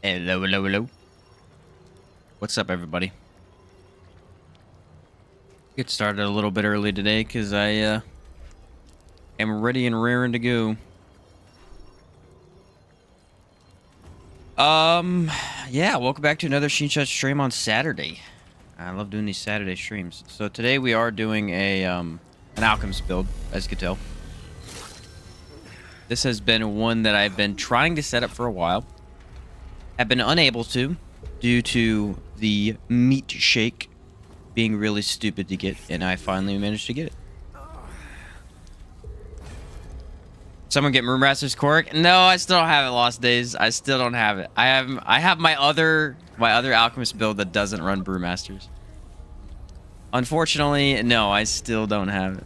Hello, hello, hello. What's up, everybody? Get started a little bit early today because I am ready and raring to go. Yeah, welcome back to another Sheenshot stream on Saturday. I love doing these Saturday streams. So today we are doing a an alchemist build, as you can tell. This has been one that I've been trying to set up for a while. Have been unable to due to the meat shake being really stupid to get, and I finally managed to get it. Someone get Moonmaster's Cork? No, I still don't have it. Lost Days. I still don't have it. I have my other alchemist build that doesn't run Brewmasters. Unfortunately, no, I still don't have it.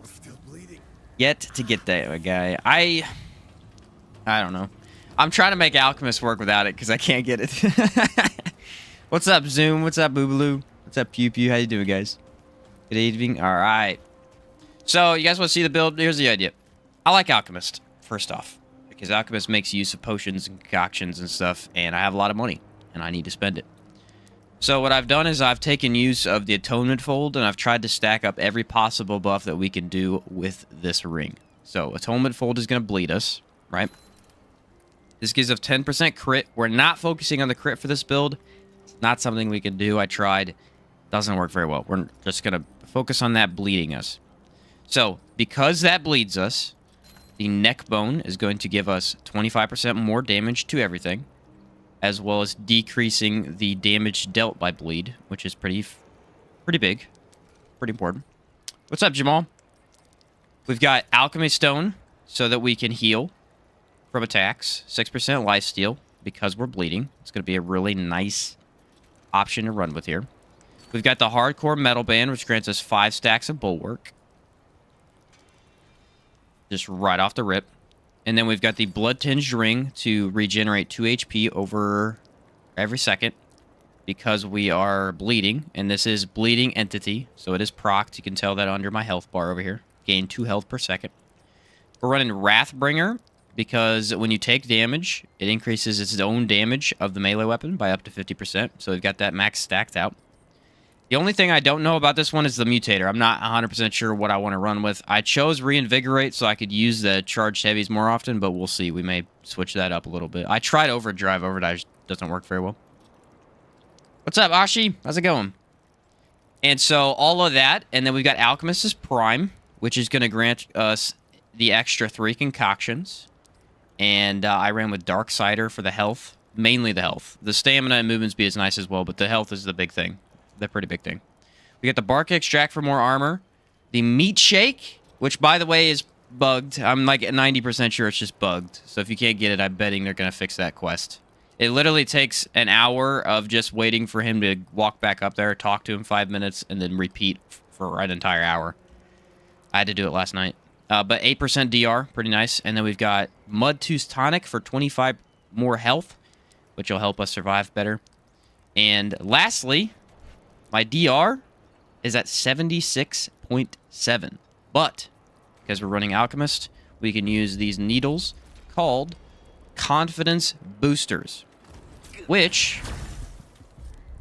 Still bleeding. Yet to get that guy. I don't know. I'm trying to make alchemist work without it because I can't get it. What's up, Zoom? What's up, Boobaloo? What's up, Pew Pew? How you doing, guys? Good evening. All right. So, you guys want to see the build? Here's the idea. I like alchemist, first off, because alchemist makes use of potions and concoctions and stuff, and I have a lot of money, and I need to spend it. So, what I've done is I've taken use of the atonement fold, and I've tried to stack up every possible buff that we can do with this ring. So, atonement fold is going to bleed us, right? This gives us 10% crit. We're not focusing on the crit for this build. It's not something we can do. I tried. Doesn't work very well. We're just going to focus on that bleeding us. So, because that bleeds us, the neck bone is going to give us 25% more damage to everything, as well as decreasing the damage dealt by bleed, which is pretty big. Pretty important. What's up, Jamal? We've got Alchemy Stone, so that we can heal from attacks. 6% lifesteal, because we're bleeding. It's going to be a really nice option to run with here. We've got the Hardcore Metal Band, which grants us 5 stacks of Bulwark. Just right off the rip. And then we've got the Blood Tinged Ring to regenerate 2 HP over every second, because we are bleeding. And this is Bleeding Entity, so it is procced. You can tell that under my health bar over here. Gain 2 health per second. We're running Wrathbringer, because when you take damage, it increases its own damage of the melee weapon by up to 50%. So we've got that max stacked out. The only thing I don't know about this one is the mutator. I'm not 100% sure what I want to run with. I chose Reinvigorate so I could use the charged heavies more often, but we'll see. We may switch that up a little bit. I tried Overdrive. Overdrive doesn't work very well. What's up, Ashi? How's it going? And so all of that, and then we've got Alchemist's Prime, which is going to grant us the extra 3 concoctions. And I ran with Dark Cider for the health, mainly the health. The stamina and movement speed is nice as well, but the health is the big thing. The pretty big thing. We got the Bark Extract for more armor. The Meat Shake, which, by the way, is bugged. I'm like 90% sure it's just bugged. So if you can't get it, I'm betting they're going to fix that quest. It literally takes an hour of just waiting for him to walk back up there, talk to him 5 minutes, and then repeat for an entire hour. I had to do it last night. But 8% DR, pretty nice. And then we've got Mud Tooth Tonic for 25 more health, which will help us survive better. And lastly, my DR is at 76.7. But, because we're running Alchemist, we can use these needles called Confidence Boosters, which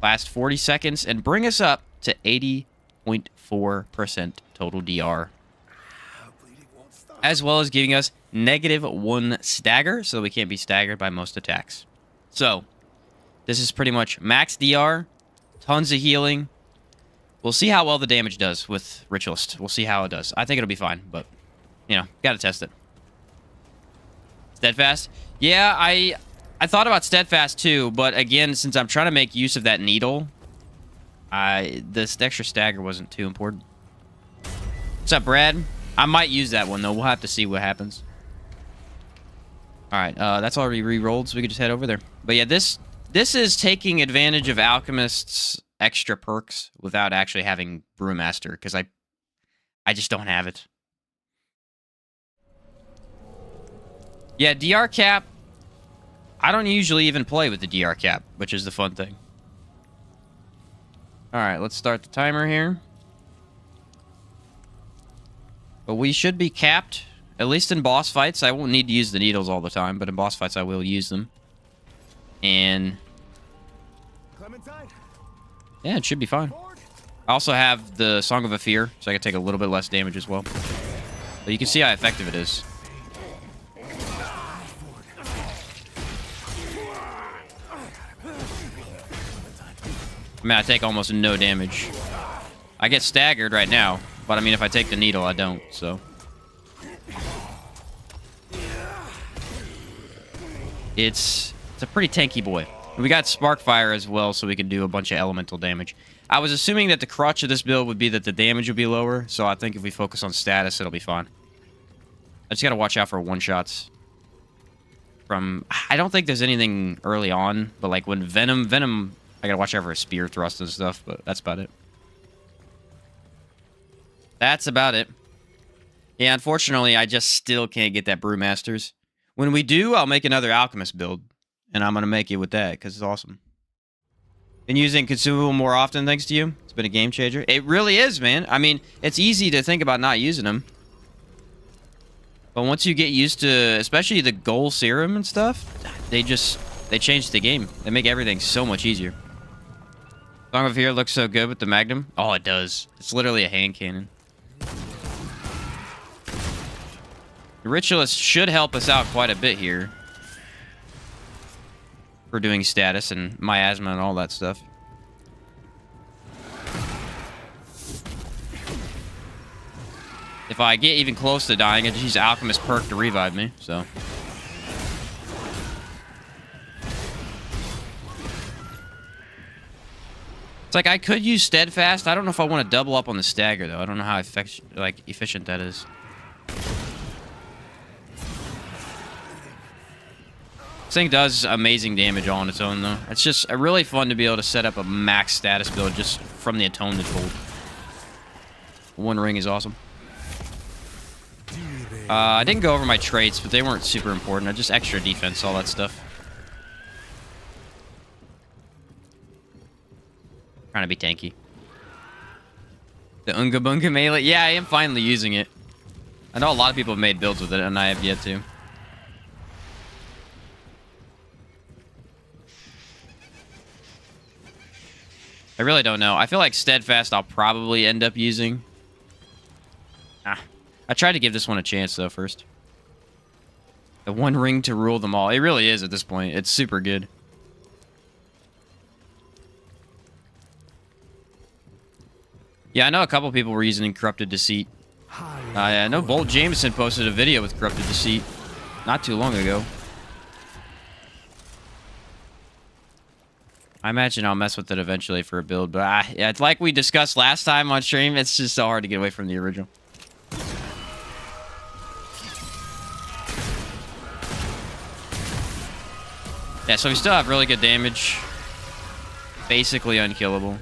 last 40 seconds and bring us up to 80.4% total DR. As well as giving us -1 stagger, so we can't be staggered by most attacks. So, this is pretty much max DR, tons of healing. We'll see how well the damage does with Ritualist. We'll see how it does. I think it'll be fine, but, you know, gotta test it. Steadfast? Yeah, I thought about Steadfast too, but again, since I'm trying to make use of that needle, this extra stagger wasn't too important. What's up, Brad? I might use that one, though. We'll have to see what happens. Alright, that's already re-rolled, so we can just head over there. But yeah, this is taking advantage of Alchemist's extra perks without actually having Brewmaster, because I just don't have it. Yeah, DR cap. I don't usually even play with the DR cap, which is the fun thing. Alright, let's start the timer here. But we should be capped At least in boss fights, I won't need to use the needles all the time, but in boss fights, I will use them. And yeah, it should be fine. I also have the Song of a Fear, so I can take a little bit less damage as well. But you can see how effective it is. I mean, I take almost no damage. I get staggered right now, but I mean, if I take the needle, I don't, so. It's a pretty tanky boy. We got Sparkfire as well, so we can do a bunch of elemental damage. I was assuming that the crutch of this build would be that the damage would be lower, so I think if we focus on status, it'll be fine. I just gotta watch out for one-shots. I don't think there's anything early on, but like when Venom, I gotta watch out for a spear thrust and stuff, but that's about it. That's about it. Yeah, unfortunately, I just still can't get that Brewmasters. When we do, I'll make another alchemist build, and I'm gonna make it with that because it's awesome. Been using consumable more often thanks to you. It's been a game changer. It really is, man. I mean, it's easy to think about not using them, but once you get used to, especially the gold serum and stuff, they change the game. They make everything so much easier. Song of Fear looks so good with the Magnum. Oh, it does. It's literally a hand cannon. The Ritualist should help us out quite a bit here. For doing status and miasma and all that stuff. If I get even close to dying, I just use Alchemist perk to revive me, so. It's like I could use Steadfast. I don't know if I want to double up on the stagger, though. I don't know how efficient that is. This thing does amazing damage all on its own, though. It's just really fun to be able to set up a max status build just from the Atonement hold. One ring is awesome. I didn't go over my traits, but they weren't super important. Just extra defense, all that stuff. Trying to be tanky. The Unga Bunga melee? Yeah, I am finally using it. I know a lot of people have made builds with it, and I have yet to. I really don't know. I feel like Steadfast I'll probably end up using. I tried to give this one a chance, though, first. The one ring to rule them all. It really is at this point. It's super good. Yeah, I know a couple people were using Corrupted Deceit. I know Bolt Jameson posted a video with Corrupted Deceit not too long ago. I imagine I'll mess with it eventually for a build, but yeah, it's like we discussed last time on stream. It's just so hard to get away from the original. Yeah, so we still have really good damage. Basically unkillable.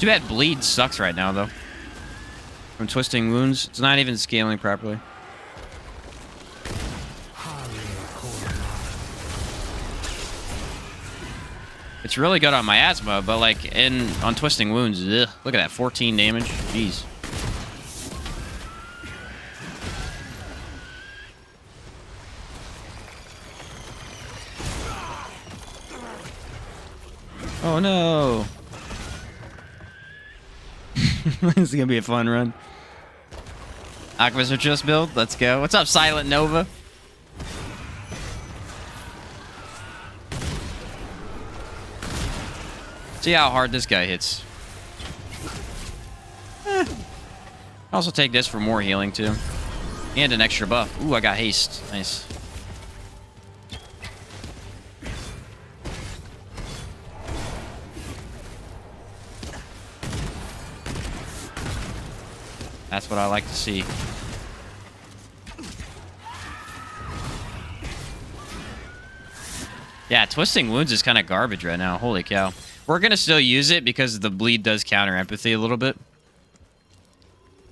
Too bad bleed sucks right now, though. From twisting wounds. It's not even scaling properly. It's really good on miasma, but like on twisting wounds, ugh, look at that, 14 damage. Jeez. Oh no. This is gonna be a fun run. Alchemist Ritualist build, let's go. What's up, Silent Nova? See how hard this guy hits. Also take this for more healing too. And an extra buff. Ooh, I got haste. Nice. That's what I like to see. Yeah, twisting wounds is kind of garbage right now. Holy cow. We're going to still use it because the bleed does counter empathy a little bit.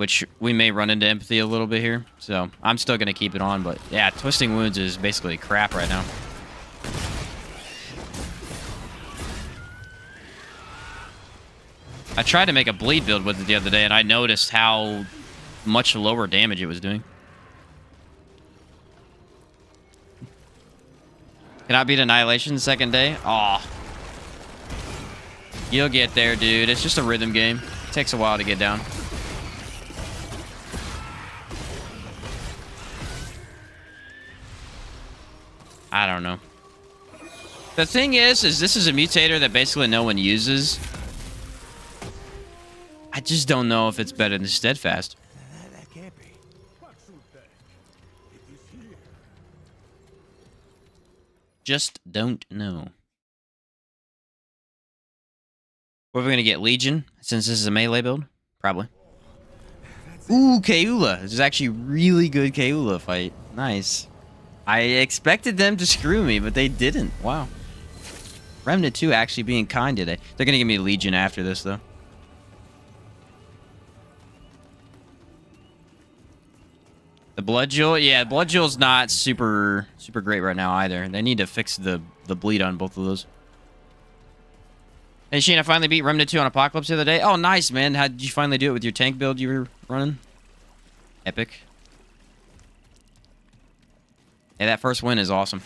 which we may run into empathy a little bit here. So I'm still going to keep it on. But yeah, Twisting Wounds is basically crap right now. I tried to make a bleed build with it the other day, and I noticed how much lower damage it was doing. Can I beat Annihilation the second day? Aw. You'll get there, dude. It's just a rhythm game. It takes a while to get down. I don't know. The thing is this is a mutator that basically no one uses. I just don't know if it's better than Steadfast. Just don't know. What are we going to get? Legion? Since this is a melee build? Probably. Ooh, Keula. This is actually a really good Keula fight. Nice. I expected them to screw me, but they didn't. Wow. Remnant 2 actually being kind today. They're going to give me Legion after this, though. The Blood Jewel? Yeah, Blood Jewel's not super great right now either. They need to fix the bleed on both of those. Hey, Shane, I finally beat Remnant 2 on Apocalypse the other day. Oh, nice, man. How did you finally do it with your tank build you were running? Epic. Yeah, that first win is awesome.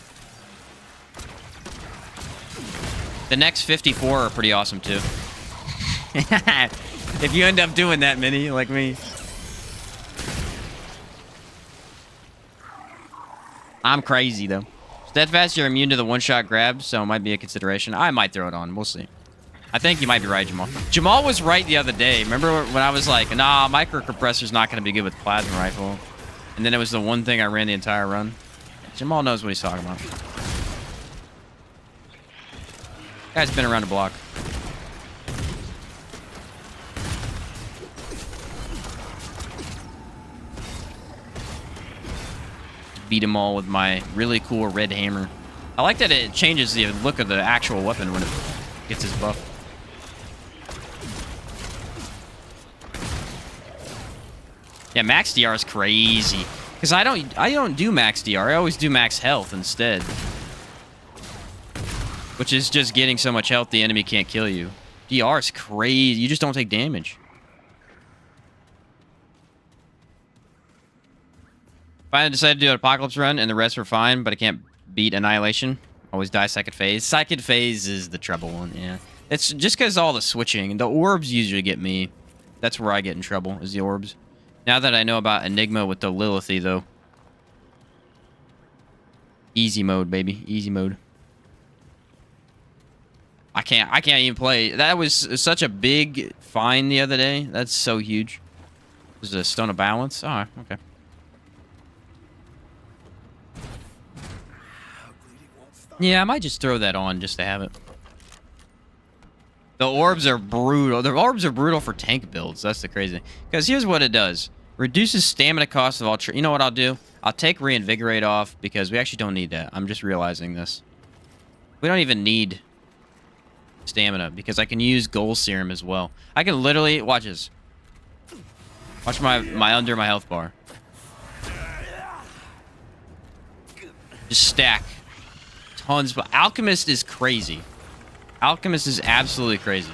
The next 54 are pretty awesome, too. If you end up doing that many, like me. I'm crazy, though. Steadfast, you're immune to the one-shot grab, so it might be a consideration. I might throw it on. We'll see. I think you might be right, Jamal. Jamal was right the other day. Remember when I was like, nah, microcompressor's not going to be good with plasma rifle. And then it was the one thing I ran the entire run. Jamal knows what he's talking about. Guy's been around the block. Beat him all with my really cool red hammer. I like that it changes the look of the actual weapon when it gets his buff. Yeah, max DR is crazy. Because I don't do max DR. I always do max health instead. Which is just getting so much health the enemy can't kill you. DR is crazy. You just don't take damage. Finally decided to do an Apocalypse run, and the rest were fine, but I can't beat Annihilation. Always die second phase. Second phase is the trouble one, yeah. It's just because all the switching. The orbs usually get me. That's where I get in trouble, is the orbs. Now that I know about Enigma with the Lilithy, though. Easy mode, baby. Easy mode. I can't even play. That was such a big find the other day. That's so huge. Was it a Stone of Balance? Oh, okay. Yeah, I might just throw that on just to have it. The orbs are brutal. The orbs are brutal for tank builds. That's the crazy thing. Because here's what it does. Reduces stamina cost of all... You know what I'll do? I'll take Reinvigorate off because we actually don't need that. I'm just realizing this. We don't even need stamina because I can use Gold Serum as well. I can literally... Watch this. Watch my under my health bar. Just stack. Tons, but Alchemist is crazy. Alchemist is absolutely crazy.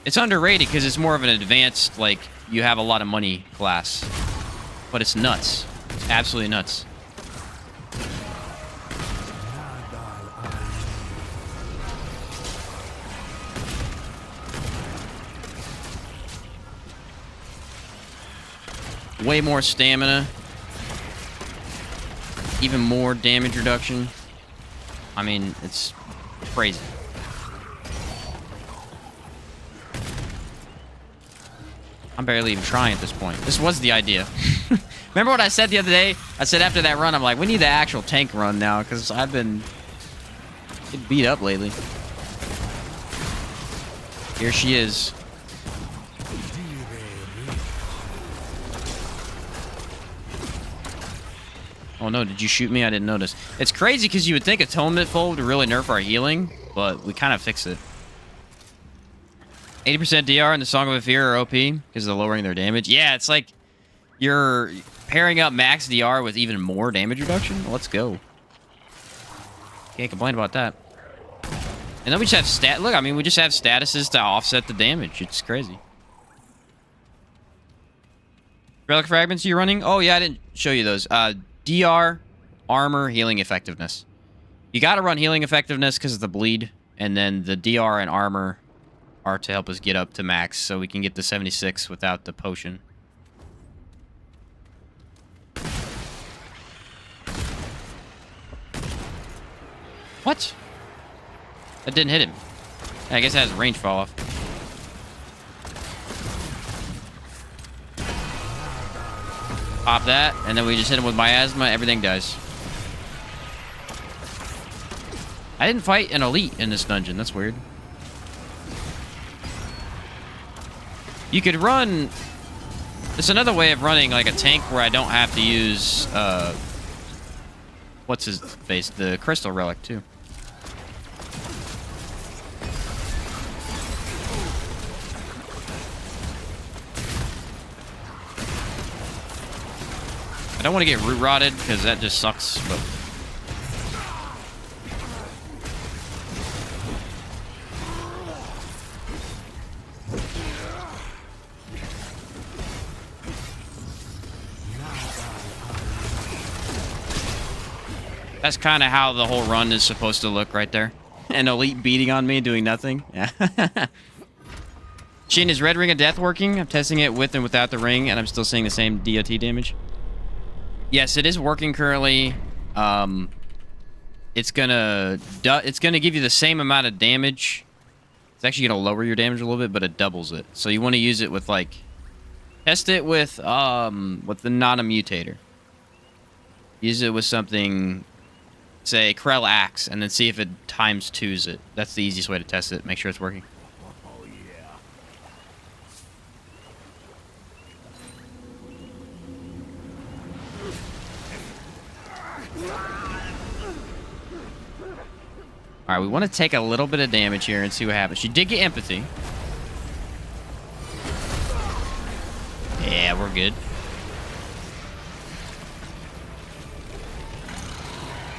It's underrated because it's more of an advanced, like, you have a lot of money class. But it's nuts. It's absolutely nuts. Way more stamina. Even more damage reduction. I mean, it's crazy. I'm barely even trying at this point. This was the idea. Remember what I said the other day? I said after that run, I'm like, we need the actual tank run now, because I've been getting beat up lately. Here she is. Oh no, did you shoot me? I didn't notice. It's crazy because you would think Atonement Fold would really nerf our healing, but we kind of fixed it. 80% DR and the Song of a Fear are OP because of lowering their damage. Yeah, it's like you're pairing up max DR with even more damage reduction. Let's go. Can't complain about that. And then we just have look, I mean, we just have statuses to offset the damage. It's crazy. Relic fragments you're running? Oh, yeah, I didn't show you those. DR, armor, healing effectiveness. You got to run healing effectiveness because of the bleed. And then the DR and armor are to help us get up to max so we can get the 76 without the potion. What? That didn't hit him. I guess it has range fall off. Pop that, and then we just hit him with miasma, everything dies. I didn't fight an elite in this dungeon, that's weird. You could run... It's another way of running like a tank where I don't have to use... what's his face? The crystal relic, too. I don't want to get root rotted because that just sucks, but... That's kind of how the whole run is supposed to look right there. An elite beating on me, doing nothing. Yeah. Shane, is Red Ring of Death working? I'm testing it with and without the ring, and I'm still seeing the same DOT damage. Yes, it is working currently. It's gonna give you the same amount of damage. It's actually gonna lower your damage a little bit, but it doubles it. So you want to use it with like, test it with the non-mutator. Use it with something, say Krell Axe, and then see if it times 2s it. That's the easiest way to test it. Make sure it's working. Alright, we want to take a little bit of damage here and see what happens. She did get empathy. Yeah, we're good.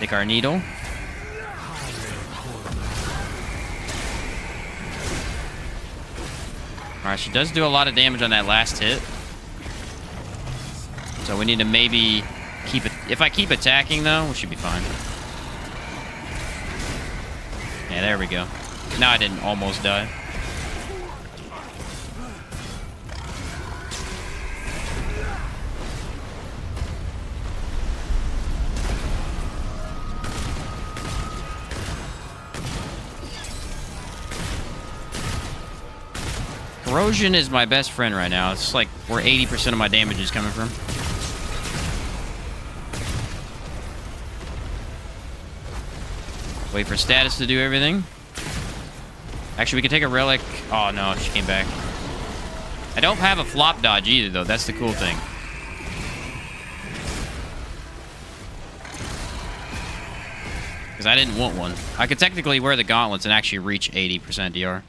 Take our needle. Alright, she does do a lot of damage on that last hit. So we need to maybe keep it... If I keep attacking, though, we should be fine. Yeah, there we go. Now I didn't almost die. Corrosion is my best friend right now. It's like where 80% of my damage is coming from. Wait for status to do everything. Actually, we can take a relic. Oh, no, she came back. I don't have a flop dodge either, though. That's the cool thing. Because I didn't want one. I could technically wear the gauntlets and actually reach 80% DR.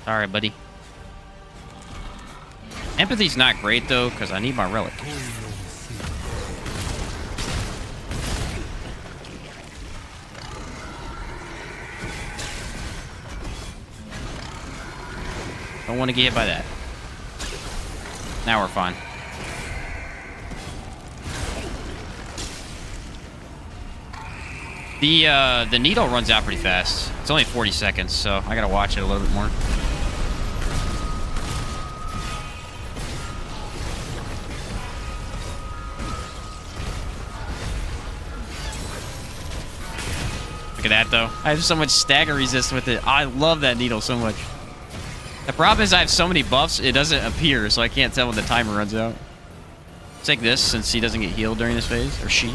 Sorry, buddy. Empathy's not great, though, because I need my relic. Don't want to get hit by that. Now we're fine. The needle runs out pretty fast. It's only 40 seconds, so I gotta watch it a little bit more. Look at that, though. I have so much stagger resist with it. I love that needle so much. The problem is I have so many buffs, it doesn't appear, so I can't tell when the timer runs out. Let's take this, since he doesn't get healed during this phase. Or she.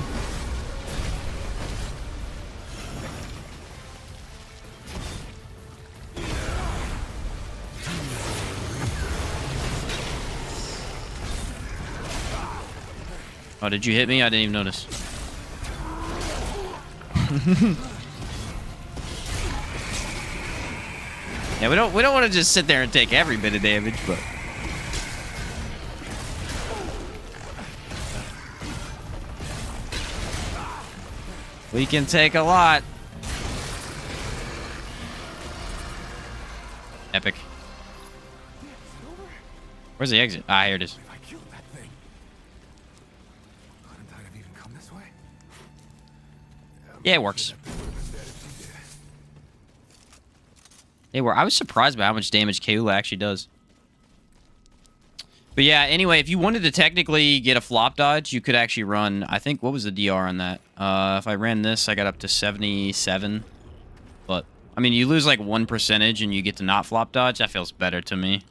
Oh, did you hit me? I didn't even notice. Yeah, we don't want to just sit there and take every bit of damage, but we can take a lot. Epic. Where's the exit? Ah, here it is. Yeah, it works. I was surprised by how much damage Keula actually does. But yeah, anyway, if you wanted to technically get a flop dodge, you could actually run, I think, what was the DR on that? If I ran this, I got up to 77. But, I mean, you lose like 1% and you get to not flop dodge. That feels better to me.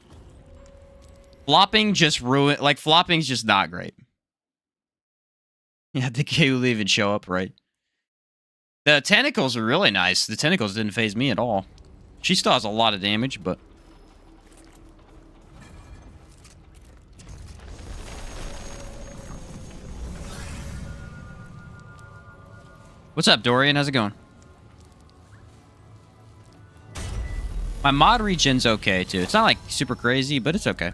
Flopping just flopping's just not great. Yeah, the Keula even show up, right? The tentacles are really nice. The tentacles didn't phase me at all. She still has a lot of damage, but... What's up, Dorian? How's it going? My mod regen's okay, too. It's not, like, super crazy, but it's okay.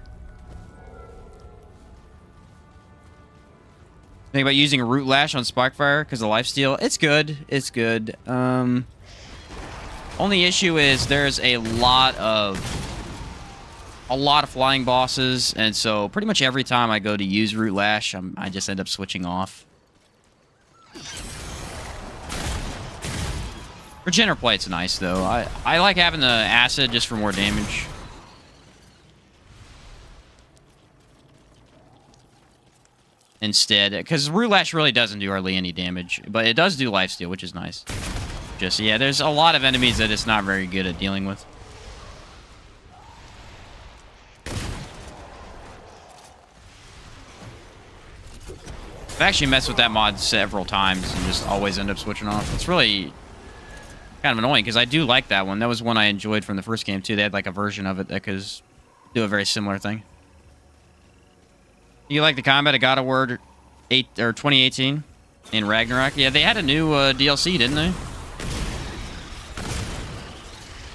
Think about using a Root Lash on Sparkfire because of lifesteal. It's good. It's good. Only issue is there's a lot of flying bosses, and so pretty much every time I go to use Root Lash, I just end up switching off. Regener Plate's nice though. I like having the acid just for more damage. Instead, because Root Lash really doesn't do hardly any damage, but it does do lifesteal, which is nice. Just, yeah, there's a lot of enemies that it's not very good at dealing with. I've actually messed with that mod several times and just always end up switching off. It's really kind of annoying because I do like that one. That was one I enjoyed from the first game too. They had like a version of it that could do a very similar thing. You like the combat of God of War 2018 in Ragnarok? Yeah, they had a new DLC, didn't they?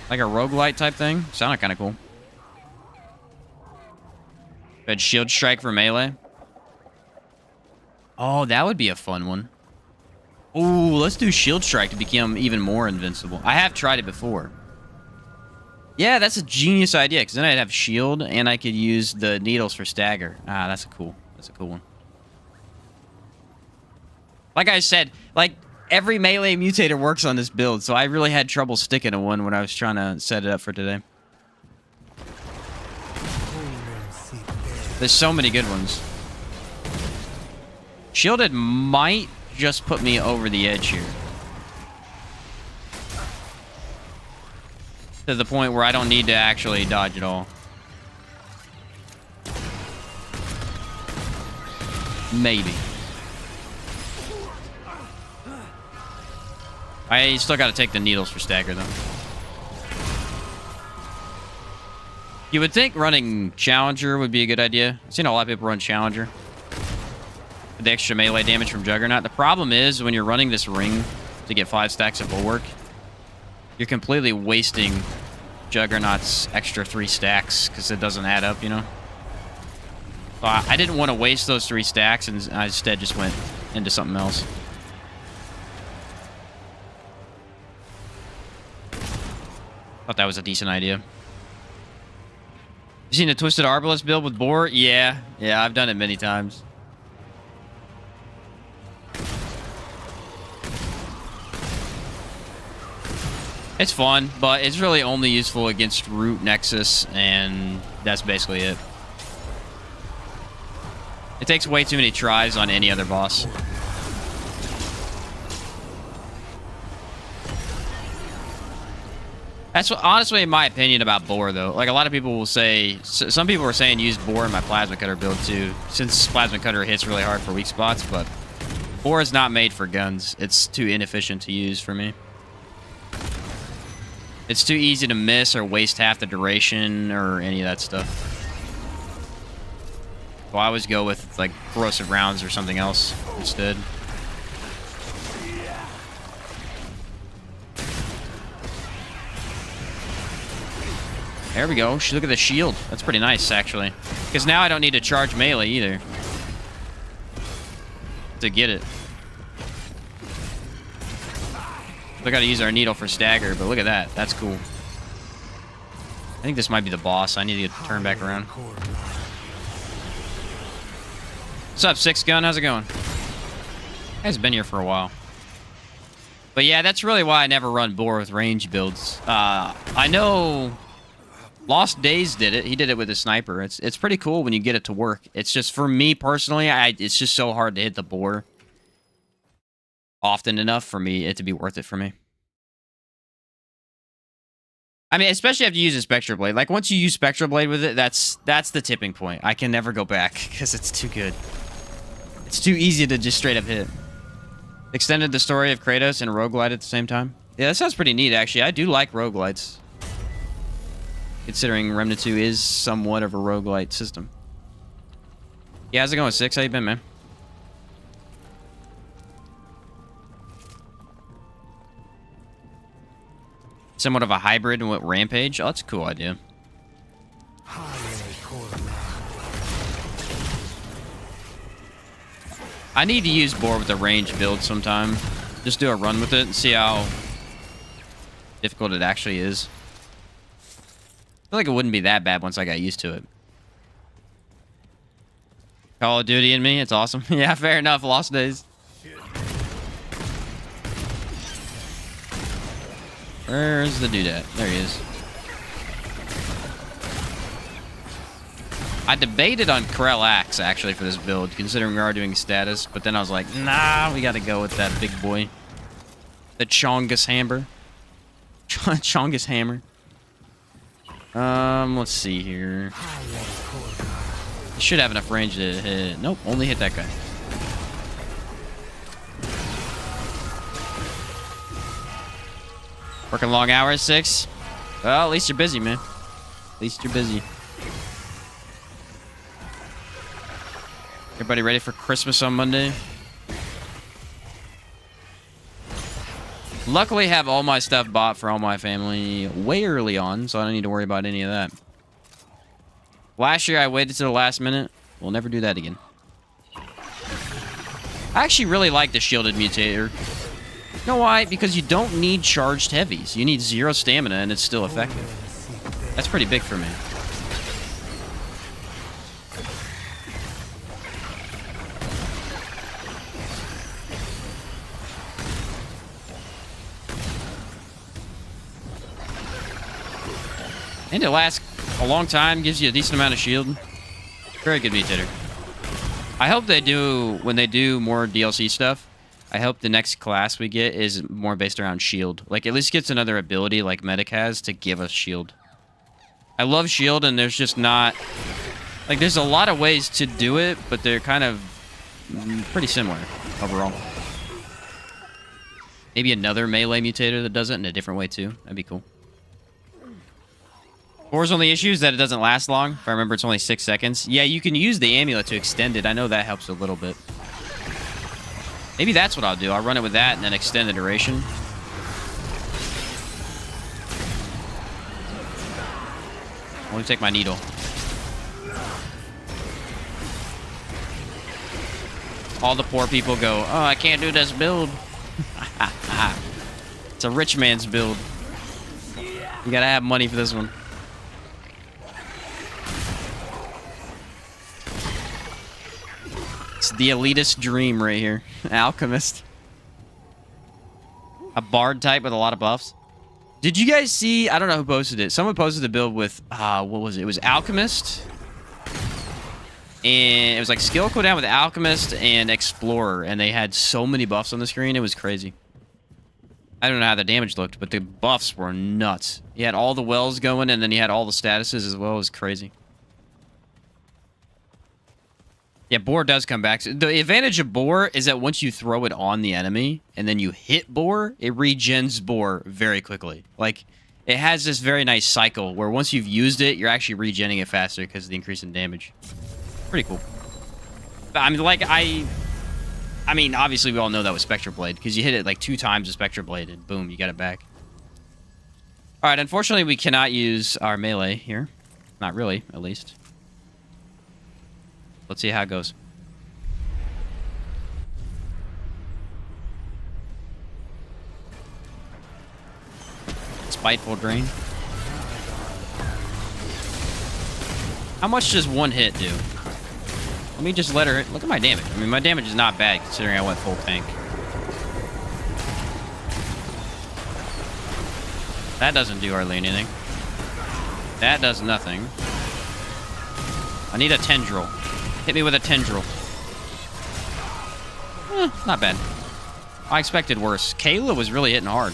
Like a roguelite type thing. Sounded kind of cool. Had Shield Strike for melee. Oh, that would be a fun one. Ooh, let's do Shield Strike to become even more invincible. I have tried it before. Yeah, that's a genius idea, because then I'd have shield, and I could use the needles for stagger. Ah, that's a cool one. Like I said, like, every melee mutator works on this build, so I really had trouble sticking to one when I was trying to set it up for today. There's so many good ones. Shielded might just put me over the edge here. To the point where I don't need to actually dodge at all. Maybe. I still got to take the needles for stagger, though. You would think running Challenger would be a good idea. I've seen a lot of people run Challenger. With the extra melee damage from Juggernaut. The problem is, when you're running this ring to get 5 stacks of bulwark, you're completely wasting Juggernaut's extra 3 stacks because it doesn't add up, you know? So I didn't want to waste those 3 stacks, and I instead just went into something else. Thought that was a decent idea. You seen the Twisted Arbalest build with Boar? Yeah, I've done it many times. It's fun, but it's really only useful against Root Nexus, and that's basically it. It takes way too many tries on any other boss. That's what, honestly, in my opinion about Boar, though. Like, a lot of people will say... Some people are saying use Boar in my Plasma Cutter build, too. Since Plasma Cutter hits really hard for weak spots, but... Boar is not made for guns. It's too inefficient to use for me. It's too easy to miss or waste half the duration or any of that stuff. So I always go with, like, Corrosive Rounds or something else instead. There we go. Look at the shield. That's pretty nice, actually. Because now I don't need to charge melee either to get it. We got to use our needle for stagger, but look at that. That's cool. I think this might be the boss. I need to turn back around. What's up, Six Gun? How's it going? Guy's been here for a while. But yeah, that's really why I never run boar with range builds. I know Lost Days did it. He did it with a sniper. It's pretty cool when you get it to work. It's just, for me personally, it's just so hard to hit the boar often enough for me it to be worth it for me. I mean, especially after you use a Spectral Blade. Like, once you use Spectral Blade with it, that's the tipping point. I can never go back because it's too good. It's too easy to just straight up hit. Extended the story of Kratos and roguelite at the same time. Yeah, that sounds pretty neat, actually. I do like roguelites, considering Remnant 2 is somewhat of a roguelite system. Yeah, how's it going, Six? How you been, man? Somewhat of a hybrid with Rampage. Oh, that's a cool idea. I need to use boar with a range build sometime. Just do a run with it and see how difficult it actually is. I feel like it wouldn't be that bad once I got used to it. Call of Duty in me, it's awesome. Yeah, fair enough. Lost Days. Where's the dude at? There he is. I debated on Corel Axe, actually, for this build, considering we are doing status, but then I was like, nah, we gotta go with that big boy. The Chongus Hammer. Chongus Hammer. Let's see here. He should have enough range to hit. Nope, only hit that guy. Working long hours, Six? Well, at least you're busy, man. At least you're busy. Everybody ready for Christmas on Monday? Luckily, have all my stuff bought for all my family way early on, so I don't need to worry about any of that. Last year, I waited to the last minute. We'll never do that again. I actually really like the shielded mutator. You know why? Because you don't need charged heavies. You need 0 stamina, and it's still effective. That's pretty big for me. And it lasts a long time, gives you a decent amount of shield. Very good mutator. I hope they do, when they do more DLC stuff, I hope the next class we get is more based around shield. Like, at least gets another ability like Medic has to give us shield. I love shield, and there's just not... Like, there's a lot of ways to do it, but they're kind of pretty similar overall. Maybe another melee mutator that does it in a different way, too. That'd be cool. Boar's only issue is that it doesn't last long. If I remember, it's only 6 seconds. Yeah, you can use the amulet to extend it. I know that helps a little bit. Maybe that's what I'll do. I'll run it with that and then extend the duration. Let me take my needle. All the poor people go, oh, I can't do this build. It's a rich man's build. You gotta have money for this one. It's the elitist dream right here. Alchemist. A bard type with a lot of buffs. Did you guys see... I don't know who posted it. Someone posted the build with... what was it? It was Alchemist. And it was like skill cooldown with Alchemist and Explorer. And they had so many buffs on the screen. It was crazy. I don't know how the damage looked, but the buffs were nuts. He had all the wells going, and then he had all the statuses as well. It was crazy. Yeah, boar does come back. The advantage of boar is that once you throw it on the enemy and then you hit boar, it regens boar very quickly. Like, it has this very nice cycle where once you've used it, you're actually regenning it faster because of the increase in damage. Pretty cool. I mean, like, I mean, obviously we all know that was Spectral Blade because you hit it like 2 times with Spectral Blade and boom, you got it back. All right, unfortunately, we cannot use our melee here. Not really, at least. Let's see how it goes. Spiteful Drain. How much does one hit do? Let me just let her hit. Look at my damage. I mean, my damage is not bad considering I went full tank. That doesn't do hardly anything. That does nothing. I need a tendril. Hit me with a tendril. Not bad. I expected worse. Kayla was really hitting hard.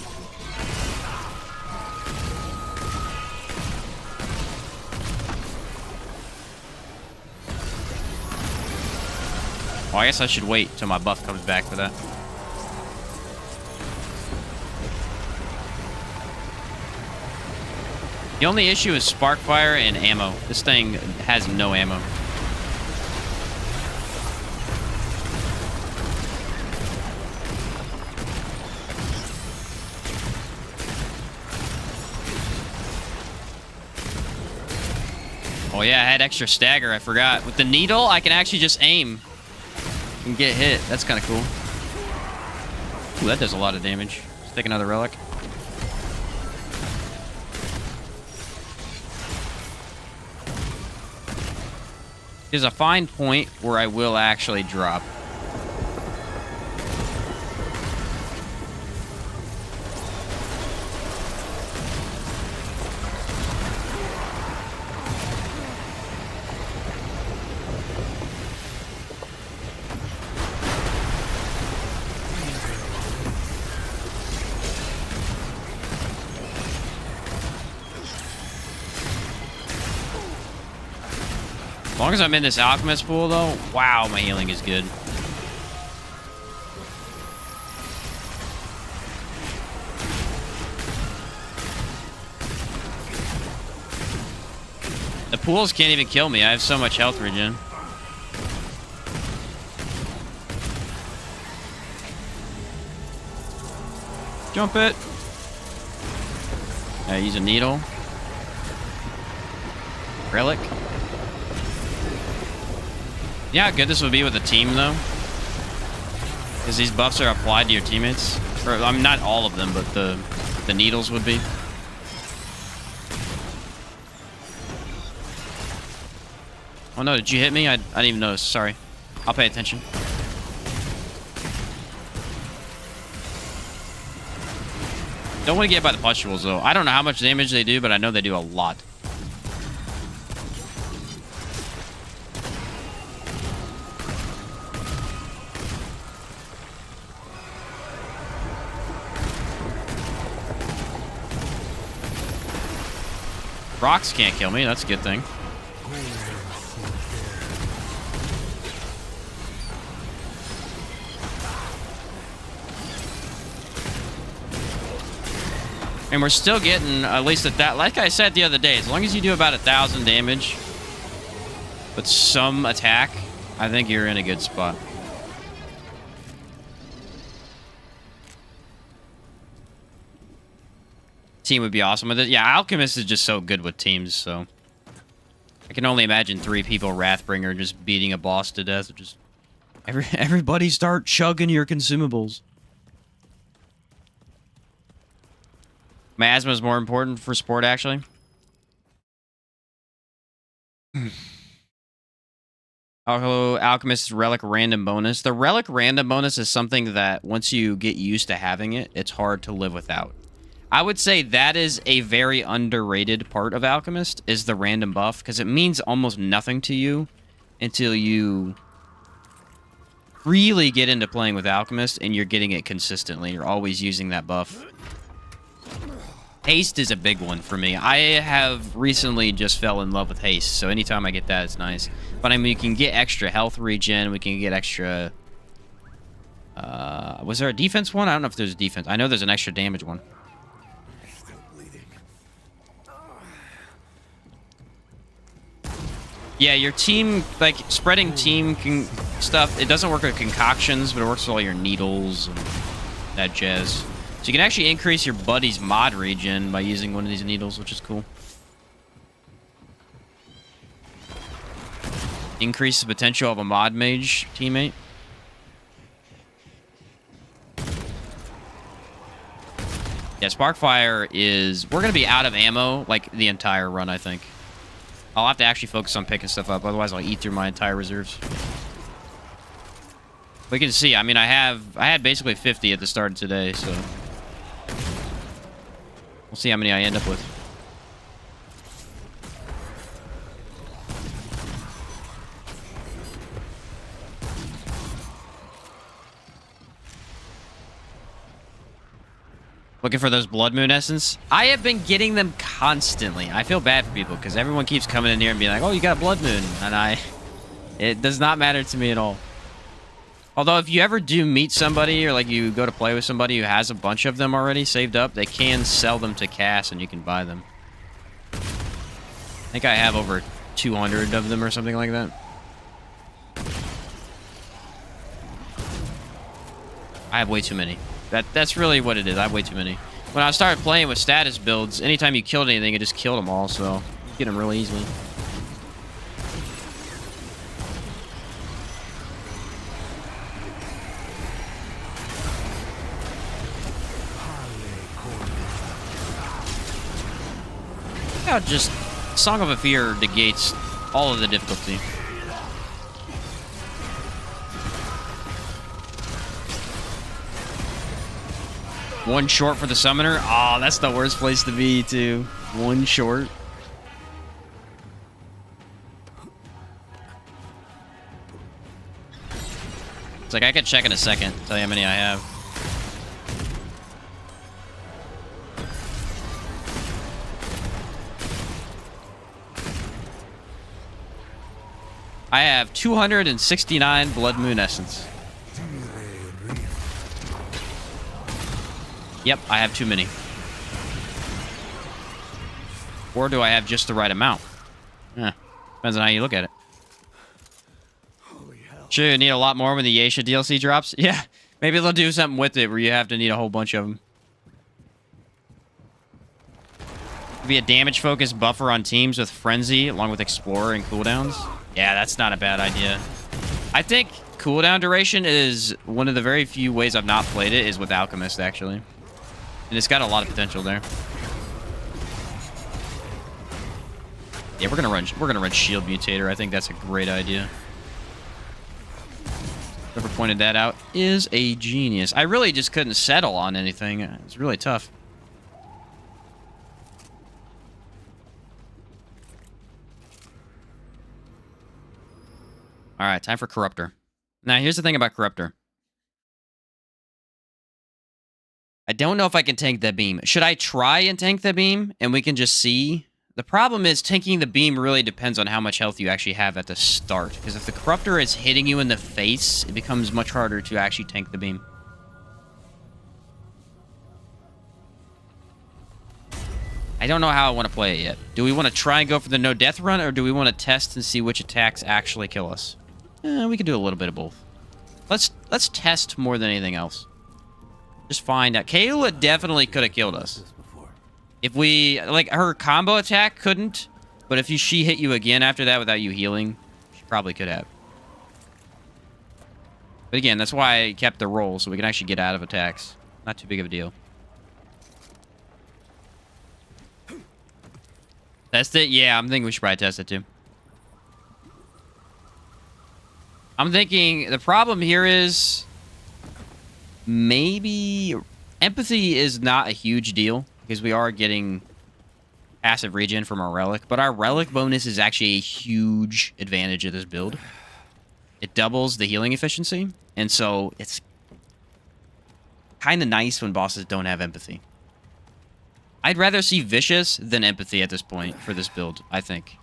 Oh, I guess I should wait till my buff comes back for that. The only issue is Sparkfire and ammo. This thing has no ammo. Oh yeah, I had extra stagger, I forgot. With the needle, I can actually just aim and get hit. That's kind of cool. Ooh, that does a lot of damage. Let's take another relic. There's a fine point where I will actually drop. As long as I'm in this alchemist pool, though, wow, my healing is good. The pools can't even kill me. I have so much health regen. Jump it. Use a needle. Relic. Yeah, how good this would be with a team, though. Because these buffs are applied to your teammates. Or, I mean, not all of them, but the needles would be. Oh no, did you hit me? I didn't even notice. Sorry. I'll pay attention. Don't want to get by the pustules, though. I don't know how much damage they do, but I know they do a lot. Rocks can't kill me. That's a good thing. And we're still getting, at least at that, like I said the other day, as long as you do about 1,000 damage with some attack, I think you're in a good spot. Team would be awesome with it. Yeah, Alchemist is just so good with teams, so I can only imagine 3 people Wrathbringer just beating a boss to death. Just everybody start chugging your consumables. Miasma is more important for sport, actually. Oh, Alchemist Relic Random Bonus. The Relic Random Bonus is something that once you get used to having it, it's hard to live without. I would say that is a very underrated part of Alchemist, is the random buff, because it means almost nothing to you until you really get into playing with Alchemist and you're getting it consistently. You're always using that buff. Haste is a big one for me. I have recently just fell in love with Haste, so anytime I get that, it's nice. But I mean, we can get extra health regen, we can get extra... was there a defense one? I don't know if there's a defense. I know there's an extra damage one. Yeah, your team, like, spreading team stuff, it doesn't work with concoctions, but it works with all your needles and that jazz. So you can actually increase your buddy's mod regen by using one of these needles, which is cool. Increase the potential of a mod mage teammate. Yeah, Sparkfire is... We're going to be out of ammo, like, the entire run, I think. I'll have to actually focus on picking stuff up, otherwise I'll eat through my entire reserves. We can see, I mean, I had basically 50 at the start of today, so... We'll see how many I end up with. Looking for those blood moon essence. I have been getting them constantly. I feel bad for people because everyone keeps coming in here and being like, oh, you got a blood moon. And it does not matter to me at all. Although if you ever do meet somebody or like you go to play with somebody who has a bunch of them already saved up, they can sell them to Cass and you can buy them. I think I have over 200 of them or something like that. I have way too many. That's really what it is. I have way too many. When I started playing with status builds, anytime you killed anything, it just killed them all, so you get them really easily. Yeah, just Song of a Fear negates all of the difficulty. One short for the summoner? Oh, that's the worst place to be, too. One short. It's like I could check in a second, tell you how many I have. I have 269 Blood Moon Essence. Yep, I have too many. Or do I have just the right amount? Depends on how you look at it. Sure, you need a lot more when the Yeisha DLC drops. Yeah, maybe they'll do something with it where you have to need a whole bunch of them. Be a damage-focused buffer on teams with Frenzy, along with Explorer and cooldowns. Yeah, that's not a bad idea. I think cooldown duration is one of the very few ways I've not played it is with Alchemist, actually. And it's got a lot of potential there. Yeah, we're gonna run Shield Mutator. I think that's a great idea. Whoever pointed that out is a genius. I really just couldn't settle on anything. It's really tough. All right, time for Corruptor. Now, here's the thing about Corruptor. I don't know if I can tank the beam. Should I try and tank the beam and we can just see? The problem is tanking the beam really depends on how much health you actually have at the start. Because if the Corruptor is hitting you in the face, it becomes much harder to actually tank the beam. I don't know how I want to play it yet. Do we want to try and go for the no death run, or do we want to test and see which attacks actually kill us? We could do a little bit of both. Let's test more than anything else. Just find out. Kayla definitely could have killed us. If we... Like, her combo attack couldn't, but if she hit you again after that without you healing, she probably could have. But again, that's why I kept the roll, so we can actually get out of attacks. Not too big of a deal. Test it? Yeah, I'm thinking we should probably test it too. I'm thinking the problem here is maybe empathy is not a huge deal because we are getting passive regen from our relic, but our relic bonus is actually a huge advantage of this build. It doubles the healing efficiency, and so it's kind of nice when bosses don't have empathy. I'd rather see Vicious than Empathy at this point for this build, I think.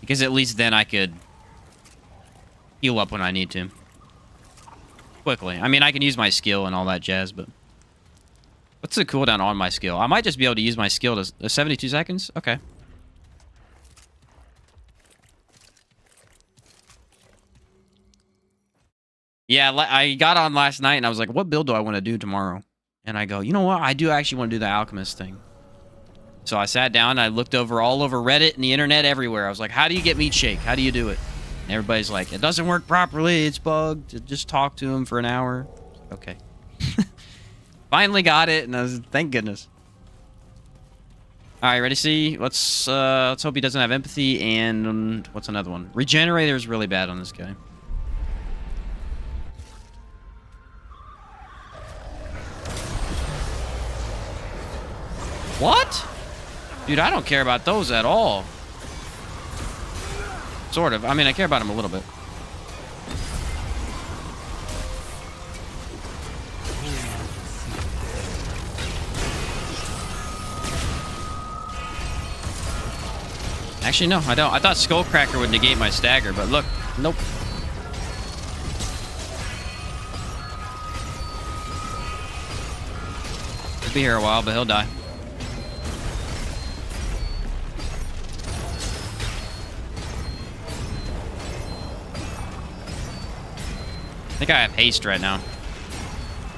Because at least then I could heal up when I need to. Quickly. I mean, I can use my skill and all that jazz, but... What's the cooldown on my skill? I might just be able to use my skill to 72 seconds? Okay. Yeah, I got on last night and I was like, what build do I want to do tomorrow? And I go, you know what? I do actually want to do the alchemist thing. So I sat down and I looked over all over Reddit and the internet everywhere. I was like, how do you get meat shake? How do you do it? And everybody's like, it doesn't work properly. It's bugged. Just talk to him for an hour. Okay. Finally got it, and I was, thank goodness. All right, ready? See, let's hope he doesn't have empathy. And what's another one? Regenerator is really bad on this guy. What? Dude, I don't care about those at all. Sort of. I mean, I care about him a little bit. Actually, no, I don't. I thought Skullcracker would negate my stagger, but look, nope. He'll be here a while, but he'll die. I think I have haste right now.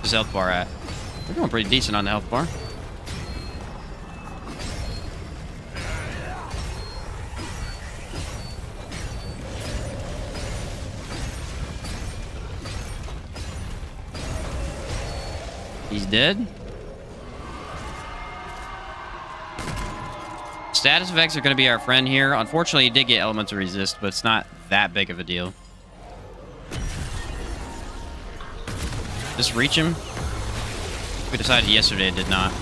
Where's health bar at? We're doing pretty decent on the health bar. He's dead. Status effects are going to be our friend here. Unfortunately, he did get elemental resist, but it's not that big of a deal. Just reach him. We decided yesterday it did not.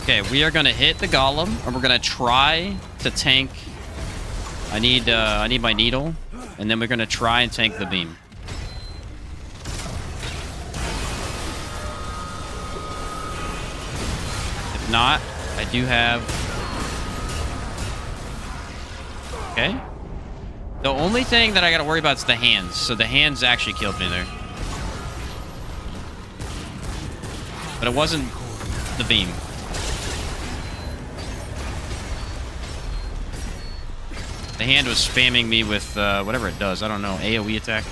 Okay, we are going to hit the golem, and we're going to try to tank. I need my needle, and then we're going to try and tank the beam. If not, I do have... Okay. The only thing that I got to worry about is the hands. So the hands actually killed me there. But it wasn't the beam. The hand was spamming me with whatever it does. I don't know. AoE attack.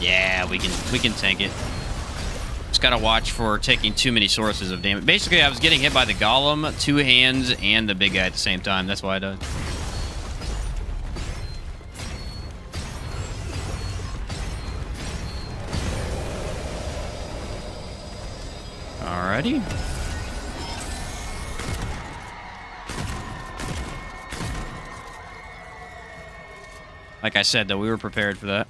Yeah, we can tank it. Just gotta watch for taking too many sources of damage. Basically, I was getting hit by the golem, two hands, and the big guy at the same time. That's why I died. Alrighty. Like I said, though, we were prepared for that.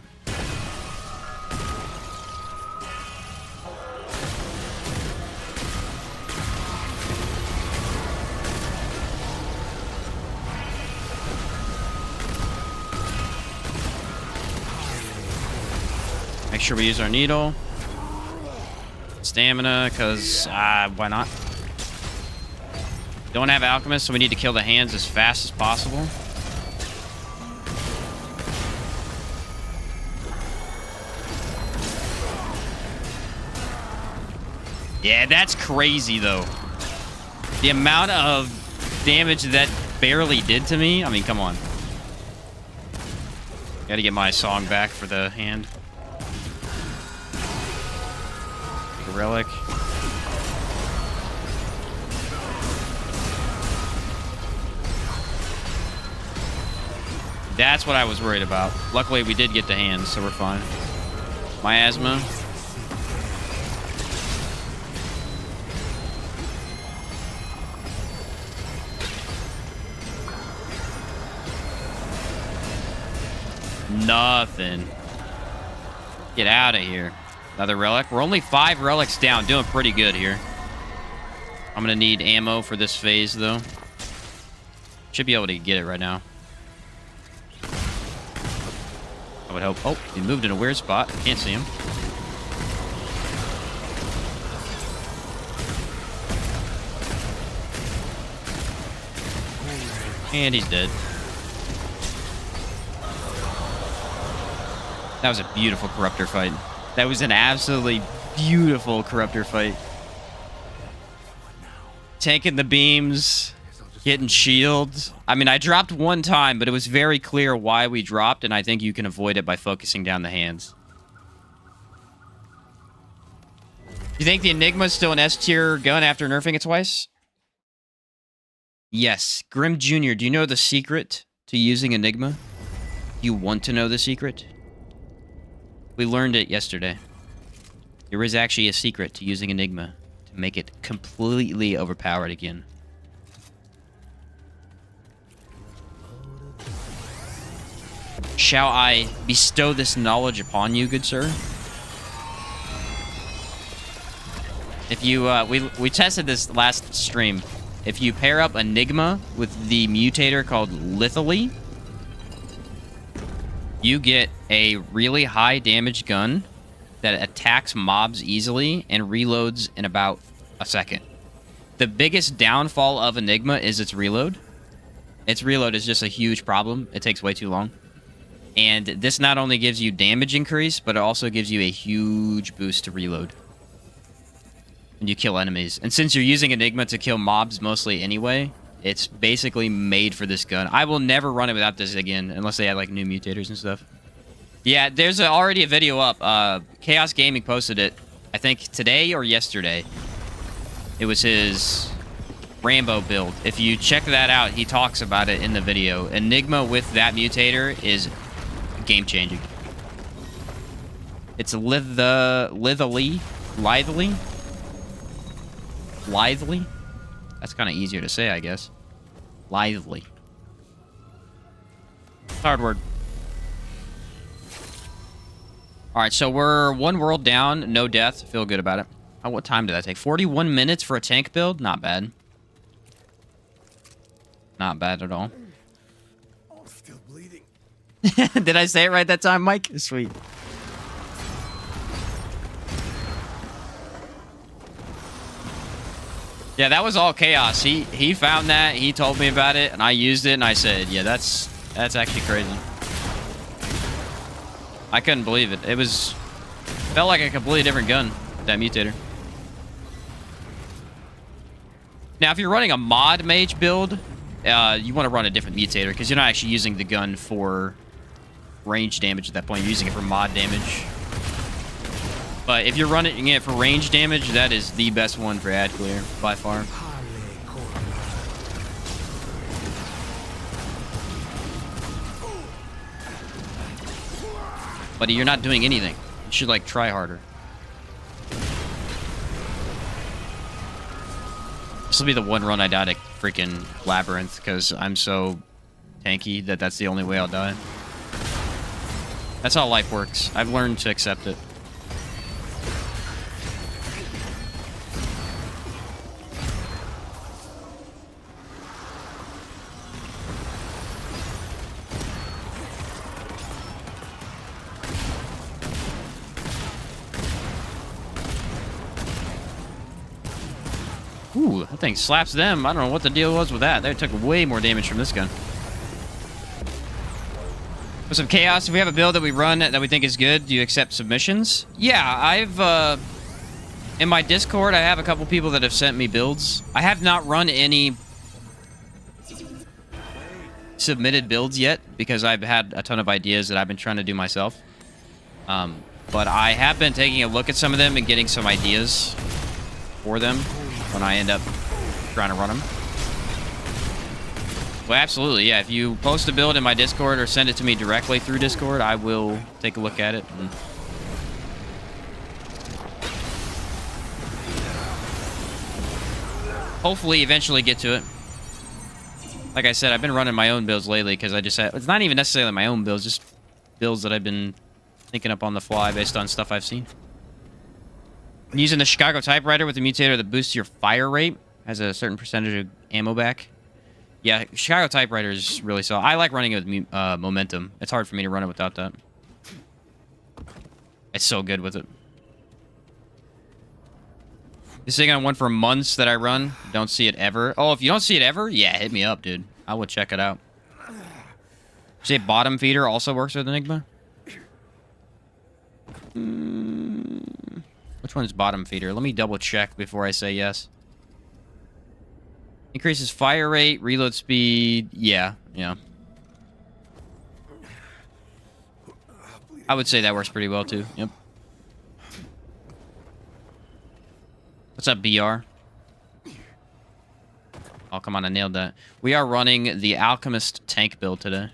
Make sure we use our needle. Stamina, because why not? Don't have alchemist, so we need to kill the hands as fast as possible. Yeah, that's crazy, though. The amount of damage that barely did to me. I mean, come on. Gotta get my song back for the hand. The relic. That's what I was worried about. Luckily, we did get the hands, so we're fine. Miasma. Nothing. Get out of here. Another relic. We're only 5 relics down. Doing pretty good here. I'm going to need ammo for this phase, though. Should be able to get it right now. I would hope. Oh, he moved in a weird spot. Can't see him. And he's dead. That was a beautiful Corruptor fight. That was an absolutely Beautiful Corruptor fight. Tanking the beams, getting shields. I mean, I dropped one time, but it was very clear why we dropped, and I think you can avoid it by focusing down the hands. You think the Enigma is still an S-tier gun after nerfing it twice? Yes. Grim Jr., do you know the secret to using Enigma? Do you want to know the secret? We learned it yesterday. There is actually a secret to using Enigma to make it completely overpowered again. Shall I bestow this knowledge upon you, good sir? If you, we tested this last stream. If you pair up Enigma with the mutator called Lethally, you get a really high damage gun that attacks mobs easily and reloads in about a second. The biggest downfall of Enigma is its reload. Its reload is just a huge problem. It takes way too long. And this not only gives you damage increase, but it also gives you a huge boost to reload when you kill enemies. And since you're using Enigma to kill mobs mostly anyway, it's basically made for this gun. I will never run it without this again, unless they add like new mutators and stuff. Yeah, there's already a video up. Chaos Gaming posted it, I think today or yesterday. It was his Rambo build. If you check that out, he talks about it in the video. Enigma with that mutator is game-changing. It's Lithely. That's kind of easier to say, I guess. Lively. Hard word. Alright, so we're one world down, no death. Feel good about it. Oh, what time did that take? 41 minutes for a tank build? Not bad. Not bad at all. I'm still bleeding. Did I say it right that time, Mike? Sweet. Yeah, that was all chaos. He found that, he told me about it, and I used it, and I said, yeah, that's actually crazy. I couldn't believe it. Felt like a completely different gun, that mutator. Now, if you're running a mod mage build, you want to run a different mutator, because you're not actually using the gun for range damage at that point. You're using it for mod damage. But if you're running it for range damage, that is the best one for ad clear, by far. But you're not doing anything. You should, like, try harder. This will be the one run I died at freaking Labyrinth, because I'm so tanky that that's the only way I'll die. That's how life works. I've learned to accept it. Ooh, that thing slaps them. I don't know what the deal was with that. They took way more damage from this gun. With some chaos, if we have a build that we run that we think is good, do you accept submissions? Yeah, I've, in my Discord, I have a couple people that have sent me builds. I have not run any submitted builds yet, because I've had a ton of ideas that I've been trying to do myself. But I have been taking a look at some of them and getting some ideas for them when I end up trying to run them. Well, absolutely, yeah. If you post a build in my Discord or send it to me directly through Discord, I will take a look at it. And hopefully eventually get to it. Like I said, I've been running my own builds lately because I just had... It's not even necessarily my own builds, just builds that I've been thinking up on the fly based on stuff I've seen. I'm using the Chicago typewriter with the mutator that boosts your fire rate. Has a certain percentage of ammo back. Yeah, Chicago typewriter is really solid. I like running it with momentum. It's hard for me to run it without that. It's so good with it. This thing on one for months that I run. Don't see it ever. Oh, if you don't see it ever, yeah, hit me up, dude. I will check it out. Say bottom feeder also works with Enigma. Which one's bottom feeder? Let me double check before I say yes. Increases fire rate, reload speed. Yeah. I would say that works pretty well too. Yep. What's up, BR? Oh, come on, I nailed that. We are running the alchemist tank build today.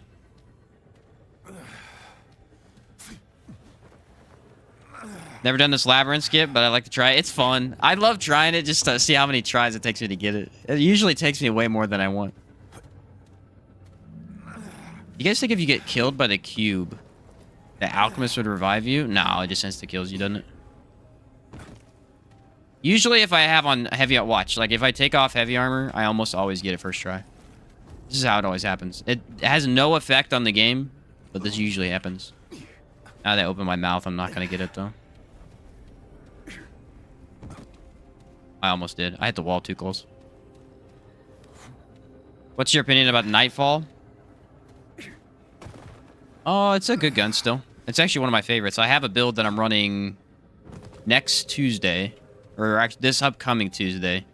Never done this labyrinth skip, but I like to try it. It's fun. I love trying it just to see how many tries it takes me to get it. It usually takes me way more than I want. You guys think if you get killed by the cube, the alchemist would revive you? No, it just insta-kills you, doesn't it? Usually if I have on heavy... Watch, like if I take off heavy armor, I almost always get it first try. This is how it always happens. It has no effect on the game, but this usually happens. Now that I open my mouth, I'm not going to get it, though. I almost did. I hit the wall too close. What's your opinion about Nightfall? Oh, it's a good gun still. It's actually one of my favorites. I have a build that I'm running next Tuesday. Or actually this upcoming Tuesday.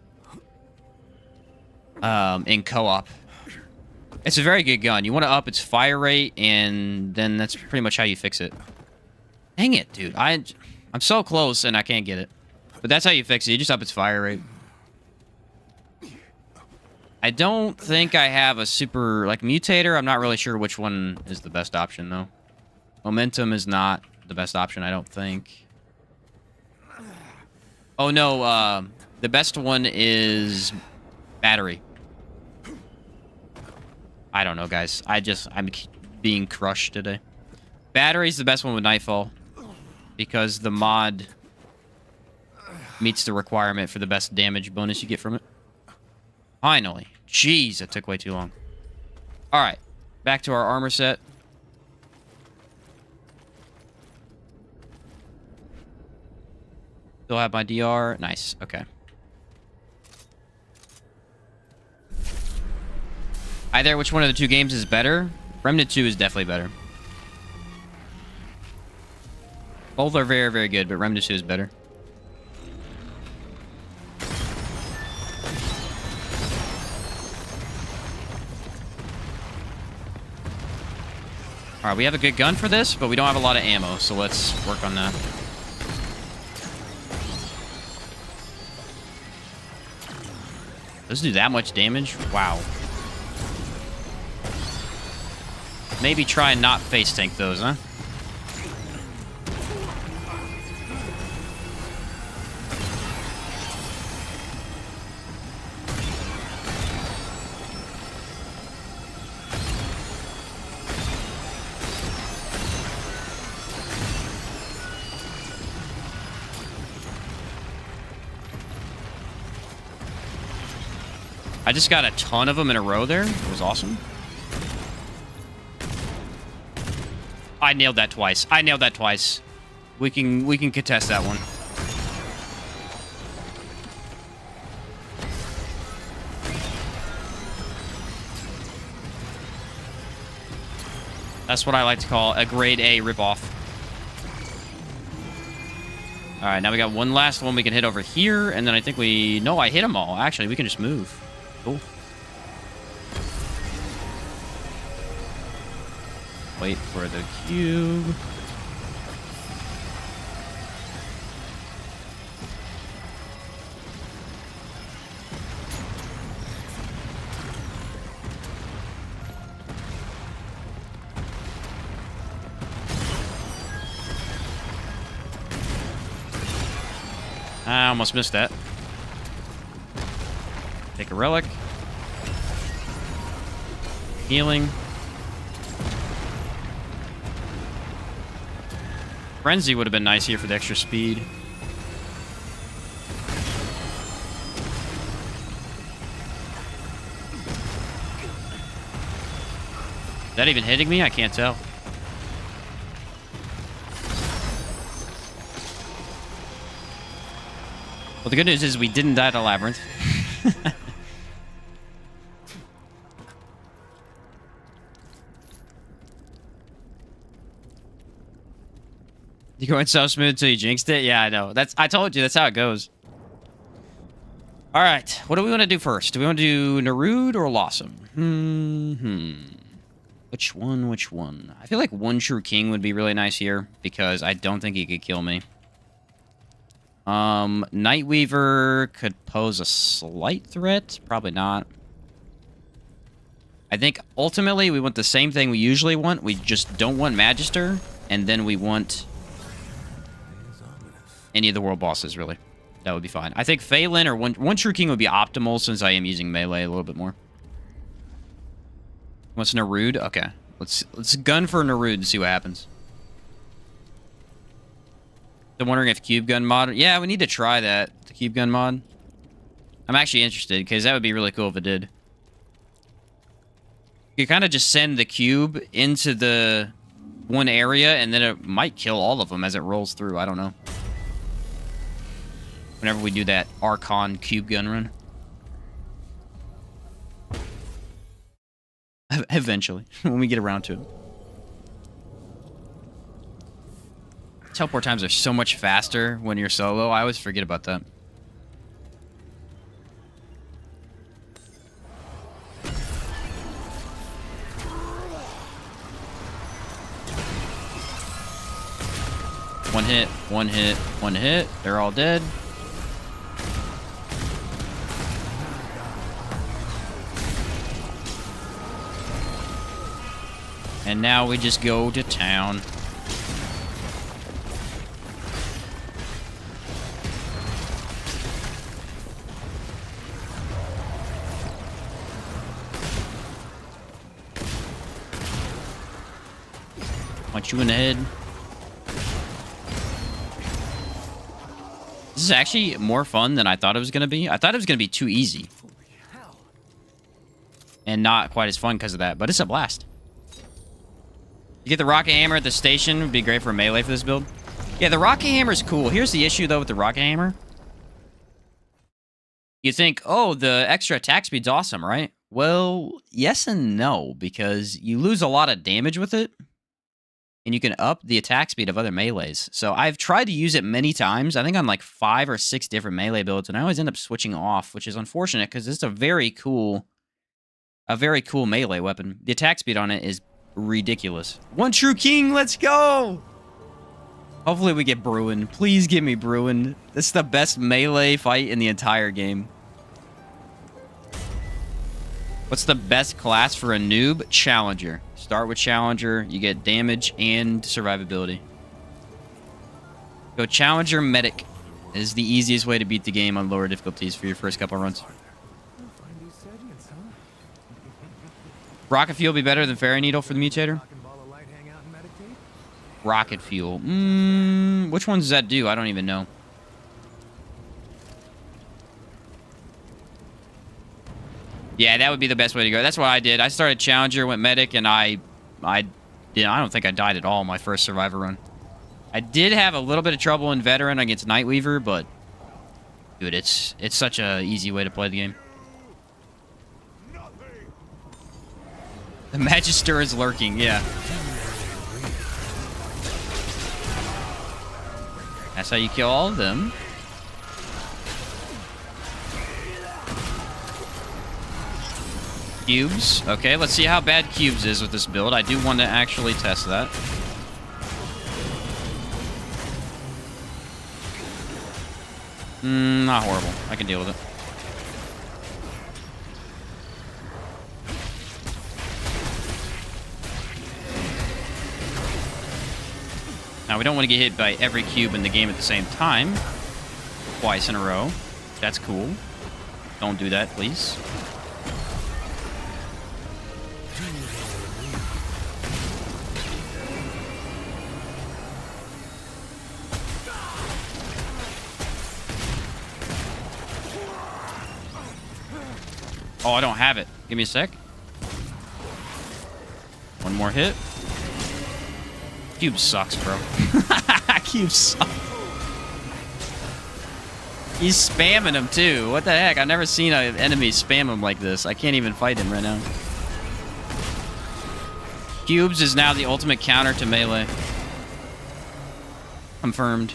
In co-op. It's a very good gun. You want to up its fire rate, and then that's pretty much how you fix it. Dang it, dude. I'm so close, and I can't get it. But that's how you fix it. You just up its fire rate. I don't think I have a super... Like, mutator, I'm not really sure which one is the best option, though. Momentum is not the best option, I don't think. Oh, no. The best one is... battery. I don't know, guys. I'm being crushed today. Battery's the best one with Nightfall. Because the mod... meets the requirement for the best damage bonus you get from it. Finally. Jeez, that took way too long. Alright. Back to our armor set. Still have my DR. Nice. Okay. Either which one of the two games is better? Remnant 2 is definitely better. Both are very, very good, but Remnant 2 is better. Alright, we have a good gun for this, but we don't have a lot of ammo, so let's work on that. Does it do that much damage? Wow. Maybe try and not face tank those, huh? I just got a ton of them in a row there. It was awesome. I nailed that twice. I nailed that twice. We can contest that one. That's what I like to call a grade A ripoff. Alright, now we got one last one we can hit over here, and then I think we... No, I hit them all. Actually, we can just move. Cool. Wait for the cube. I almost missed that. Take a relic. Healing. Frenzy would have been nice here for the extra speed. Is that even hitting me? I can't tell. Well, the good news is we didn't die to Labyrinth. You're going so smooth until you jinxed it? Yeah, I know. I told you, that's how it goes. All right, what do we want to do first? Do we want to do Narud or Lossum? Which one? I feel like one True King would be really nice here, because I don't think he could kill me. Nightweaver could pose a slight threat. Probably not. I think ultimately we want the same thing we usually want. We just don't want Magister, and then we want any of the world bosses, really. That would be fine. I think Phelan or one True King would be optimal since I am using melee a little bit more. What's Narud? Okay. Let's gun for Narud and see what happens. I'm wondering if Cube Gun mod... Yeah, we need to try that. The Cube Gun mod. I'm actually interested, because that would be really cool if it did. You kind of just send the cube into the one area, and then it might kill all of them as it rolls through. I don't know. Whenever we do that Archon Cube Gun run. Eventually, when we get around to it. Teleport times are so much faster when you're solo. I always forget about that. One hit, one hit, one hit. They're all dead. And now we just go to town. Punch you in the head. This is actually more fun than I thought it was going to be. I thought it was going to be too easy. And not quite as fun because of that, but it's a blast. You get the Rocket Hammer at the station. Would be great for melee for this build. Yeah, the Rocket Hammer is cool. Here's the issue, though, with the Rocket Hammer. You think, oh, the extra attack speed's awesome, right? Well, yes and no, because you lose a lot of damage with it. And you can up the attack speed of other melees. So I've tried to use it many times. I think on like 5 or 6 different melee builds. And I always end up switching off, which is unfortunate because it's a very cool melee weapon. The attack speed on it is ridiculous. One True King, let's go! Hopefully we get Bruin. Please give me Bruin. This is the best melee fight in the entire game. What's the best class for a noob? Challenger. Start with Challenger. You get damage and survivability. Go Challenger Medic. Is the easiest way to beat the game on lower difficulties for your first couple runs. Rocket Fuel be better than Fairy Needle for the Mutator? Rocket Fuel. Which ones does that do? I don't even know. Yeah, that would be the best way to go. That's what I did. I started Challenger, went Medic, and I don't think I died at all my first Survivor run. I did have a little bit of trouble in Veteran against Nightweaver, but dude, it's such a easy way to play the game. The Magister is lurking, yeah. That's how you kill all of them. Cubes. Okay, let's see how bad Cubes is with this build. I do want to actually test that. Not horrible. I can deal with it. Now, we don't want to get hit by every cube in the game at the same time. Twice in a row. That's cool. Don't do that, please. Oh, I don't have it. Give me a sec. One more hit. Cube sucks, bro. Cube sucks. He's spamming him, too. What the heck? I've never seen an enemy spam him like this. I can't even fight him right now. Cubes is now the ultimate counter to melee. Confirmed.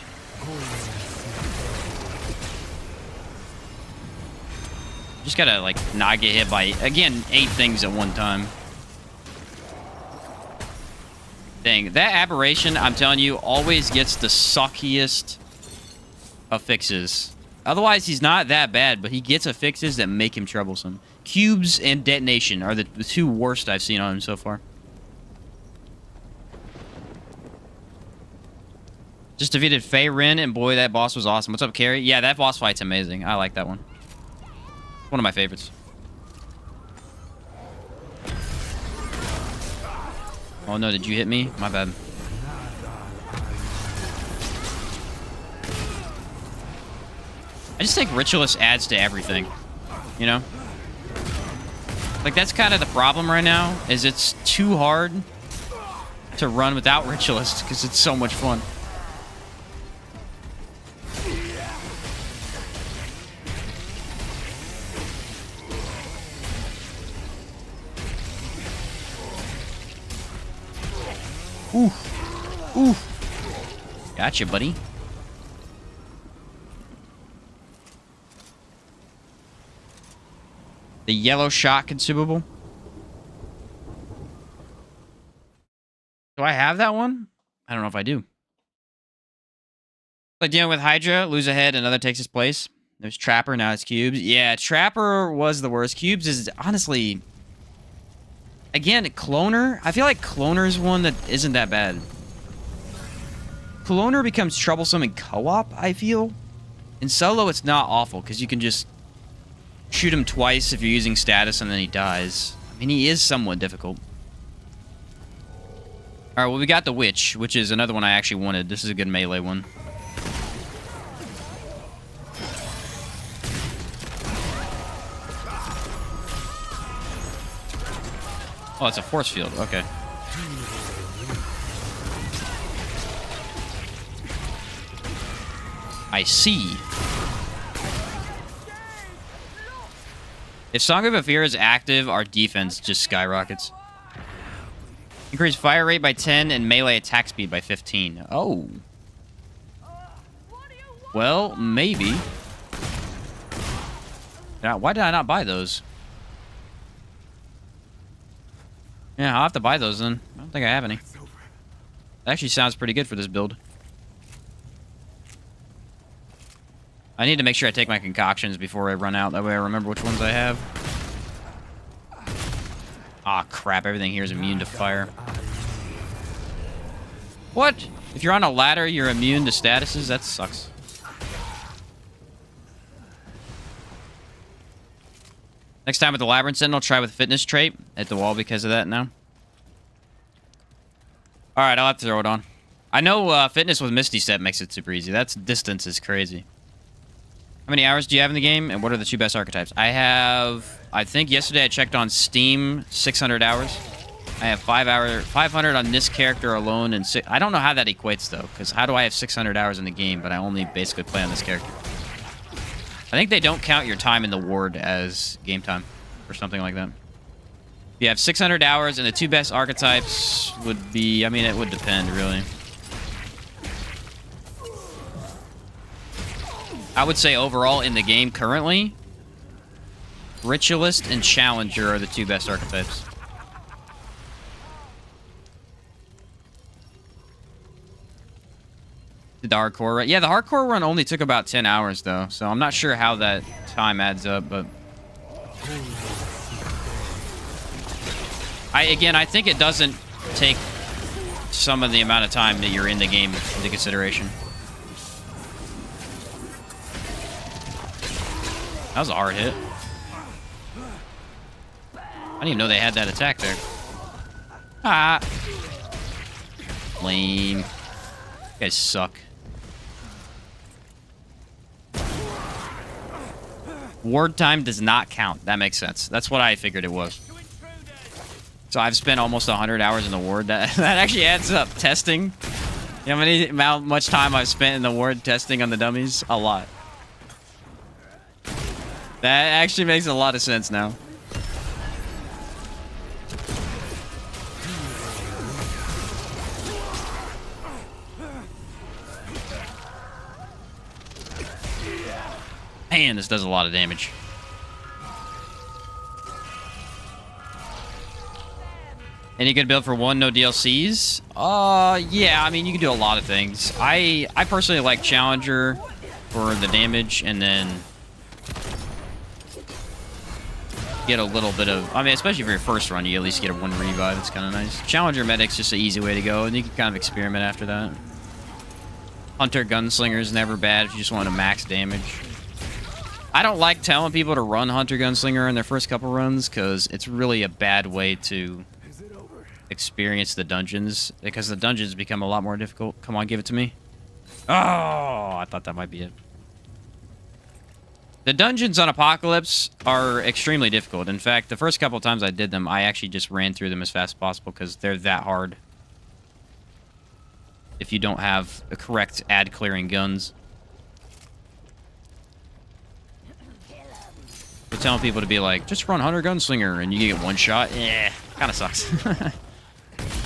Just gotta, like, not get hit by, again, 8 things at one time. Dang, that aberration, I'm telling you, always gets the suckiest affixes. Otherwise, he's not that bad, but he gets affixes that make him troublesome. Cubes and detonation are the 2 worst I've seen on him so far. Just defeated Fei Rin, and boy, that boss was awesome. What's up, Carrie? Yeah, that boss fight's amazing. I like that one. One of my favorites. Oh no, did you hit me? My bad. I just think Ritualist adds to everything. You know? Like, that's kind of the problem right now, is it's too hard to run without Ritualist, because it's so much fun. Ooh. Ooh. Gotcha, buddy. The yellow shot consumable. Do I have that one? I don't know if I do. Like dealing with Hydra, lose a head, another takes his place. There's Trapper, now it's Cubes. Yeah, Trapper was the worst. Cubes is honestly... Again, Cloner. I feel like Cloner's one that isn't that bad. Cloner becomes troublesome in co-op, I feel. In solo, it's not awful, because you can just shoot him twice if you're using status and then he dies. I mean, he is somewhat difficult. Alright, well, we got the Witch, which is another one I actually wanted. This is a good melee one. Oh, it's a force field. Okay. I see. If Song of Fear is active, our defense just skyrockets. Increase fire rate by 10 and melee attack speed by 15. Oh. Well, maybe. Now, why did I not buy those? Yeah, I'll have to buy those then. I don't think I have any. That actually sounds pretty good for this build. I need to make sure I take my concoctions before I run out. That way I remember which ones I have. Ah, crap. Everything here is immune to fire. What? If you're on a ladder, you're immune to statuses? That sucks. Next time with the Labyrinth Sentinel, try with Fitness trait at the wall because of that now. Alright, I'll have to throw it on. I know Fitness with Misty Step makes it super easy. That's distance is crazy. How many hours do you have in the game, and what are the 2 best archetypes? I have, I think yesterday I checked on Steam, 600 hours. I have 500 on this character alone, and I don't know how that equates though, because how do I have 600 hours in the game, but I only basically play on this character? I think they don't count your time in the ward as game time or something like that. You have 600 hours, and the 2 best archetypes would be... I mean, it would depend, really. I would say overall in the game currently, Ritualist and Challenger are the 2 best archetypes. The hardcore run. Yeah, the hardcore run only took about 10 hours, though, so I'm not sure how that time adds up, but... I think it doesn't take some of the amount of time that you're in the game into consideration. That was a hard hit. I didn't even know they had that attack there. Ah! Lame. You guys suck. Ward time does not count. That makes sense. That's what I figured it was. So I've spent almost 100 hours in the ward. That actually adds up. Testing. You know how much time I've spent in the ward testing on the dummies? A lot. That actually makes a lot of sense now. Man, this does a lot of damage. Any good build for 1, no DLCs? Yeah, I mean, you can do a lot of things. I personally like Challenger for the damage, and then get a little bit of... I mean, especially for your first run, you at least get a 1 revive. It's kind of nice. Challenger Medic's just an easy way to go, and you can kind of experiment after that. Hunter Gunslinger is never bad if you just want to max damage. I don't like telling people to run Hunter Gunslinger in their first couple runs, because it's really a bad way to experience the dungeons, because the dungeons become a lot more difficult. Come on, give it to me. Oh, I thought that might be it. The dungeons on Apocalypse are extremely difficult. In fact, the first couple of times I did them, I actually just ran through them as fast as possible because they're that hard. If you don't have the correct ad clearing guns. We're telling people to be like, just run Hunter Gunslinger and you get 1 shot. Yeah, kind of sucks.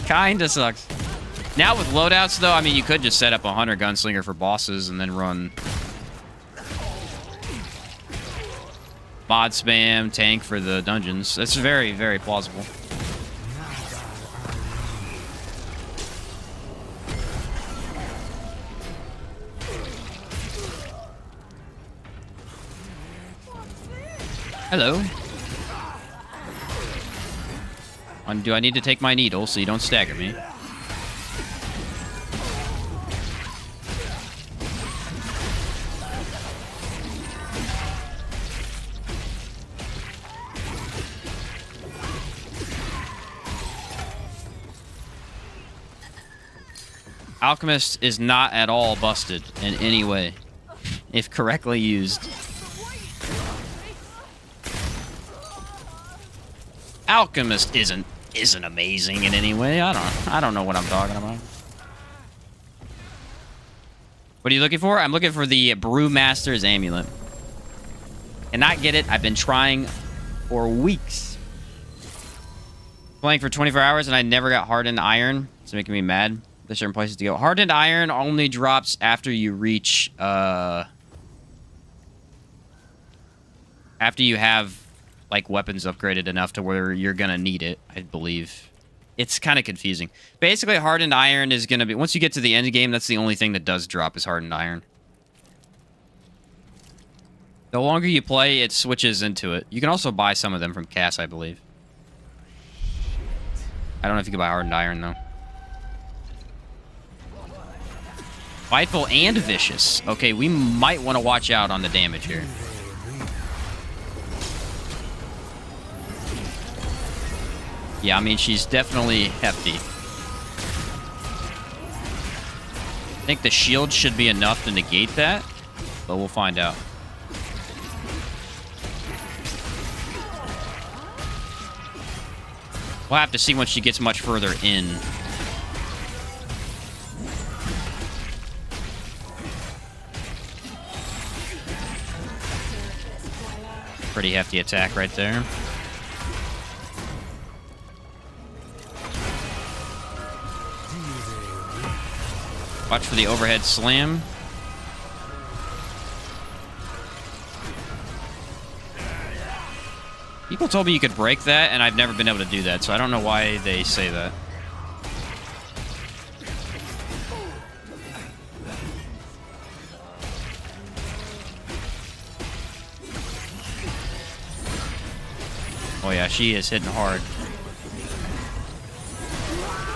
Kinda sucks. Now with loadouts, though, I mean, you could just set up a Hunter Gunslinger for bosses and then run mod spam, tank for the dungeons. That's very, very plausible. Hello. Do I need to take my needle so you don't stagger me? Alchemist is not at all busted in any way, if correctly used. Alchemist isn't amazing in any way. I don't know what I'm talking about. What are you looking for? I'm looking for the Brewmaster's Amulet. Cannot get it. I've been trying for weeks. Playing for 24 hours and I never got hardened iron. It's making me mad. There's certain places to go. Hardened iron only drops after you reach after you have like weapons upgraded enough to where you're gonna need it, I believe. It's kind of confusing. Basically, hardened iron is gonna be, once you get to the end game, that's the only thing that does drop is hardened iron. The longer you play, it switches into it. You can also buy some of them from Cass, I believe. I don't know if you can buy hardened iron though. Spiteful and vicious. Okay, we might want to watch out on the damage here. Yeah, I mean, she's definitely hefty. I think the shield should be enough to negate that, but we'll find out. We'll have to see when she gets much further in. Pretty hefty attack right there. Watch for the overhead slam. People told me you could break that, and I've never been able to do that, so I don't know why they say that. Oh yeah, she is hitting hard.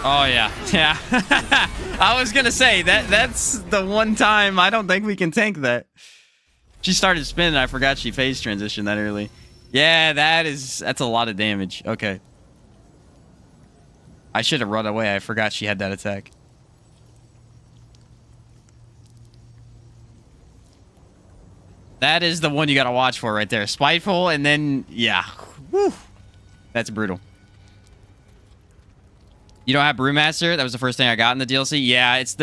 Oh yeah, yeah. I was gonna say that's the one time I don't think we can tank that. She started spinning, I forgot she phase transitioned that early. Yeah, that's a lot of damage. Okay. I should have run away. I forgot she had that attack. That is the one you gotta watch for right there. Spiteful, and then, yeah. Whew. That's brutal. You don't have Brewmaster? That was the first thing I got in the DLC? Yeah, it's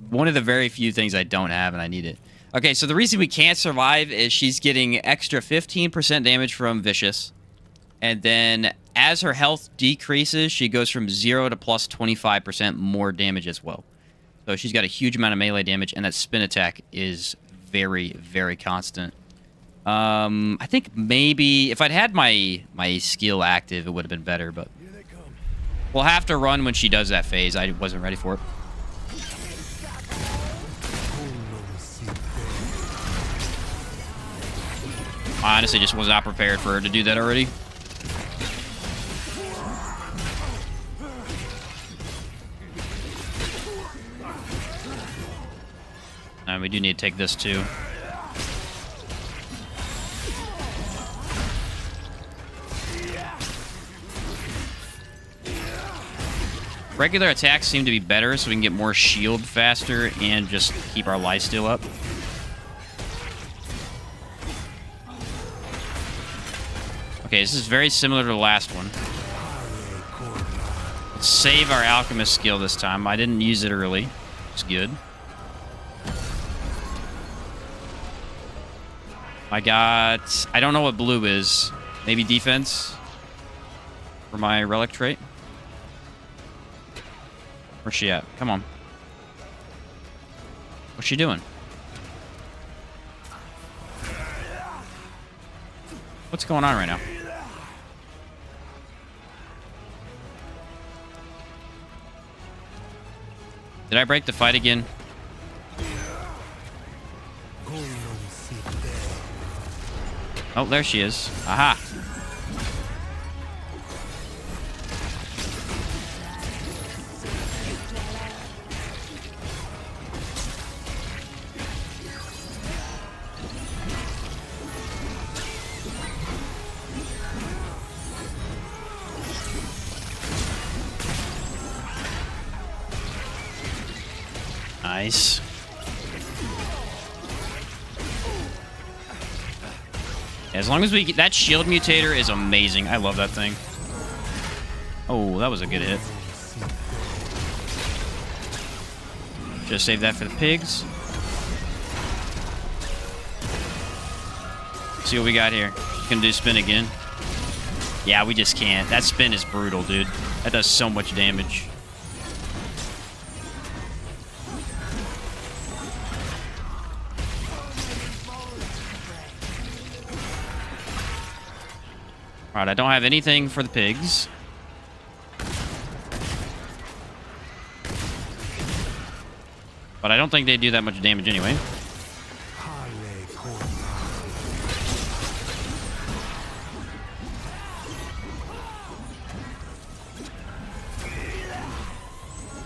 one of the very few things I don't have, and I need it. Okay, so the reason we can't survive is she's getting extra 15% damage from Vicious. And then as her health decreases, she goes from 0 to plus 25% more damage as well. So she's got a huge amount of melee damage, and that spin attack is very, very constant. I think maybe if I'd had my skill active, it would have been better, but Here they come. we'll have to run when she does that phase. I wasn't ready for it. I honestly just was not prepared for her to do that already. And we do need to take this too. Regular attacks seem to be better, so we can get more shield faster and just keep our lifesteal up. Okay, this is very similar to the last one. Let's save our alchemist skill this time. I didn't use it early. It's good. I don't know what blue is. Maybe defense for my relic trait. Where's she at? Come on. What's she doing? What's going on right now? Did I break the fight again? Oh, there she is. Aha. Nice. As long as we get that shield mutator is amazing. I love that thing. Oh, that was a good hit. Just save that for the pigs. See what we got here. Gonna do spin again. Yeah, we just can't. That spin is brutal, dude. That does so much damage. Alright, I don't have anything for the pigs. But I don't think they do that much damage anyway.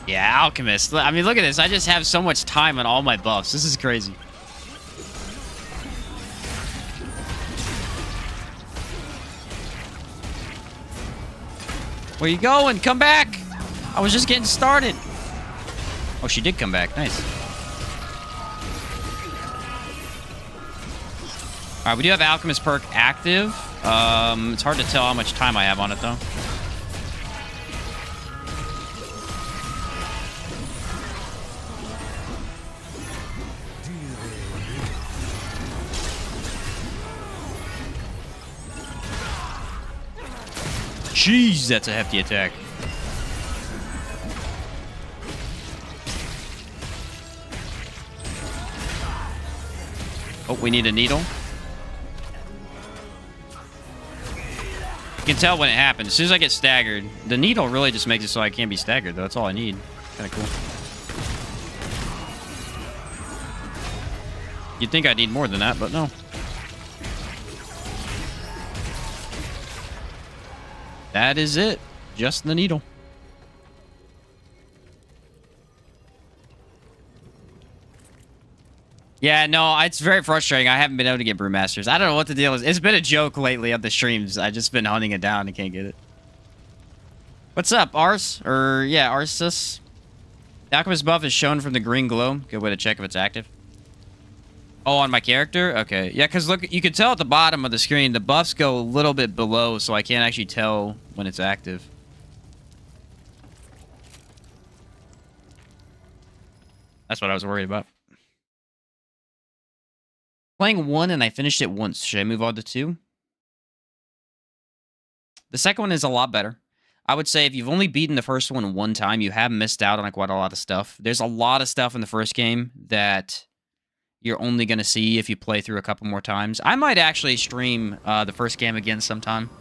Yeah, alchemist. I mean, look at this. I just have so much time on all my buffs. This is crazy. Where you going? Come back! I was just getting started. Oh, she did come back. Nice. Alright, we do have Alchemist perk active. It's hard to tell how much time I have on it, though. Jeez, that's a hefty attack. Oh, we need a needle. You can tell when it happens. As soon as I get staggered, the needle really just makes it so I can't be staggered, though. That's all I need. Kind of cool. You'd think I'd need more than that, but no. That is it. Just the needle. Yeah, no, it's very frustrating. I haven't been able to get Brewmasters. I don't know what the deal is. It's been a joke lately on the streams. I've just been hunting it down and can't get it. What's up, Ars? Or, yeah, Arsus. The Alchemist buff is shown from the green glow. Good way to check if it's active. Oh, on my character? Okay. Yeah, because look, you can tell at the bottom of the screen, the buffs go a little bit below, so I can't actually tell when it's active. That's what I was worried about. Playing 1 and I finished it once. Should I move on to 2? The second one is a lot better. I would say if you've only beaten the first one time, you have missed out on quite a lot of stuff. There's a lot of stuff in the first game that you're only going to see if you play through a couple more times. I might actually stream the first game again sometime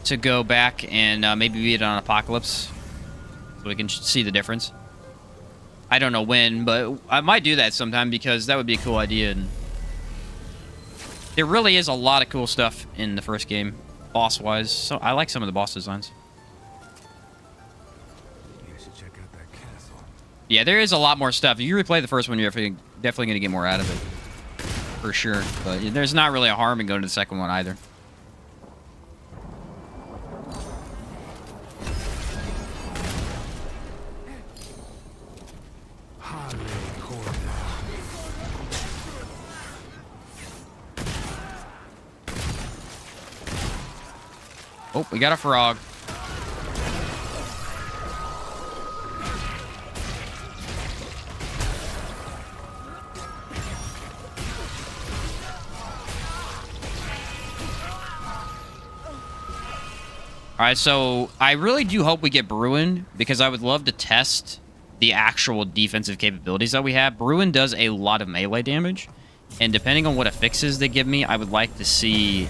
to go back and maybe beat it on Apocalypse so we can see the difference. I don't know when, but I might do that sometime because that would be a cool idea. And there really is a lot of cool stuff in the first game, boss-wise. So I like some of the boss designs. You should check out that castle. Yeah, there is a lot more stuff. If you replay the first one, you're definitely going to get more out of it. For sure. But there's not really a harm in going to the second one either. Oh, we got a frog. Alright, so I really do hope we get Bruin, because I would love to test the actual defensive capabilities that we have. Bruin does a lot of melee damage, and depending on what affixes they give me, I would like to see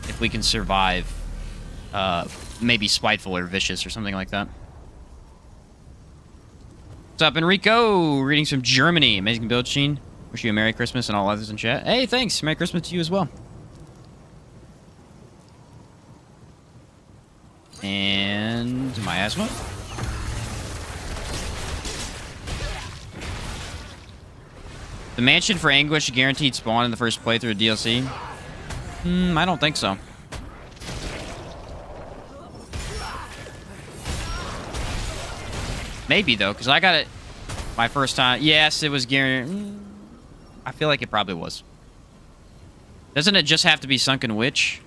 if we can survive maybe Spiteful or Vicious or something like that. What's up, Enrico? Readings from Germany. Amazing build, Sheen. Wish you a Merry Christmas and all others in chat. Hey, thanks. Merry Christmas to you as well. And miasma. The Mansion for Anguish guaranteed spawn in the first playthrough of DLC? I don't think so. Maybe, though, because I got it my first time. Yes, it was guaranteed. I feel like it probably was. Doesn't it just have to be Sunken Witch?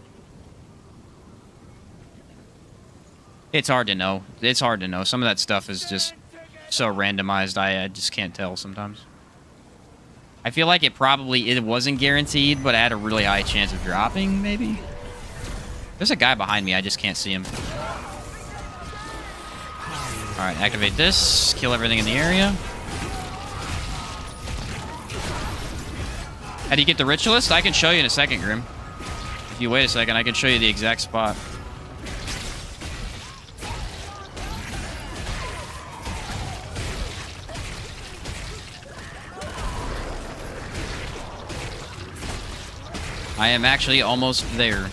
It's hard to know. It's hard to know. Some of that stuff is just so randomized, I just can't tell sometimes. I feel like it wasn't guaranteed, but it had a really high chance of dropping, maybe? There's a guy behind me. I just can't see him. Alright, activate this. Kill everything in the area. How do you get the Ritualist? I can show you in a second, Grim. If you wait a second, I can show you the exact spot. I am actually almost there.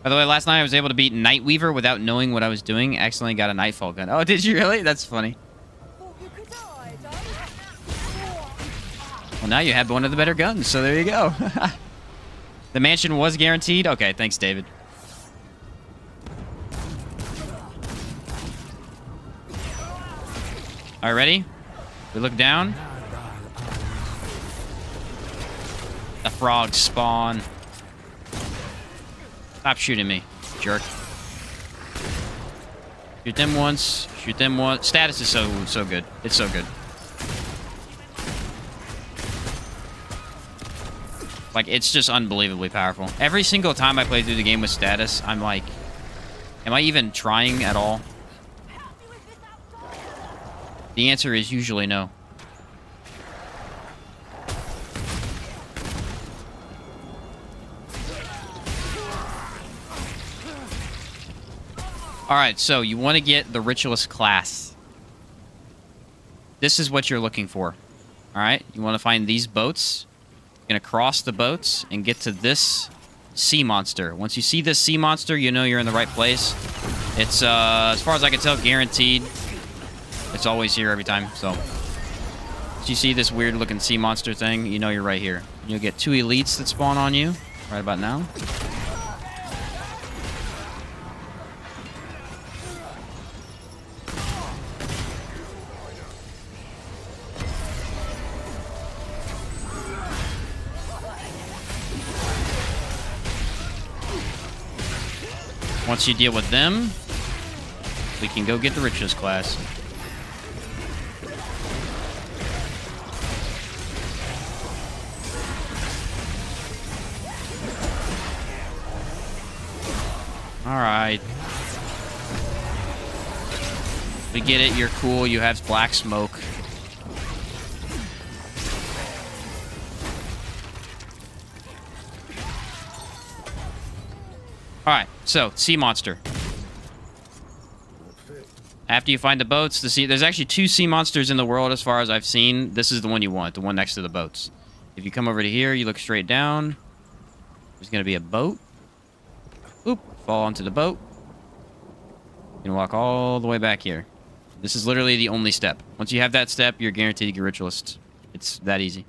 By the way, last night I was able to beat Nightweaver without knowing what I was doing. Accidentally got a Nightfall gun. Oh, did you really? That's funny. Well, now you have one of the better guns, so there you go. The mansion was guaranteed? Okay, thanks, David. All right, ready? We look down. The frogs spawn. Stop shooting me, jerk. Shoot them once. Shoot them once. Status is so good. It's so good. Like, it's just unbelievably powerful. Every single time I play through the game with status, I'm like, am I even trying at all? The answer is usually no. Alright, so you want to get the Ritualist class. This is what you're looking for. Alright, you want to find these boats. You're going to cross the boats and get to this sea monster. Once you see this sea monster, you know you're in the right place. It's, as far as I can tell, guaranteed. It's always here every time, so. Once you see this weird-looking sea monster thing, you know you're right here. You'll get 2 elites that spawn on you right about now. Once you deal with them, we can go get the Ritualist class. Alright. We get it, you're cool, you have black smoke. Alright, so, sea monster. After you find the boats, there's actually 2 sea monsters in the world as far as I've seen. This is the one you want, the one next to the boats. If you come over to here, you look straight down. There's going to be a boat. Oop, fall onto the boat. You can walk all the way back here. This is literally the only step. Once you have that step, you're guaranteed to get Ritualist. It's that easy.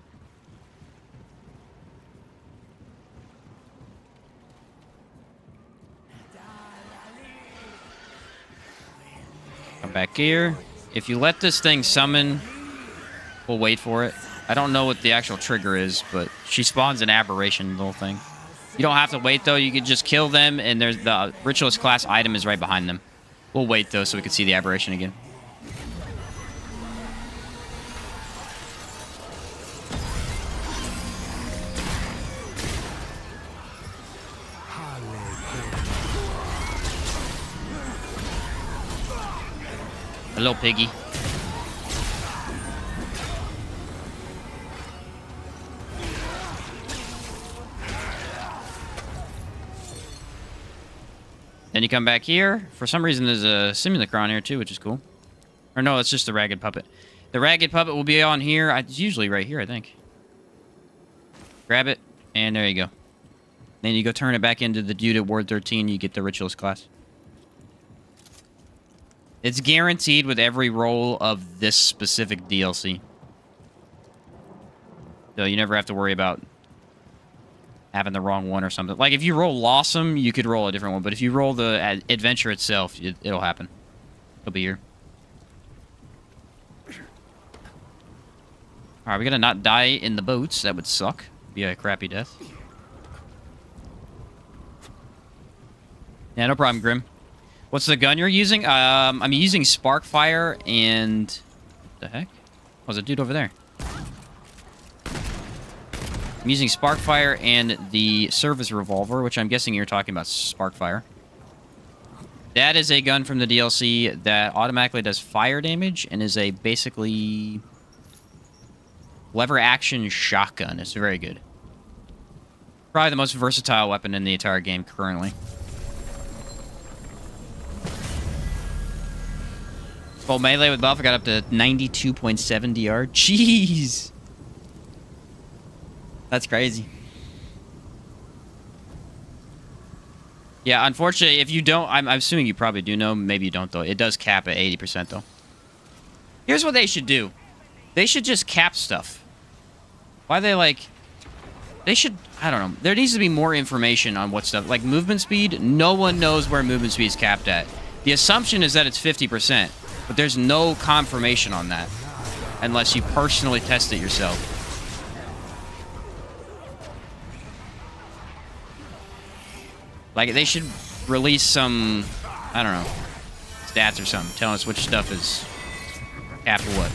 Come back here. If you let this thing summon, we'll wait for it. I don't know what the actual trigger is, but she spawns an aberration little thing. You don't have to wait, though. You can just kill them, and there's the Ritualist class item is right behind them. We'll wait, though, so we can see the aberration again. Hello, piggy. Then you come back here. For some reason, there's a simulacra on here, too, which is cool. Or no, it's just the ragged puppet. The ragged puppet will be on here. It's usually right here, I think. Grab it, and there you go. Then you go turn it back into the dude at Ward 13, you get the Ritualist class. It's guaranteed with every roll of this specific DLC. So you never have to worry about having the wrong one or something. Like, if you roll Lawsome, you could roll a different one. But if you roll the adventure itself, it'll happen. It'll be here. Alright, we gotta not die in the boats. That would suck. Be a crappy death. Yeah, no problem, Grim. What's the gun you're using? I'm using Sparkfire and... What the heck? Oh, there's a dude over there. I'm using Sparkfire and the Service Revolver, which I'm guessing you're talking about Sparkfire. That is a gun from the DLC that automatically does fire damage and is a basically... lever action shotgun. It's very good. Probably the most versatile weapon in the entire game currently. Full melee with buff, I got up to 92.7 DR. Jeez! That's crazy. Yeah, unfortunately, if you don't... I'm assuming you probably do know. Maybe you don't, though. It does cap at 80%, though. Here's what they should do. They should just cap stuff. Why they, like... They should... I don't know. There needs to be more information on what stuff... Like, movement speed, no one knows where movement speed is capped at. The assumption is that it's 50%. But there's no confirmation on that. Unless you personally test it yourself. Like, they should release some... I don't know. Stats or something. Telling us which stuff is capped or what.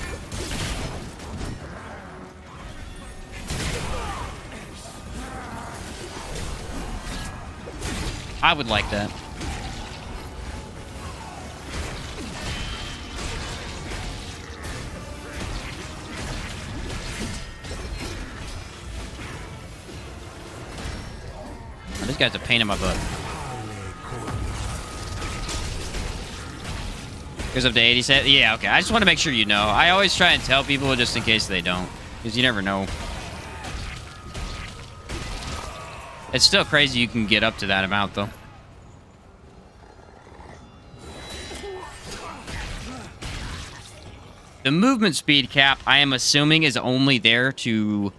I would like that. Oh, this guy's a pain in my butt. Goes up to 87? Yeah, okay. I just want to make sure you know. I always try and tell people just in case they don't. Because you never know. It's still crazy you can get up to that amount, though. The movement speed cap, I am assuming, is only there to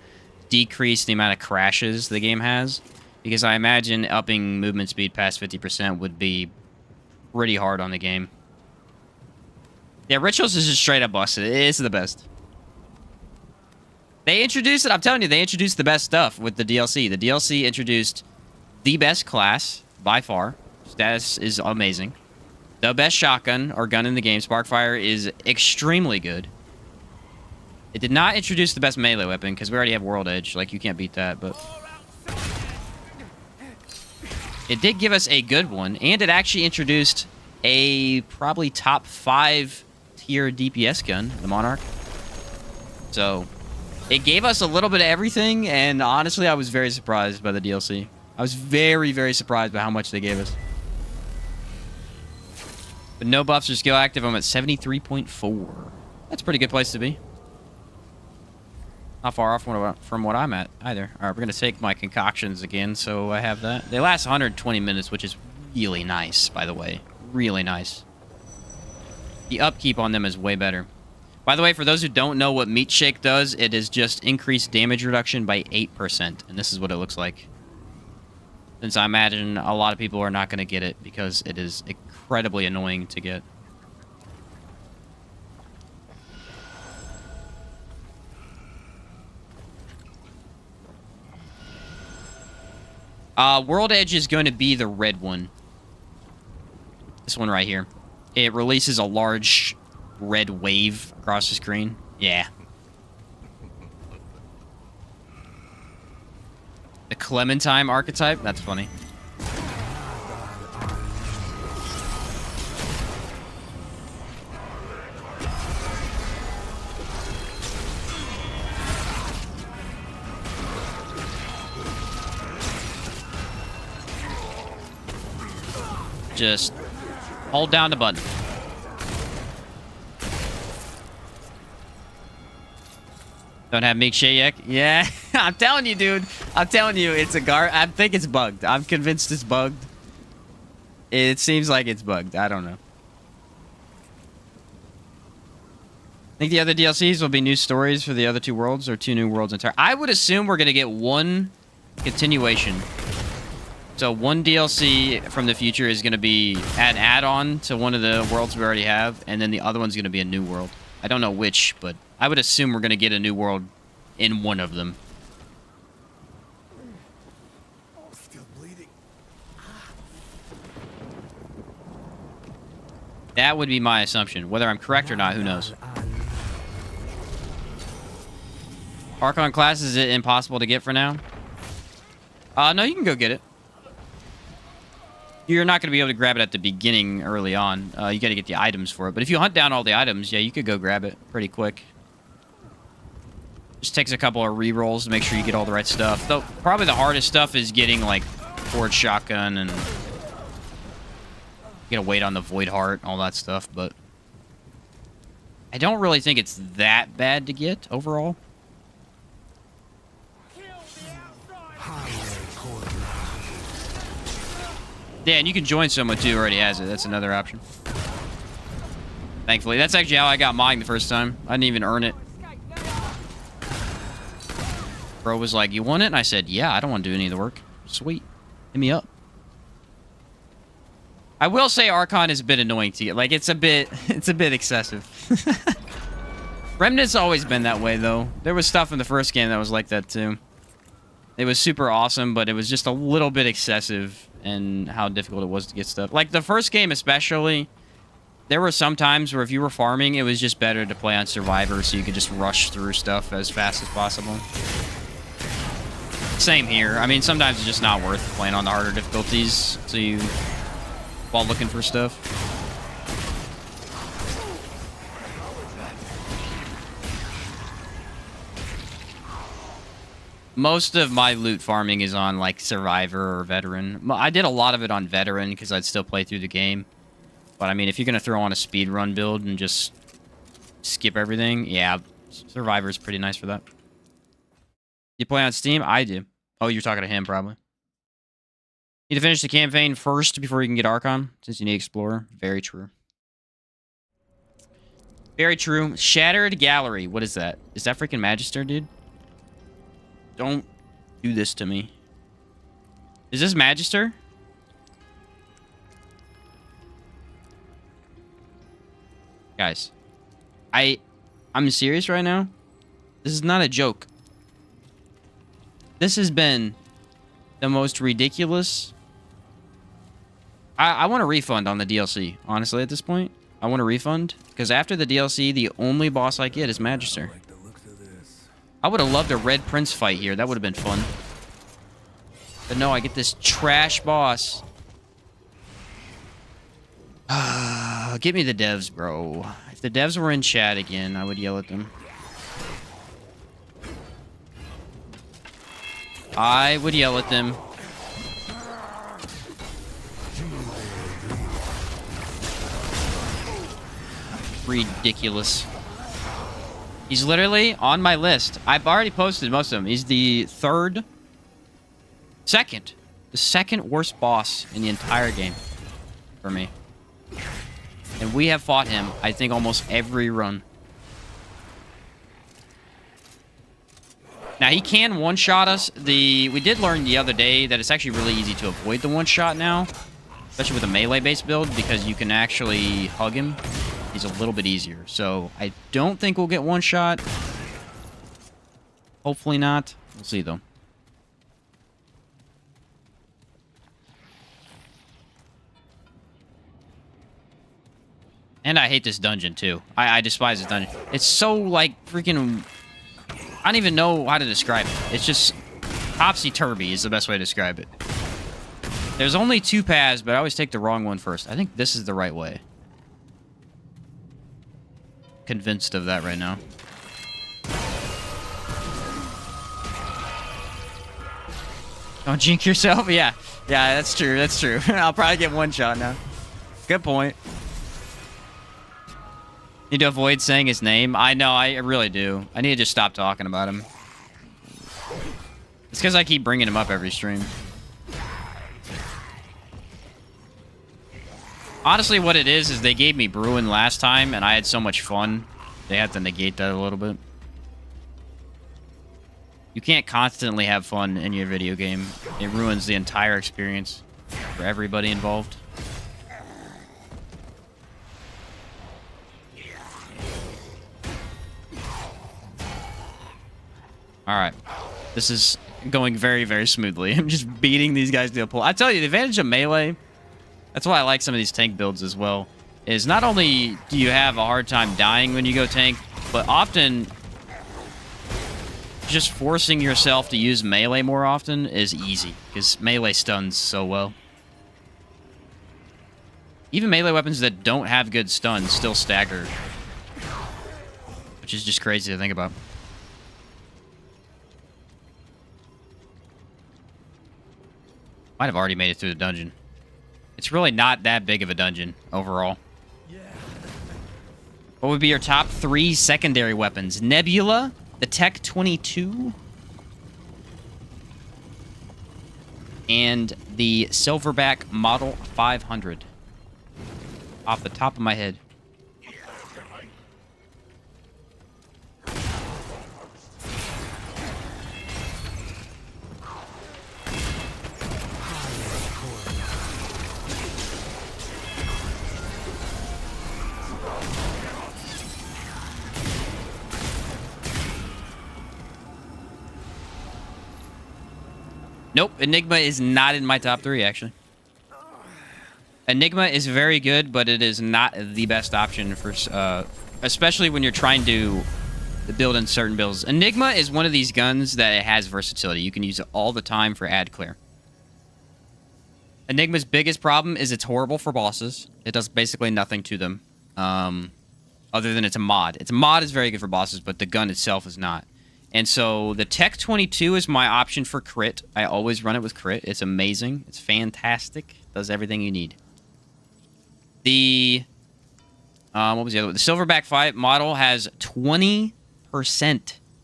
decrease the amount of crashes the game has. Because I imagine upping movement speed past 50% would be pretty hard on the game. Yeah, Ritualist is just straight up busted. It's the best. They introduced it. I'm telling you, they introduced the best stuff with the DLC. The DLC introduced the best class, by far. Status is amazing. The best shotgun, or gun in the game, Sparkfire, is extremely good. It did not introduce the best melee weapon, because we already have World Edge. Like, you can't beat that, but... it did give us a good one, and it actually introduced a probably top 5 tier DPS gun, the Monarch. So it gave us a little bit of everything, and honestly, I was very surprised by the DLC. I was very, very surprised by how much they gave us. But no buffs or skill active. I'm at 73.4. That's a pretty good place to be. Not far off from what I'm at either. All right, we're going to take my concoctions again, so I have that. They last 120 minutes, which is really nice, by the way. Really nice. The upkeep on them is way better. By the way, for those who don't know what Meat Shake does, it is just increased damage reduction by 8%, and this is what it looks like. Since I imagine a lot of people are not going to get it because it is incredibly annoying to get. World Edge is going to be the red one. This one right here. It releases a large red wave across the screen. Yeah. The Clementine archetype? That's funny. Just hold down the button. Don't have Meat Shake yet? Yeah, I'm telling you, dude. I'm telling you, it's a I think it's bugged. I'm convinced it's bugged. It seems like it's bugged. I don't know. I think the other DLCs will be new stories for the other 2 worlds, or 2 new worlds entirely. I would assume we're going to get one continuation. So one DLC from the future is going to be an add-on to one of the worlds we already have, and then the other one's going to be a new world. I don't know which, but I would assume we're going to get a new world in one of them. Still bleeding. That would be my assumption. Whether I'm correct or not, who knows? Archon class, is it impossible to get for now? No, you can go get it. You're not going to be able to grab it at the beginning early on. You got to get the items for it. But if you hunt down all the items, yeah, you could go grab it pretty quick. Just takes a couple of re-rolls to make sure you get all the right stuff. Though, probably the hardest stuff is getting, like, forged shotgun and... You gotta wait on the Void Heart, all that stuff, but... I don't really think it's that bad to get, overall. Yeah, and you can join someone too who already has it. That's another option. Thankfully. That's actually how I got mine the first time. I didn't even earn it. Bro was like, you want it? And I said, yeah, I don't want to do any of the work. Sweet. Hit me up. I will say Archon is a bit annoying to get. Like, it's a bit excessive. Remnant's always been that way, though. There was stuff in the first game that was like that, too. It was super awesome, but it was just a little bit excessive in how difficult it was to get stuff. Like, the first game especially, there were some times where if you were farming, it was just better to play on Survivor so you could just rush through stuff as fast as possible. Same here. I mean, sometimes it's just not worth playing on the harder difficulties while looking for stuff. Most of my loot farming is on, like, Survivor or Veteran. I did a lot of it on Veteran because I'd still play through the game. But, I mean, if you're going to throw on a speedrun build and just skip everything, yeah, Survivor's pretty nice for that. You play on Steam? I do. Oh, you're talking to him, probably. Need to finish the campaign first before you can get Archon, since you need Explorer. Very true. Very true. Shattered Gallery. What is that? Is that freaking Magister, dude? Don't do this to me. Is this Magister? Guys. I'm serious right now. This is not a joke. This has been the most ridiculous. I want a refund on the DLC, honestly, at this point. I want a refund, because after the DLC, the only boss I get is Magister. I would have loved a Red Prince fight here. That would have been fun. But no, I get this trash boss. Give me the devs, bro. If the devs were in chat again, I would yell at them. I would yell at them. Ridiculous. He's literally on my list. I've already posted most of them. He's the second worst boss in the entire game for me. And we have fought him, I think, almost every run. Now, he can one-shot us. We did learn the other day that it's actually really easy to avoid the one-shot now. Especially with a melee-based build, because you can actually hug him. He's a little bit easier. So, I don't think we'll get one-shot. Hopefully not. We'll see, though. And I hate this dungeon, too. I despise this dungeon. It's so, like, freaking... I don't even know how to describe it. It's just... topsy-turvy is the best way to describe it. There's only 2 paths, but I always take the wrong one first. I think this is the right way. Convinced of that right now. Don't jinx yourself? Yeah. Yeah, that's true. That's true. I'll probably get one shot now. Good point. Need to avoid saying his name. I know, I really do. I need to just stop talking about him. It's because I keep bringing him up every stream. Honestly, what it is they gave me Bruin last time, and I had so much fun. They had to negate that a little bit. You can't constantly have fun in your video game. It ruins the entire experience for everybody involved. Alright. This is going very, very smoothly. I'm just beating these guys to a pull. I tell you, the advantage of melee, that's why I like some of these tank builds as well, is not only do you have a hard time dying when you go tank, but often just forcing yourself to use melee more often is easy, because melee stuns so well. Even melee weapons that don't have good stuns still stagger, which is just crazy to think about. Might have already made it through the dungeon. It's really not that big of a dungeon overall. Yeah. What would be your top 3 secondary weapons? Nebula, the Tech 22, and the Silverback Model 500. Off the top of my head. Nope, Enigma is not in my top 3, actually. Enigma is very good, but it is not the best option for, especially when you're trying to build in certain builds. Enigma is one of these guns that it has versatility. You can use it all the time for ad clear. Enigma's biggest problem is it's horrible for bosses. It does basically nothing to them, other than it's a mod. Its mod is very good for bosses, but the gun itself is not. And so the Tech 22 is my option for crit. I always run it with crit. It's amazing. It's fantastic. Does everything you need. The what was the other one? The Silverback 5 model has 20%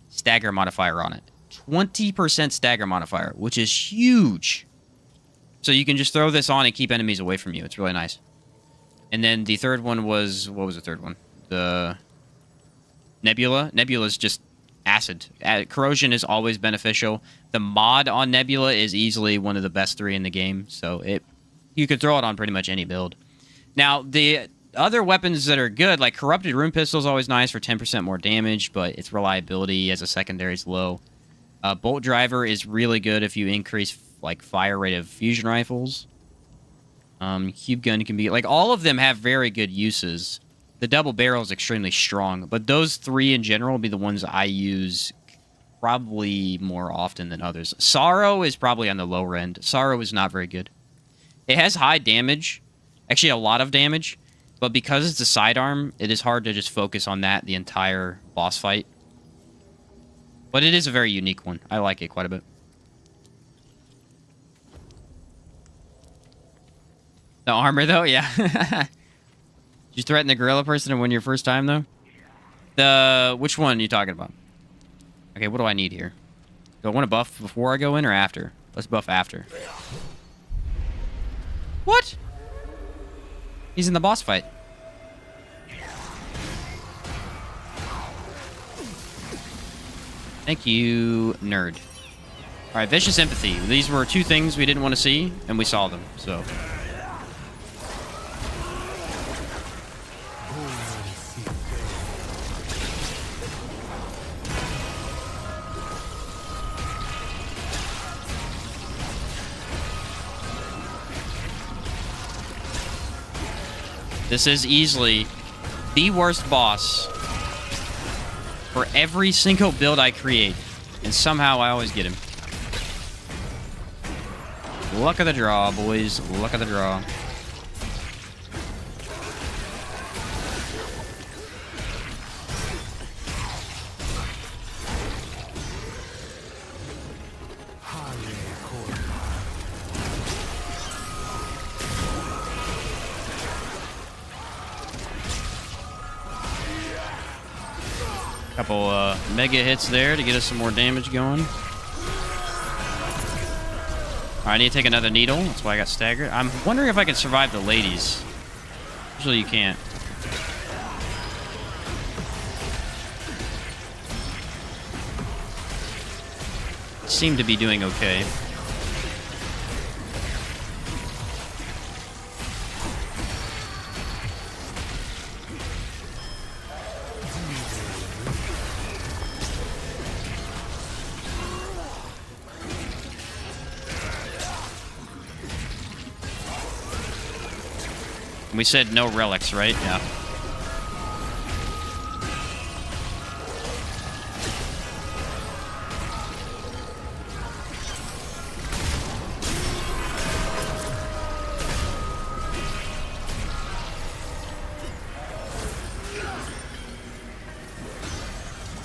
stagger modifier on it. 20% stagger modifier, which is huge. So you can just throw this on and keep enemies away from you. It's really nice. And then the third one was... What was the third one? The Nebula. Nebula's just acid. Corrosion is always beneficial. The mod on Nebula is easily one of the best 3 in the game. So you could throw it on pretty much any build. Now, the other weapons that are good, like Corrupted Rune Pistol is always nice for 10% more damage, but its reliability as a secondary is low. Bolt Driver is really good if you increase like fire rate of fusion rifles. Cube Gun can be... Like, all of them have very good uses. The double barrel is extremely strong, but those 3 in general will be the ones I use probably more often than others. Sorrow is probably on the lower end. Sorrow is not very good. It has high damage. Actually, a lot of damage. But because it's a sidearm, it is hard to just focus on that the entire boss fight. But it is a very unique one. I like it quite a bit. The armor, though? Yeah. Did you threaten the gorilla person to win your first time, though? Which one are you talking about? Okay, what do I need here? Do I want to buff before I go in or after? Let's buff after. What? He's in the boss fight. Thank you, nerd. Alright, Vicious Empathy. These were two things we didn't want to see, and we saw them, so... This is easily the worst boss for every single build I create. And somehow I always get him. Luck of the draw, boys. Luck of the draw. Couple mega hits there to get us some more damage going. Alright, I need to take another needle. That's why I got staggered. I'm wondering if I can survive the ladies. Usually you can't. Seem to be doing okay. We said no relics, right? Yeah.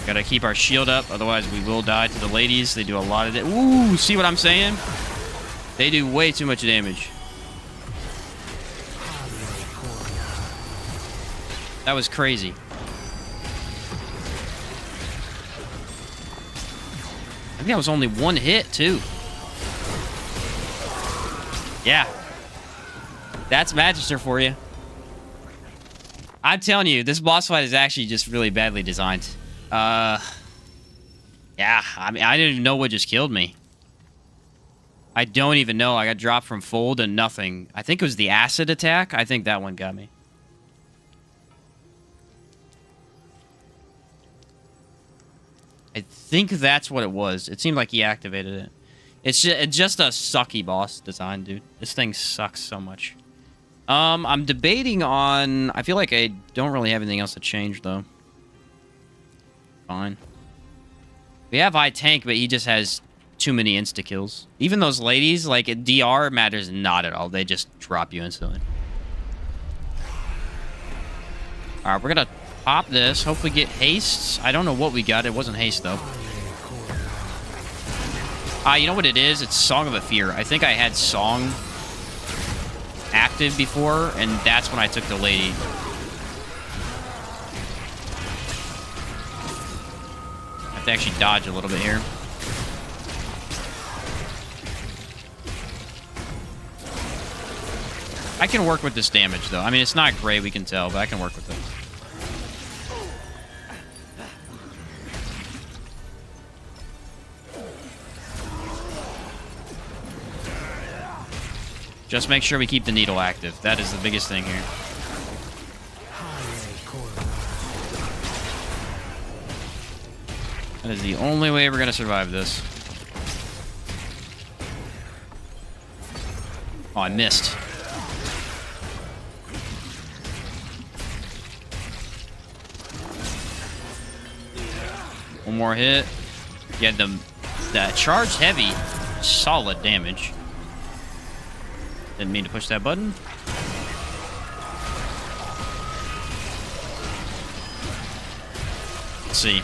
Gotta keep our shield up, otherwise we will die to the ladies. They do a lot of it. Ooh, see what I'm saying? They do way too much damage. That was crazy. I think that was only one hit, too. Yeah. That's Magister for you. I'm telling you, this boss fight is actually just really badly designed. Yeah, I mean, I didn't even know what just killed me. I don't even know. I got dropped from full to nothing. I think it was the acid attack. I think that one got me. I think that's what it was. It seemed like he activated it. It's just a sucky boss design, dude. This thing sucks so much. I'm debating on... I feel like I don't really have anything else to change, though. Fine. We have high tank, but he just has too many insta-kills. Even those ladies, like, DR matters not at all. They just drop you instantly. Alright, we're gonna... pop this. Hopefully get haste. I don't know what we got. It wasn't haste, though. You know what it is? It's Song of a Fear. I think I had Song active before, and that's when I took the lady. I have to actually dodge a little bit here. I can work with this damage, though. I mean, it's not great, we can tell, but I can work with it. Just make sure we keep the needle active. That is the biggest thing here. That is the only way we're going to survive this. Oh, I missed. One more hit. Yeah, the charge heavy, solid damage. Didn't mean to push that button. Let's see.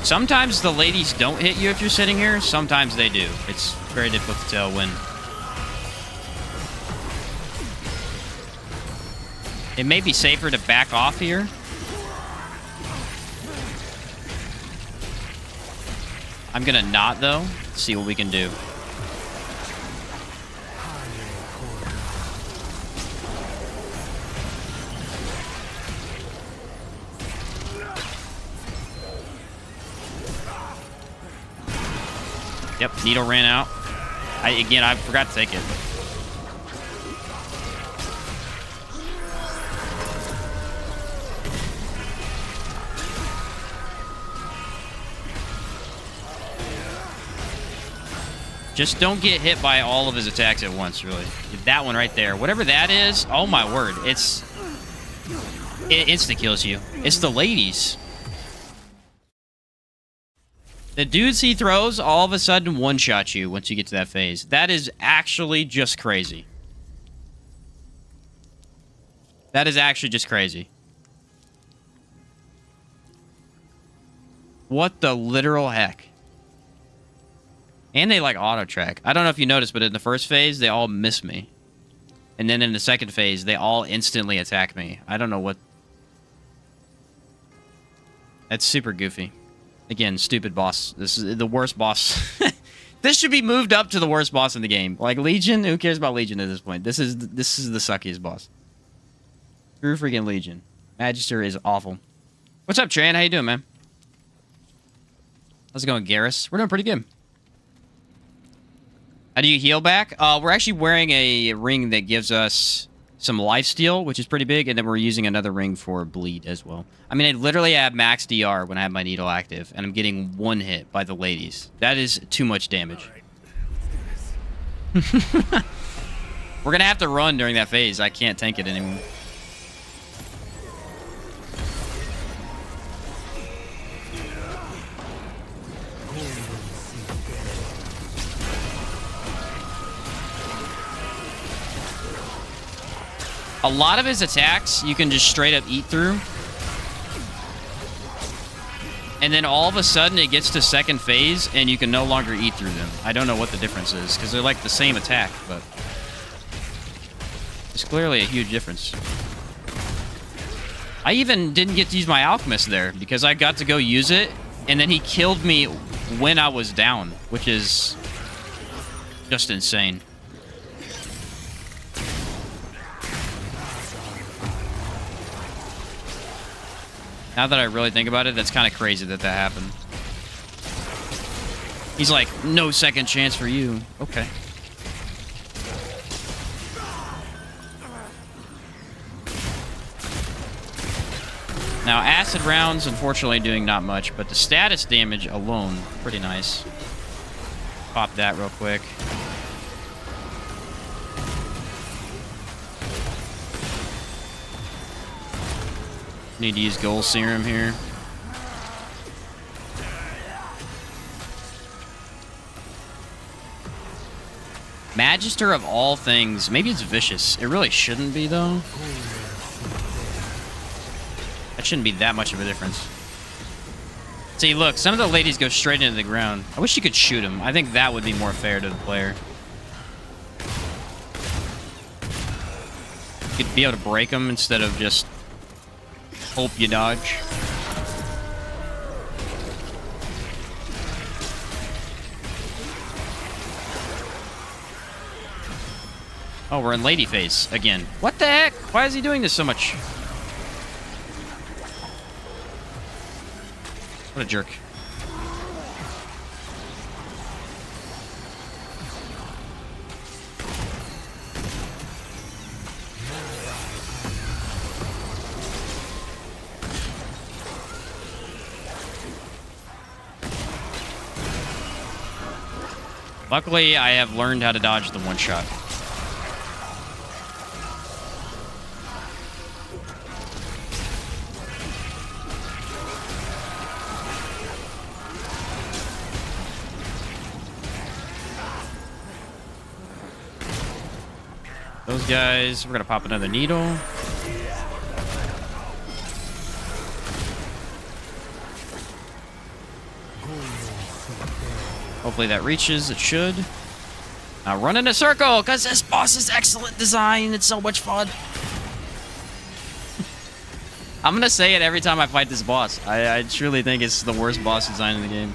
Sometimes the ladies don't hit you if you're sitting here. Sometimes they do. It's very difficult to tell when. It may be safer to back off here. I'm gonna not, though. See what we can do. Yep, needle ran out. I forgot to take it. Just don't get hit by all of his attacks at once, really. That one right there. Whatever that is, oh my word. It insta-kills you. It's the ladies. The dudes he throws all of a sudden one-shot you once you get to that phase. That is actually just crazy. That is actually just crazy. What the literal heck? And they like auto-track. I don't know if you noticed, but in the first phase, they all miss me. And then in the second phase, they all instantly attack me. I don't know what... That's super goofy. Again, stupid boss. This is the worst boss. This should be moved up to the worst boss in the game. Like Legion, who cares about Legion at this point? This is the suckiest boss. Screw freaking Legion. Magister is awful. What's up, Tran? How you doing, man? How's it going, Garrus? We're doing pretty good. How do you heal back? We're actually wearing a ring that gives us some lifesteal, which is pretty big, and then we're using another ring for bleed as well. I mean, I literally have max DR when I have my needle active, and I'm getting one hit by the ladies. That is too much damage. Right, we're gonna have to run during that phase. I can't tank it anymore. A lot of his attacks, you can just straight up eat through. And then all of a sudden, it gets to second phase, and you can no longer eat through them. I don't know what the difference is, because they're like the same attack, but... It's clearly a huge difference. I even didn't get to use my alchemist there, because I got to go use it, and then he killed me when I was down, which is... just insane. Now that I really think about it, that's kind of crazy that that happened. He's like, no second chance for you. Okay. Now, acid rounds, unfortunately, doing not much, but the status damage alone, pretty nice. Pop that real quick. Need to use gold serum here. Magister of all things. Maybe it's vicious. It really shouldn't be, though. That shouldn't be that much of a difference. See, look, some of the ladies go straight into the ground. I wish you could shoot them. I think that would be more fair to the player. You could be able to break them instead of just hope you dodge. Oh, we're in lady phase again. What the heck? Why is he doing this so much? What a jerk. Luckily, I have learned how to dodge the one shot. those guys. We're gonna pop another needle. Hopefully that reaches. It should. Now run in a circle, because this boss is excellent design. It's so much fun. I'm gonna say it every time I fight this boss. I truly think it's the worst boss design in the game.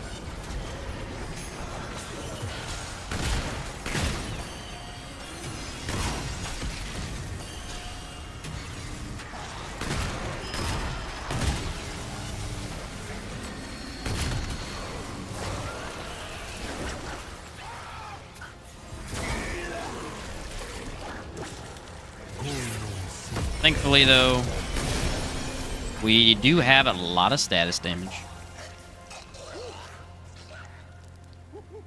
Thankfully, though, we do have a lot of status damage.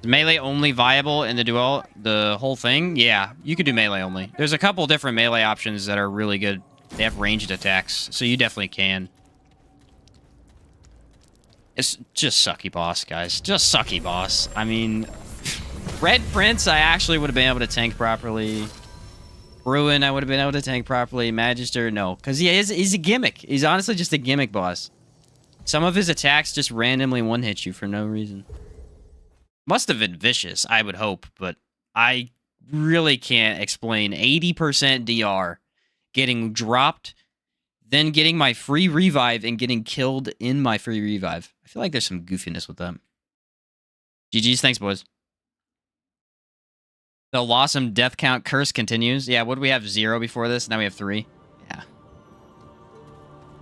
Is melee only viable in the duel? The whole thing? Yeah, you could do melee only. There's a couple different melee options that are really good. They have ranged attacks, so you definitely can. It's just sucky boss, guys. Just sucky boss. I mean, Red Prince, I actually would have been able to tank properly. Ruin, I would have been able to tank properly. Magister, no. Because he's a gimmick. He's honestly just a gimmick boss. Some of his attacks just randomly one-hit you for no reason. Must have been vicious, I would hope. But I really can't explain 80% DR. Getting dropped, then getting my free revive, and getting killed in my free revive. I feel like there's some goofiness with that. GG's, thanks, boys. The Lawsome death count curse continues. Yeah, what did we have? 0 before this? Now we have 3. Yeah.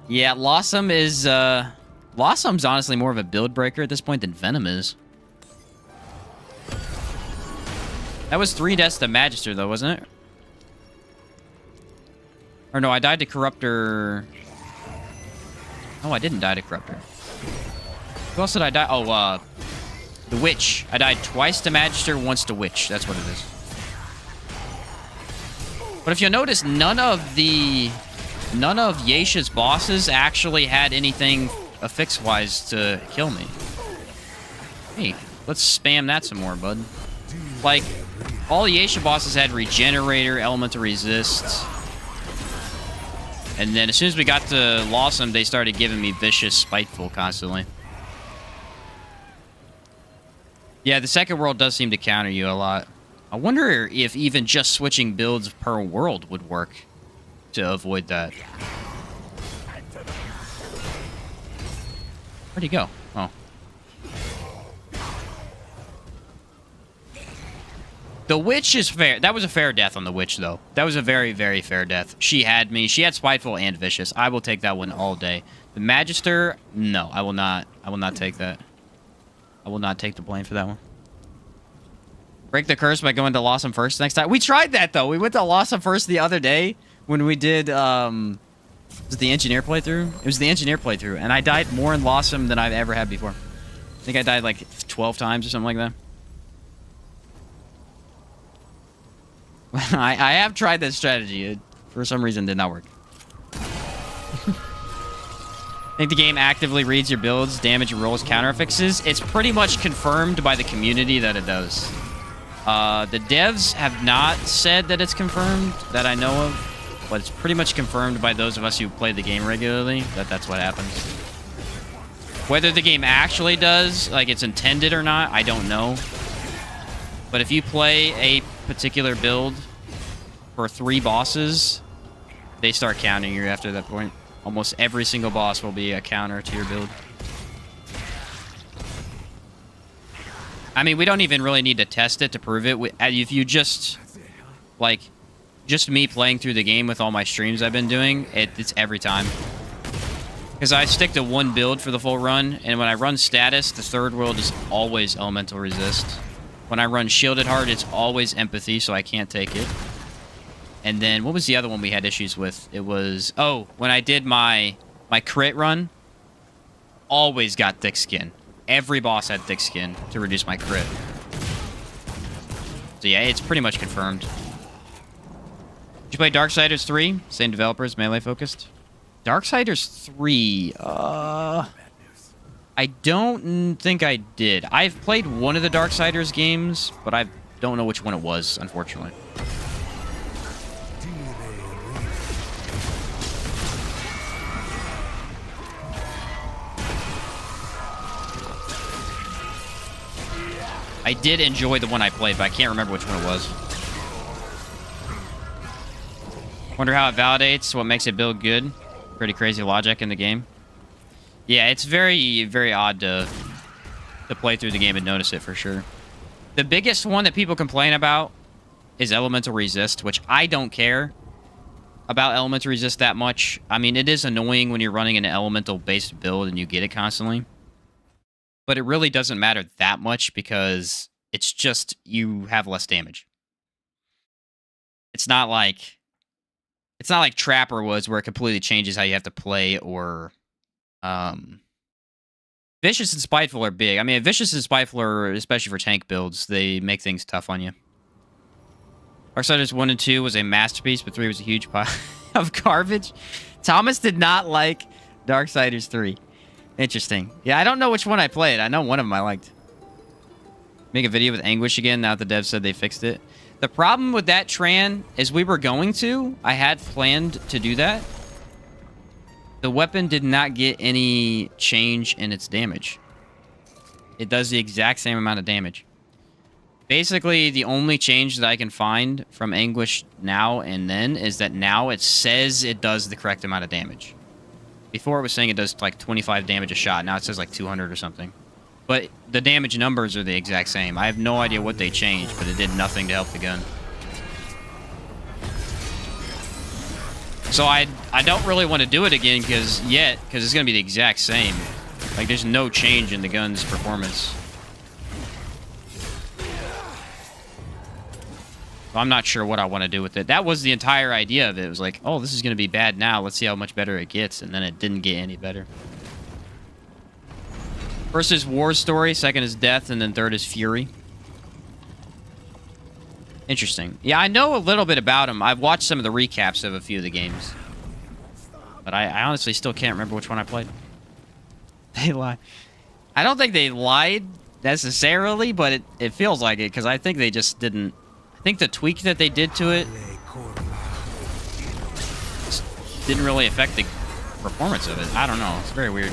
Yeah, Lawsome is, Lawsome's honestly more of a build breaker at this point than Venom is. That was 3 deaths to Magister, though, wasn't it? Or no, I died to Corruptor. Oh, I didn't die to Corruptor. Who else did I die? Oh, the Witch. I died twice to Magister, once to Witch. That's what it is. But if you'll notice, none of Yesha's bosses actually had anything affix-wise to kill me. Hey, let's spam that some more, bud. Like, all the Yesha bosses had Regenerator, Elemental Resist. And then as soon as we got to Lawsome, they started giving me Vicious, Spiteful constantly. Yeah, the second world does seem to counter you a lot. I wonder if even just switching builds per world would work to avoid that. Where'd he go? Oh. The Witch is fair. That was a fair death on the Witch, though. That was a very, very fair death. She had me. She had Spiteful and Vicious. I will take that one all day. The Magister, no, I will not. I will not take that. I will not take the blame for that one. Break the curse by going to Lawsome first next time. We tried that, though. We went to Lawsome first the other day when we did, was it the Engineer playthrough? It was the Engineer playthrough, and I died more in Lawsome than I've ever had before. I think I died like 12 times or something like that. I have tried that strategy. It, for some reason, did not work. I think the game actively reads your builds, damage rolls, counter affixes. It's pretty much confirmed by the community that it does. The devs have not said that it's confirmed, that I know of, but it's pretty much confirmed by those of us who play the game regularly that that's what happens. Whether the game actually does, like it's intended or not, I don't know. But if you play a particular build for 3 bosses, they start counting you after that point. Almost every single boss will be a counter to your build. I mean, we don't even really need to test it to prove it. If you just, like, just me playing through the game with all my streams I've been doing, it's every time. Because I stick to one build for the full run, and when I run status, the third world is always elemental resist. When I run shielded heart, it's always empathy, so I can't take it. And then, what was the other one we had issues with? It was, oh, when I did my crit run, always got thick skin. Every boss had thick skin to reduce my crit. So yeah, it's pretty much confirmed. Did you play Darksiders 3? Same developers, melee focused. Darksiders 3, I don't think I did. I've played one of the Darksiders games, but I don't know which one it was, unfortunately. I did enjoy the one I played, but I can't remember which one it was. Wonder how it validates, what makes it build good. Pretty crazy logic in the game. Yeah, it's very, very odd to play through the game and notice it for sure. The biggest one that people complain about is elemental resist, which I don't care about elemental resist that much. I mean, it is annoying when you're running an elemental-based build and you get it constantly. But it really doesn't matter that much because it's just you have less damage. It's not like Trapper was, where it completely changes how you have to play, or Vicious and Spiteful are big. I mean, Vicious and Spiteful are, especially for tank builds, they make things tough on you. Darksiders 1 and 2 was a masterpiece, but 3 was a huge pile of garbage. Thomas did not like Darksiders 3. Interesting. Yeah, I don't know which one I played. I know one of them I liked. Make a video with Anguish again, now that the devs said they fixed it. The problem with that, Tran, is we were going to. I had planned to do that. The weapon did not get any change in its damage. It does the exact same amount of damage. Basically, the only change that I can find from Anguish now and then is that now it says it does the correct amount of damage. Before it was saying it does like 25 damage a shot. Now it says like 200 or something. But the damage numbers are the exact same. I have no idea what they changed, but it did nothing to help the gun. So I don't really want to do it again because it's going to be the exact same. Like, there's no change in the gun's performance. So I'm not sure what I want to do with it. That was the entire idea of it. It was like, oh, this is going to be bad now. Let's see how much better it gets. And then it didn't get any better. First is War's story, second is Death, and then third is Fury. Interesting. Yeah, I know a little bit about him. I've watched some of the recaps of a few of the games. But I honestly still can't remember which one I played. They lied. I don't think they lied necessarily, but it feels like it, because I think they just didn't... I think the tweak that they did to it didn't really affect the performance of it. I don't know. It's very weird.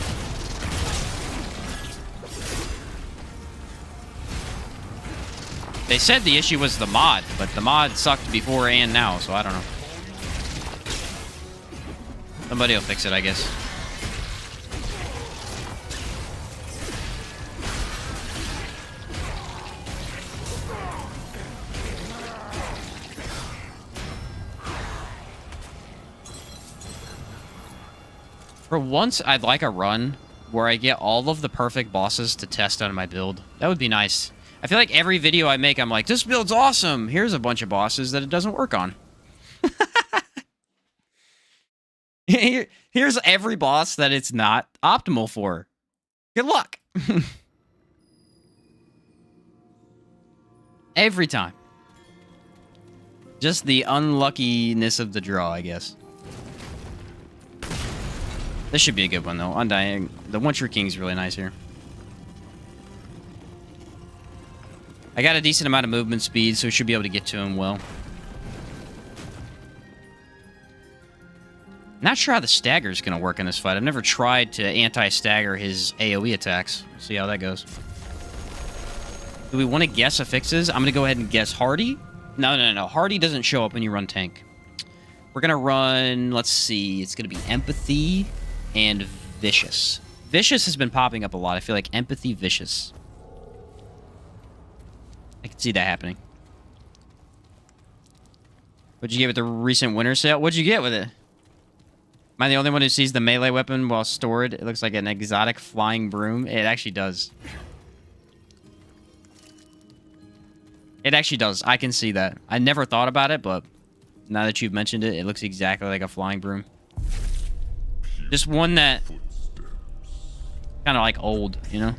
They said the issue was the mod, but the mod sucked before and now, so I don't know. Somebody will fix it, I guess. For once, I'd like a run where I get all of the perfect bosses to test on my build. That would be nice. I feel like every video I make, I'm like, this build's awesome. Here's a bunch of bosses that it doesn't work on. Here's every boss that it's not optimal for. Good luck. Every time. Just the unluckiness of the draw, I guess. This should be a good one, though. Undying. The One True King's really nice here. I got a decent amount of movement speed, so we should be able to get to him well. Not sure how the stagger is going to work in this fight. I've never tried to anti-stagger his AoE attacks. We'll see how that goes. Do we want to guess affixes? I'm going to go ahead and guess Hardy. No. Hardy doesn't show up when you run tank. We're going to run, let's see, it's going to be Empathy and Vicious. Vicious has been popping up a lot. I feel like Empathy, Vicious. I can see that happening. What'd you get with the recent winter sale? What'd you get with it? Am I the only one who sees the melee weapon while stored? It looks like an exotic flying broom. It actually does. It actually does. I can see that. I never thought about it, but now that you've mentioned it, it looks exactly like a flying broom. Just one that... kind of like old, you know?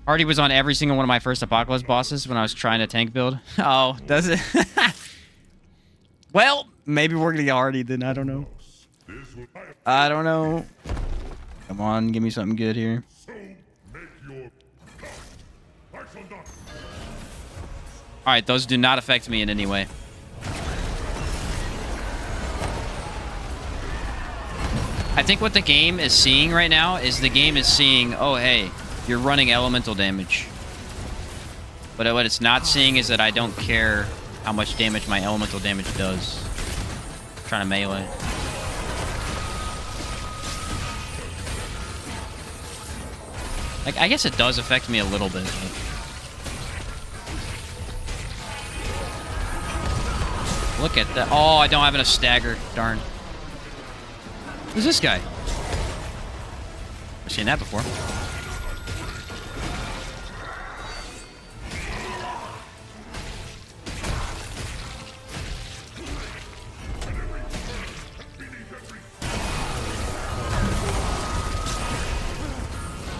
Hardy was on every single one of my first Apocalypse bosses when I was trying to tank build. Oh, does it? Well, maybe we're gonna get Hardy then. I don't know. I don't know. Come on, give me something good here. Alright, those do not affect me in any way. I think what the game is seeing right now is the game is seeing, oh, hey, you're running elemental damage. But what it's not seeing is that I don't care how much damage my elemental damage does. I'm trying to melee. Like, I guess it does affect me a little bit. But... look at that. Oh, I don't have enough stagger. Darn. Who's this guy? I've seen that before.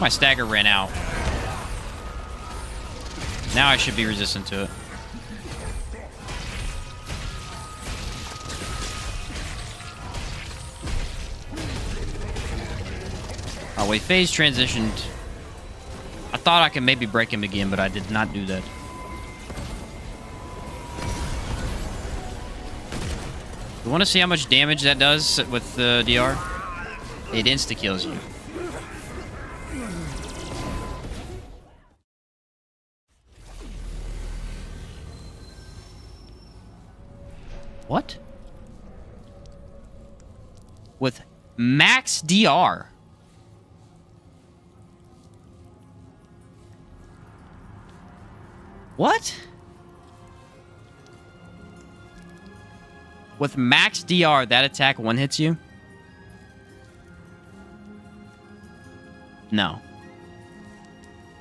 My stagger ran out. Now I should be resistant to it. Oh wait, phase transitioned. I thought I could maybe break him again, but I did not do that. You want to see how much damage that does with the DR? It insta-kills you. What? With max DR. What? With max DR, that attack one hits you? No.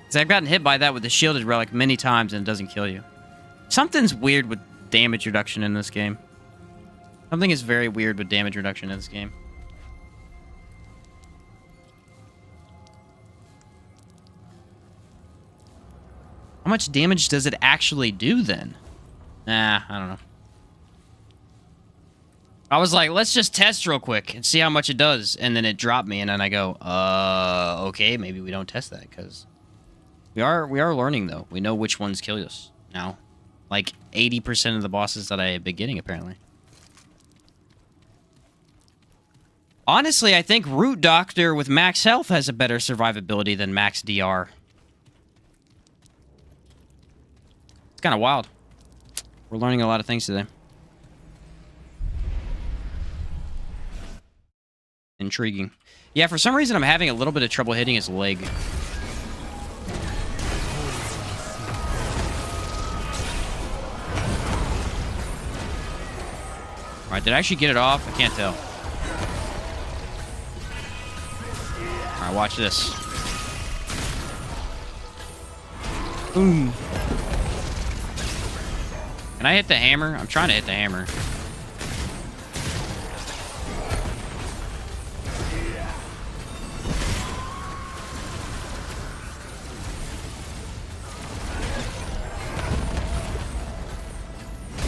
Because I've gotten hit by that with the shielded relic many times and it doesn't kill you. Something's weird with damage reduction in this game. Something is very weird with damage reduction in this game. How much damage does it actually do then? Nah, I don't know. I was like, let's just test real quick and see how much it does. And then it dropped me and then I go, okay, maybe we don't test that because we are learning though. We know which ones kill us now. Like 80% of the bosses that I have been getting apparently. Honestly, I think Root Doctor with max health has a better survivability than max DR. It's kind of wild. We're learning a lot of things today. Intriguing. Yeah, for some reason I'm having a little bit of trouble hitting his leg. Alright, did I actually get it off? I can't tell. Alright, watch this. Boom. Can I hit the hammer? I'm trying to hit the hammer.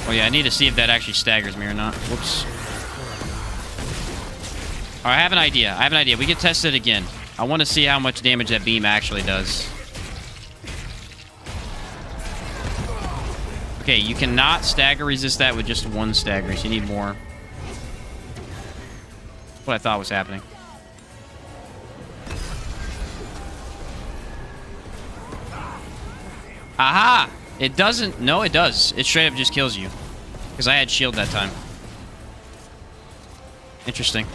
Oh yeah, I need to see if that actually staggers me or not. Whoops. Alright, I have an idea. We can test it again. I want to see how much damage that beam actually does. Okay, you cannot stagger resist that with just one stagger, so you need more. That's what I thought was happening. Aha! It doesn't... no, it does. It straight up just kills you. Because I had shield that time. Interesting.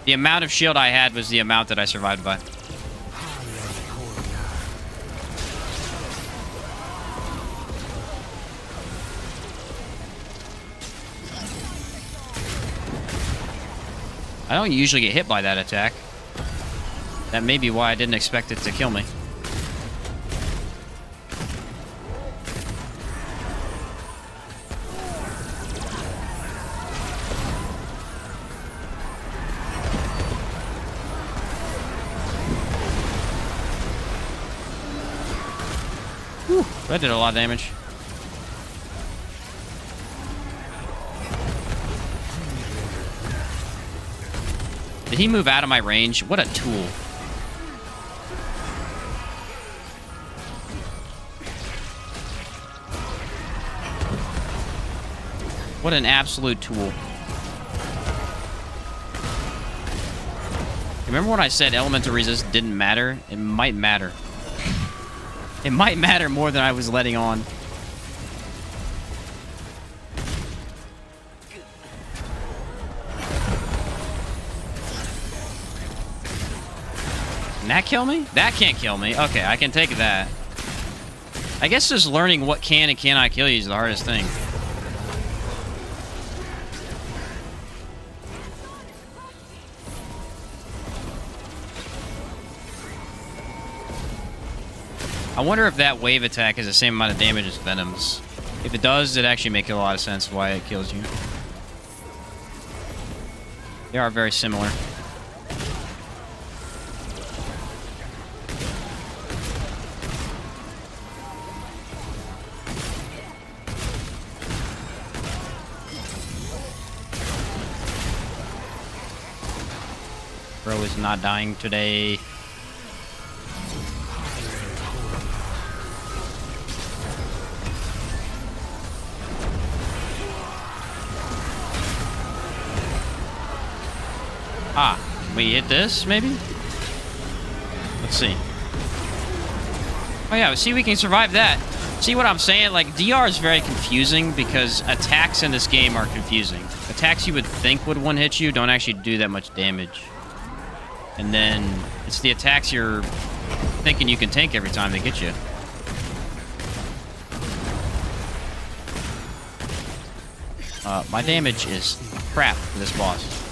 The amount of shield I had was the amount that I survived by. I don't usually get hit by that attack. That may be why I didn't expect it to kill me. Whew, that did a lot of damage. Did he move out of my range? What a tool. What an absolute tool. Remember when I said elemental resist didn't matter? It might matter. It might matter more than I was letting on. Can that kill me? That can't kill me. Okay, I can take that. I guess just learning what can and cannot kill you is the hardest thing. I wonder if that wave attack is the same amount of damage as Venom's. If it does, it actually makes a lot of sense why it kills you. They are very similar. Bro is not dying today. Ah, can we hit this, maybe? Let's see. Oh yeah, see, we can survive that. See what I'm saying? Like, DR is very confusing because attacks in this game are confusing. Attacks you would think would one-hit you don't actually do that much damage. And then it's the attacks you're thinking you can tank every time they get you. My damage is crap for this boss.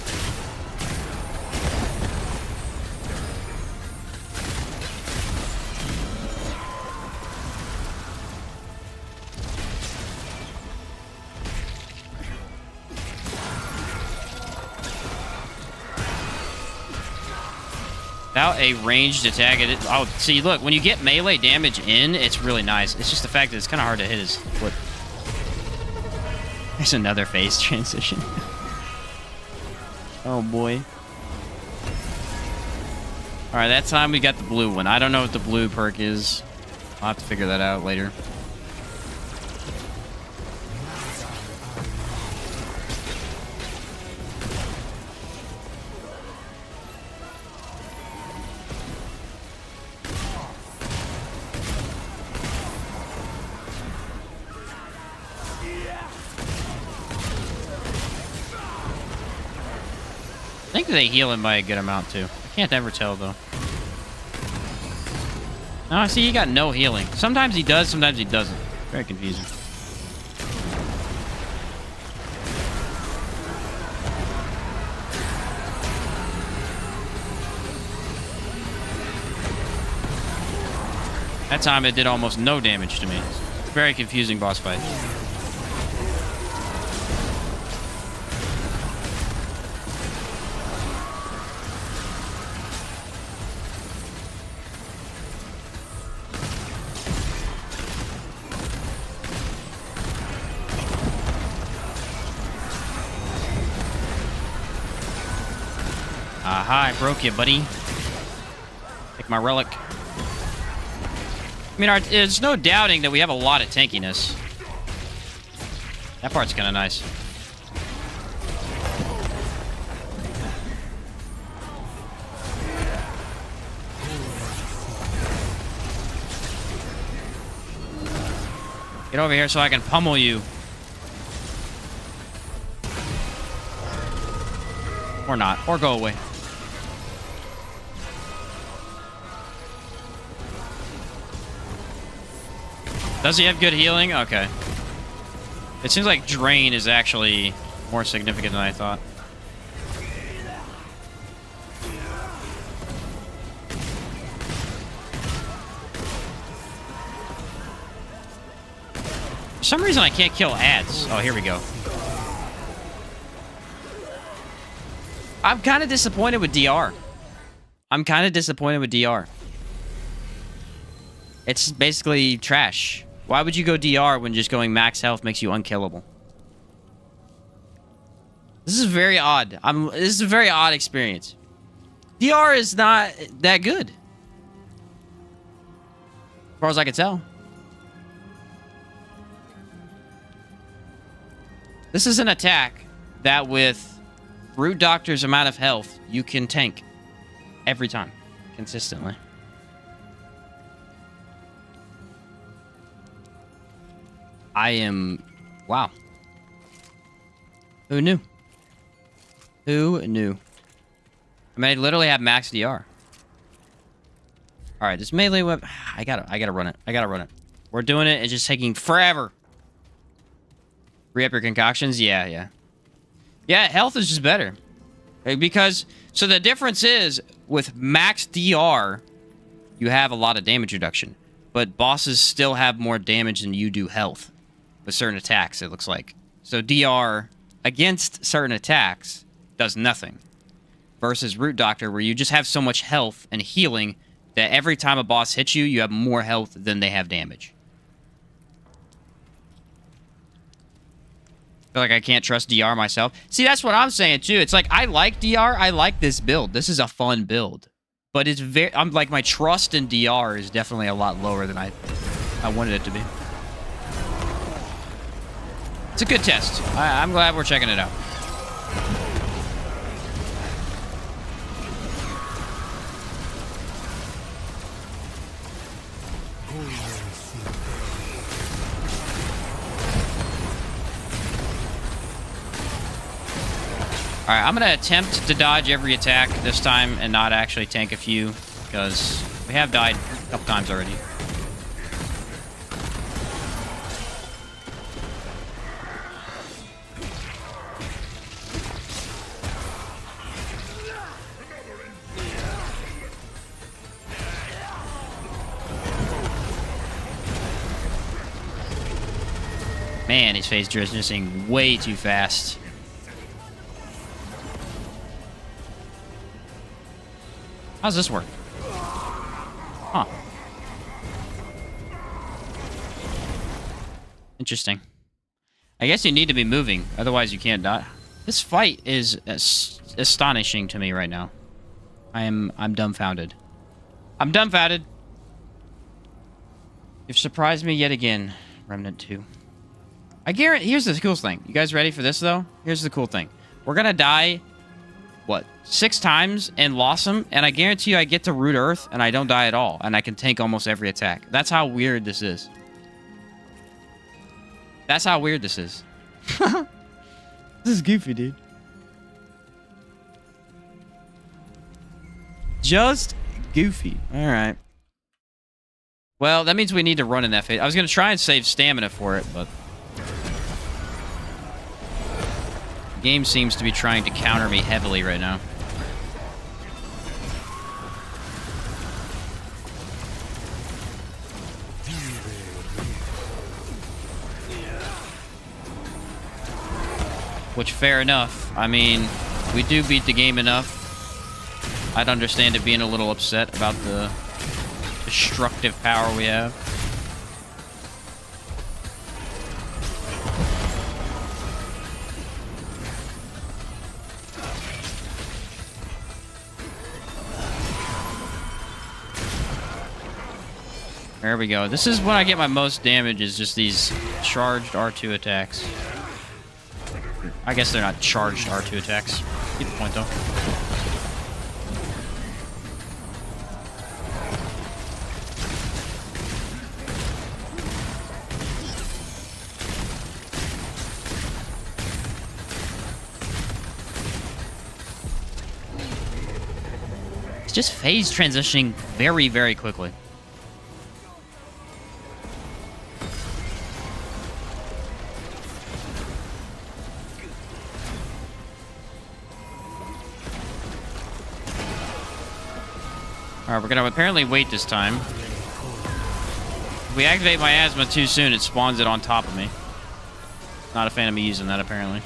Without a ranged attack, oh, see, look, when you get melee damage in, it's really nice. It's just the fact that it's kind of hard to hit his foot. There's another phase transition. Oh, boy. Alright, that time we got the blue one. I don't know what the blue perk is. I'll have to figure that out later. I think they heal him by a good amount, too. I can't ever tell, though. Oh, see, he got no healing. Sometimes he does, sometimes he doesn't. Very confusing. That time it did almost no damage to me. Very confusing boss fight. Aha, I broke you, buddy. Take my relic. I mean, there's no doubting that we have a lot of tankiness. That part's kind of nice. Get over here so I can pummel you. Or not. Or go away. Does he have good healing? Okay. It seems like Drain is actually more significant than I thought. For some reason I can't kill ads. Oh, here we go. I'm kind of disappointed with DR. I'm kind of disappointed with DR. It's basically trash. Why would you go DR when just going max health makes you unkillable? This is very odd. This is a very odd experience. DR is not that good. As far as I can tell. This is an attack that with Root Doctor's amount of health, you can tank. Every time. Consistently. I am... Wow. Who knew? Who knew? I mean, I literally have max DR. Alright, this melee weapon... I gotta run it. I gotta run it. We're doing it. It's just taking forever. Re-up your concoctions? Yeah. Yeah, health is just better. Because... So the difference is, with max DR, you have a lot of damage reduction. But bosses still have more damage than you do health. With certain attacks, it looks like. So DR, against certain attacks, does nothing. Versus Root Doctor, where you just have so much health and healing that every time a boss hits you, you have more health than they have damage. I feel like I can't trust DR myself. See, that's what I'm saying, too. It's like, I like DR. I like this build. This is a fun build. But it's very... I'm like, my trust in DR is definitely a lot lower than I wanted it to be. It's a good test. I'm glad we're checking it out. Alright, I'm going to attempt to dodge every attack this time and not actually tank a few, because we have died a couple times already. Man, his phase transitioning way too fast. How's this work? Huh. Interesting. I guess you need to be moving, otherwise you can't die. This fight is astonishing to me right now. I'm dumbfounded. I'm dumbfounded. You've surprised me yet again, Remnant 2. I guarantee... Here's the cool thing. You guys ready for this, though? Here's the cool thing. We're gonna die... What? 6 times and lost them, and I guarantee you I get to Root Earth and I don't die at all, and I can tank almost every attack. That's how weird this is. That's how weird this is. This is goofy, dude. Just goofy. Alright. Well, that means we need to run in that phase. I was going to try and save stamina for it, but... The game seems to be trying to counter me heavily right now. Which, fair enough. I mean, we do beat the game enough. I'd understand it being a little upset about the destructive power we have. There we go. This is when I get my most damage, is just these charged R2 attacks. I guess they're not charged R2 attacks. Get the point, though. It's just phase transitioning very, very quickly. Alright, we're gonna apparently wait this time. If we activate my asthma too soon, it spawns it on top of me. Not a fan of me using that, apparently.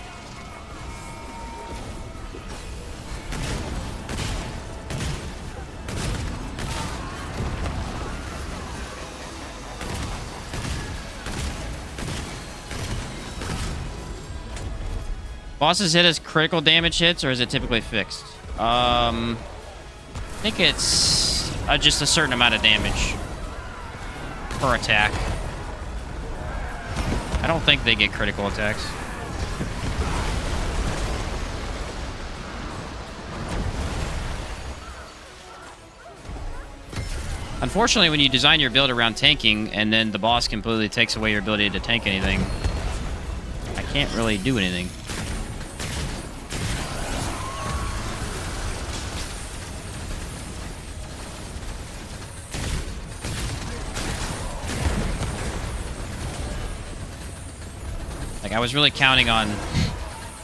Bosses hit as critical damage hits, or is it typically fixed? I think it's just a certain amount of damage per attack. I don't think they get critical attacks. Unfortunately, when you design your build around tanking and then the boss completely takes away your ability to tank anything, I can't really do anything. Like, I was really counting on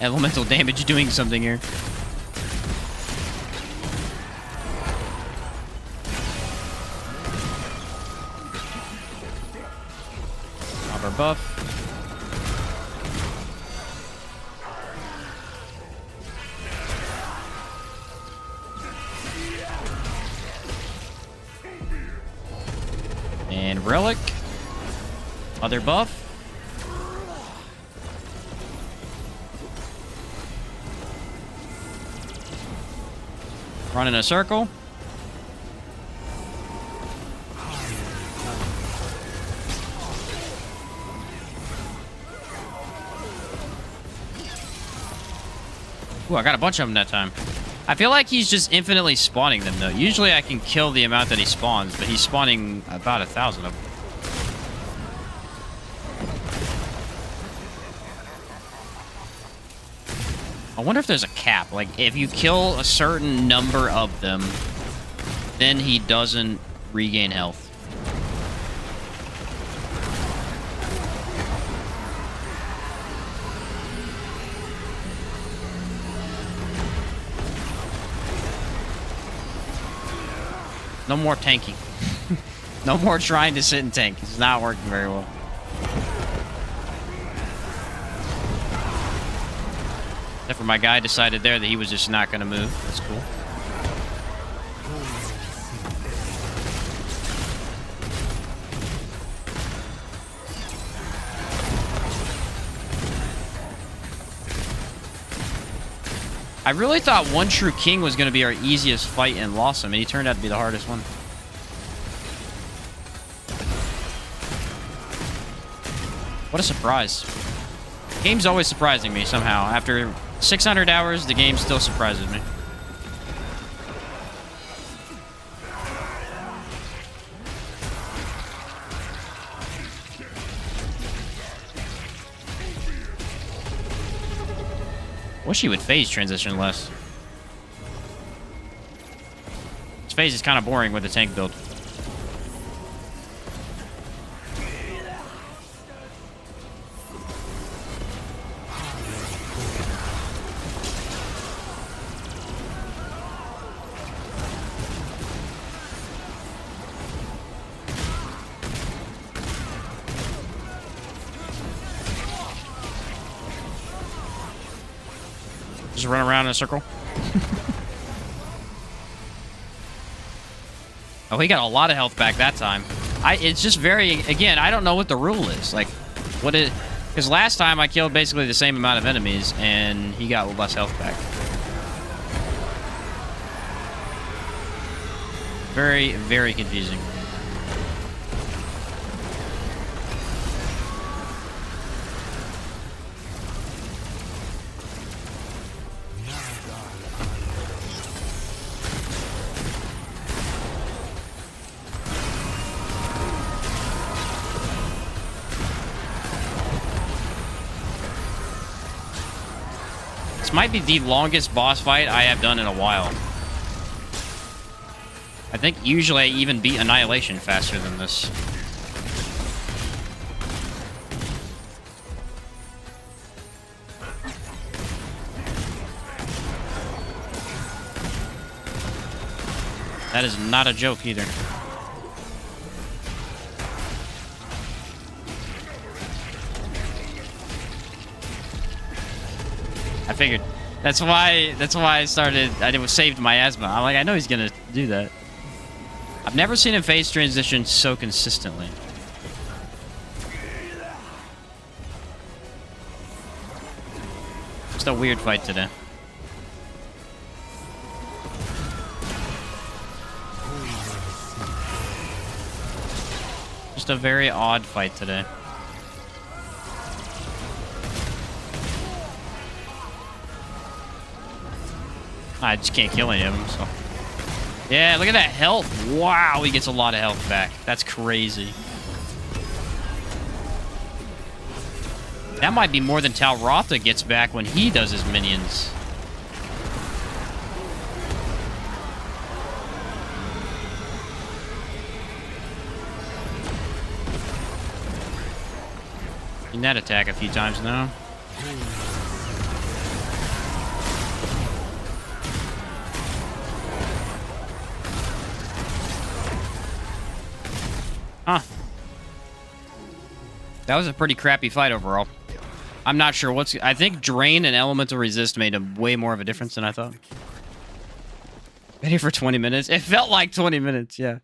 elemental damage doing something here. Our buff. And relic. Other buff. Run in a circle. Ooh, I got a bunch of them that time. I feel like he's just infinitely spawning them, though. Usually I can kill the amount that he spawns, but he's spawning about 1,000 of them. I wonder if there's a cap. Like, if you kill a certain number of them, then he doesn't regain health. No more tanking. No more trying to sit and tank. It's not working very well. Except for my guy decided there that he was just not going to move. That's cool. I really thought One True King was going to be our easiest fight and lost him, and he turned out to be the hardest one. What a surprise. The game's always surprising me somehow. After 600 hours, the game still surprises me. Wish he would phase transition less. This phase is kind of boring with the tank build. Just run around in a circle. Oh, he got a lot of health back that time. It's just very, again, I don't know what the rule is. Like, what it, because last time I killed basically the same amount of enemies and he got less health back. Very, very confusing. This might be the longest boss fight I have done in a while. I think usually I even beat Annihilation faster than this. That is not a joke either. I figured. That's why I started. I saved my asthma. I'm like, I know he's gonna do that. I've never seen him phase transition so consistently. Just a weird fight today. Just a very odd fight today. I just can't kill any of them, so. Yeah, look at that health. Wow, he gets a lot of health back. That's crazy. That might be more than Talrotha gets back when he does his minions. Seen that attack a few times now. Huh. That was a pretty crappy fight overall. I'm not sure what's... I think Drain and Elemental Resist made a way more of a difference than I thought. Been here for 20 minutes. It felt like 20 minutes, yeah.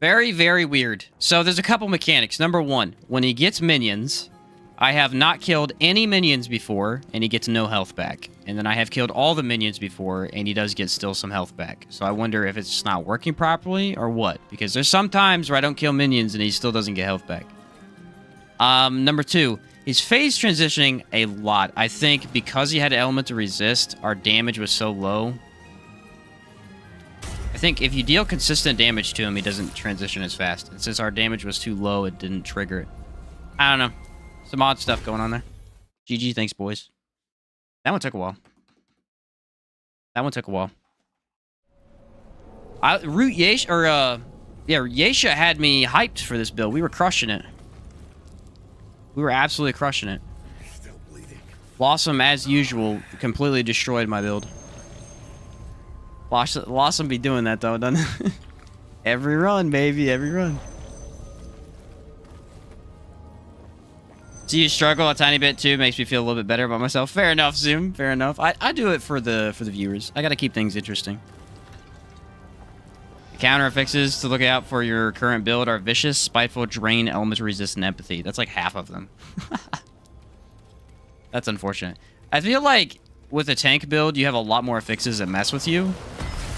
Very, very weird. So there's a couple mechanics. Number one, when he gets minions, I have not killed any minions before, and he gets no health back. And then I have killed all the minions before, and he does get still some health back. So I wonder if it's just not working properly or what. Because there's some times where I don't kill minions and he still doesn't get health back. Number two, he's phase transitioning a lot. I think because he had an element to resist, our damage was so low. I think if you deal consistent damage to him, he doesn't transition as fast. And since our damage was too low, it didn't trigger it. I don't know. Some odd stuff going on there. GG, thanks, boys. That one took a while. That one took a while. Yesha had me hyped for this build. We were crushing it. We were absolutely crushing it. Still bleeding. Blossom, as usual, completely destroyed my build. Blossom be doing that, though, doesn't it? Every run, baby, every run. See you struggle a tiny bit, too. Makes me feel a little bit better about myself. Fair enough, Zoom. Fair enough. I do it for the viewers. I gotta keep things interesting. The counter fixes to look out for your current build are Vicious, Spiteful, Drain, Element Resist, and Empathy. That's like half of them. That's unfortunate. I feel like with a tank build, you have a lot more affixes that mess with you.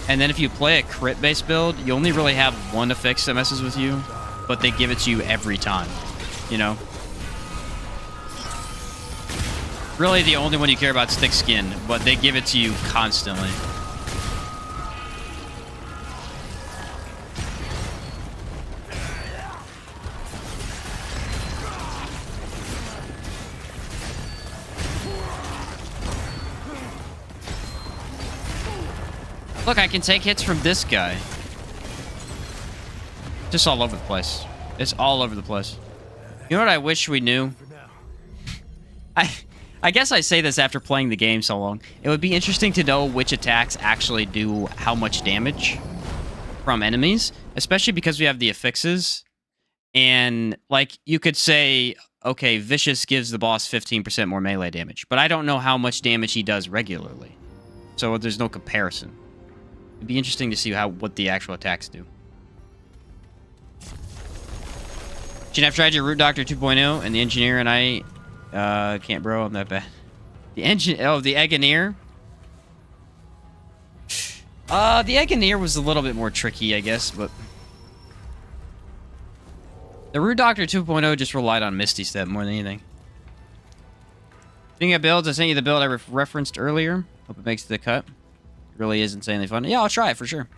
And then if you play a crit-based build, you only really have one affix that messes with you, but they give it to you every time, you know? Really, the only one you care about is Thick Skin, but they give it to you constantly. Look, I can take hits from this guy. Just all over the place. It's all over the place. You know what I wish we knew? I guess I say this after playing the game so long. It would be interesting to know which attacks actually do how much damage from enemies, especially because we have the affixes. And, like, you could say, okay, Vicious gives the boss 15% more melee damage, but I don't know how much damage he does regularly. So there's no comparison. It'd be interesting to see what the actual attacks do. Should have tried your Root Doctor 2.0, and the engineer and I can't, bro. I'm that bad. The Eggeneer. The Eggeneer was a little bit more tricky, I guess, but the Root Doctor 2.0 just relied on Misty Step more than anything. Speaking of builds, I sent you the build I referenced earlier. Hope it makes the cut. Really is insanely fun. Yeah, I'll try it for sure.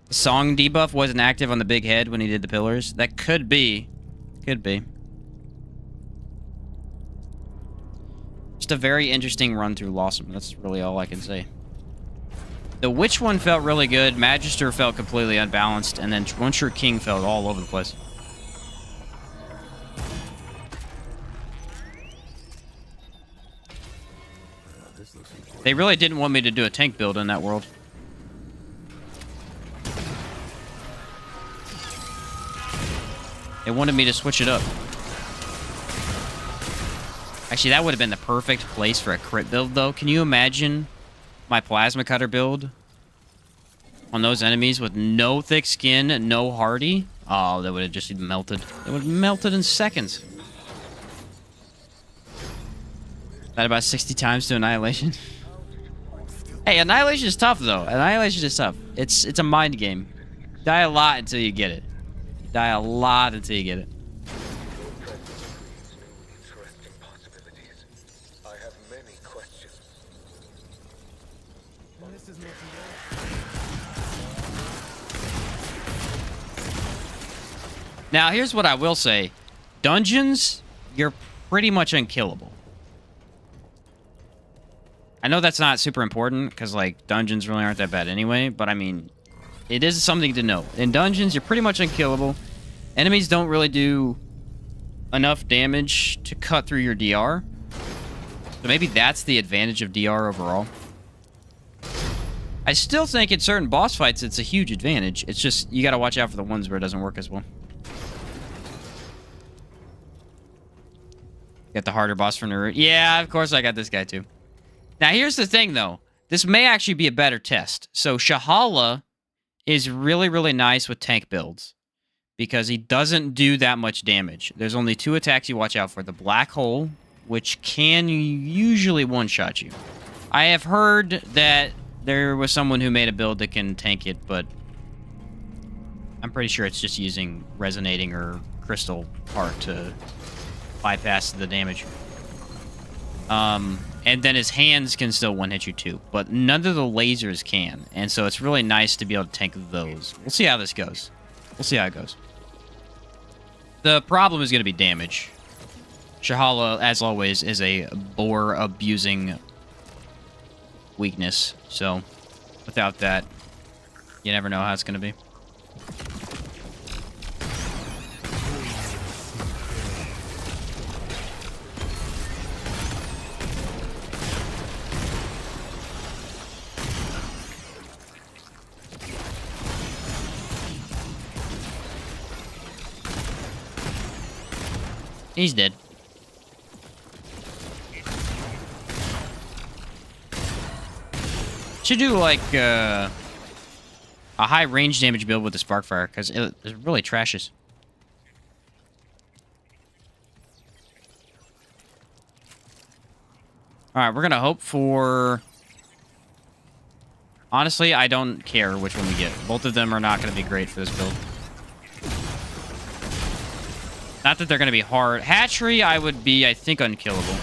The song debuff wasn't active on the big head when he did the pillars. That could be. Could be. Just a very interesting run through Lawsome. That's really all I can say. The Witch one felt really good. Magister felt completely unbalanced. And then One True King felt all over the place. They really didn't want me to do a tank build in that world. They wanted me to switch it up. Actually, that would have been the perfect place for a crit build, though. Can you imagine my Plasma Cutter build on those enemies with no thick skin, no hardy? Oh, they would have just melted. They would have melted in seconds. That about 60 times to Annihilation. Hey, Annihilation is tough, though. Annihilation is tough. It's a mind game. Die a lot until you get it. Die a lot until you get it. Interesting possibilities. I have many questions. Now, here's what I will say. Dungeons, you're pretty much unkillable. I know that's not super important, because, like, dungeons really aren't that bad anyway, but, I mean, it is something to know. In dungeons, you're pretty much unkillable. Enemies don't really do enough damage to cut through your DR. So maybe that's the advantage of DR overall. I still think in certain boss fights, it's a huge advantage. It's just, you gotta watch out for the ones where it doesn't work as well. Got the harder boss from the root. Yeah, of course I got this guy too. Now, here's the thing, though. This may actually be a better test. So, Shahala is really, really nice with tank builds because he doesn't do that much damage. There's only 2 attacks you watch out for. The Black Hole, which can usually one-shot you. I have heard that there was someone who made a build that can tank it, but I'm pretty sure it's just using Resonating or Crystal Heart to bypass the damage. And then his hands can still one-hit you too, but none of the lasers can, and so it's really nice to be able to tank those. We'll see how this goes. We'll see how it goes. The problem is going to be damage. Shahala, as always, is a boar-abusing weakness, so without that, you never know how it's going to be. He's dead. Should do like a high range damage build with the Sparkfire because it really trashes. All right, we're gonna hope for. Honestly, I don't care which one we get. Both of them are not gonna be great for this build. Not that they're going to be hard. Hatchery, I would be, I think, unkillable.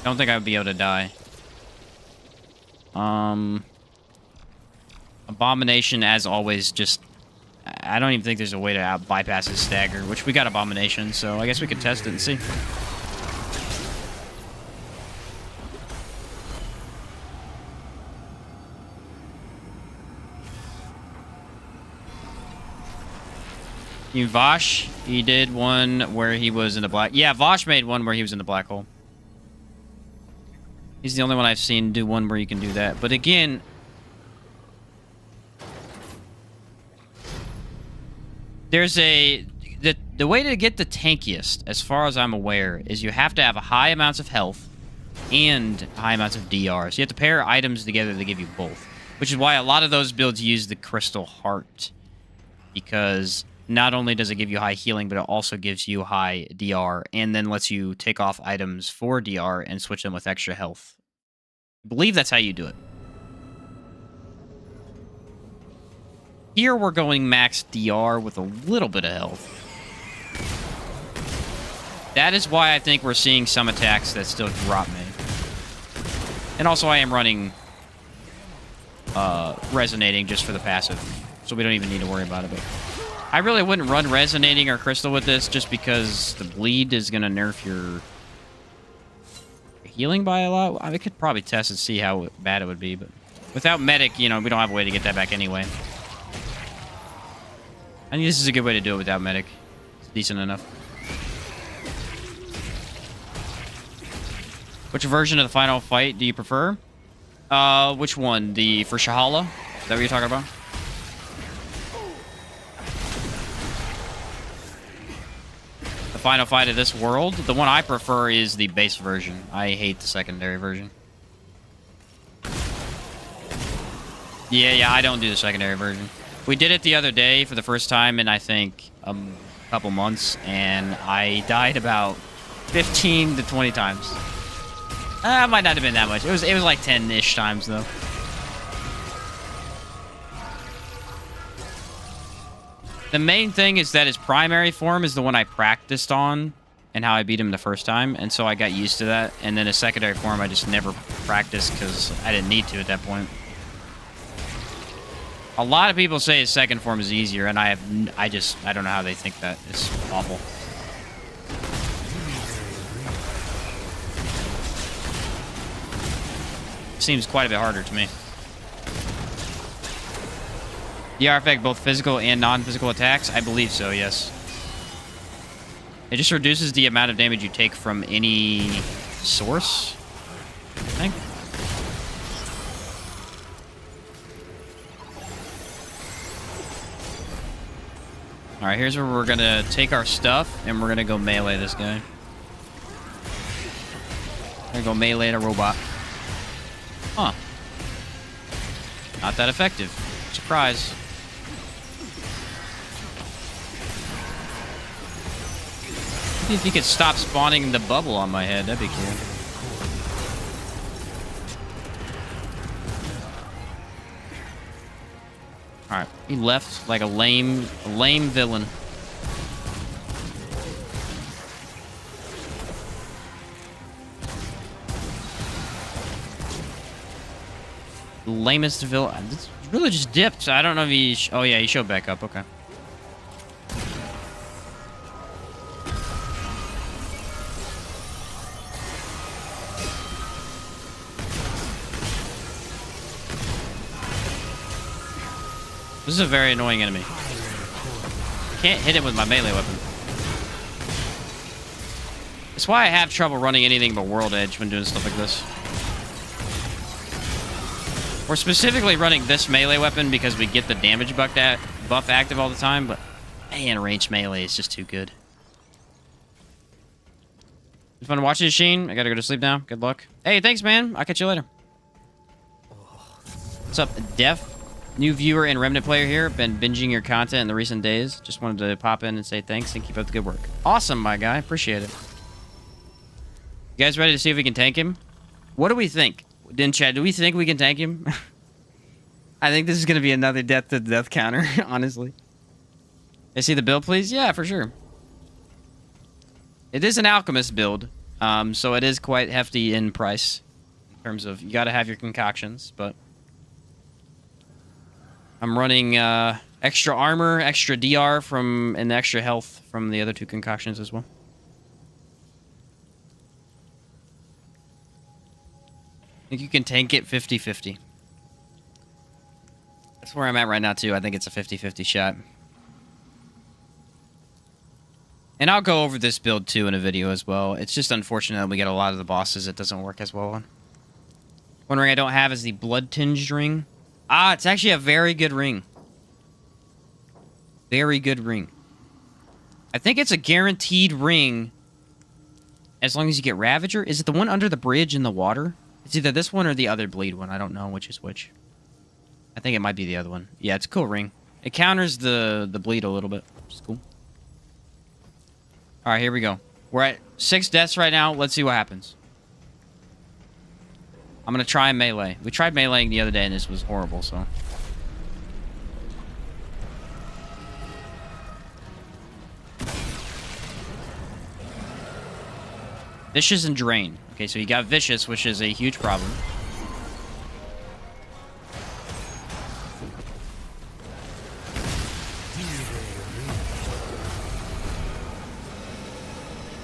Don't think I would be able to die. Abomination, as always, just... I don't even think there's a way to bypass his stagger, which we got Abomination, so I guess we could test it and see. Vosh, he did one where he was in the black... Yeah, Vosh made one where he was in the black hole. He's the only one I've seen do one where you can do that. But again... There's a... The way to get the tankiest, as far as I'm aware, is you have to have high amounts of health and high amounts of DR. So you have to pair items together to give you both. Which is why a lot of those builds use the Crystal Heart. Because... not only does it give you high healing, but it also gives you high DR, and then lets you take off items for DR and switch them with extra health. I believe that's how you do it. Here we're going max DR with a little bit of health. That is why I think we're seeing some attacks that still drop me. And also I am running Resonating just for the passive, so we don't even need to worry about it. But I really wouldn't run Resonating or Crystal with this just because the bleed is going to nerf your healing by a lot. I could probably test and see how bad it would be, but without Medic, you know, we don't have a way to get that back anyway. I think this is a good way to do it without Medic. It's decent enough. Which version of the final fight do you prefer? Which one? For Shahala? Is that what you're talking about? Final fight of this world. The one I prefer is the base version. I hate the secondary version. Yeah, I don't do the secondary version. We did it the other day for the first time in, I think, a couple months, and I died about 15 to 20 times. It might not have been that much. It was like 10-ish times, though. The main thing is that his primary form is the one I practiced on and how I beat him the first time, and so I got used to that. And then his secondary form I just never practiced because I didn't need to at that point. A lot of people say his second form is easier, and I don't know how they think that. It's awful. Seems quite a bit harder to me. DR affect both physical and non-physical attacks? I believe so, yes. It just reduces the amount of damage you take from any source, I think. Alright, here's where we're gonna take our stuff, and we're gonna go melee this guy. We're gonna go melee a robot. Huh. Not that effective. Surprise. Maybe if you could stop spawning the bubble on my head, that'd be cool. Alright, he left like a lame villain. Lamest villain. This really just dipped. I don't know if he... oh yeah, he showed back up. Okay. This is a very annoying enemy. Can't hit him with my melee weapon. That's why I have trouble running anything but World Edge when doing stuff like this. We're specifically running this melee weapon because we get the damage buff active all the time, but man, ranged melee is just too good. It's fun to watch this, Sheen. I gotta go to sleep now. Good luck. Hey, thanks, man. I'll catch you later. What's up, Def? New viewer and Remnant player here. Been binging your content in the recent days. Just wanted to pop in and say thanks and keep up the good work. Awesome, my guy. Appreciate it. You guys ready to see if we can tank him? What do we think? In chat, do we think we can tank him? I think this is going to be another death to death counter, honestly. I see the build, please? Yeah, for sure. It is an alchemist build, so it is quite hefty in price. In terms of, you got to have your concoctions, but... I'm running extra armor, extra DR and extra health from the other two concoctions as well. I think you can tank it 50-50. That's where I'm at right now, too. I think it's a 50-50 shot. And I'll go over this build, too, in a video as well. It's just unfortunate that we get a lot of the bosses it doesn't work as well on. One ring I don't have is the blood-tinged ring. Ah, it's actually a very good ring. Very good ring. I think it's a guaranteed ring as long as you get Ravager. Is it the one under the bridge in the water? It's either this one or the other bleed one. I don't know which is which. I think it might be the other one. Yeah, it's a cool ring. It counters the bleed a little bit, which is cool. All right, here we go. We're at 6 deaths right now. Let's see what happens. I'm going to try melee. We tried meleeing the other day, and this was horrible, so... Vicious and Drain. Okay, so you got Vicious, which is a huge problem.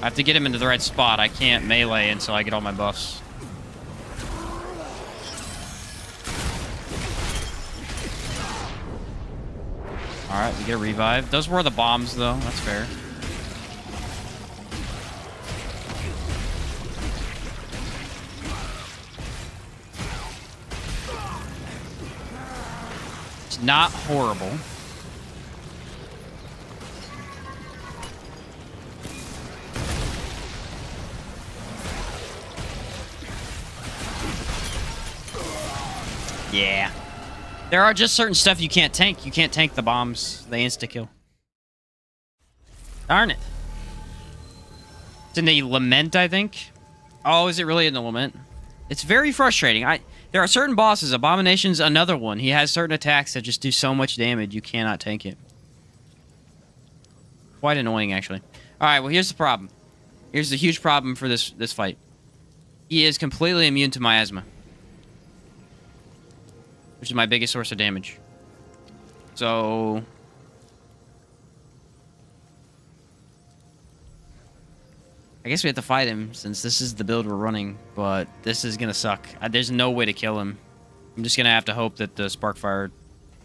I have to get him into the right spot. I can't melee until I get all my buffs. Alright, we get a revive. Those were the bombs, though. That's fair. It's not horrible. Yeah. There are just certain stuff you can't tank. You can't tank the bombs. They insta-kill. Darn it. It's in the Lament, I think. Oh, is it really in the Lament? It's very frustrating. There are certain bosses. Abomination's another one. He has certain attacks that just do so much damage, you cannot tank it. Quite annoying, actually. Alright, well, here's the problem. Here's the huge problem for this fight. He is completely immune to miasma, which is my biggest source of damage. So... I guess we have to fight him since this is the build we're running, but this is gonna suck. There's no way to kill him. I'm just gonna have to hope that the Sparkfire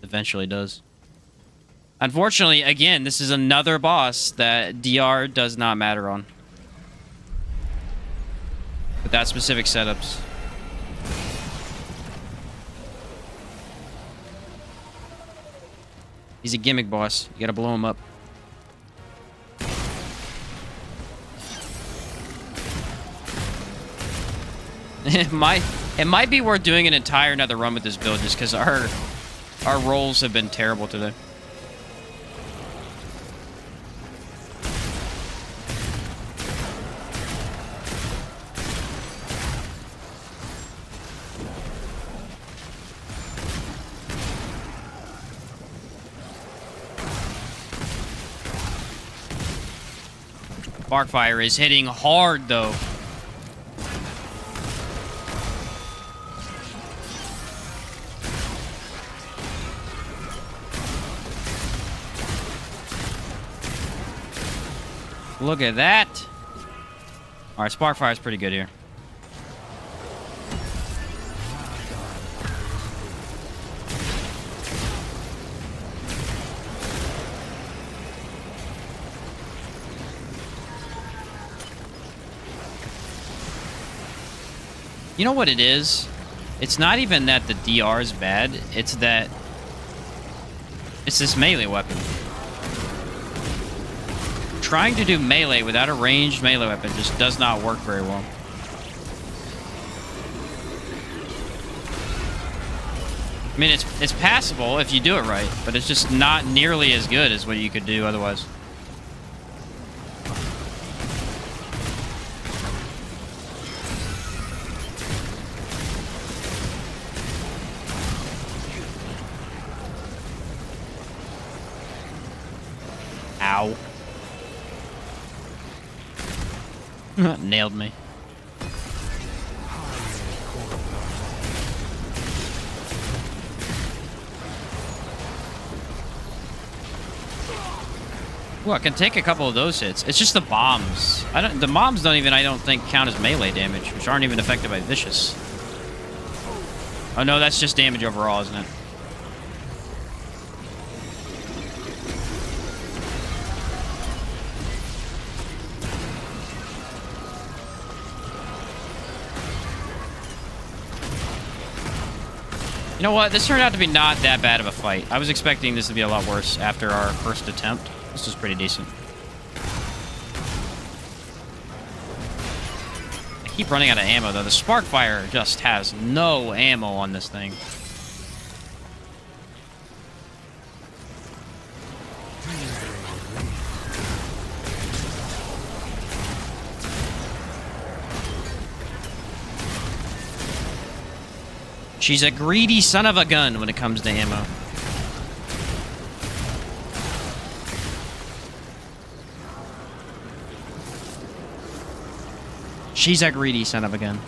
eventually does. Unfortunately, again, this is another boss that DR does not matter on. Without specific setups. He's a gimmick boss. You gotta blow him up. It might be worth doing an entire another run with this build just because our rolls have been terrible today. Sparkfire is hitting hard though. Look at that. All right, Sparkfire is pretty good here. You know what it is? It's not even that the DR is bad. It's that it's this melee weapon. Trying to do melee without a ranged melee weapon just does not work very well. I mean, it's passable if you do it right, but it's just not nearly as good as what you could do otherwise. Ow. Nailed me. Ooh, I can take a couple of those hits. It's just the bombs. The bombs don't even, I don't think, count as melee damage, which aren't even affected by vicious. Oh no, that's just damage overall, isn't it? You know what? This turned out to be not that bad of a fight. I was expecting this to be a lot worse after our first attempt. This was pretty decent. I keep running out of ammo, though. The Sparkfire just has no ammo on this thing. She's a greedy son of a gun when it comes to ammo. She's a greedy son of a gun.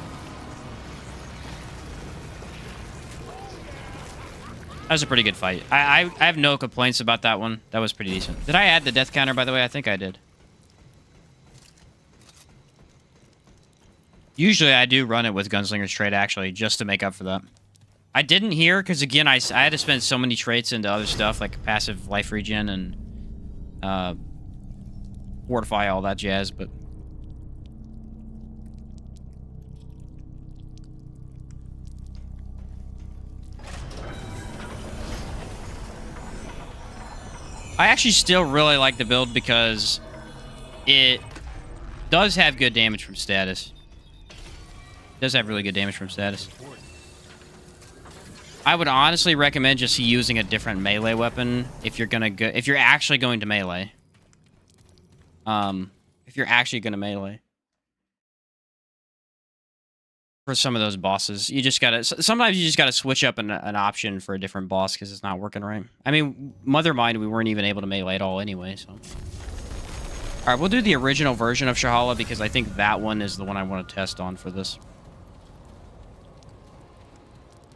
That was a pretty good fight. I have no complaints about that one. That was pretty decent. Did I add the death counter, by the way? I think I did. Usually I do run it with Gunslinger's trait, actually, just to make up for that. I didn't here, because again, I had to spend so many traits into other stuff, like passive life regen and fortify, all that jazz, but... I actually still really like the build because it does have good damage from status. It does have really good damage from status. I would honestly recommend just using a different melee weapon if you're gonna go, if you're actually going to melee. If you're actually gonna melee. For some of those bosses, you just gotta, sometimes you just gotta switch up an option for a different boss because it's not working right. I mean, Mothermind, we weren't even able to melee at all anyway, so. Alright, we'll do the original version of Shahala because I think that one is the one I want to test on for this.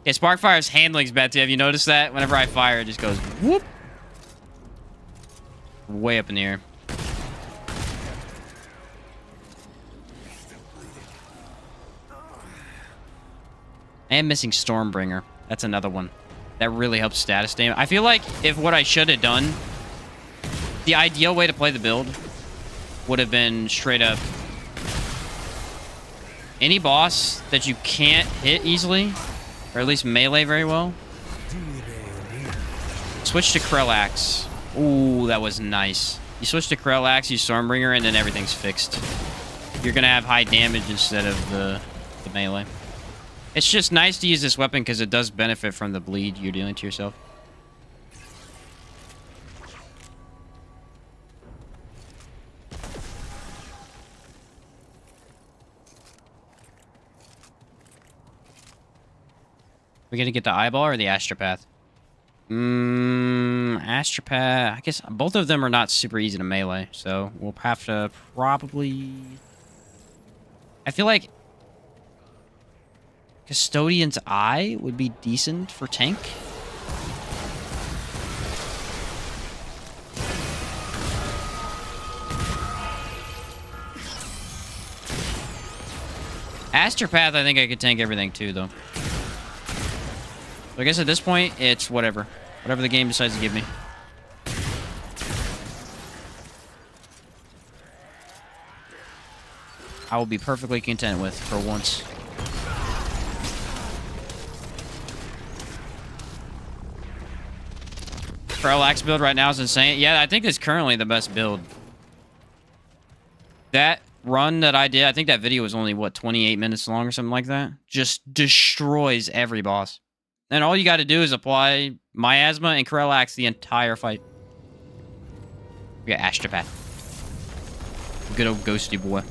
Okay, Sparkfire's handling's bad too. Have you noticed that? Whenever I fire, it just goes whoop. way up in the air. I am missing Stormbringer. That's another one. That really helps status damage. I feel like if what I should have done, the ideal way to play the build would have been straight up any boss that you can't hit easily, or at least melee very well, switch to Krellax. Ooh, that was nice. You switch to Krellax, use Stormbringer, and then everything's fixed. You're gonna have high damage instead of the melee. It's just nice to use this weapon because it does benefit from the bleed you're dealing to yourself. We gonna get the eyeball or the astropath? Astropath. I guess both of them are not super easy to melee, so we'll have to probably. I feel like Custodian's Eye would be decent for tank. Astropath, I think I could tank everything too, though. So I guess at this point, it's whatever. Whatever the game decides to give me. I will be perfectly content with for once. Krellax build right now is insane. Yeah, I think it's currently the best build. That run that I did, I think that video was only, what, 28 minutes long or something like that? Just destroys every boss. And all you got to do is apply Miasma and Krellax the entire fight. We got Astropath. Good old ghosty boy.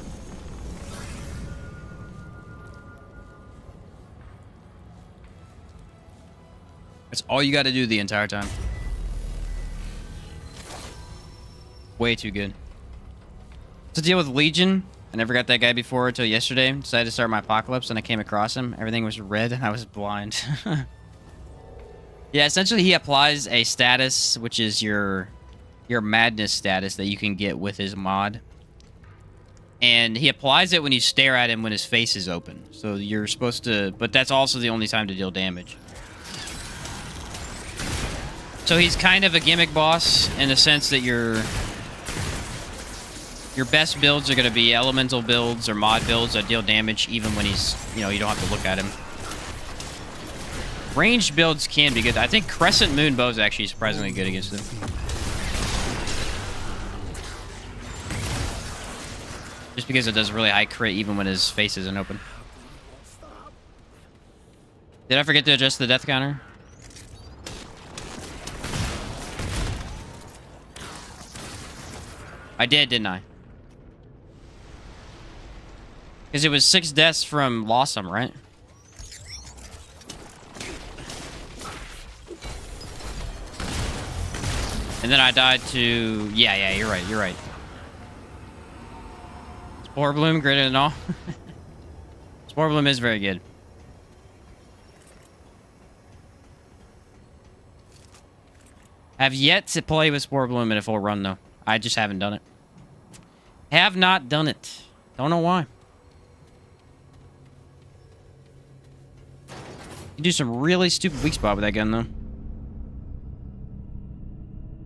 That's all you got to do the entire time. Way too good. To deal with Legion, I never got that guy before until yesterday. Decided to start my apocalypse, and I came across him. Everything was red, and I was blind. Yeah, essentially he applies a status, which is your madness status that you can get with his mod. And he applies it when you stare at him when his face is open. So you're supposed to... But that's also the only time to deal damage. So he's kind of a gimmick boss in the sense that your best builds are going to be elemental builds or mod builds that deal damage even when he's, you know, you don't have to look at him. Ranged builds can be good. I think Crescent Moon Bow is actually surprisingly good against them. Just because it does really high crit even when his face isn't open. Did I forget to adjust the death counter? I did, didn't I? Because it was 6 deaths from Lawsome, right? And then I died to... Yeah, you're right, you're right. Spore Bloom, graded and all. Spore Bloom is very good. Have yet to play with Spore Bloom in a full run, though. I just haven't done it. Have not done it. Don't know why. You do some really stupid weak spot with that gun, though.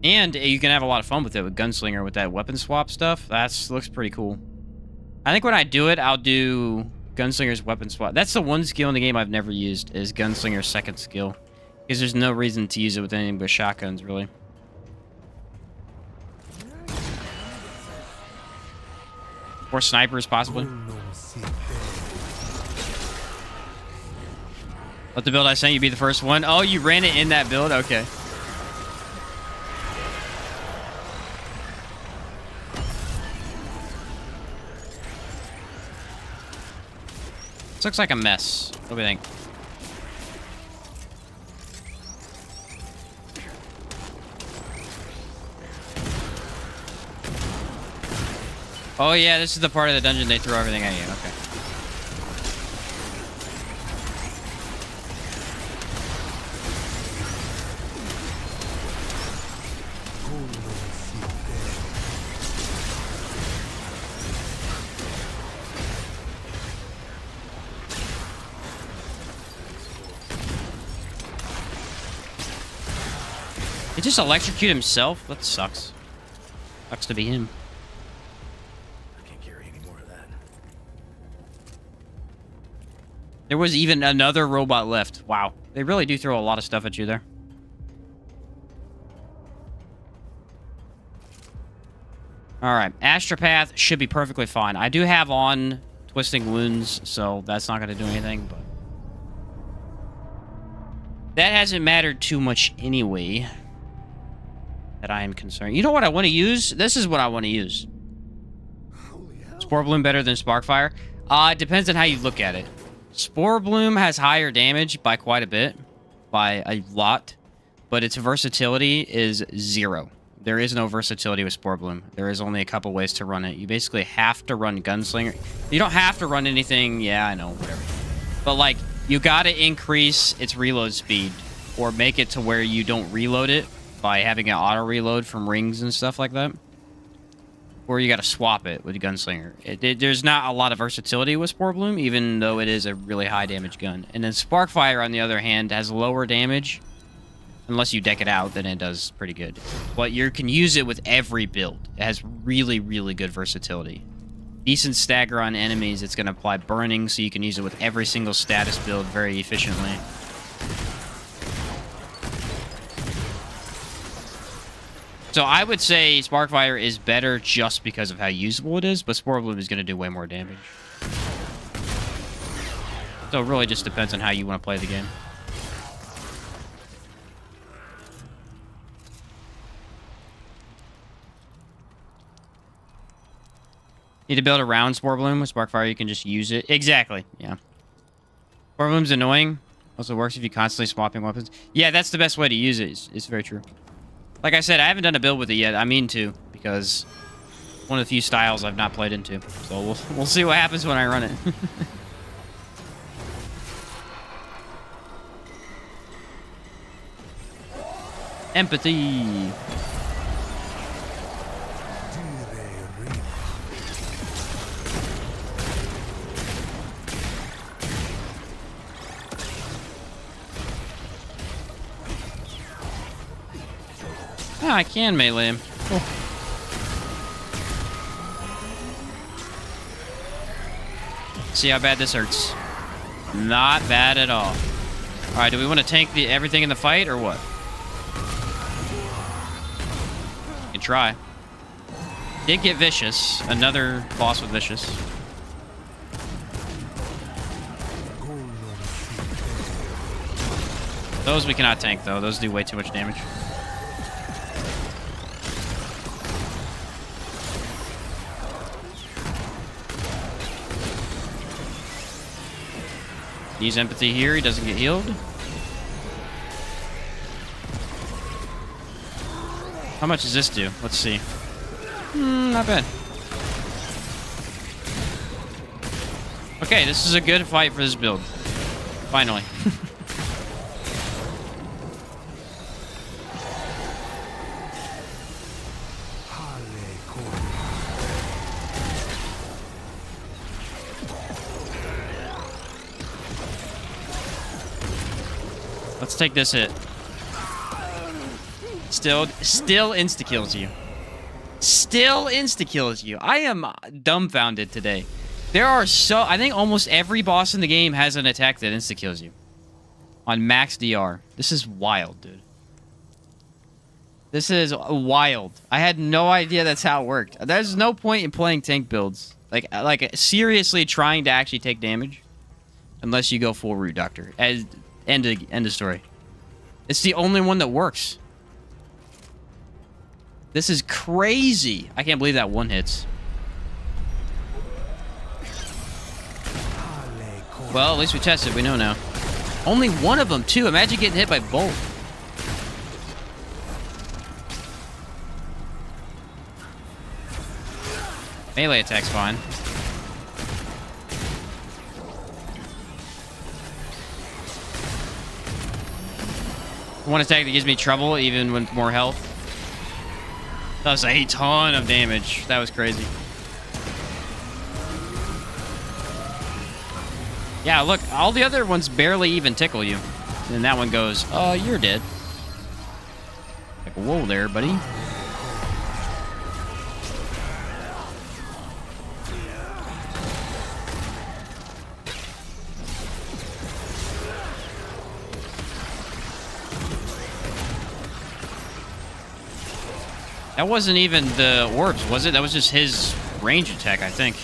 And you can have a lot of fun with it with Gunslinger with that weapon swap stuff. That looks pretty cool. I think when I do it, I'll do Gunslinger's weapon swap. That's the one skill in the game I've never used, is Gunslinger's second skill. Because there's no reason to use it with anything but shotguns, really. Or snipers, possibly. Let the build I sent you be the first one. Oh, you ran it in that build? Okay. This looks like a mess. What do we think? Oh yeah, this is the part of the dungeon they throw everything at you. Okay. He just electrocute himself? That sucks. Sucks to be him. I can't carry any more of that. There was even another robot left. Wow. They really do throw a lot of stuff at you there. Alright. Astropath should be perfectly fine. I do have on Twisting Wounds, so that's not going to do anything, but... that hasn't mattered too much anyway. That I am concerned. You know what I want to use? This is what I want to use. Holy hell. Spore Bloom better than Sparkfire? It depends on how you look at it. Spore Bloom has higher damage by quite a bit. By a lot. But its versatility is 0. There is no versatility with Spore Bloom. There is only a couple ways to run it. You basically have to run Gunslinger. You don't have to run anything. Yeah, I know, whatever. But, like, you gotta increase its reload speed. Or make it to where you don't reload it by having an auto reload from rings and stuff like that. Or you gotta swap it with Gunslinger. There's not a lot of versatility with Spore Bloom, even though it is a really high damage gun. And then Sparkfire, on the other hand, has lower damage. Unless you deck it out, then it does pretty good. But you can use it with every build. It has really, really good versatility. Decent stagger on enemies. It's gonna apply burning, so you can use it with every single status build very efficiently. So I would say Sparkfire is better just because of how usable it is, but Spore Bloom is going to do way more damage. So it really just depends on how you want to play the game. Need to build around Spore Bloom. With Sparkfire, you can just use it. Exactly, yeah. Spore Bloom's annoying. Also works if you constantly swapping weapons. Yeah, that's the best way to use it. It's very true. Like I said, I haven't done a build with it yet. I mean to, because one of the few styles I've not played into. So we'll see what happens when I run it. Empathy. Oh, I can melee him. Cool. See how bad this hurts. Not bad at all. Alright, do we want to tank everything in the fight, or what? You can try. Did get Vicious. Another boss with Vicious. Those we cannot tank, though. Those do way too much damage. Use empathy here. He doesn't get healed. How much does this do? Let's see. Not bad. Okay, this is a good fight for this build. Finally. Let's take this hit. Still insta-kills you. Still insta-kills you. I am dumbfounded today. There are I think almost every boss in the game has an attack that insta-kills you. On max DR. This is wild, dude. This is wild. I had no idea that's how it worked. There's no point in playing tank builds. Like seriously trying to actually take damage. Unless you go full Root Doctor. End of story. It's the only one that works. This is crazy. I can't believe that one hits. Well, at least we tested. We know now. Only one of them, too. Imagine getting hit by both. Melee attack's fine. One attack that gives me trouble, even with more health. That was a ton of damage. That was crazy. Yeah, look, all the other ones barely even tickle you. And that one goes, you're dead. Like, whoa there, buddy. That wasn't even the orbs, was it? That was just his range attack, I think.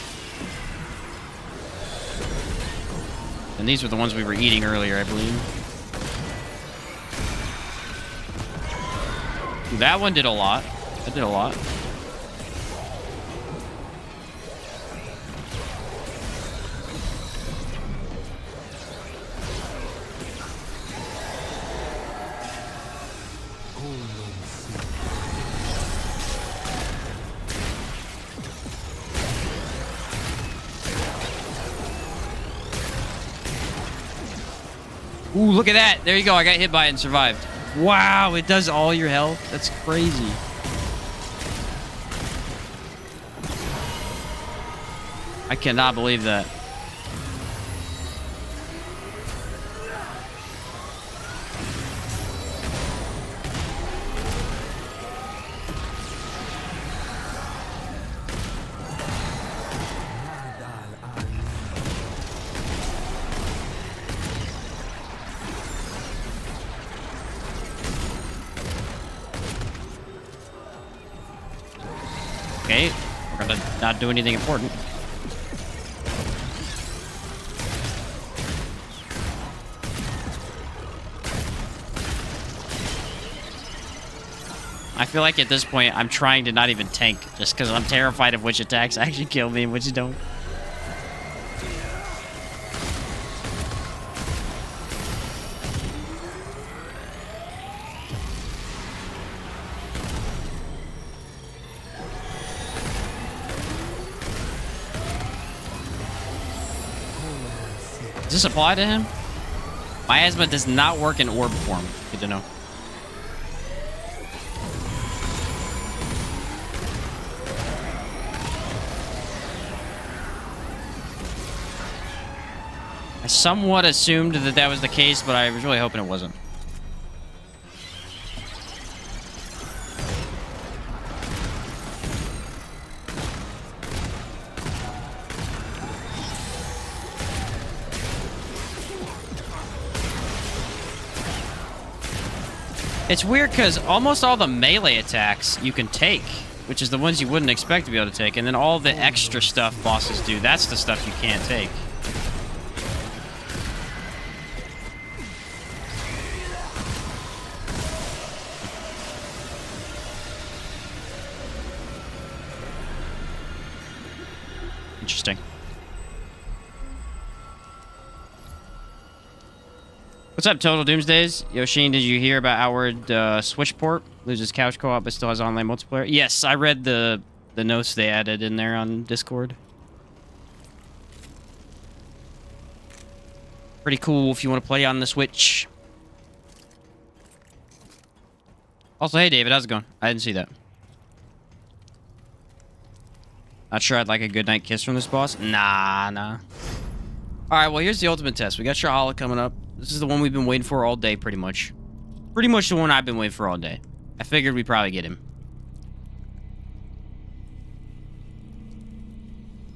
And these were the ones we were eating earlier, I believe. That one did a lot. That did a lot. Ooh, look at that. There you go. I got hit by it and survived. Wow, it does all your health? That's crazy. I cannot believe that. Okay, we're gonna not do anything important. I feel like at this point, I'm trying to not even tank, just because I'm terrified of which attacks actually kill me and which don't. Does this apply to him? Miasma does not work in orb form. Good to know. I somewhat assumed that that was the case, but I was really hoping it wasn't. It's weird because almost all the melee attacks you can take, which is the ones you wouldn't expect to be able to take, and then all the extra stuff bosses do, that's the stuff you can't take. Interesting. What's up, Total Doomsdays? Yoshin, did you hear about Howard Switchport? Loses couch co-op but still has online multiplayer? Yes, I read the notes they added in there on Discord. Pretty cool if you want to play on the Switch. Also, hey David, how's it going? I didn't see that. Not sure I'd like a goodnight kiss from this boss. Nah. Alright, well here's the ultimate test. We got Shahala coming up. This is the one we've been waiting for all day, pretty much. Pretty much the one I've been waiting for all day. I figured we'd probably get him.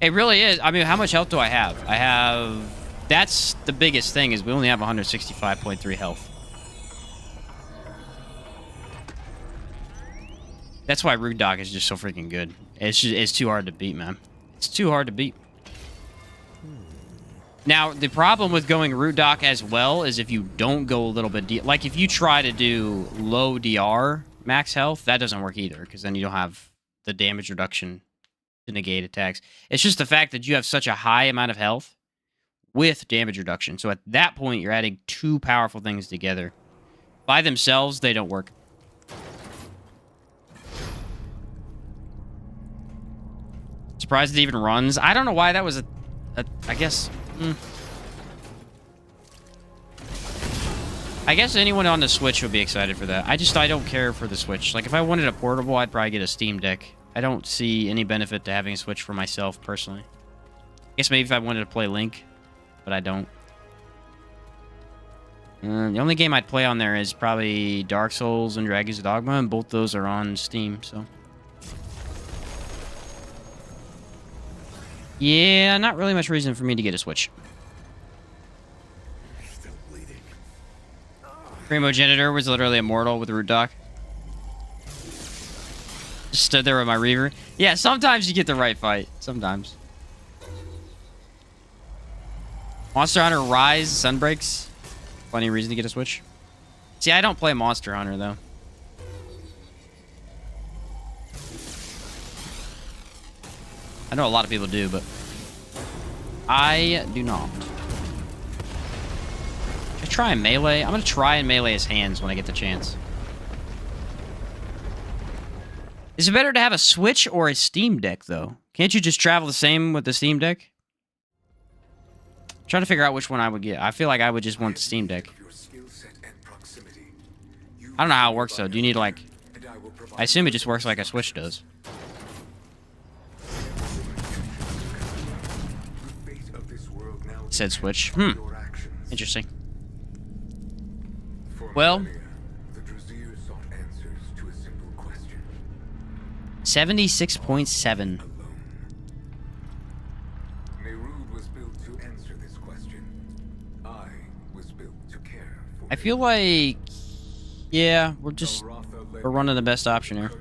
It really is. I mean, how much health do I have? I have... That's the biggest thing, is we only have 165.3 health. That's why Rude Dog is just so freaking good. It's too hard to beat, man. It's too hard to beat. Now, the problem with going Root Dock as well is if you don't go a little bit deep. Like, if you try to do low DR max health, that doesn't work either, because then you don't have the damage reduction to negate attacks. It's just the fact that you have such a high amount of health with damage reduction. So at that point, you're adding two powerful things together. By themselves, they don't work. Surprised it even runs. I don't know why that was I guess... I guess anyone on the Switch would be excited for that. I don't care for the Switch. Like, if I wanted a portable, I'd probably get a Steam Deck. I don't see any benefit to having a Switch for myself, personally. I guess maybe if I wanted to play Link, but I don't. The only game I'd play on there is probably Dark Souls and Dragon's Dogma, and both those are on Steam, so. Yeah, not really much reason for me to get a Switch. Still bleeding. Primogenitor was literally immortal with Root Doc. Just stood there with my Reaver. Yeah, sometimes you get the right fight. Sometimes. Monster Hunter Rise, Sunbreaks. Funny reason to get a Switch. See, I don't play Monster Hunter, though. I know a lot of people do, but I do not. Should I try melee? I'm going to try and melee his hands when I get the chance. Is it better to have a Switch or a Steam Deck, though? Can't you just travel the same with the Steam Deck? I'm trying to figure out which one I would get. I feel like I would just want the Steam Deck. I don't know how it works, though. Do you need, like... I assume it just works like a Switch does. Said Switch. Interesting. Well... 76.7. I feel like... Yeah, we're running the best option here.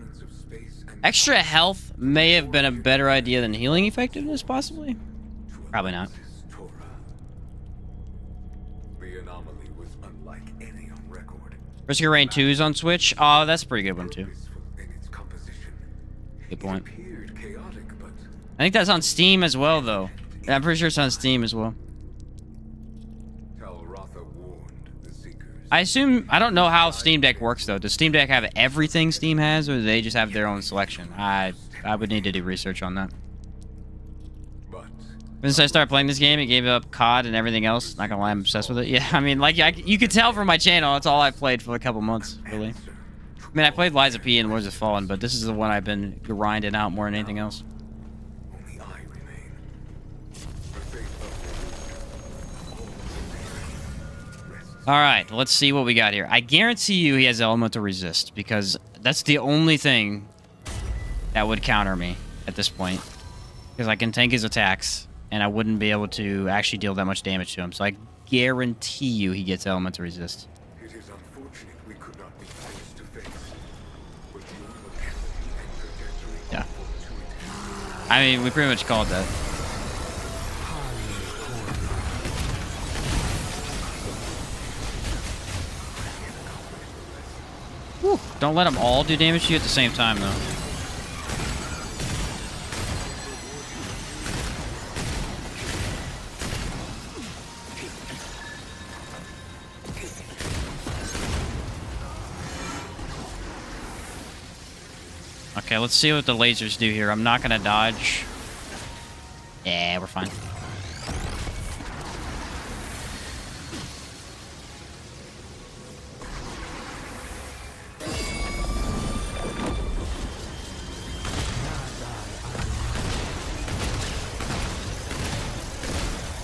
Extra health may have been a better idea than healing effectiveness, possibly? Probably not. Risk Your Rain 2 is on Switch. Oh, that's a pretty good one, too. Good point. I think that's on Steam as well, though. Yeah, I'm pretty sure it's on Steam as well. I assume... I don't know how Steam Deck works, though. Does Steam Deck have everything Steam has, or do they just have their own selection? I would need to do research on that. Since I started playing this game, it gave up COD and everything else. Not gonna lie, I'm obsessed with it. Yeah, I mean, like, you could tell from my channel, that's all I've played for a couple months, really. I mean, I played Lies of P and Lords of Fallen, but this is the one I've been grinding out more than anything else. Alright, let's see what we got here. I guarantee you he has elemental resist, because that's the only thing that would counter me at this point. Because I can tank his attacks, and I wouldn't be able to actually deal that much damage to him. So I guarantee you he gets elemental resist. It is unfortunate we could not be face to face. Yeah. I mean, we pretty much called that. Whew. Don't let them all do damage to you at the same time, though. Okay, let's see what the lasers do here. I'm not gonna dodge. Yeah, we're fine.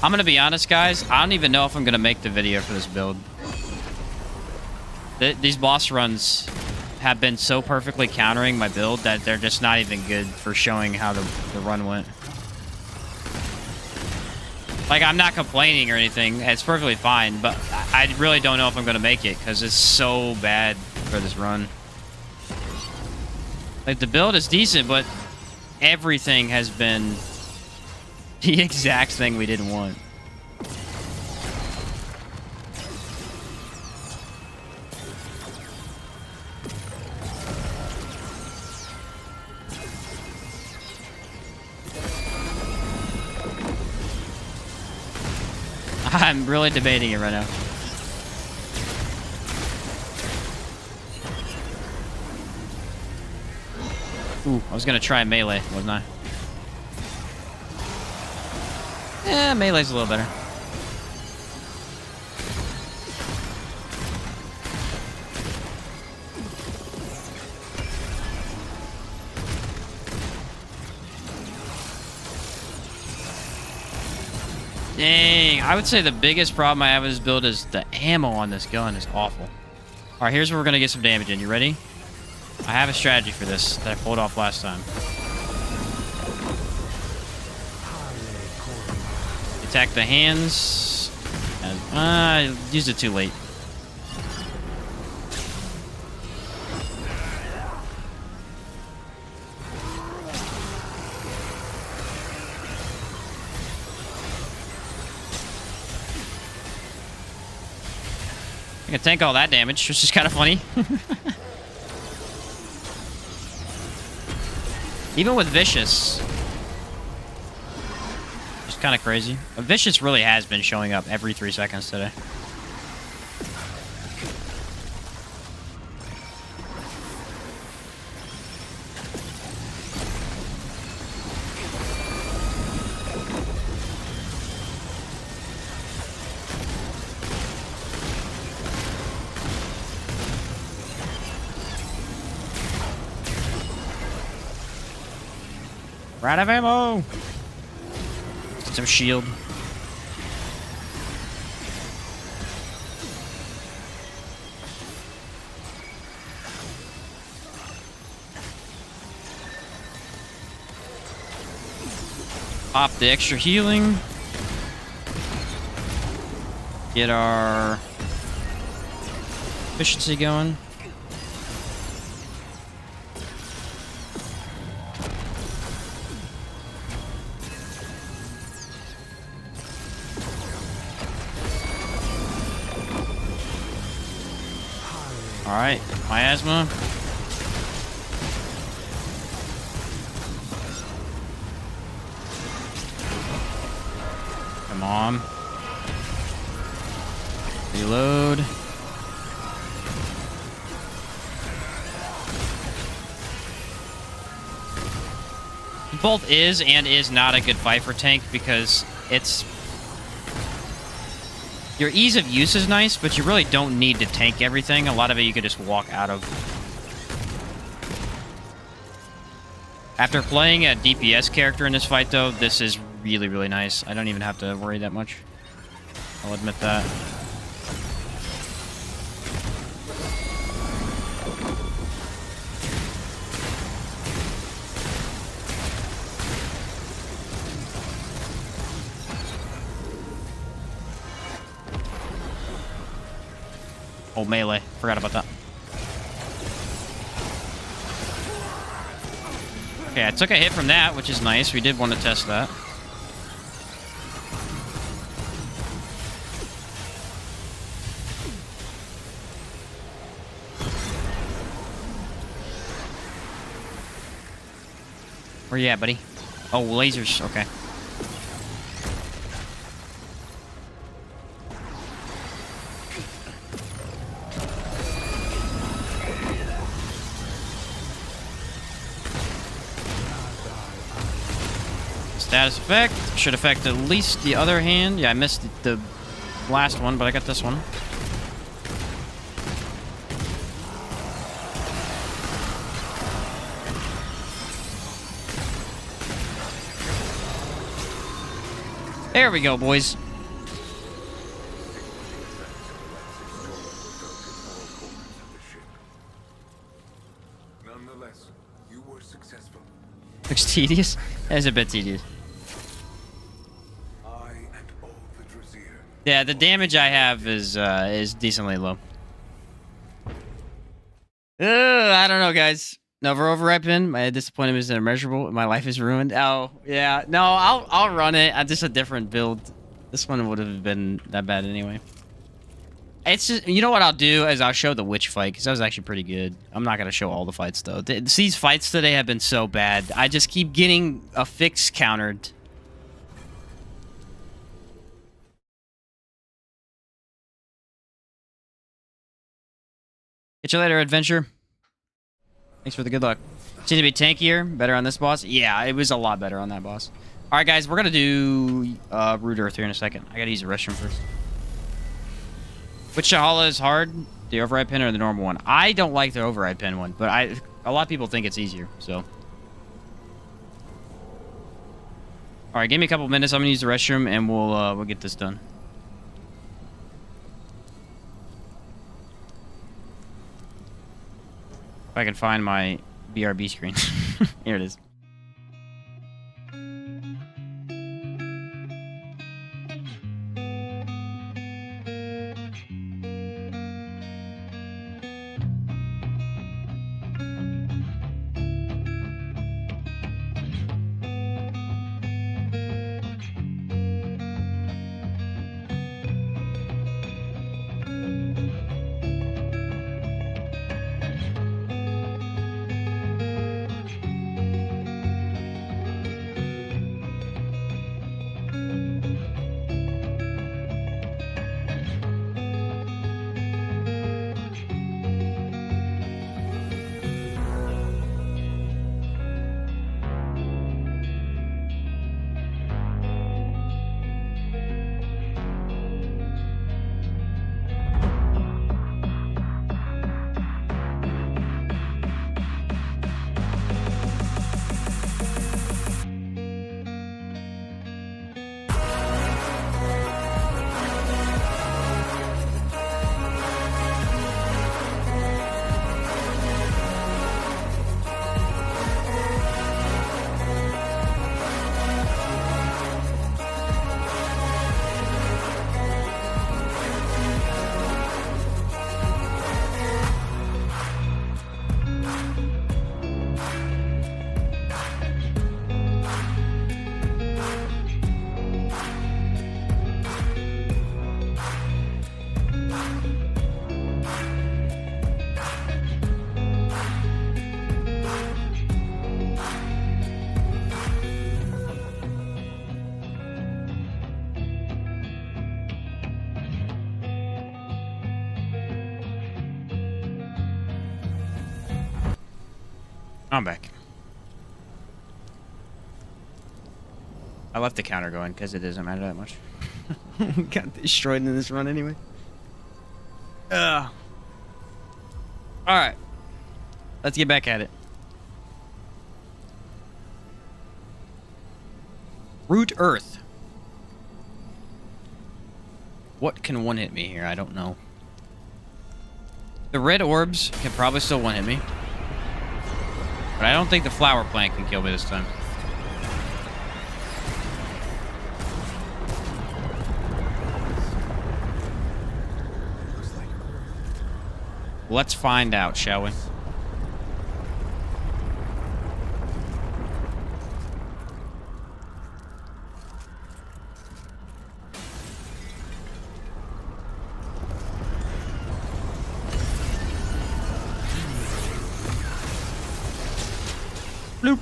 I'm gonna be honest, guys. I don't even know if I'm gonna make the video for this build. These boss runs have been so perfectly countering my build that they're just not even good for showing how the run went. Like, I'm not complaining or anything. It's perfectly fine, but I really don't know if I'm gonna make it because it's so bad for this run. Like, the build is decent, but everything has been the exact thing we didn't want. I'm really debating it right now. Ooh, I was gonna try melee, wasn't I? Yeah, melee's a little better. Dang, I would say the biggest problem I have with this build is the ammo on this gun is awful. All right, here's where we're gonna get some damage in. You ready? I have a strategy for this that I pulled off last time. Attack the hands. And, I used it too late. I can tank all that damage, which is kind of funny. Even with Vicious. It's kind of crazy. Vicious really has been showing up every 3 seconds today. We're out of ammo! Get some shield. Pop the extra healing. Get our efficiency going. Alright, miasma. Come on. Reload. Both is and is not a good fight for tank because it's... Your ease of use is nice, but you really don't need to tank everything. A lot of it you could just walk out of. After playing a DPS character in this fight, though, this is really, really nice. I don't even have to worry that much. I'll admit that. Oh, melee. Forgot about that. Okay, I took a hit from that, which is nice. We did want to test that. Where you at, buddy? Oh, lasers. Okay. Status effect. Should affect at least the other hand. Yeah, I missed the last one, but I got this one. There we go, boys. Nonetheless, you were successful. Looks tedious. That is a bit tedious. Yeah, the damage I have is decently low. I don't know, guys. Never overripen. My disappointment is immeasurable. My life is ruined. Oh, yeah. No, I'll run it. I'm just a different build. This one would have been that bad anyway. It's just, you know what I'll do is I'll show the witch fight because that was actually pretty good. I'm not gonna show all the fights though. These fights today have been so bad. I just keep getting a fix countered. Catch you later, adventure. Thanks for the good luck. Seems to be tankier, better on this boss. Yeah, it was a lot better on that boss. All right, guys, we're gonna do Root Earth here in a second. I gotta use the restroom first. Which Shahala is hard? The override pin or the normal one? I don't like the override pin one, but a lot of people think it's easier. So All right, give me a couple minutes. I'm gonna use the restroom, and we'll get this done. If I can find my BRB screen. Here it is. I'm back. I left the counter going because it doesn't matter that much. Got destroyed in this run anyway. Alright. Let's get back at it. Root Earth. What can one-hit me here? I don't know. The red orbs can probably still one-hit me. But I don't think the flower plant can kill me this time. Let's find out, shall we? Bloop.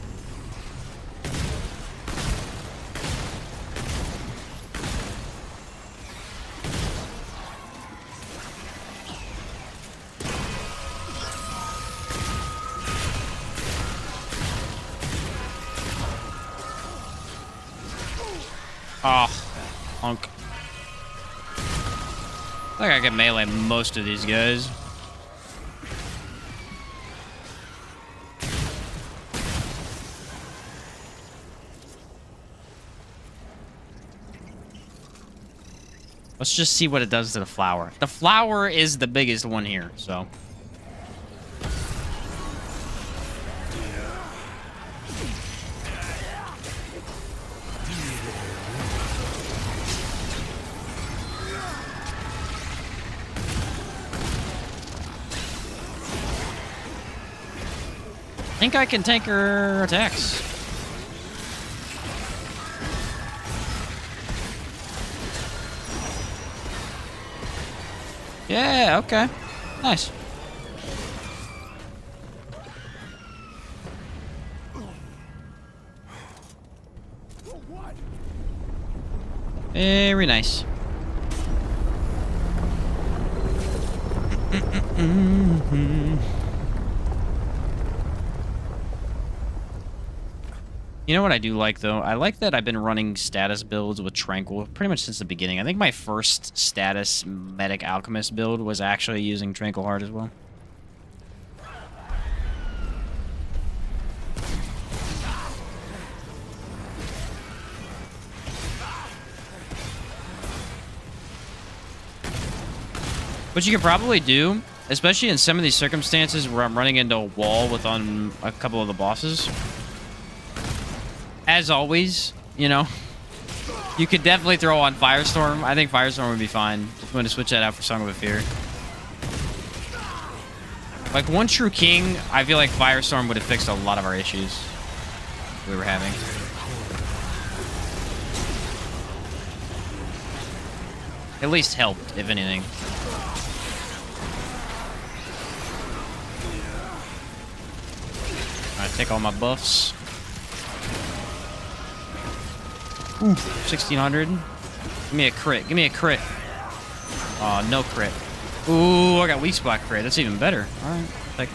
Oh, punk. I think I can melee most of these guys. Let's just see what it does to the flower. The flower is the biggest one here, so. I think I can tank her attacks. Yeah, okay. Nice. Very nice. You know what I do like, though? I like that I've been running status builds with Tranquil pretty much since the beginning. I think my first status medic alchemist build was actually using Tranquil Heart as well. What you could probably do, especially in some of these circumstances where I'm running into a wall with on a couple of the bosses, as always, you know, you could definitely throw on Firestorm. I think Firestorm would be fine. Just want to switch that out for Song of a Fear. Like, One True King, I feel like Firestorm would have fixed a lot of our issues we were having. At least helped, if anything. Alright, take all my buffs. Ooh, 1600. Give me a crit. Give me a crit. Oh, no crit. Ooh, I got weak spot crit. That's even better. Alright. Like,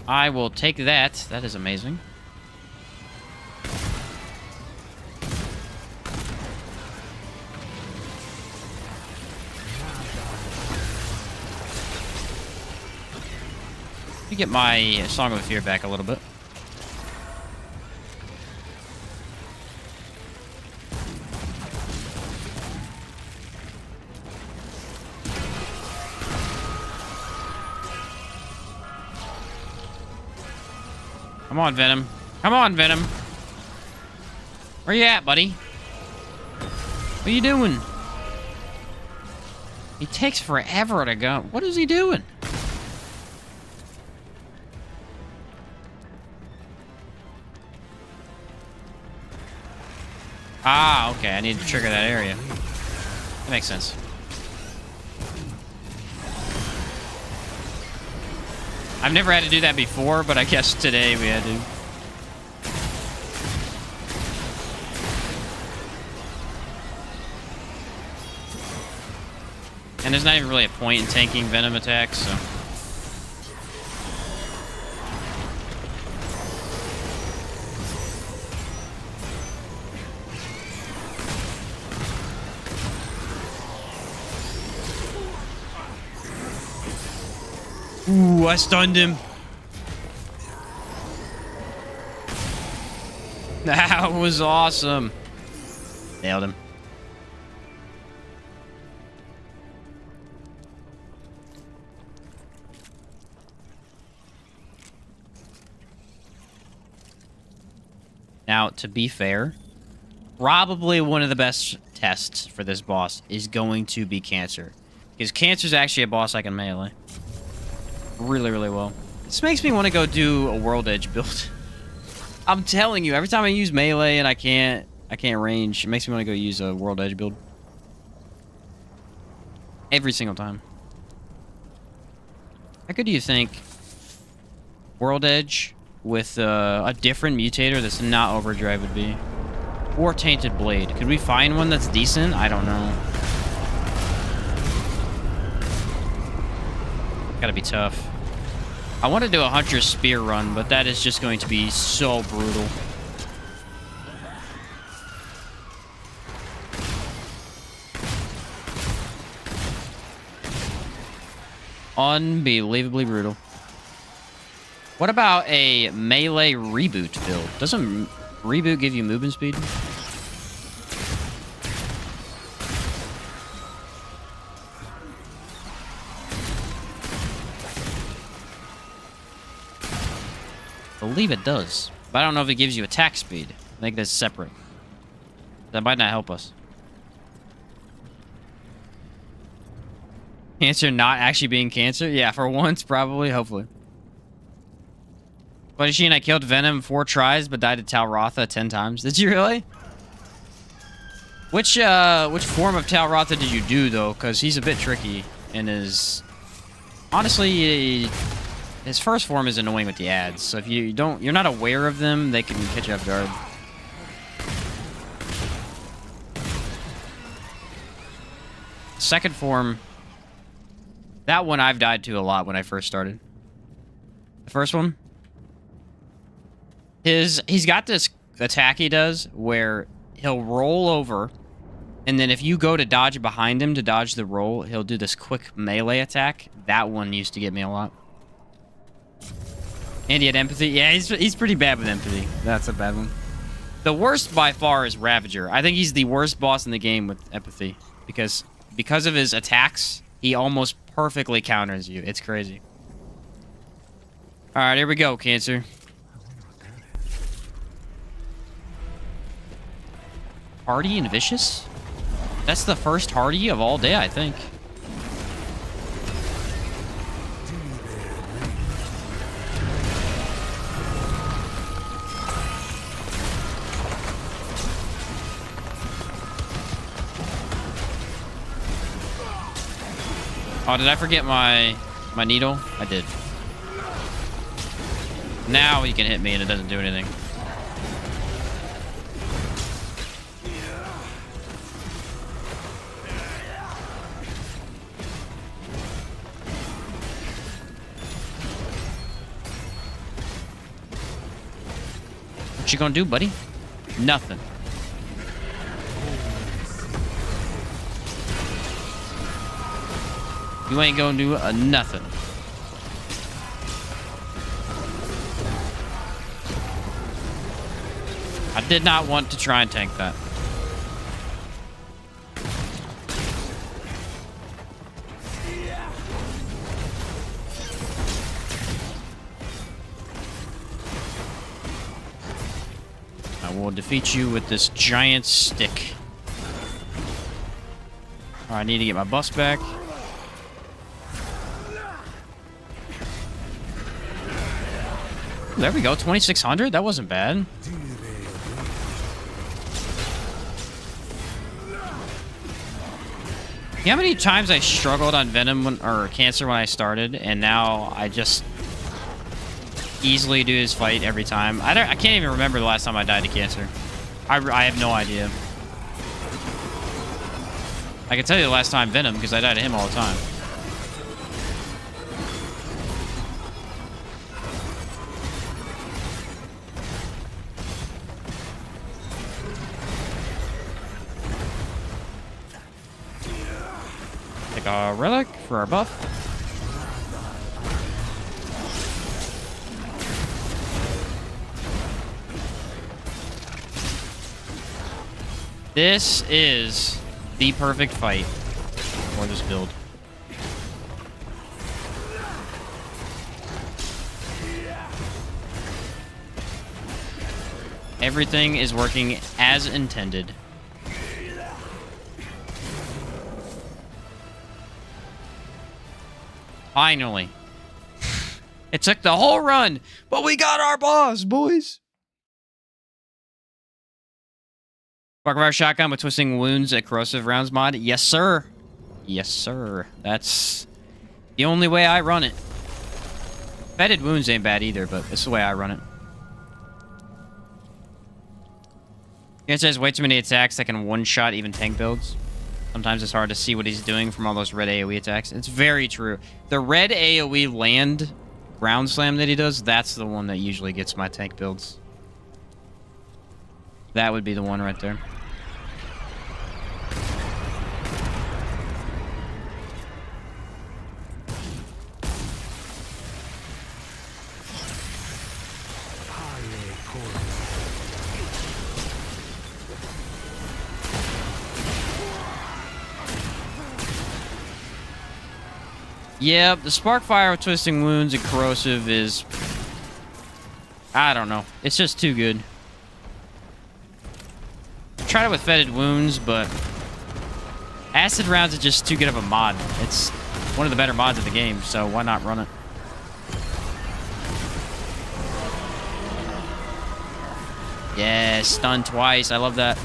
I will take that. That is amazing. Let me get my Song of Fear back a little bit. Come on, Venom. Come on, Venom. Where you at, buddy? What are you doing? He takes forever to go. What is he doing? Ah, okay. I need to trigger that area. That makes sense. I've never had to do that before, but I guess today we had to. And there's not even really a point in tanking Venom attacks, so... Ooh, I stunned him. That was awesome. Nailed him. Now, to be fair, probably one of the best tests for this boss is going to be Cancer. Because Cancer's actually a boss I can melee. Really, really well. This makes me want to go do a World Edge build. I'm telling you, every time I use melee and I can't range, it makes me want to go use a World Edge build. Every single time. How good do you think World Edge with a different mutator that's not Overdrive would be? Or Tainted Blade. Could we find one that's decent? I don't know. Gotta be tough. I want to do a Hunter's Spear run, but that is just going to be so brutal. Unbelievably brutal. What about a melee reboot build? Doesn't reboot give you movement speed? I believe it does, but I don't know if it gives you attack speed. I think that's separate. That might not help us. Cancer not actually being Cancer? Yeah, for once, probably, hopefully. But Sheen, I killed Venom 4 tries, but died to Talrotha 10 times. Did you really? Which form of Talrotha did you do, though? Because he's a bit tricky, and is... Honestly, his first form is annoying with the ads, so if you're not aware of them, they can catch you off guard. Second form, that one I've died to a lot when I first started. The first one, he's got this attack he does where he'll roll over, and then if you go to dodge behind him to dodge the roll, he'll do this quick melee attack. That one used to get me a lot. And he had empathy. Yeah, he's pretty bad with empathy. That's a bad one. The worst by far is Ravager. I think he's the worst boss in the game with empathy. Because of his attacks, he almost perfectly counters you. It's crazy. Alright, here we go, Cancer. Hardy and Vicious? That's the first Hardy of all day, I think. Oh, did I forget my needle? I did. Now he can hit me and it doesn't do anything. What you gonna do, buddy? Nothing. You ain't gonna do nothing. I did not want to try and tank that. I will defeat you with this giant stick. I need to get my bus back. There we go, 2600. That wasn't bad. You know how many times I struggled on Venom or Cancer when I started, and now I just easily do this fight every time. I can't even remember the last time I died to Cancer. I have no idea. I can tell you the last time Venom because I die to him all the time. Take a relic for our buff. This is the perfect fight for this build. Everything is working as intended. Finally. It took the whole run, but we got our boss, boys. Spark shotgun with twisting wounds at corrosive rounds mod. Yes, sir. Yes, sir. That's the only way I run it. Fetid wounds ain't bad either, but this is the way I run it. It says way too many attacks that can one-shot even tank builds. Sometimes it's hard to see what he's doing from all those red AoE attacks. It's very true. The red AoE land ground slam that he does, that's the one that usually gets my tank builds. That would be the one right there. Yep, the Sparkfire with Twisting Wounds and Corrosive is... I don't know. It's just too good. Tried it with Fetid Wounds, but... Acid Rounds is just too good of a mod. It's one of the better mods of the game, so why not run it? Yeah, stun twice. I love that.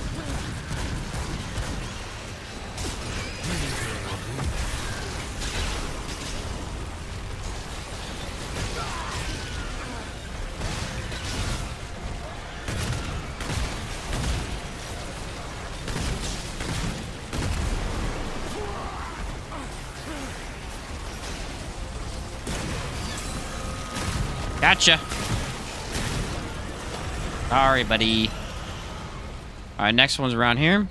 Gotcha. Sorry, buddy. Alright, next one's around here.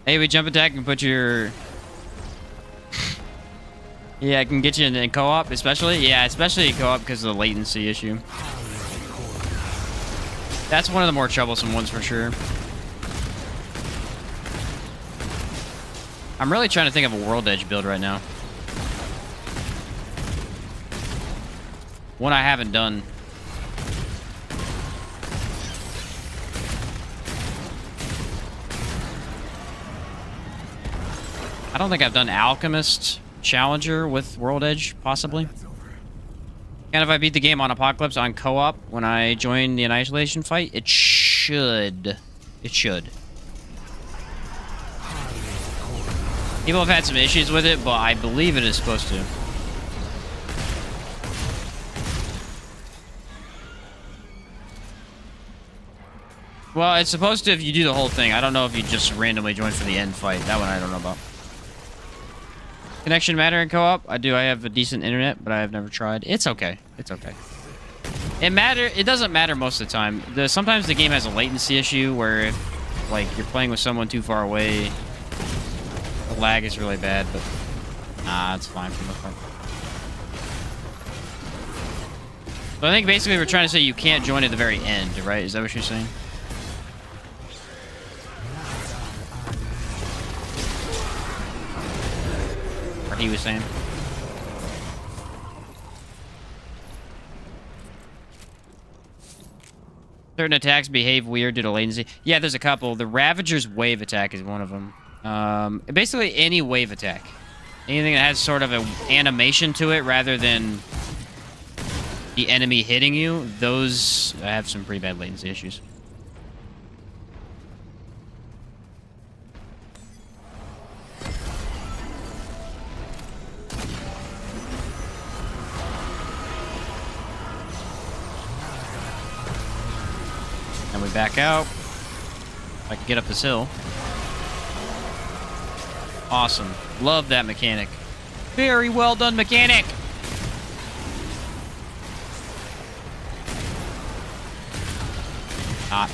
Hey, we jump attack and put your... Yeah, I can get you in co-op, especially. Yeah, especially in co-op because of the latency issue. That's one of the more troublesome ones for sure. I'm really trying to think of a World Edge build right now. One I haven't done. I don't think I've done Alchemist Challenger with World Edge, possibly. And if I beat the game on Apocalypse on co-op when I join the Annihilation fight, it should. It should. People have had some issues with it, but I believe it is supposed to. Well, it's supposed to if you do the whole thing. I don't know if you just randomly join for the end fight. That one I don't know about. Connection matter in co-op? I do. I have a decent internet, but I have never tried. It's okay. It's okay. It doesn't matter most of the time. Sometimes the game has a latency issue where if, like, you're playing with someone too far away, the lag is really bad, but nah, it's fine for the most part. So I think basically we're trying to say you can't join at the very end, right? Is that what you're saying? Or he was saying? Certain attacks behave weird due to latency. Yeah, there's a couple. The Ravager's wave attack is one of them. Basically any wave attack. Anything that has sort of an animation to it rather than the enemy hitting you, those have some pretty bad latency issues. And we back out. I can get up this hill. Awesome. Love that mechanic. Very well done mechanic. Not.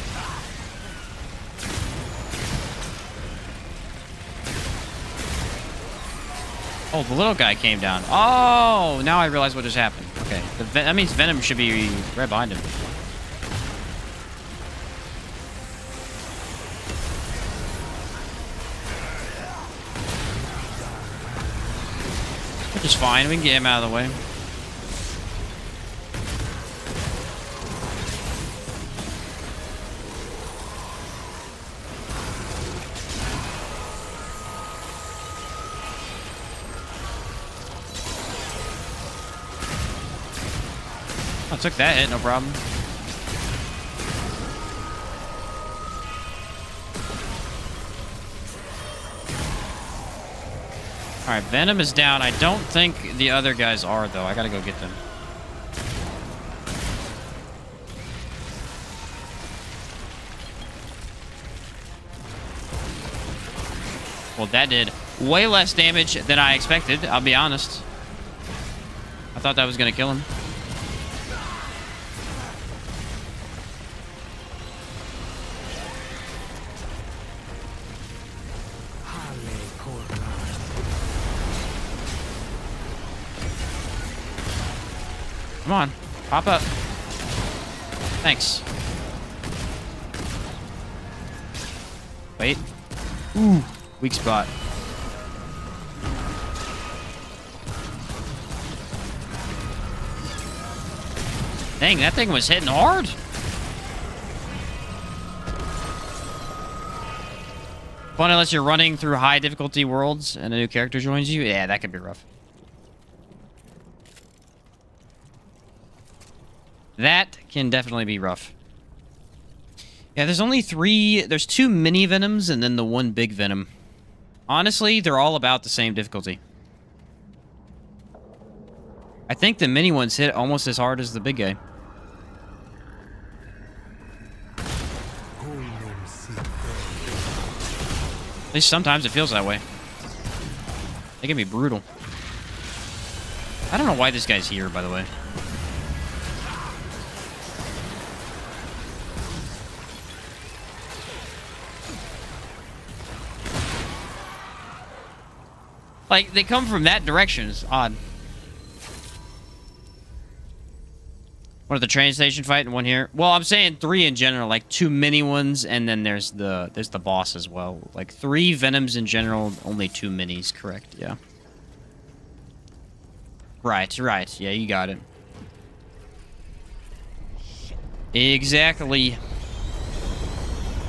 Oh, the little guy came down. Oh, now I realize what just happened. Okay. That means Venom should be right behind him. Which is fine. We can get him out of the way. I took that hit, no problem. Alright, Venom is down. I don't think the other guys are, though. I gotta go get them. Well, that did way less damage than I expected, I'll be honest. I thought that was gonna kill him. Come on, pop up. Thanks. Wait. Ooh, weak spot. Dang, that thing was hitting hard. Fun unless you're running through high difficulty worlds and a new character joins you. Yeah, that could be rough. That can definitely be rough. Yeah, there's only there's 2 mini Venoms and then the 1 big Venom. Honestly, they're all about the same difficulty. I think the mini ones hit almost as hard as the big guy. At least sometimes it feels that way. They can be brutal. I don't know why this guy's here, by the way. Like, they come from that direction. It's odd. One at the train station fight and one here. Well, I'm saying 3 in general, like 2 mini ones, and then there's the boss as well. Like 3 Venoms in general, only 2 minis, correct, yeah. Right, yeah, you got it. Exactly.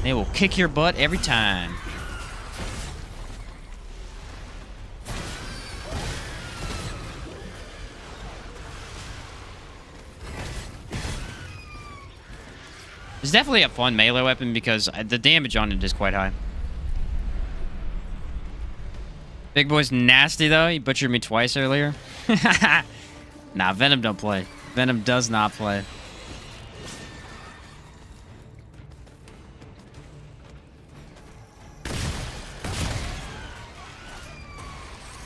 They will kick your butt every time. It's definitely a fun melee weapon because the damage on it is quite high. Big boy's nasty, though. He butchered me twice earlier. Nah, Venom don't play. Venom does not play.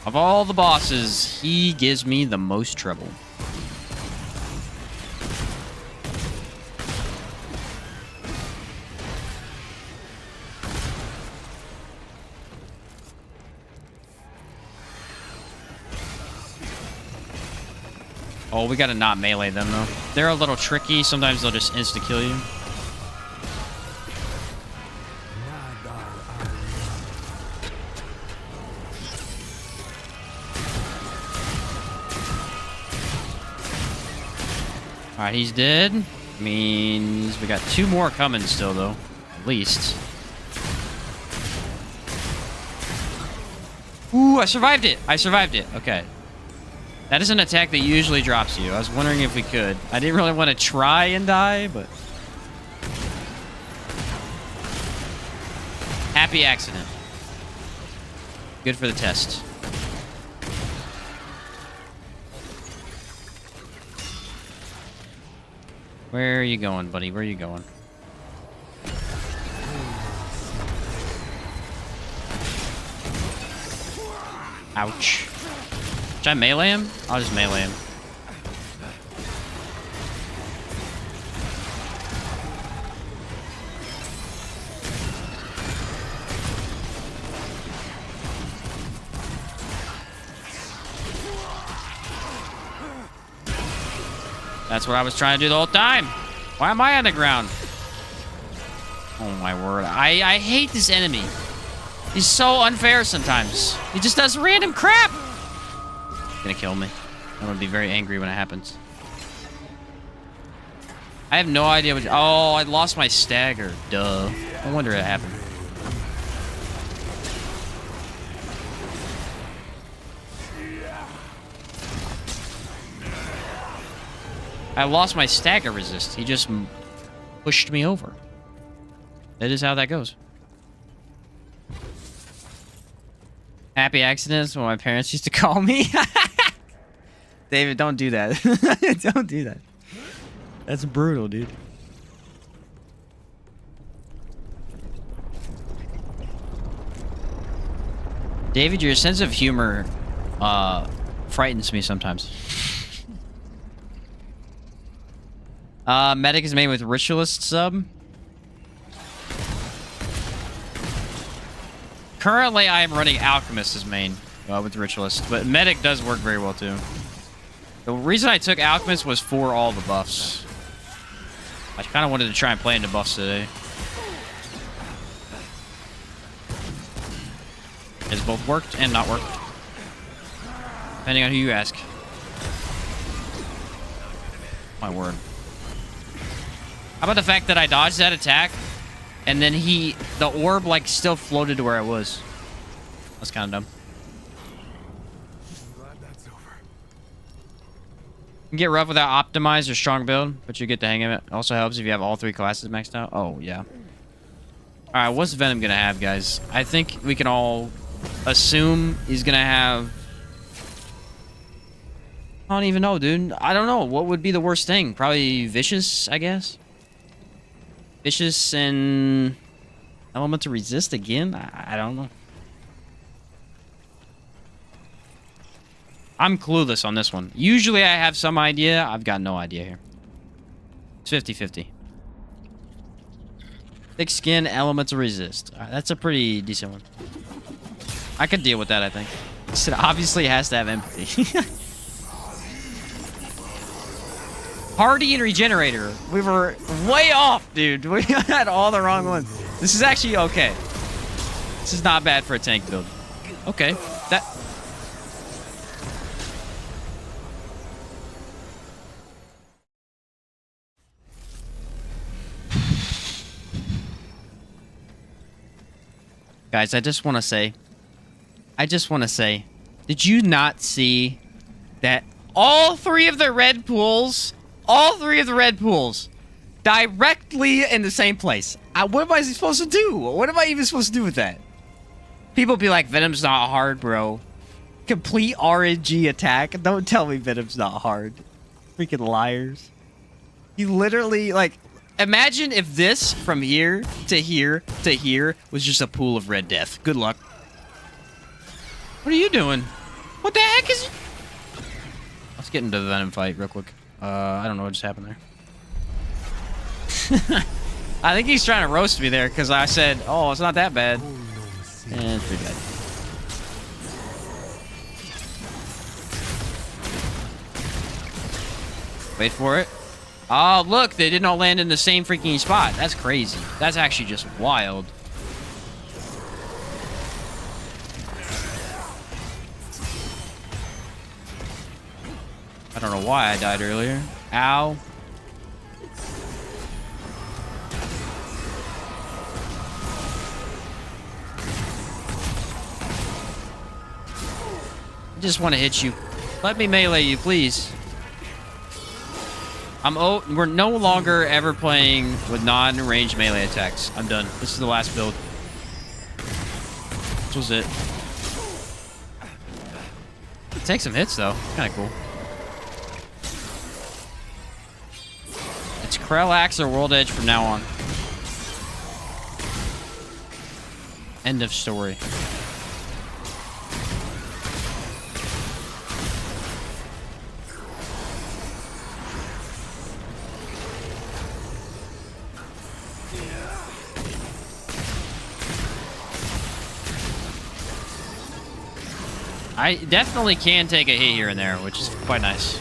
Of all the bosses, he gives me the most trouble. Oh, we gotta not melee them, though. They're a little tricky. Sometimes they'll just insta-kill you. Alright, he's dead. Means we got 2 more coming still, though. At least. Ooh, I survived it! I survived it. Okay. That is an attack that usually drops you. I was wondering if we could. I didn't really want to try and die, but... Happy accident. Good for the test. Where are you going, buddy? Where are you going? Ouch. Should I melee him? I'll just melee him. That's what I was trying to do the whole time. Why am I on the ground? Oh my word. I hate this enemy. He's so unfair sometimes. He just does random crap. He's gonna kill me. I'm gonna be very angry when it happens. I have no idea what... Oh, I lost my stagger. Duh. No wonder it happened. I lost my stagger resist. He just pushed me over. That is how that goes. Happy accidents, what my parents used to call me. David, don't do that. Don't do that. That's brutal, dude. David, your sense of humor frightens me sometimes. Medic is made with Ritualist sub. Currently, I am running Alchemist as main with Ritualist, but Medic does work very well too. The reason I took Alchemist was for all the buffs. I kind of wanted to try and play into buffs today. It's both worked and not worked, depending on who you ask. My word. How about the fact that I dodged that attack, and then the orb, like, still floated to where I was? That's kind of dumb. I'm glad that's over. You can get rough without optimized or strong build, but you get the hang of it. Also helps if you have all 3 classes maxed out. Oh, yeah. Alright, what's Venom gonna have, guys? I think we can all assume he's gonna have... I don't even know, dude. I don't know. What would be the worst thing? Probably Vicious, I guess? Vicious and element to resist again? I don't know. I'm clueless on this one. Usually I have some idea. I've got no idea here. It's 50-50. Thick skin, element to resist. All right, that's a pretty decent one. I could deal with that, I think. It obviously has to have empathy. Hardy and Regenerator. We were way off, dude. We had all the wrong ones. This is actually okay. This is not bad for a tank build. Okay. That... Guys, I just want to say, did you not see that all three of the red pools directly in the same place? What am I supposed to do? What am I even supposed to do with that? People be like, Venom's not hard, bro. Complete RNG attack. Don't tell me Venom's not hard. Freaking liars. You literally, like... Imagine if this, from here to here to here, was just a pool of red death. Good luck. What are you doing? What the heck is... Let's get into the Venom fight real quick. I don't know what just happened there. I think he's trying to roast me there, because I said, oh, it's not that bad. And it's pretty bad. Wait for it. Oh, look, they didn't all land in the same freaking spot. That's crazy. That's actually just wild. I don't know why I died earlier. Ow. I just want to hit you. Let me melee you, please. We're no longer ever playing with non-ranged melee attacks. I'm done. This is the last build. This was it. Take some hits though. Kind of cool. It's Krellax or World Edge from now on. End of story. I definitely can take a hit here and there, which is quite nice.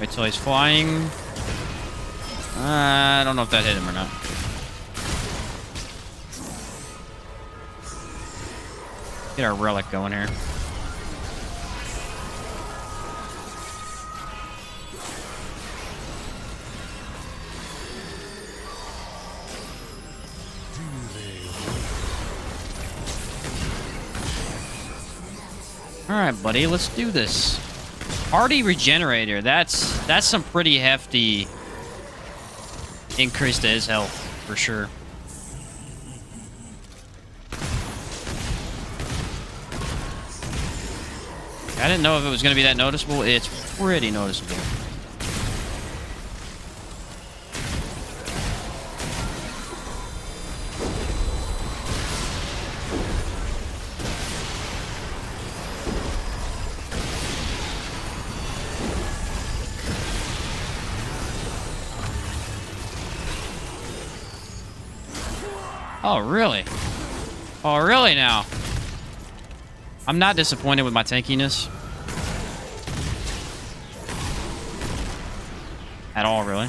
Wait till he's flying. I don't know if that hit him or not. Get our relic going here. Alright, buddy, let's do this. Hardy Regenerator, that's some pretty hefty increase to his health, for sure. I didn't know if it was going to be that noticeable. It's pretty noticeable. Oh, really? Oh, really now? I'm not disappointed with my tankiness. At all, really.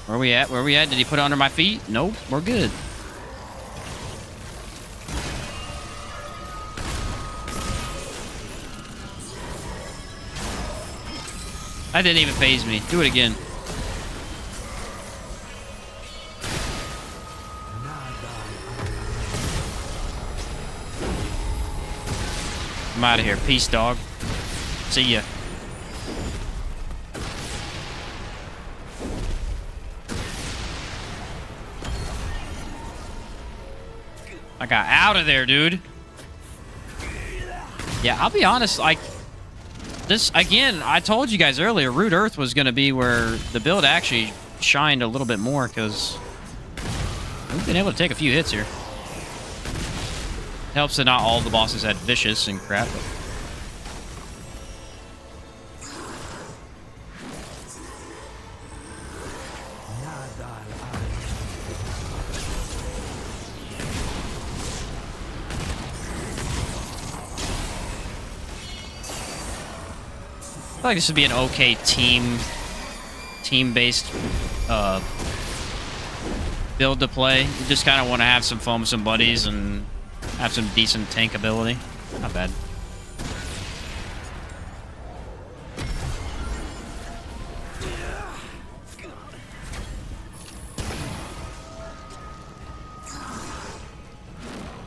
Where we at? Where we at? Did he put it under my feet? Nope, we're good. That didn't even faze me. Do it again. I'm out of here. Peace, dog. See ya. I got out of there, dude. Yeah, I'll be honest, like, this, again, I told you guys earlier, Root Earth was going to be where the build actually shined a little bit more, because we've been able to take a few hits here. Helps that not all the bosses had vicious and crap. But... like this would be an okay team-based build to play. You just kind of want to have some fun with some buddies and have some decent tank ability. Not bad.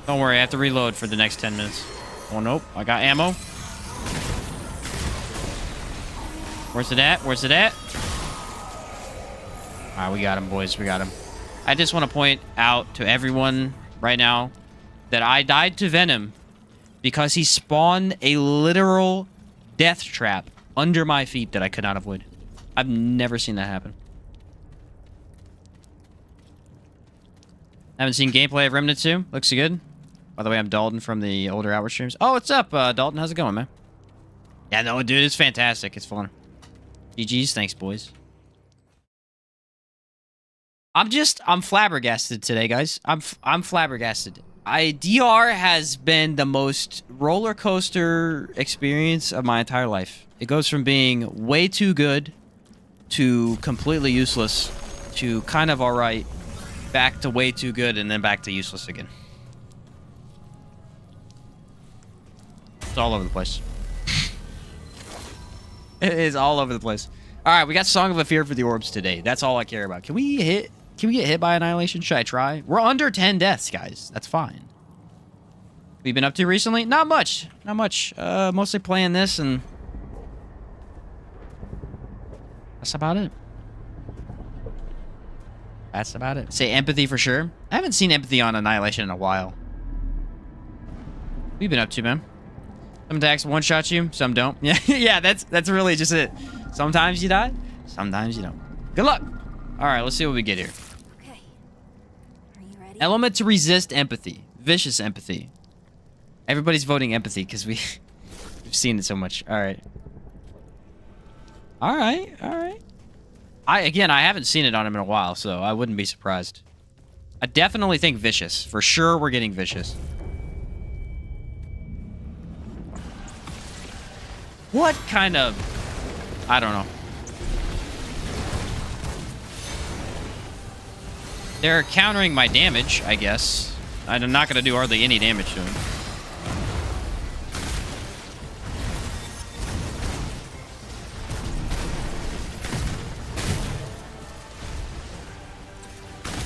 Don't worry, I have to reload for the next 10 minutes. Oh, nope. I got ammo. Where's it at? Where's it at? All right, we got him, boys. We got him. I just want to point out to everyone right now that I died to Venom because he spawned a literal death trap under my feet that I could not avoid. I've never seen that happen. Haven't seen gameplay of Remnant 2. Looks good. By the way, I'm Dalton from the older Outward streams. Oh, what's up, Dalton? How's it going, man? Yeah, no, dude, it's fantastic. It's fun. GG's. Thanks, boys. I'm flabbergasted today, guys. I'm flabbergasted. DR has been the most roller coaster experience of my entire life. It goes from being way too good to completely useless to kind of alright, back to way too good, and then back to useless again. It's all over the place. It is all over the place. All right, we got Song of a Fear for the orbs today. That's all I care about. Can we get hit by Annihilation? Should I try? We're under 10 deaths, guys. That's fine. We've been up to recently? Not much. Not much. Mostly playing this, and that's about it. That's about it. Say empathy for sure. I haven't seen empathy on Annihilation in a while. We've been up to, man. Some attacks one-shot you, some don't. Yeah, yeah, that's really just it. Sometimes you die, sometimes you don't. Good luck. All right, let's see what we get here. Okay. Are you ready? Element to resist empathy. Vicious empathy. Everybody's voting empathy because we've seen it so much. All right. All right, all right. I haven't seen it on him in a while, so I wouldn't be surprised. I definitely think vicious. For sure, we're getting vicious. What kind of... I don't know. They're countering my damage, I guess. I'm not going to do hardly any damage to him.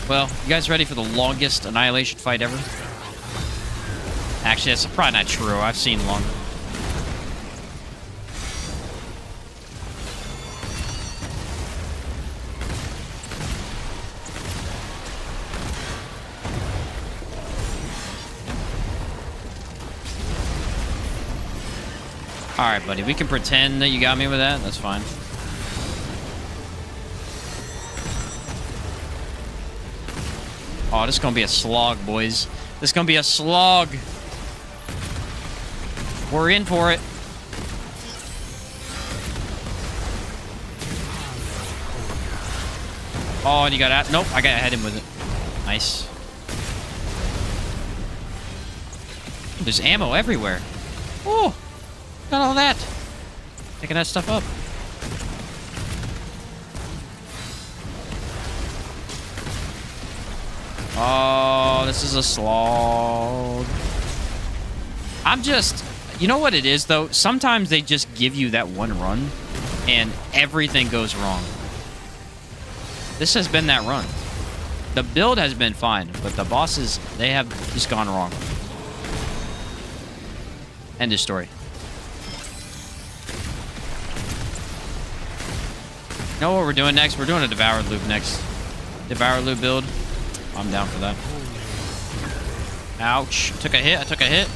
Well, you guys ready for the longest Annihilation fight ever? Actually, that's probably not true. I've seen longer. Alright, buddy. We can pretend that you got me with that. That's fine. Oh, this is gonna be a slog, boys. This is gonna be a slog. We're in for it. Oh, and you got out. Nope, I hit him with it. Nice. There's ammo everywhere. Oh! Got all that. Picking that stuff up. Oh, this is a slog. I'm just... You know what it is, though? Sometimes they just give you that one run, and everything goes wrong. This has been that run. The build has been fine, but the bosses, they have just gone wrong. End of story. You know what we're doing next? We're doing a Devoured Loop next. Devoured Loop build. I'm down for that. Ouch. I took a hit. I took a hit.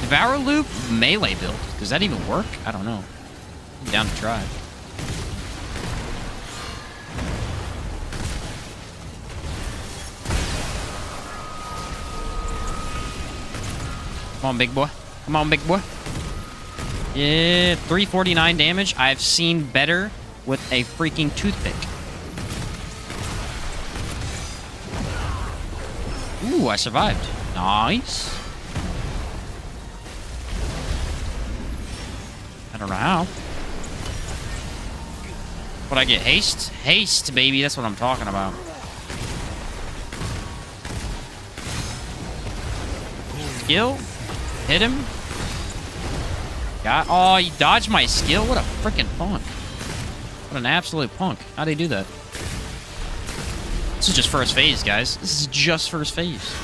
Devoured Loop melee build. Does that even work? I don't know. I'm down to try. Come on, big boy. Come on, big boy. Yeah, 349 damage. I've seen better with a freaking toothpick. Ooh, I survived. Nice. don't know how. What I get? Haste? Haste, baby. That's what I'm talking about. Skill? Hit him? Got. Oh, he dodged my skill? What a freaking punk. What an absolute punk. How'd he do that? This is just first phase, guys. This is just first phase.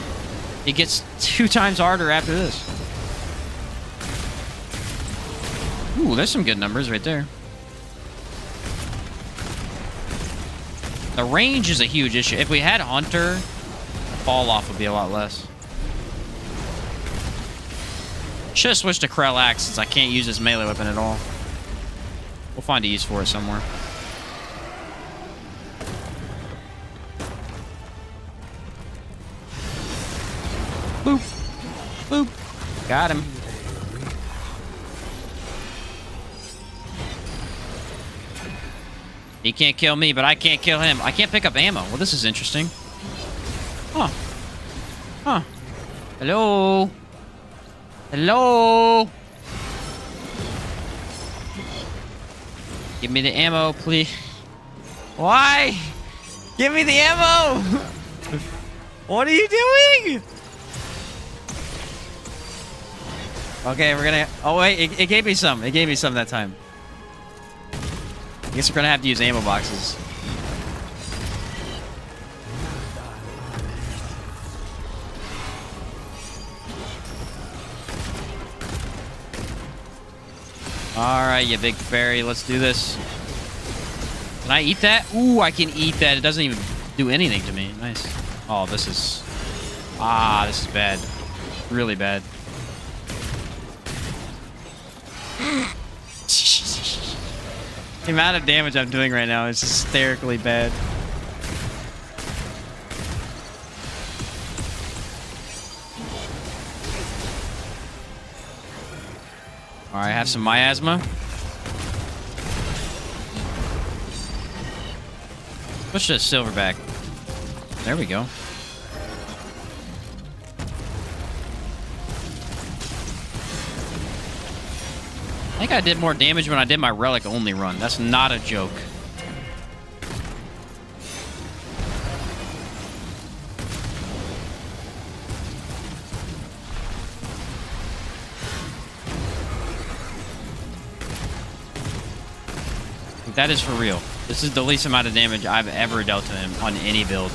It gets 2 times harder after this. Ooh, there's some good numbers right there. The range is a huge issue. If we had Hunter, the fall off would be a lot less. Should have switched to Krell Axe since I can't use this melee weapon at all. We'll find a use for it somewhere. Boop. Boop. Got him. He can't kill me, but I can't kill him. I can't pick up ammo. Well, this is interesting. Huh. Huh. Hello? Hello? Give me the ammo, please. Why? Give me the ammo! What are you doing? Okay, we're gonna... Oh, wait. It gave me some. It gave me some that time. I guess we're gonna have to use ammo boxes. Alright, you big fairy. Let's do this. Can I eat that? Ooh, I can eat that. It doesn't even do anything to me. Nice. Oh, this is... Ah, this is bad. Really bad. The amount of damage I'm doing right now is hysterically bad. Alright, have some miasma. Push the silverback. There we go. I think I did more damage when I did my relic only run. That's not a joke. That is for real. This is the least amount of damage I've ever dealt to him on any build.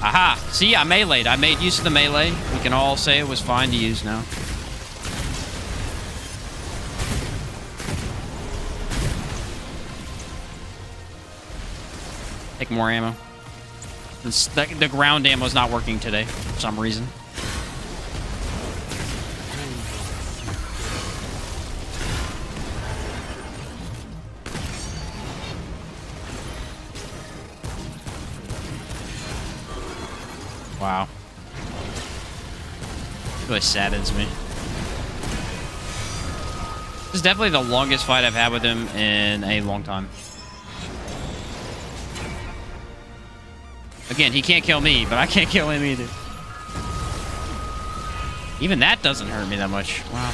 Aha! See, I meleeed. I made use of the melee. We can all say it was fine to use now. Take more ammo. The ground ammo is not working today for some reason. Wow. It really saddens me. This is definitely the longest fight I've had with him in a long time. Again, he can't kill me, but I can't kill him either. Even that doesn't hurt me that much. Wow.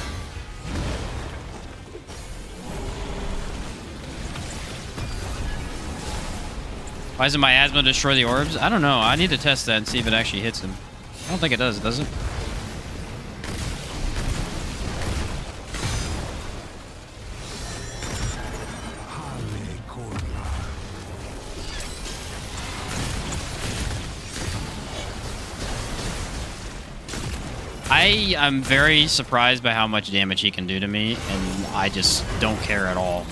Why doesn't miasma destroy the orbs? I don't know. I need to test that and see if it actually hits him. I don't think it does it? I'm very surprised by how much damage he can do to me, and I just don't care at all.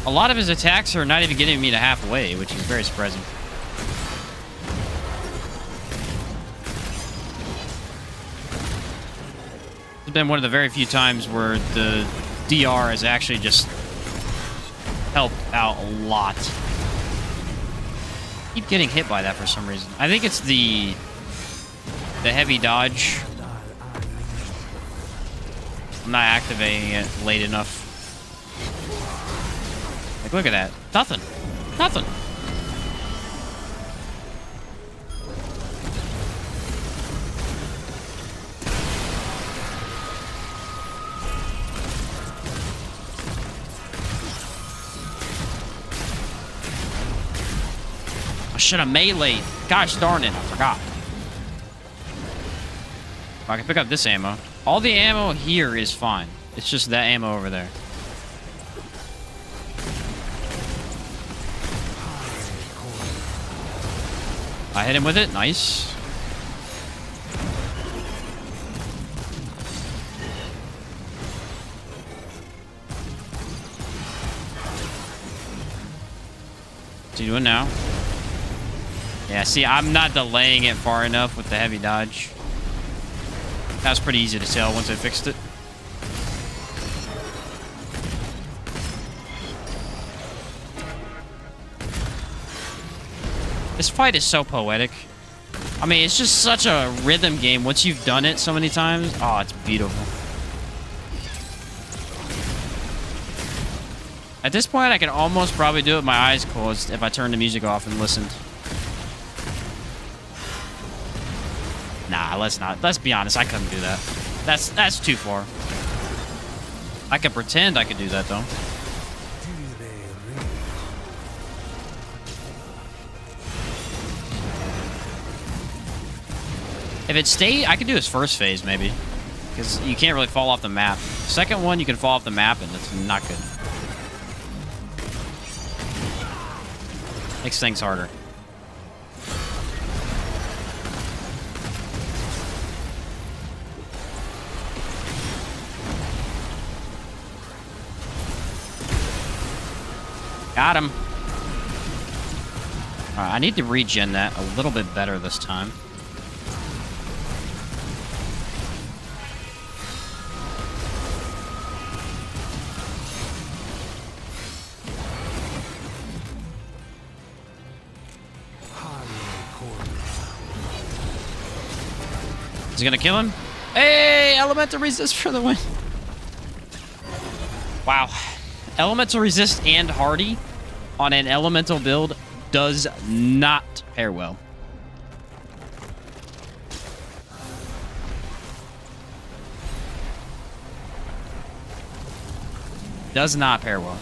A lot of his attacks are not even getting me to halfway, which is very surprising. It's been one of the very few times where the DR has actually just helped out a lot. I keep getting hit by that for some reason. I think it's the heavy dodge. I'm not activating it late enough. Like, look at that. Nothing. Nothing. I should have meleeed. Gosh darn it, I forgot. I can pick up this ammo. All the ammo here is fine. It's just that ammo over there. I hit him with it. Nice. What's he doing now? Yeah, see, I'm not delaying it far enough with the heavy dodge. That was pretty easy to tell once I fixed it. This fight is so poetic. I mean, it's just such a rhythm game. Once you've done it so many times, oh, it's beautiful. At this point, I can almost probably do it with my eyes closed if I turn the music off and listened. Nah, let's not. Let's be honest, I couldn't do that. That's too far. I could pretend I could do that, though. If it stayed, I could do his first phase, maybe. Because you can't really fall off the map. Second one, you can fall off the map, and it's not good. Makes things harder. Got him. Alright, I need to regen that a little bit better this time. Is he gonna kill him? Hey, elemental resist for the win. Wow. Elemental resist and hardy on an elemental build does not pair well. Does not pair well.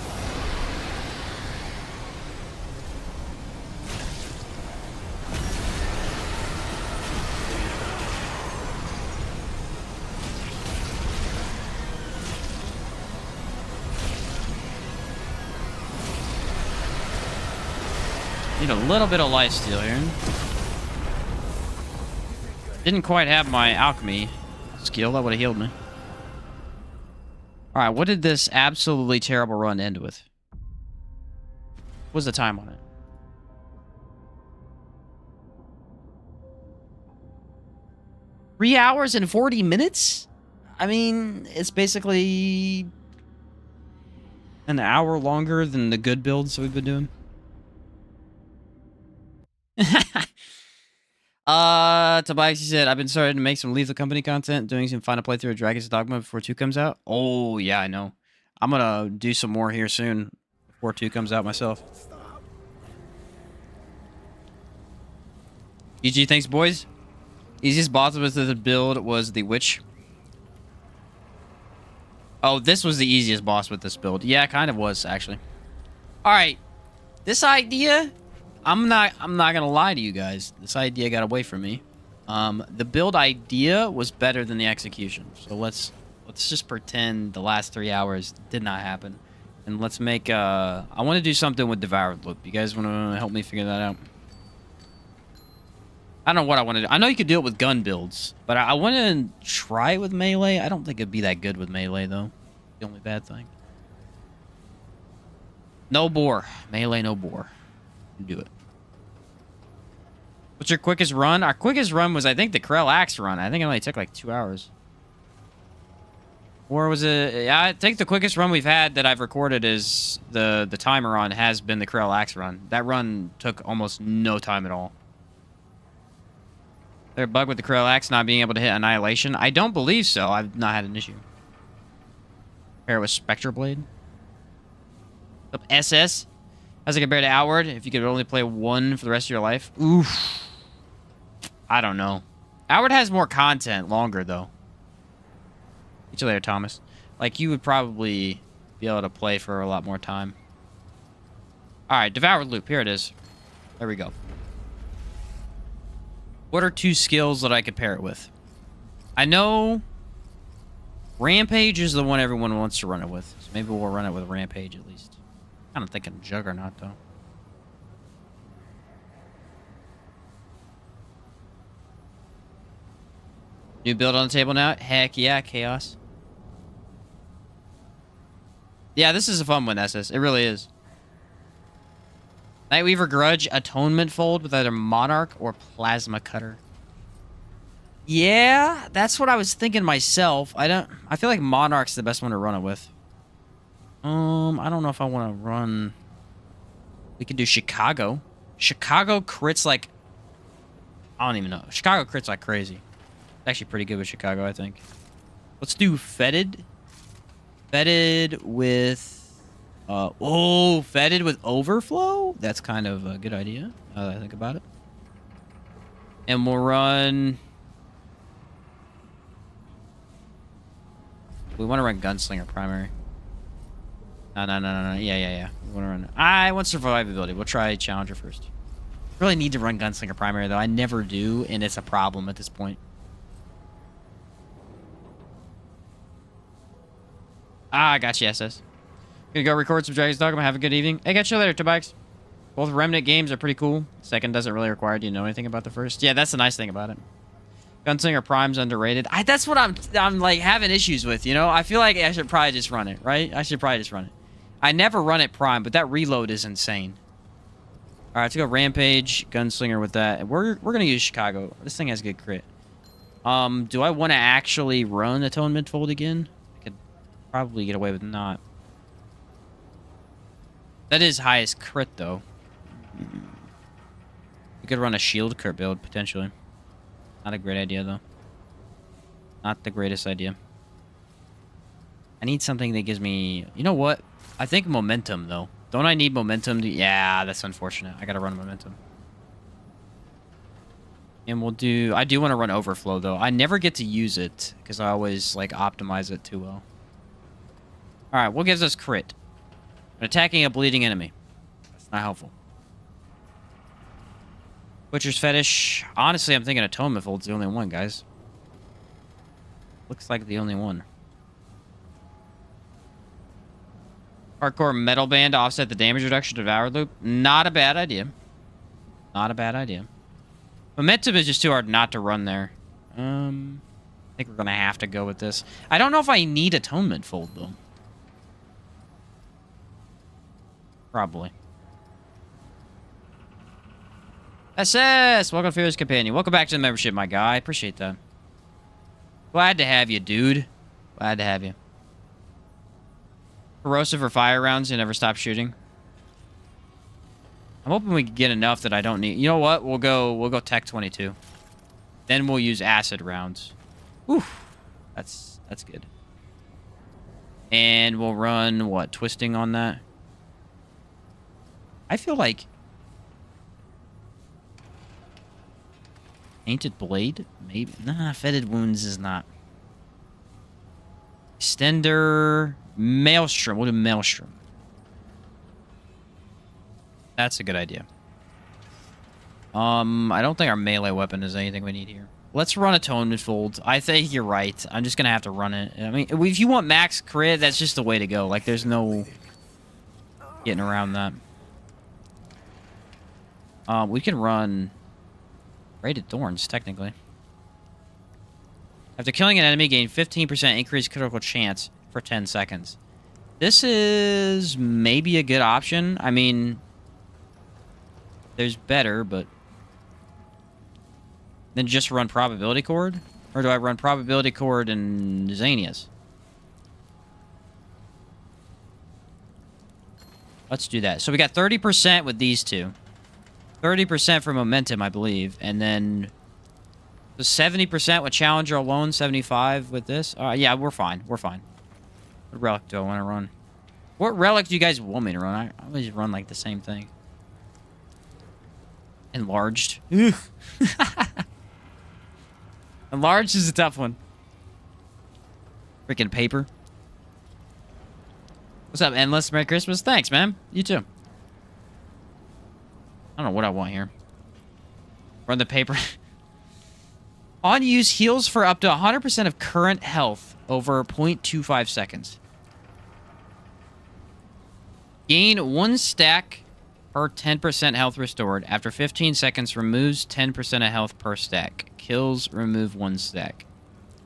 Need a little bit of lifesteal here. Didn't quite have my alchemy skill. That would have healed me. Alright, what did this absolutely terrible run end with? What was the time on it? Three hours and 40 minutes? I mean, it's basically an hour longer than the good builds we've been doing. Tobias, he said, I've been starting to make some Lethal Company content, doing some final playthrough of Dragon's Dogma before 2 comes out. Oh, yeah, I know. I'm gonna do some more here soon before 2 comes out myself. GG, thanks, boys. Easiest boss with the build was the Witch. Oh, this was the easiest boss with this build. Yeah, it kind of was, actually. Alright. This idea... I'm not gonna lie to you guys. This idea got away from me. The build idea was better than the execution. So let's just pretend the last 3 hours did not happen, and let's make. I want to do something with Devoured Loop. You guys want to help me figure that out? I don't know what I want to do. I know you could do it with gun builds, but I want to try it with melee. I don't think it'd be that good with melee though. The only bad thing. No bore. Melee, no bore. Do it. What's your quickest run? Our quickest run was, I think, the Krell Axe run. I think it only took like 2 hours. Or was it... Yeah, I think the quickest run we've had that I've recorded is the timer on has been the Krell Axe run. That run took almost no time at all. Is there a bug with the Krell Axe not being able to hit Annihilation? I don't believe so. I've not had an issue. Pair it with Spectre Blade. Up SS. How's it compared to Outward? If you could only play one for the rest of your life. Oof. I don't know. Outward has more content, longer though. Get you later, Thomas. Like, you would probably be able to play for a lot more time. Alright, Devoured Loop. Here it is. There we go. What are 2 skills that I could pair it with? I know Rampage is the one everyone wants to run it with. So maybe we'll run it with Rampage at least. I'm kind of thinking Juggernaut, though. New build on the table now? Heck yeah, Chaos. Yeah, this is a fun one, SS. It really is. Nightweaver Grudge Atonement Fold with either Monarch or Plasma Cutter. Yeah, that's what I was thinking myself. I feel like Monarch's the best one to run it with. I don't know if I want to run... We could do Chicago. Chicago crits like... I don't even know. Chicago crits like crazy. It's actually pretty good with Chicago, I think. Let's do Fetid. Fetid with... Fetid with Overflow? That's kind of a good idea, now that I think about it. And we'll run... We want to run Gunslinger primary. No. Yeah. We want to run... I want survivability. We'll try Challenger first. Really need to run Gunslinger primary, though. I never do, and it's a problem at this point. I got you, SS. Gonna go record some Dragon's Dogma. Have a good evening. Hey, catch you later, Tobikes. Both Remnant games are pretty cool. Second doesn't really require you to know anything about the first. Yeah, that's the nice thing about it. Gunslinger Prime's underrated. That's what I'm like having issues with, you know? I feel like I should probably just run it, right? I should probably just run it. I never run it Prime, but that reload is insane. Alright, let's go Rampage, Gunslinger with that. We're gonna use Chicago. This thing has good crit. Do I want to actually run Atonement Fold again? I could probably get away with not. That is highest crit, though. We could run a shield crit build, potentially. Not a great idea, though. Not the greatest idea. I need something that gives me... You know what? I think momentum, though. Don't I need momentum to... Yeah, that's unfortunate. I gotta run momentum. And we'll do... I do want to run Overflow, though. I never get to use it, because I always, like, optimize it too well. Alright, what gives us crit? Attacking a bleeding enemy. That's not helpful. Butcher's Fetish. Honestly, I'm thinking Atonement Fold's the only one, guys. Looks like the only one. Hardcore Metal Band to offset the damage reduction to Devoured Loop. Not a bad idea. Not a bad idea. Momentum is just too hard not to run there. I think we're going to have to go with this. I don't know if I need Atonement Fold, though. Probably. SS! Welcome to Fearless Companion. Welcome back to the membership, my guy. I appreciate that. Glad to have you, dude. Glad to have you. Corrosive or fire rounds, you never stop shooting. I'm hoping we can get enough that I don't need... You know what? We'll go Tech 22. Then we'll use acid rounds. Oof. That's good. And we'll run, what, twisting on that? I feel like... Tainted Blade? Maybe. Nah, Fetid Wounds is not. Extender... Maelstrom. We'll do Maelstrom. That's a good idea. I don't think our melee weapon is anything we need here. Let's run Atonement Fold. I think you're right. I'm just gonna have to run it. I mean, if you want max crit, that's just the way to go. Like, there's no getting around that. We can run Rated Thorns, technically. After killing an enemy, gain 15% increased critical chance for 10 seconds. This is maybe a good option. I mean, there's better, but... Then just run Probability Cord? Or do I run Probability Cord and Xanias? Let's do that. So we got 30% with these two. 30% for Momentum, I believe. And then... So 70% with Challenger alone, 75 with this. Yeah, we're fine. We're fine. What relic do I want to run? What relic do you guys want me to run? I always run like the same thing. Enlarged. Enlarged is a tough one. Freaking paper. What's up, Endless? Merry Christmas. Thanks, man. You too. I don't know what I want here. Run the paper. On use heals for up to 100% of current health over 0.25 seconds. Gain 1 stack per 10% health restored. After 15 seconds, removes 10% of health per stack. Kills, remove 1 stack.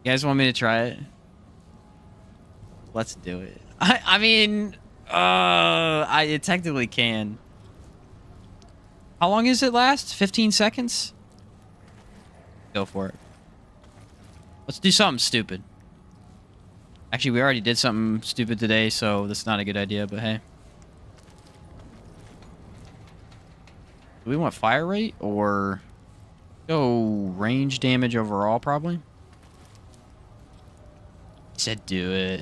You guys want me to try it? Let's do it. I mean, I technically can. How long does it last? 15 seconds? Go for it. Let's do something stupid. Actually, we already did something stupid today, so that's not a good idea, but hey. Do we want fire rate or go range damage overall, probably? He said do it.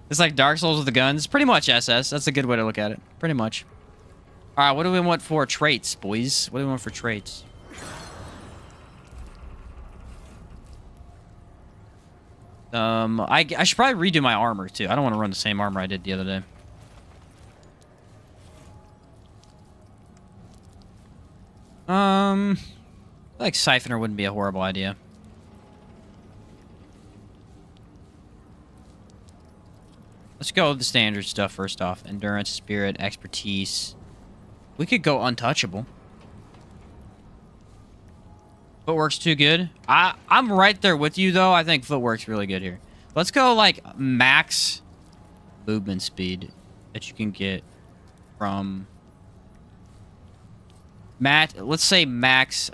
It's like Dark Souls with the guns. Pretty much SS. That's a good way to look at it. Pretty much. All right, what do we want for traits, boys? What do we want for traits? I should probably redo my armor, too. I don't want to run the same armor I did the other day. Like Siphoner wouldn't be a horrible idea. Let's go with the standard stuff first off. Endurance, spirit, expertise. We could go untouchable. Footwork's too good. I'm right there with you, though. I think footwork's really good here. Let's go, like, max movement speed that you can get from... let's say max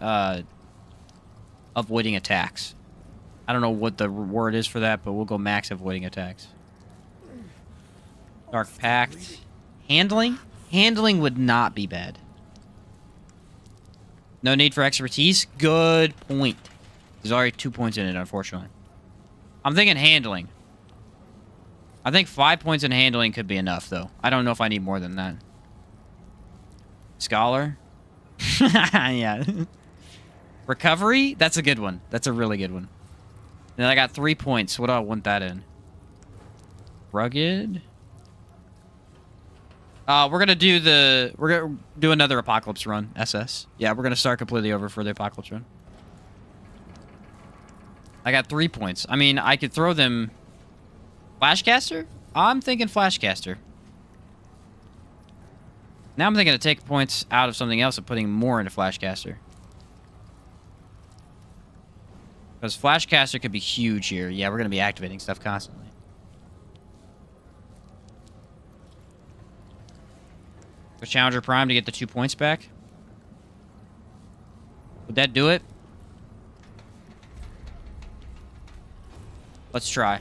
avoiding attacks. I don't know what the word is for that, but we'll go max avoiding attacks. Dark Pact. Handling? Handling would not be bad. No need for expertise? Good point. There's already 2 points in it, unfortunately. I'm thinking handling. I think 5 points in handling could be enough, though. I don't know if I need more than that. Scholar? Yeah. Recovery? That's a good one. That's a really good one. Then I got 3 points. What do I want that in? Rugged? We're gonna do another Apocalypse run, SS. Yeah, we're gonna start completely over for the Apocalypse run. I got 3 points. I mean, I could throw them... Flashcaster? I'm thinking Flashcaster. Now I'm thinking to take points out of something else and putting more into Flashcaster. Because Flashcaster could be huge here. Yeah, we're gonna be activating stuff constantly. So Challenger Prime to get the 2 points back. Would that do it? Let's try.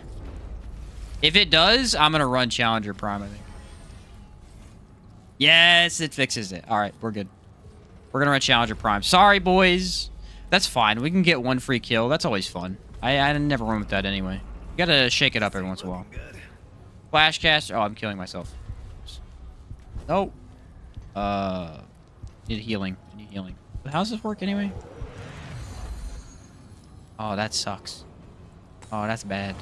If it does, I'm going to run Challenger Prime, I think. Yes, it fixes it. All right, we're good. We're going to run Challenger Prime. Sorry, boys. That's fine. We can get 1 free kill. That's always fun. I never run with that anyway. You got to shake it up every once in a while. Flashcaster. Oh, I'm killing myself. Nope. Need healing. Need healing. How does this work anyway? Oh, that sucks. Oh, that's bad.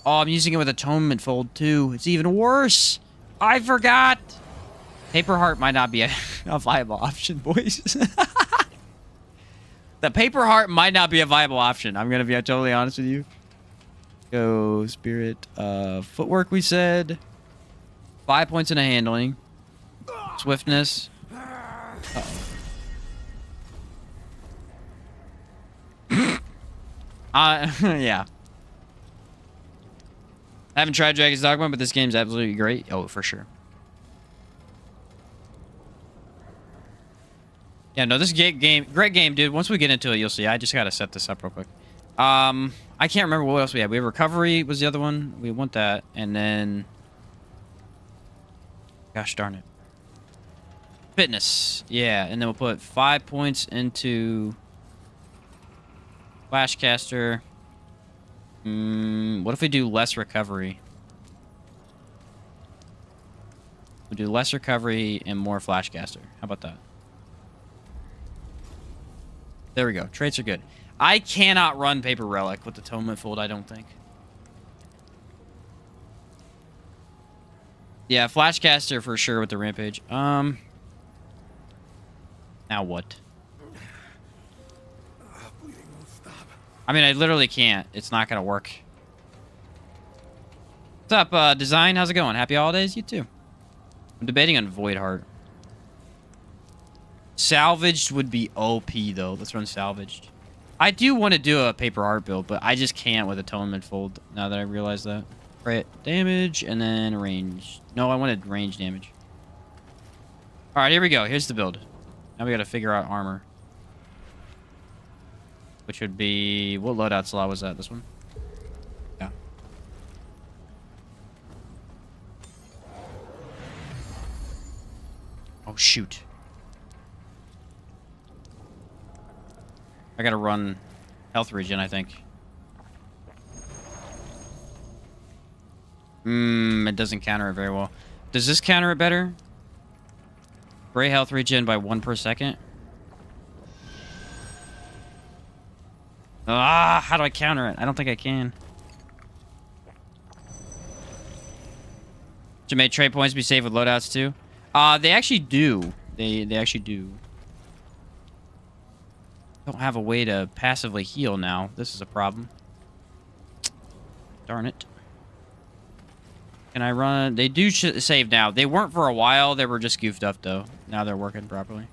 Oh, I'm using it with Atonement Fold too. It's even worse. I forgot. Paper Heart might not be a viable option, boys. The Paper Heart might not be a viable option. I'm gonna be totally honest with you. Go Spirit. Footwork. We said 5 points in a handling. Swiftness. Yeah. I haven't tried Dragon's Dogma, but this game's absolutely great. Oh, for sure. Yeah, no, this great game, dude. Once we get into it, you'll see. I just gotta set this up real quick. I can't remember what else we had. We have Recovery was the other one. We want that, and then, gosh darn it, Fitness. Yeah, and then we'll put 5 points into Flashcaster. What if we do less recovery? We do less recovery and more flashcaster. How about that? There we go. Traits are good. I cannot run Paper Relic with Atonement Fold, I don't think. Yeah, flashcaster for sure with the Rampage. Now what? Bleeding won't stop. I mean, I literally can't. It's not gonna work. What's up, Design? How's it going? Happy holidays? You too. I'm debating on Void Heart. Salvaged would be OP, though. Let's run Salvaged. I do want to do a Paper Heart build, but I just can't with Atonement Fold, now that I realize that. Right, damage, and then range. No, I wanted range damage. Alright, here we go. Here's the build. Now we gotta figure out armor. Which would be... What loadout slot was that? This one? Yeah. Oh, shoot. I gotta run health regen, I think. It doesn't counter it very well. Does this counter it better? Gray health regen by 1 per second. Ah, how do I counter it? I don't think I can. Should make trade points be saved with loadouts too? They actually do. They actually do. Don't have a way to passively heal now. This is a problem. Darn it. Can I run? They do save now. They weren't for a while. They were just goofed up, though. Now they're working properly.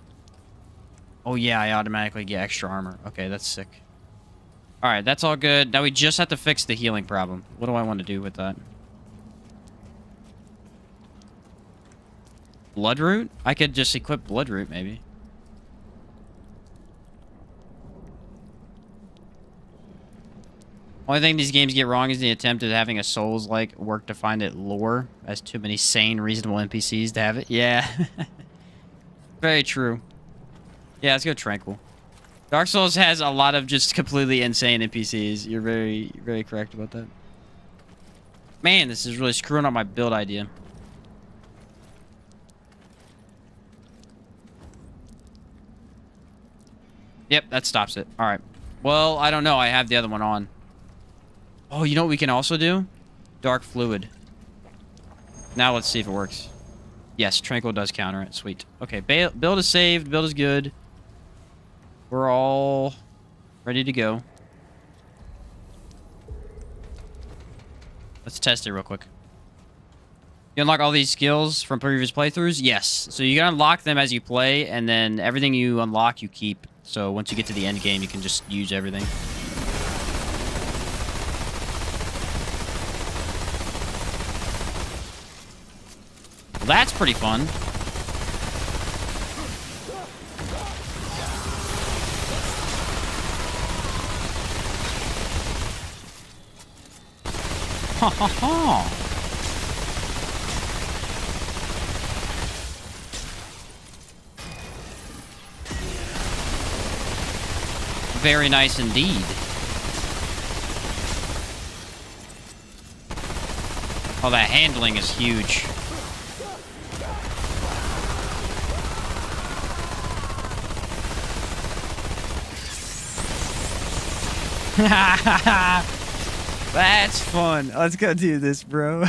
Oh, yeah. I automatically get extra armor. Okay, that's sick. All right, that's all good. Now we just have to fix the healing problem. What do I want to do with that? Bloodroot? I could just equip Bloodroot, maybe. Only thing these games get wrong is the attempt at having a Souls-like work to find it lore, as too many sane, reasonable NPCs to have it. Yeah. Very true. Yeah, let's go Tranquil. Dark Souls has a lot of just completely insane NPCs. You're very, very correct about that. Man, this is really screwing up my build idea. Yep, that stops it. All right. Well, I don't know. I have the other one on. Oh, you know what we can also do? Dark Fluid. Now let's see if it works. Yes, Tranquil does counter it. Sweet. Okay, build is saved. Build is good. We're all ready to go. Let's test it real quick. You unlock all these skills from previous playthroughs? Yes. So you can unlock them as you play, and then everything you unlock, you keep. So once you get to the end game, you can just use everything. That's pretty fun. Ha ha ha. Very nice indeed. Oh, that handling is huge. That's fun. Let's go do this, bro.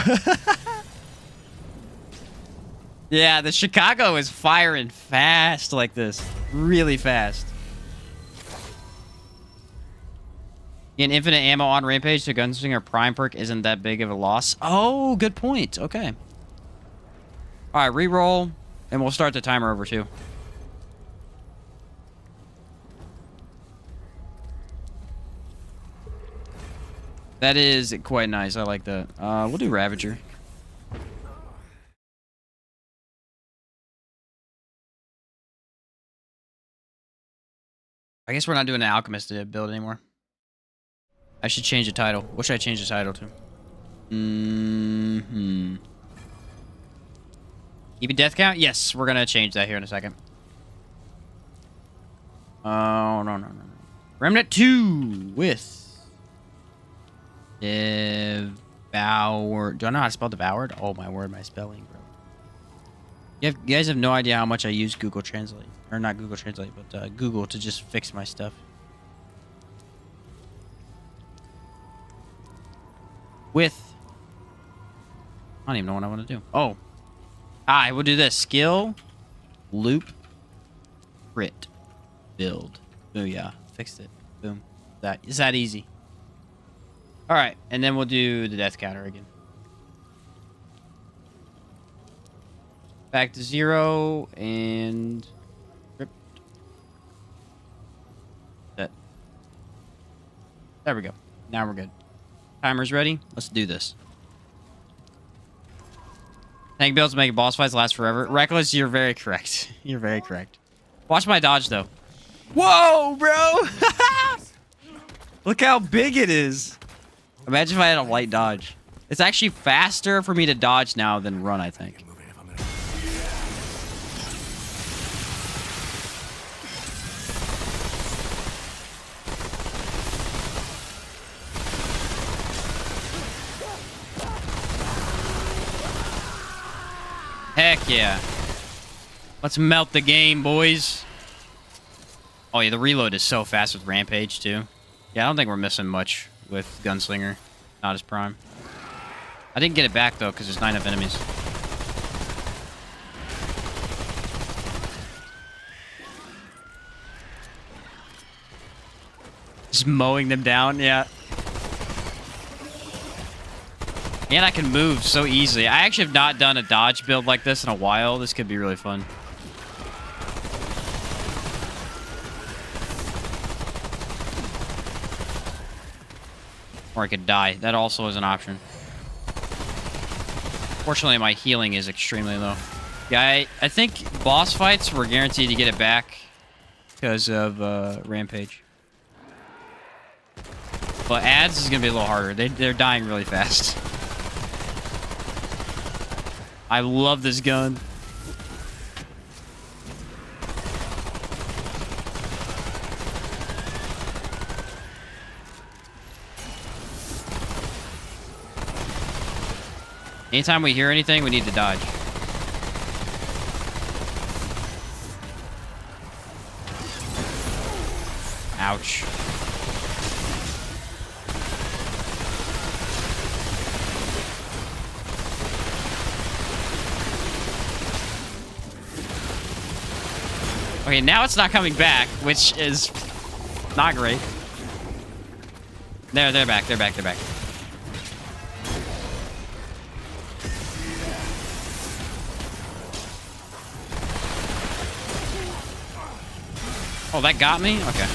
Yeah, the Chicago is firing fast like this. Really fast. An infinite ammo on Rampage, so Gunslinger Prime perk isn't that big of a loss. Oh, good point. Okay. All right, reroll, and we'll start the timer over too. That is quite nice. I like that. We'll do Ravager. I guess we're not doing an alchemist build anymore. I should change the title. What should I change the title to? Keep death count? Yes, we're gonna change that here in a second. Oh, no. Remnant 2 with Devoured. Do I know how to spell devoured? Oh my word, my spelling, bro. You guys have no idea how much I use Google Translate. Or not Google Translate, but Google to just fix my stuff. With... I don't even know what I want to do. Oh. I will do this. Skill, loop, crit, build. Booyah. Fixed it. Boom. It's that easy. Alright, and then we'll do the death counter again. Back to 0, and... Crypt. That. There we go. Now we're good. Timer's ready. Let's do this. Tank builds make boss fights last forever. Reckless, you're very correct. You're very correct. Watch my dodge, though. Whoa, bro! Look how big it is. Imagine if I had a light dodge. It's actually faster for me to dodge now than run, I think. Heck yeah. Let's melt the game, boys. Oh yeah, the reload is so fast with Rampage, too. Yeah, I don't think we're missing much with Gunslinger. Not as prime. I didn't get it back, though, because there's 9 of enemies. Just mowing them down, yeah. And I can move so easily. I actually have not done a dodge build like this in a while. This could be really fun. Or I could die. That also is an option. Fortunately, my healing is extremely low. Yeah, I think boss fights, we're guaranteed to get it back because of Rampage. But ads is going to be a little harder. They're dying really fast. I love this gun. Anytime we hear anything, we need to dodge. Ouch. Okay, now it's not coming back, which is not great. They're back. They're back. They're back. Oh, that got me? Okay.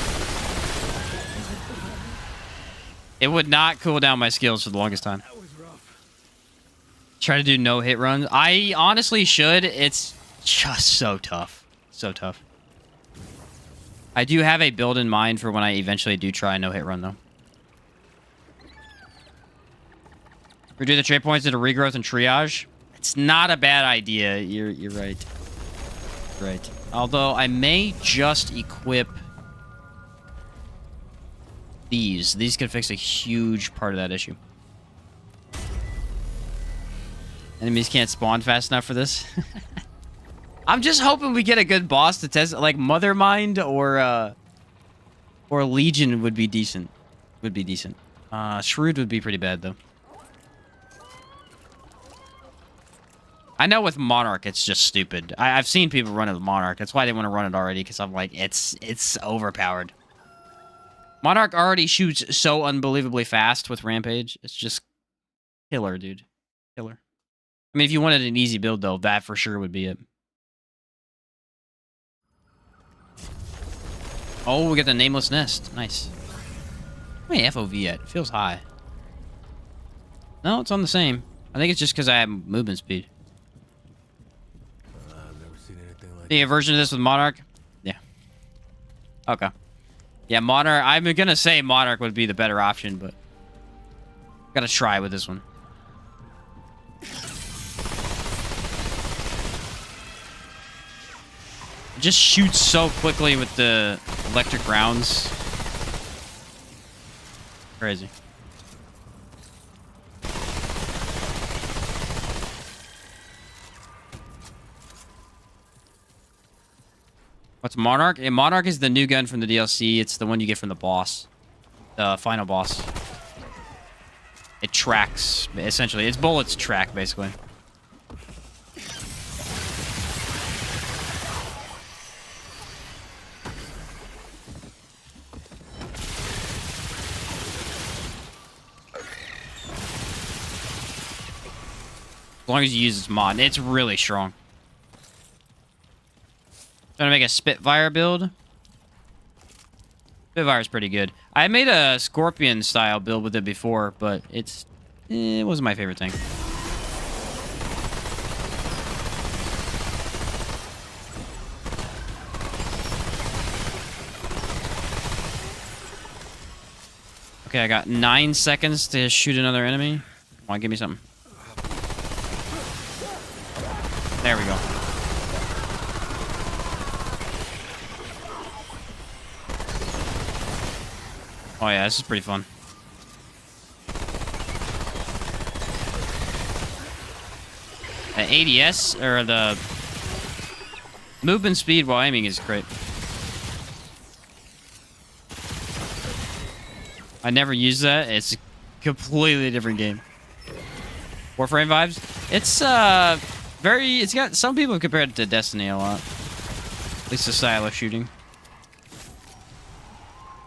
It would not cool down my skills for the longest time. Try to do no hit runs. I honestly should. It's just so tough. So tough. I do have a build in mind for when I eventually do try a no hit run, though. We do the trade points into regrowth and triage. It's not a bad idea. You're right. Right. Although I may just equip these. These could fix a huge part of that issue. Enemies can't spawn fast enough for this. I'm just hoping we get a good boss to test, like Mother Mind or Legion would be decent. Would be decent. Shrewd would be pretty bad though. I know with Monarch it's just stupid. I've seen people run it with Monarch. That's why they want to run it already, because I'm like, it's overpowered. Monarch already shoots so unbelievably fast with Rampage. It's just killer, dude. Killer. I mean, if you wanted an easy build though, that for sure would be it. Oh, we got the Nameless Nest. Nice. How many FOV at? It feels high. No, it's on the same. I think it's just because I have movement speed. I've never seen anything like See a version of this with Monarch? Yeah. Okay. Yeah, Monarch. I'm gonna say Monarch would be the better option, but gotta try with this one. It just shoots so quickly with the electric rounds. Crazy. What's Monarch? Yeah, Monarch is the new gun from the DLC. It's the one you get from the boss. The final boss. It tracks, essentially. Its bullets track, basically. As long as you use this mod. It's really strong. Trying to make a Spitfire build. Spitfire's pretty good. I made a Scorpion style build with it before, but it wasn't my favorite thing. Okay, I got 9 seconds to shoot another enemy. Come on, give me something. There we go. Oh yeah, this is pretty fun. The ADS, or the movement speed while aiming is great. I never use that. It's a completely different game. Warframe vibes. It's it's got, some people have compared it to Destiny a lot. At least the style of shooting.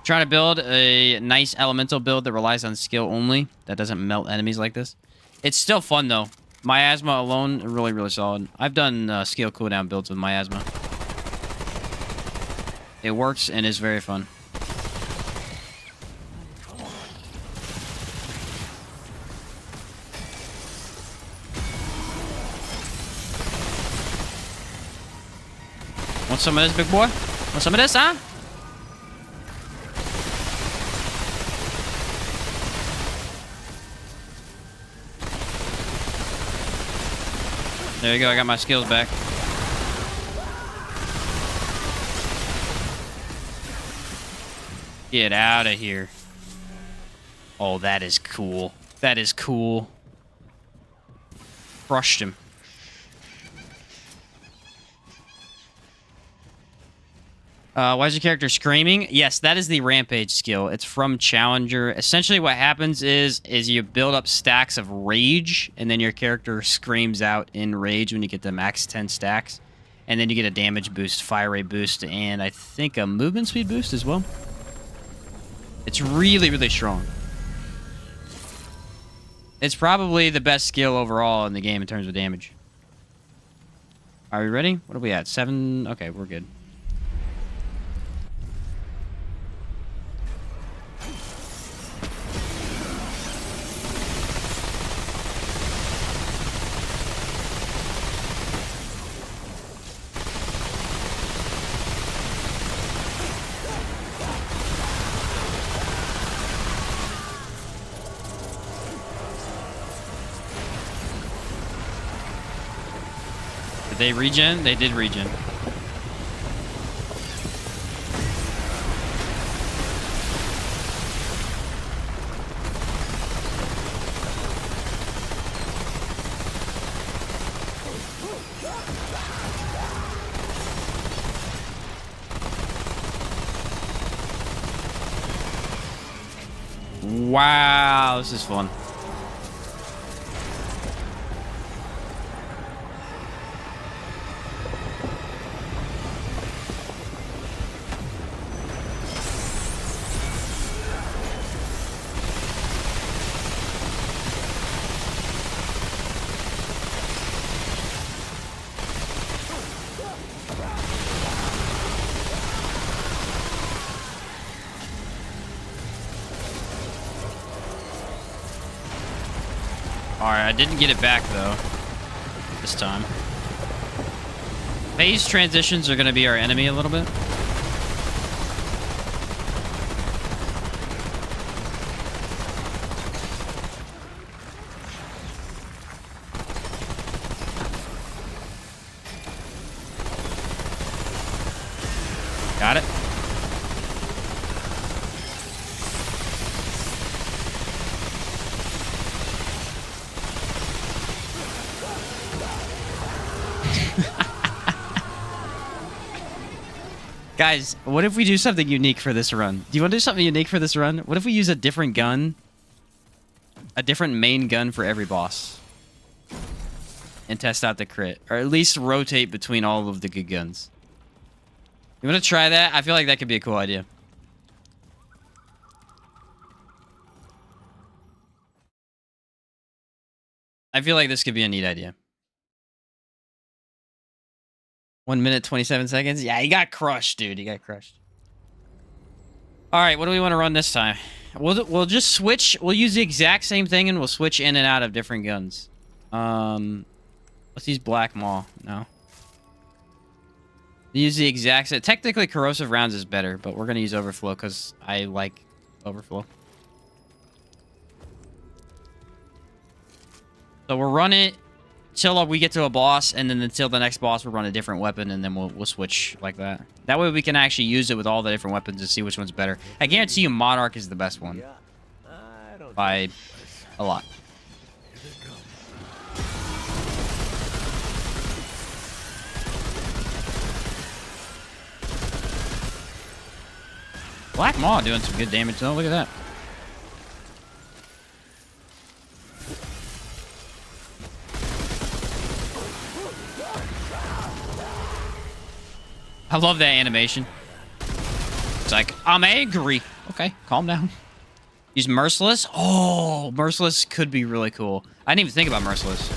Trying to build a nice elemental build that relies on skill only. That doesn't melt enemies like this. It's still fun though. Miasma alone, really, really solid. I've done skill cooldown builds with Miasma. It works and is very fun. Want some of this, big boy? Want some of this, huh? There you go, I got my skills back. Get out of here. Oh, that is cool. That is cool. Crushed him. Why is your character screaming? Yes, that is the rampage skill. It's from Challenger. Essentially what happens is you build up stacks of rage, and then your character screams out in rage when you get the max 10 stacks. And then you get a damage boost, fire rate boost, and I think a movement speed boost as well. It's really, really strong. It's probably the best skill overall in the game in terms of damage. Are we ready? What are we at? 7? Okay, we're good. They regen? They did regen. Wow, this is fun. Alright, I didn't get it back, though, this time. Phase transitions are going to be our enemy a little bit. Got it. Guys, what if we do something unique for this run? Do you want to do something unique for this run? What if we use a different gun? A different main gun for every boss. And test out the crit. Or at least rotate between all of the good guns. You want to try that? I feel like that could be a cool idea. I feel like this could be a neat idea. 1 minute, 27 seconds? Yeah, he got crushed, dude. He got crushed. Alright, what do we want to run this time? We'll just switch. We'll use the exact same thing and we'll switch in and out of different guns. Let's use Black Maw. No. Use the exact same. Technically, corrosive rounds is better, but we're going to use overflow because I like overflow. So we'll run it till we get to a boss, and then until the next boss, we'll run a different weapon, and then we'll switch like that. That way we can actually use it with all the different weapons and see which one's better. I guarantee you Monarch is the best one. By a lot. Black Maw doing some good damage though. Look at that. I love that animation. It's like, I'm angry. Okay, calm down. Use Merciless. Oh, Merciless could be really cool. I didn't even think about Merciless.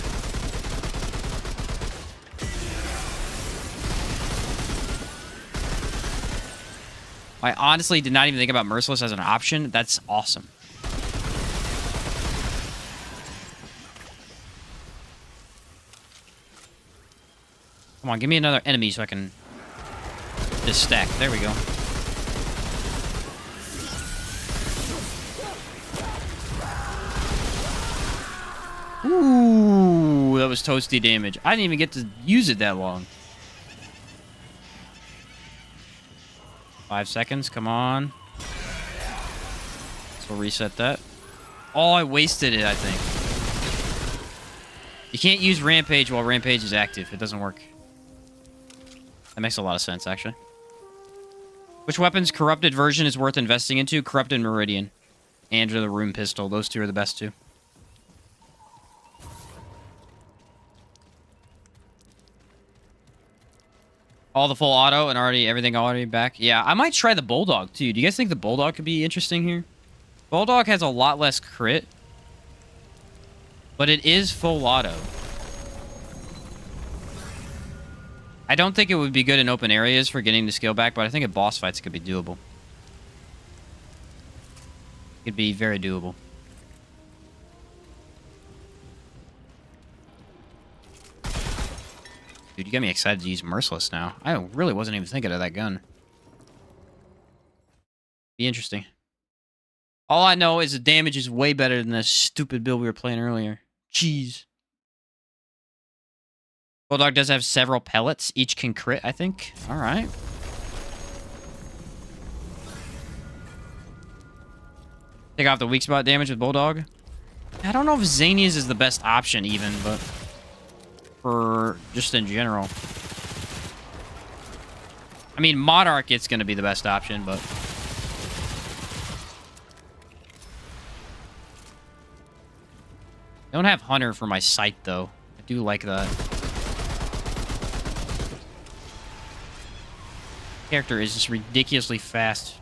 I honestly did not even think about Merciless as an option. That's awesome. Come on, give me another enemy so I can just stack. There we go. Ooh, that was toasty damage. I didn't even get to use it that long. 5 seconds, come on. So we'll reset that. Oh, I wasted it, I think. You can't use Rampage while Rampage is active. It doesn't work. That makes a lot of sense, actually. Which weapon's corrupted version is worth investing into? Corrupted Meridian. And the Rune Pistol. Those two are the best two. All the full auto and everything already back. Yeah, I might try the Bulldog, too. Do you guys think the Bulldog could be interesting here? Bulldog has a lot less crit. But it is full auto. I don't think it would be good in open areas for getting the skill back, but I think at boss fights it could be doable. It could be very doable. Dude, you got me excited to use Merciless now. I really wasn't even thinking of that gun. Be interesting. All I know is the damage is way better than the stupid build we were playing earlier. Jeez. Bulldog does have several pellets. Each can crit, I think. Alright. Take off the weak spot damage with Bulldog. I don't know if Xanias is the best option even, but... for just in general. I mean, Monarch, it's going to be the best option, but... I don't have Hunter for my sight, though. I do like that. Character is just ridiculously fast.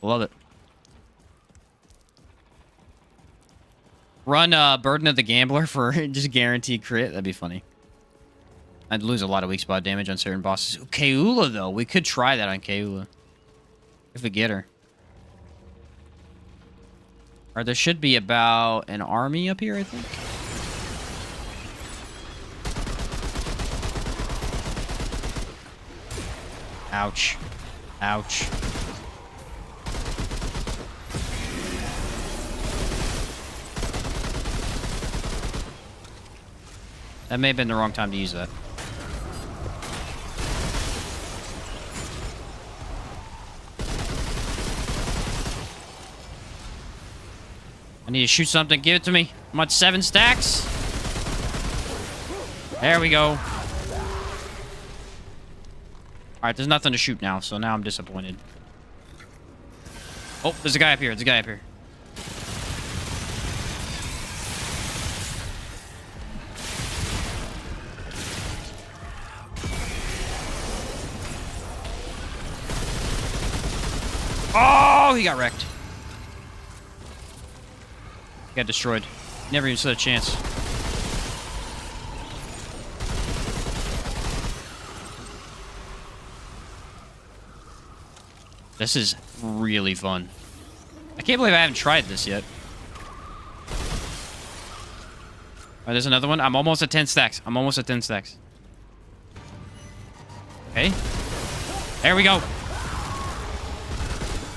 Love it. Run Burden of the Gambler for just guaranteed crit. That'd be funny. I'd lose a lot of weak spot damage on certain bosses. Ooh, Keula, though. We could try that on Keula. If we get her. Or there should be about an army up here, I think. Ouch. Ouch. That may have been the wrong time to use that. I need to shoot something. Give it to me. I'm at 7 stacks. There we go. Alright, there's nothing to shoot now, so now I'm disappointed. Oh, there's a guy up here. There's a guy up here. Oh, he got wrecked. He got destroyed. Never even stood a chance. This is really fun. I can't believe I haven't tried this yet. Oh, there's another one. I'm almost at 10 stacks. I'm almost at 10 stacks. Okay. There we go.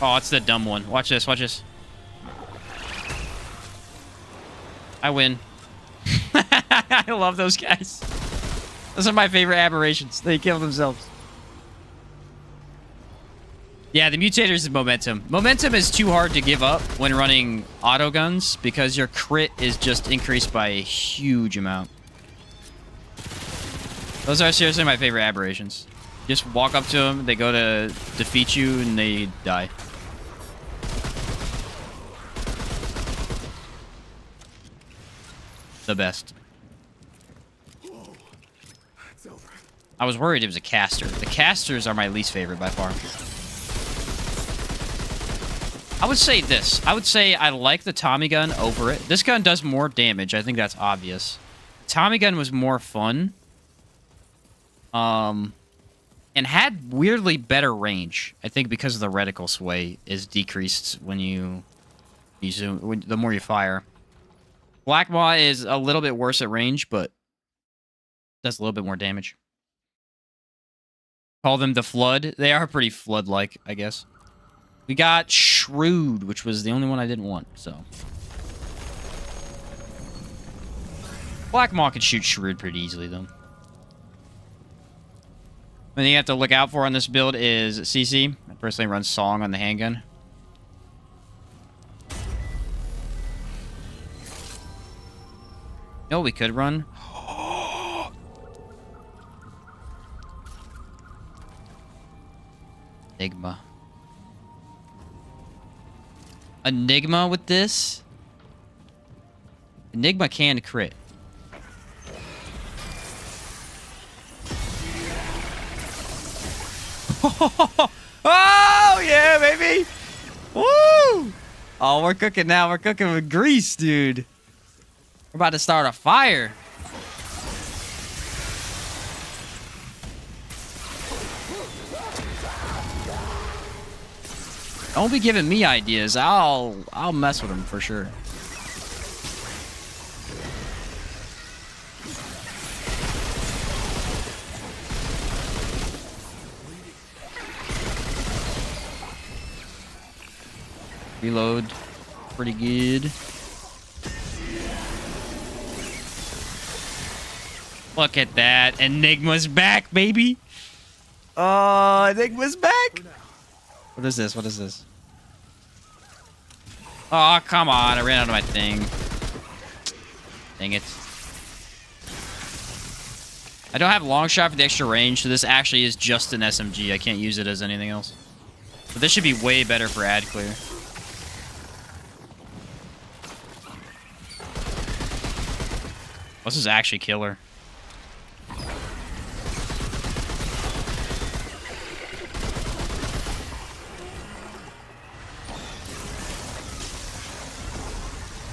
Oh, it's the dumb one. Watch this. Watch this. I win. I love those guys. Those are my favorite aberrations. They kill themselves. Yeah, the mutators is momentum. Momentum is too hard to give up when running auto guns because your crit is just increased by a huge amount. Those are seriously my favorite aberrations. Just walk up to them, they go to defeat you, and they die. The best. I was worried it was a caster. The casters are my least favorite by far. I would say this. I would say I like the Tommy gun over it. This gun does more damage. I think that's obvious. Tommy gun was more fun. And had weirdly better range. I think because of the reticle sway is decreased when you zoom, the more you fire. Black Maw is a little bit worse at range, but does a little bit more damage. Call them the Flood. They are pretty Flood-like, I guess. We got Shrewd, which was the only one I didn't want, so. Black Maw can shoot Shrewd pretty easily, though. One thing you have to look out for on this build is CC. I personally run Song on the handgun. No, we could run. Enigma. Enigma with this? Enigma can crit. Oh, yeah, baby! Woo! Oh, we're cooking now. We're cooking with grease, dude. We're about to start a fire. Don't be giving me ideas. I'll mess with them for sure. Reload. Pretty good. Look at that. Enigma's back, baby. Oh, Enigma's back. What is this? What is this? Oh, come on. I ran out of my thing. Dang it. I don't have long shot for the extra range, so this actually is just an SMG. I can't use it as anything else. But this should be way better for ad clear. This is actually killer.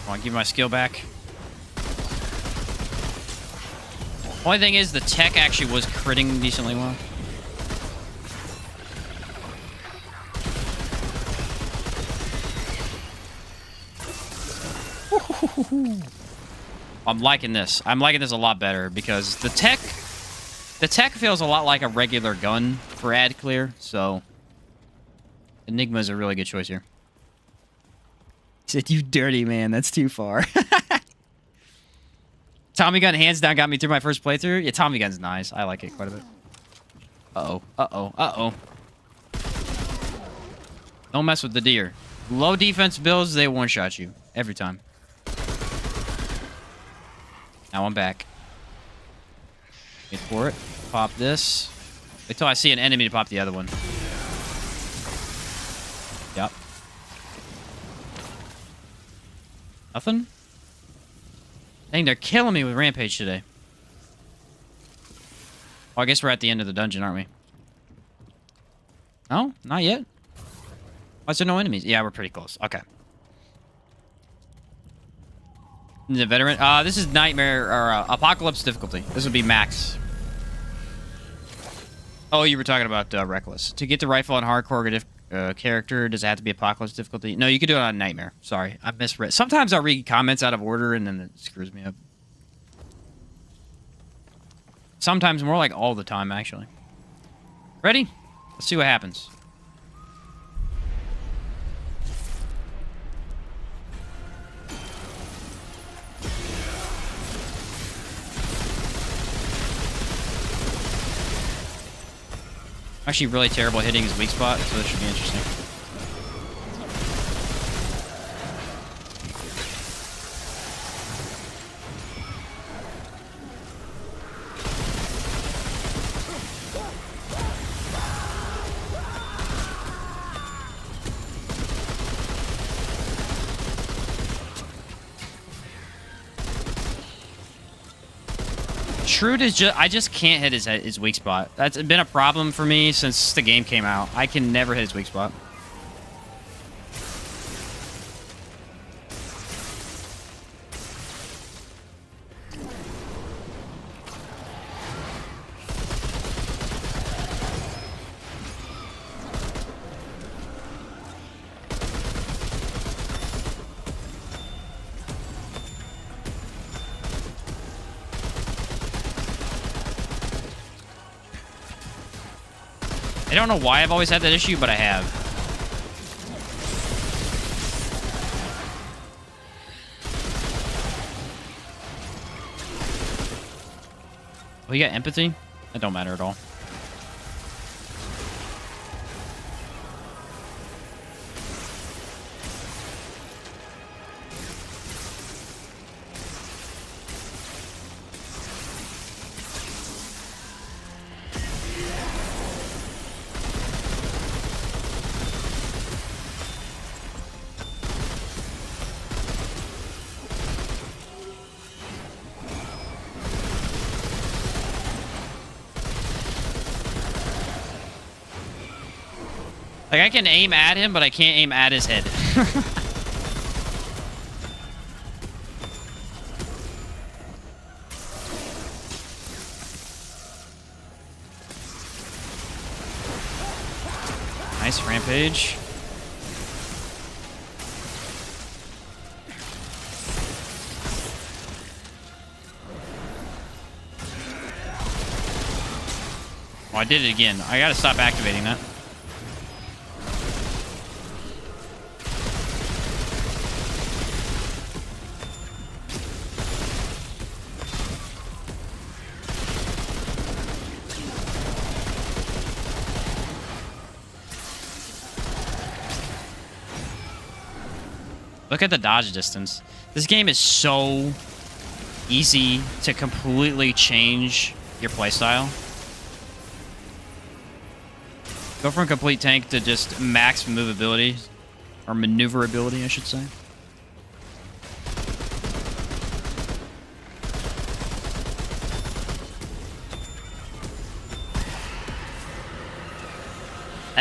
Come on, give me my skill back. Only thing is, the tech actually was critting decently well. I'm liking this. I'm liking this a lot better because the tech feels a lot like a regular gun for ad clear, so Enigma is a really good choice here. He said, "You dirty man, that's too far." Tommy gun hands down got me through my first playthrough. Yeah, Tommy gun's nice. I like it quite a bit. Uh-oh. Uh-oh. Uh-oh. Don't mess with the deer. Low defense builds, they one-shot you every time. Now I'm back. Wait for it. Pop this. Wait till I see an enemy to pop the other one. Yep. Nothing? Dang, they're killing me with Rampage today. Well, I guess we're at the end of the dungeon, aren't we? No? Not yet? Why is there no enemies? Yeah, we're pretty close. Okay. The veteran. This is Nightmare or Apocalypse difficulty. This would be max. Oh, you were talking about Reckless. To get the rifle on hardcore character, does it have to be Apocalypse difficulty? No, you could do it on Nightmare. Sorry, I misread. Sometimes I'll read comments out of order and then it screws me up. Sometimes, more like all the time, actually. Ready? Let's see what happens. Actually really terrible hitting his weak spot, so this should be interesting. Shrewd is just, I just can't hit his weak spot. That's been a problem for me since the game came out. I can never hit his weak spot. I don't know why I've always had that issue, but I have. Oh, you got empathy? That don't matter at all. Like, I can aim at him, but I can't aim at his head. Nice rampage. Oh, I did it again. I gotta stop activating that. Look at the dodge distance. This game is so easy to completely change your playstyle. Go from complete tank to just max movability. Or maneuverability, I should say.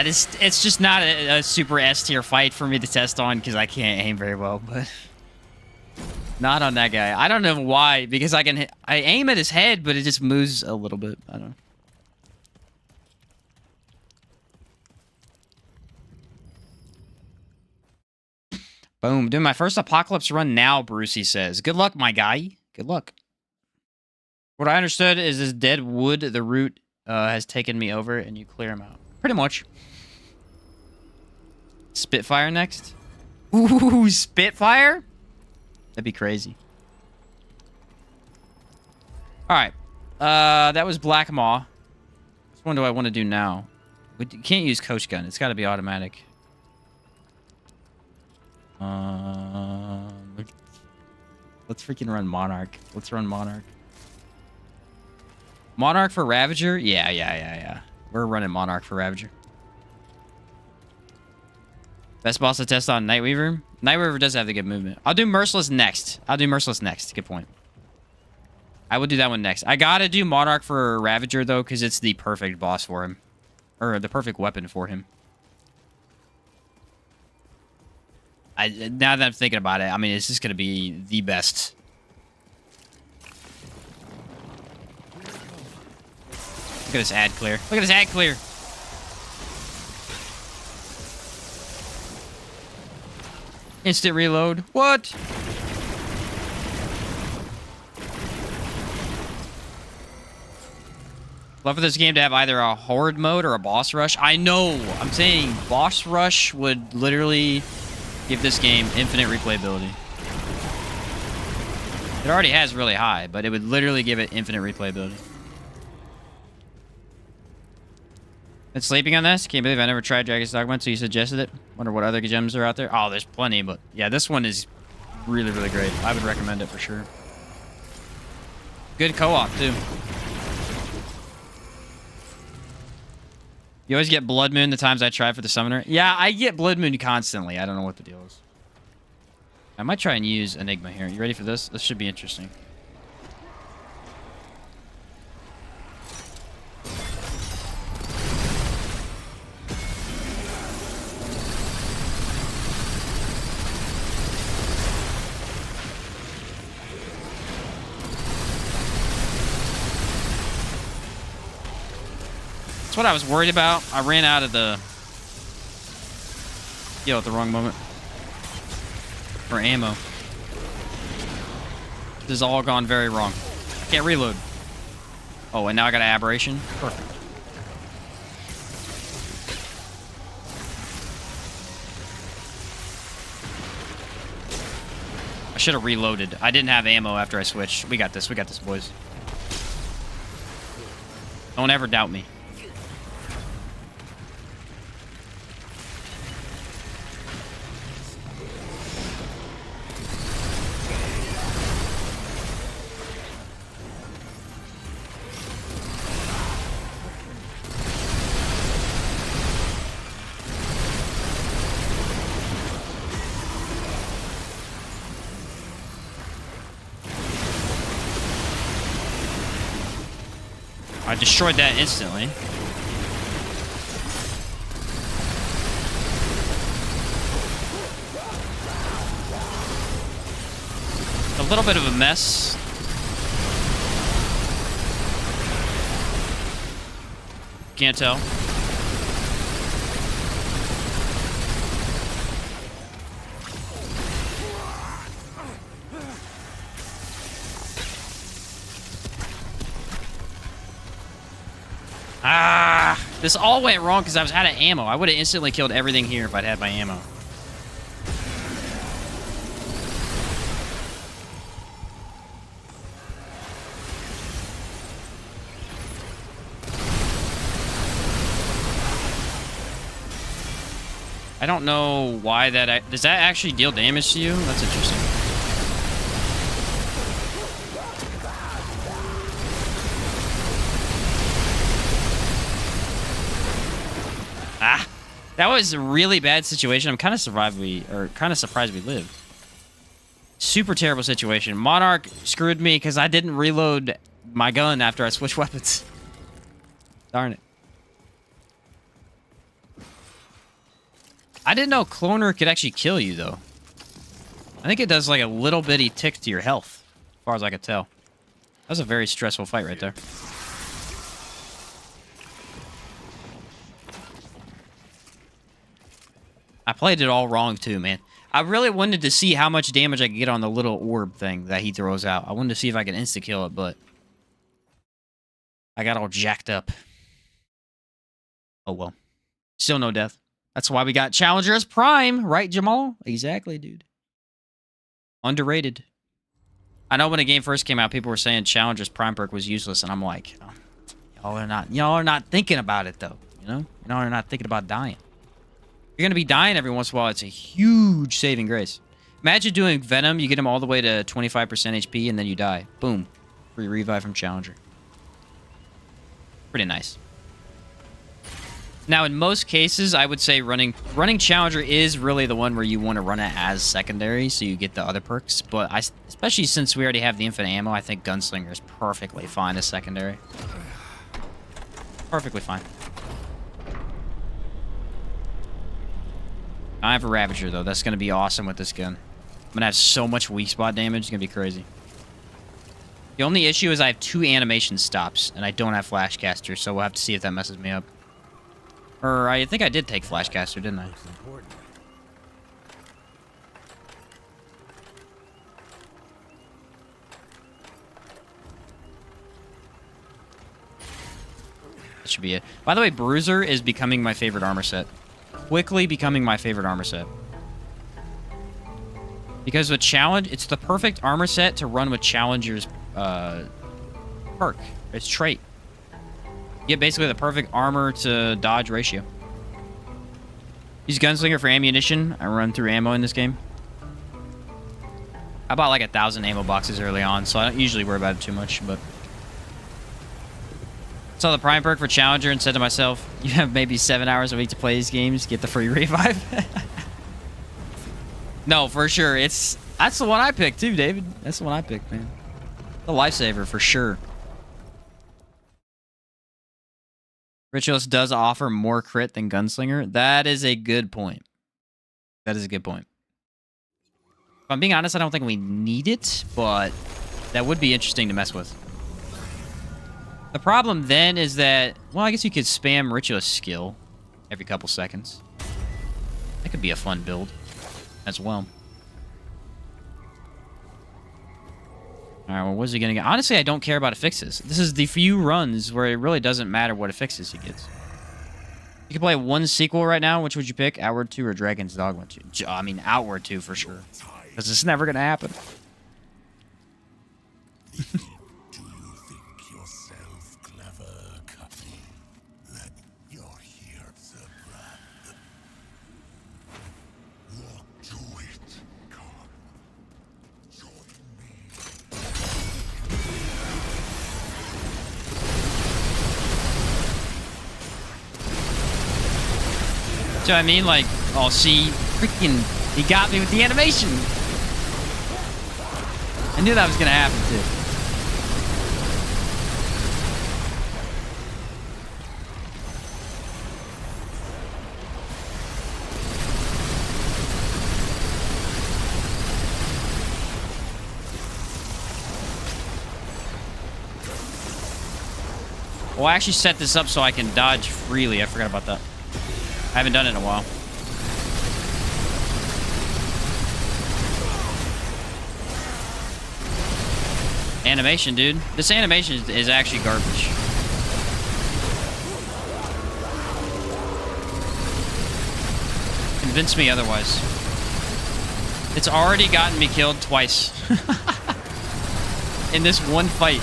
It's just not a super S tier fight for me to test on because I can't aim very well, but not on that guy. I don't know why, because I aim at his head, but it just moves a little bit. I don't know. Boom, doing my first apocalypse run now, Brucey says. Good luck, my guy. Good luck. What I understood is this dead wood, the root has taken me over, and you clear him out. Pretty much. Spitfire next? Ooh, Spitfire? That'd be crazy. Alright. That was Black Maw. Which one do I want to do now? We can't use Coach Gun. It's got to be automatic. Let's freaking run Monarch. Let's run Monarch. Monarch for Ravager? Yeah. We're running Monarch for Ravager. Best boss to test on Nightweaver? Nightweaver does have the good movement. I'll do Merciless next. Good point. I will do that one next. I gotta do Monarch for Ravager, though, because it's the perfect boss for him. Or the perfect weapon for him. Now that I'm thinking about it, I mean, it's just gonna be the best. Look at this ad clear. Look at this ad clear. Instant reload. What? Love for this game to have either a horde mode or a boss rush. I know. I'm saying boss rush would literally give this game infinite replayability. It already has really high, but it would literally give it infinite replayability. Been sleeping on this? Can't believe I never tried Dragon's Dogma, so you suggested it. Wonder what other gems are out there. Oh, there's plenty, but yeah, this one is really, really great. I would recommend it for sure. Good co-op, too. You always get Blood Moon the times I try for the Summoner. Yeah, I get Blood Moon constantly. I don't know what the deal is. I might try and use Enigma here. You ready for this? This should be interesting. That's what I was worried about. I ran out of the heal at the wrong moment. For ammo. This has all gone very wrong. I can't reload. Oh, and now I got an aberration? Perfect. I should have reloaded. I didn't have ammo after I switched. We got this, boys. Don't ever doubt me. I destroyed that instantly. A little bit of a mess. Can't tell. Ah! This all went wrong because I was out of ammo. I would have instantly killed everything here if I'd had my ammo. I don't know why that... Does that actually deal damage to you? That's interesting. Ah! That was a really bad situation. I'm kind of surprised we lived. Super terrible situation. Monarch screwed me because I didn't reload my gun after I switched weapons. Darn it. I didn't know Cloner could actually kill you, though. I think it does, like, a little bitty tick to your health, as far as I could tell. That was a very stressful fight right there. I played it all wrong, too, man. I really wanted to see how much damage I could get on the little orb thing that he throws out. I wanted to see if I could insta-kill it, but... I got all jacked up. Oh, well. Still no death. That's why we got Challenger as Prime, right, Jamal? Exactly, dude. Underrated. I know when the game first came out, people were saying Challenger's Prime perk was useless, and I'm like, oh, y'all are not thinking about it, though. You know? Y'all are not thinking about dying. You're gonna be dying every once in a while. It's a huge saving grace. Imagine doing Venom, you get him all the way to 25% HP, and then you die. Boom. Free revive from Challenger. Pretty nice. Now, in most cases, I would say running Challenger is really the one where you want to run it as secondary, so you get the other perks. But especially since we already have the infinite ammo, I think Gunslinger is perfectly fine as secondary. Perfectly fine. I have a Ravager, though. That's going to be awesome with this gun. I'm going to have so much weak spot damage. It's going to be crazy. The only issue is I have 2 animation stops, and I don't have Flashcaster, so we'll have to see if that messes me up. Or I think I did take Flashcaster, didn't I? That should be it. By the way, Bruiser is becoming my favorite armor set. Quickly becoming my favorite armor set. Because with Challenge, it's the perfect armor set to run with Challenger's perk. It's trait. You get basically the perfect armor to dodge ratio. Use Gunslinger for ammunition. I run through ammo in this game. I bought like 1,000 ammo boxes early on, so I don't usually worry about it too much, but... Saw the Prime perk for Challenger and said to myself, you have maybe 7 hours a week to play these games, get the free revive. No, for sure. That's the one I picked too, David. That's the one I picked, man. The lifesaver for sure. Ritualist does offer more crit than Gunslinger. That is a good point. That is a good point. If I'm being honest, I don't think we need it, but that would be interesting to mess with. The problem then is that, well, I guess you could spam Ritualist skill every couple seconds. That could be a fun build as well. All right, well, what is he going to get? Honestly, I don't care about affixes. This is the few runs where it really doesn't matter what affixes he gets. You can play one sequel right now. Which would you pick? Outward 2 or Dragon's Dogma 2? I mean, Outward 2 for sure. Because it's never going to happen. Do you think yourself clever, Cutty? That you're here to brand. Walk to it, come. Join me. So I mean, like, oh, see, freaking, he got me with the animation. I knew that was gonna happen too. Well, I actually set this up so I can dodge freely. I forgot about that. I haven't done it in a while. Animation, dude. This animation is actually garbage. Convince me otherwise. It's already gotten me killed twice. In this one fight.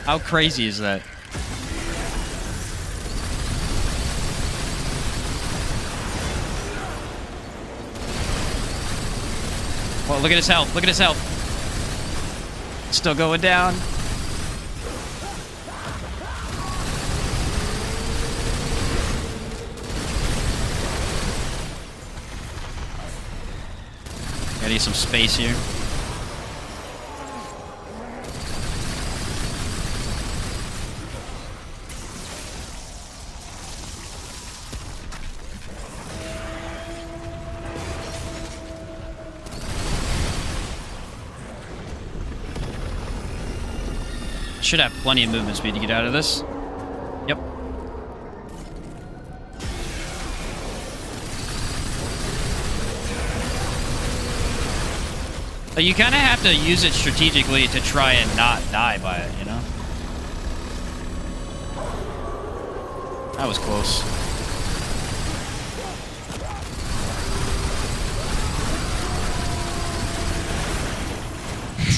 How crazy is that? Well, look at his health. Look at his health. Still going down. Gotta need some space here. Should have plenty of movement speed to get out of this. Yep. But you kind of have to use it strategically to try and not die by it, you know? That was close.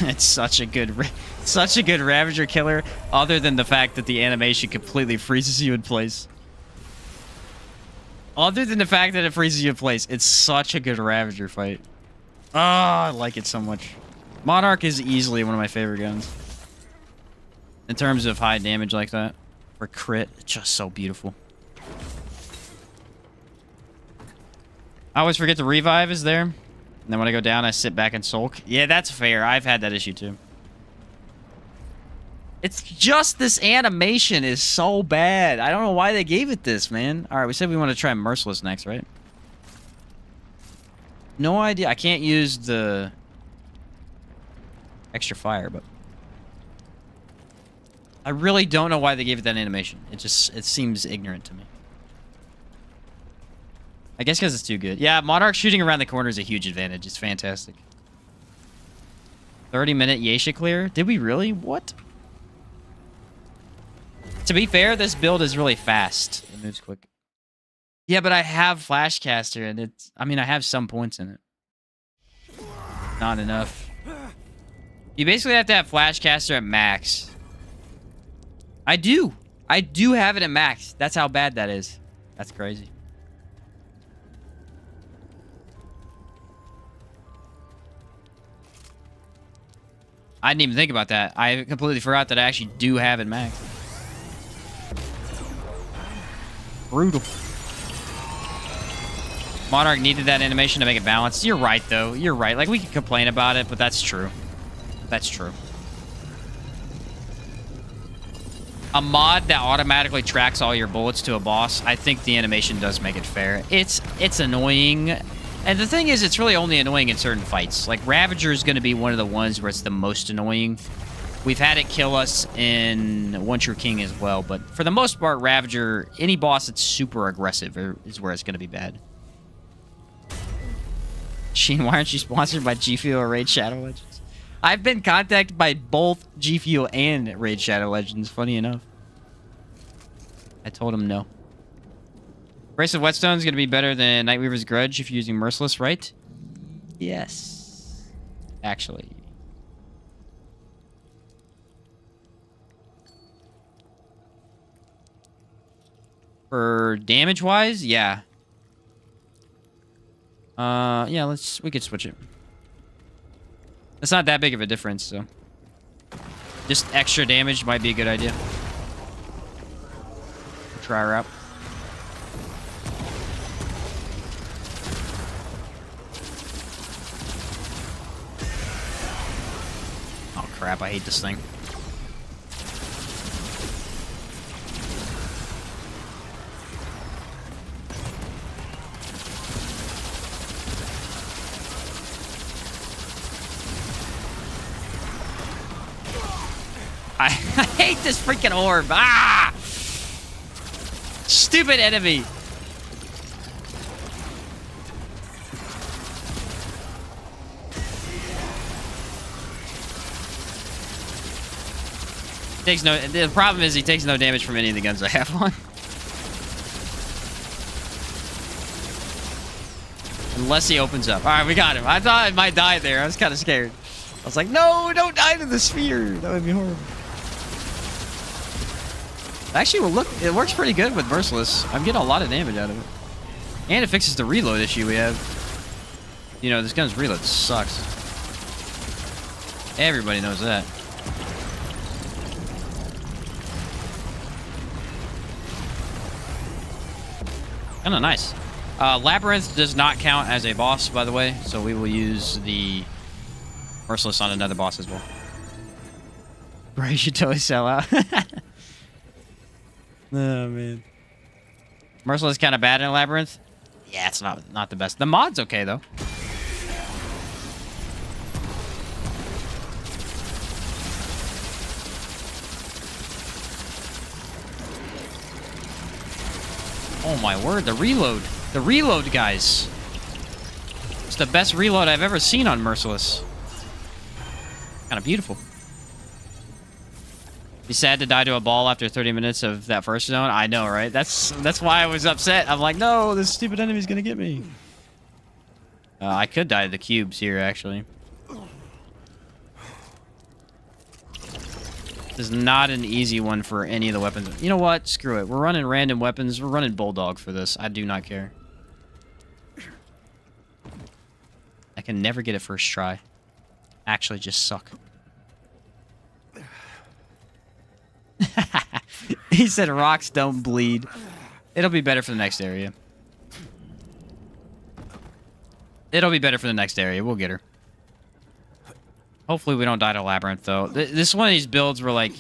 It's such a good Ravager killer, other than the fact that the animation completely freezes you in place. Other than the fact that it freezes you in place, it's such a good Ravager fight. Oh, I like it so much. Monarch is easily one of my favorite guns. in terms of high damage like that. For crit, it's just so beautiful. I always forget the revive is there. And then when I go down, I sit back and sulk. Yeah, that's fair. I've had that issue too. It's just this animation is so bad. I don't know why they gave it this, man. All right, we said we want to try Merciless next, right? No idea. I can't use the extra fire, but I really don't know why they gave it that animation. It seems ignorant to me. I guess because it's too good. Yeah, Monarch shooting around the corner is a huge advantage. It's fantastic. 30-minute Yeisha clear? Did we really? What? To be fair, this build is really fast. It moves quick. Yeah, but I have Flashcaster, and it's... I mean, I have some points in it. Not enough. You basically have to have Flashcaster at max. I do. I do have it at max. That's how bad that is. That's crazy. I didn't even think about that. I completely forgot that I actually do have it max. Brutal. Monarch needed that animation to make it balanced. You're right, though. You're right. Like, we can complain about it, but that's true. That's true. A mod that automatically tracks all your bullets to a boss, I think the animation does make it fair. It's annoying. And the thing is, it's really only annoying in certain fights. Like, Ravager is going to be one of the ones where it's the most annoying. We've had it kill us in One True King as well, but for the most part, Ravager, any boss that's super aggressive is where it's going to be bad. Sheen, why aren't you sponsored by G Fuel or Raid Shadow Legends? I've been contacted by both G Fuel and Raid Shadow Legends, funny enough. I told him no. Brace of Whetstone is going to be better than Nightweaver's Grudge if you're using Merciless, right? Yes. Actually. For damage-wise, yeah. Yeah, we could switch it. It's not that big of a difference, so. Just extra damage might be a good idea. Try her out. Oh crap, I hate this thing. I hate this freaking orb. Ah! Stupid enemy. Takes no. The problem is he takes no damage from any of the guns I have on. Unless he opens up. All right, we got him. I thought I might die there. I was kind of scared. I was like, no, don't die to the sphere. That would be horrible. Actually, well, look, it works pretty good with Merciless. I'm getting a lot of damage out of it. And it fixes the reload issue we have. You know, this gun's reload sucks. Everybody knows that. Kinda nice. Labyrinth does not count as a boss, by the way, so we will use the Merciless on another boss as well. Bro, you should totally sell out. Oh, man. Merciless kind of bad in Labyrinth? Yeah, it's not the best. The mod's okay, though. Oh, my word. The reload. The reload, guys. It's the best reload I've ever seen on Merciless. Kind of beautiful. Be sad to die to a ball after 30 minutes of that first zone. I know, right? That's why I was upset. I'm like, no, this stupid enemy's gonna get me. I could die to the cubes here, actually. This is not an easy one for any of the weapons. You know what? Screw it. We're running random weapons. We're running Bulldog for this. I do not care. I can never get it first try. Actually, just suck. He said rocks don't bleed. It'll be better for the next area. It'll be better for the next area. We'll get her. Hopefully we don't die to Labyrinth, though. This is one of these builds where, like,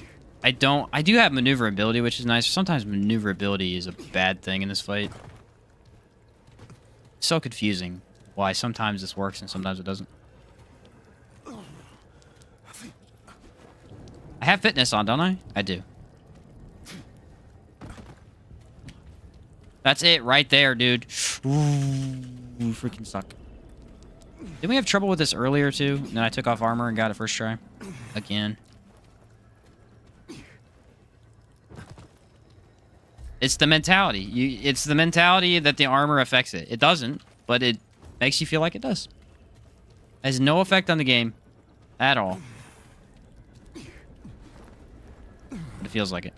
I do have maneuverability, which is nice. Sometimes maneuverability is a bad thing in this fight. It's so confusing why sometimes this works and sometimes it doesn't. I have fitness on, don't I? I do. That's it right there, dude. Ooh, freaking suck. Didn't we have trouble with this earlier, too? And then I took off armor and got it first try. Again. It's the mentality. It's the mentality that the armor affects it. It doesn't, but it makes you feel like it does. It has no effect on the game at all. But it feels like it.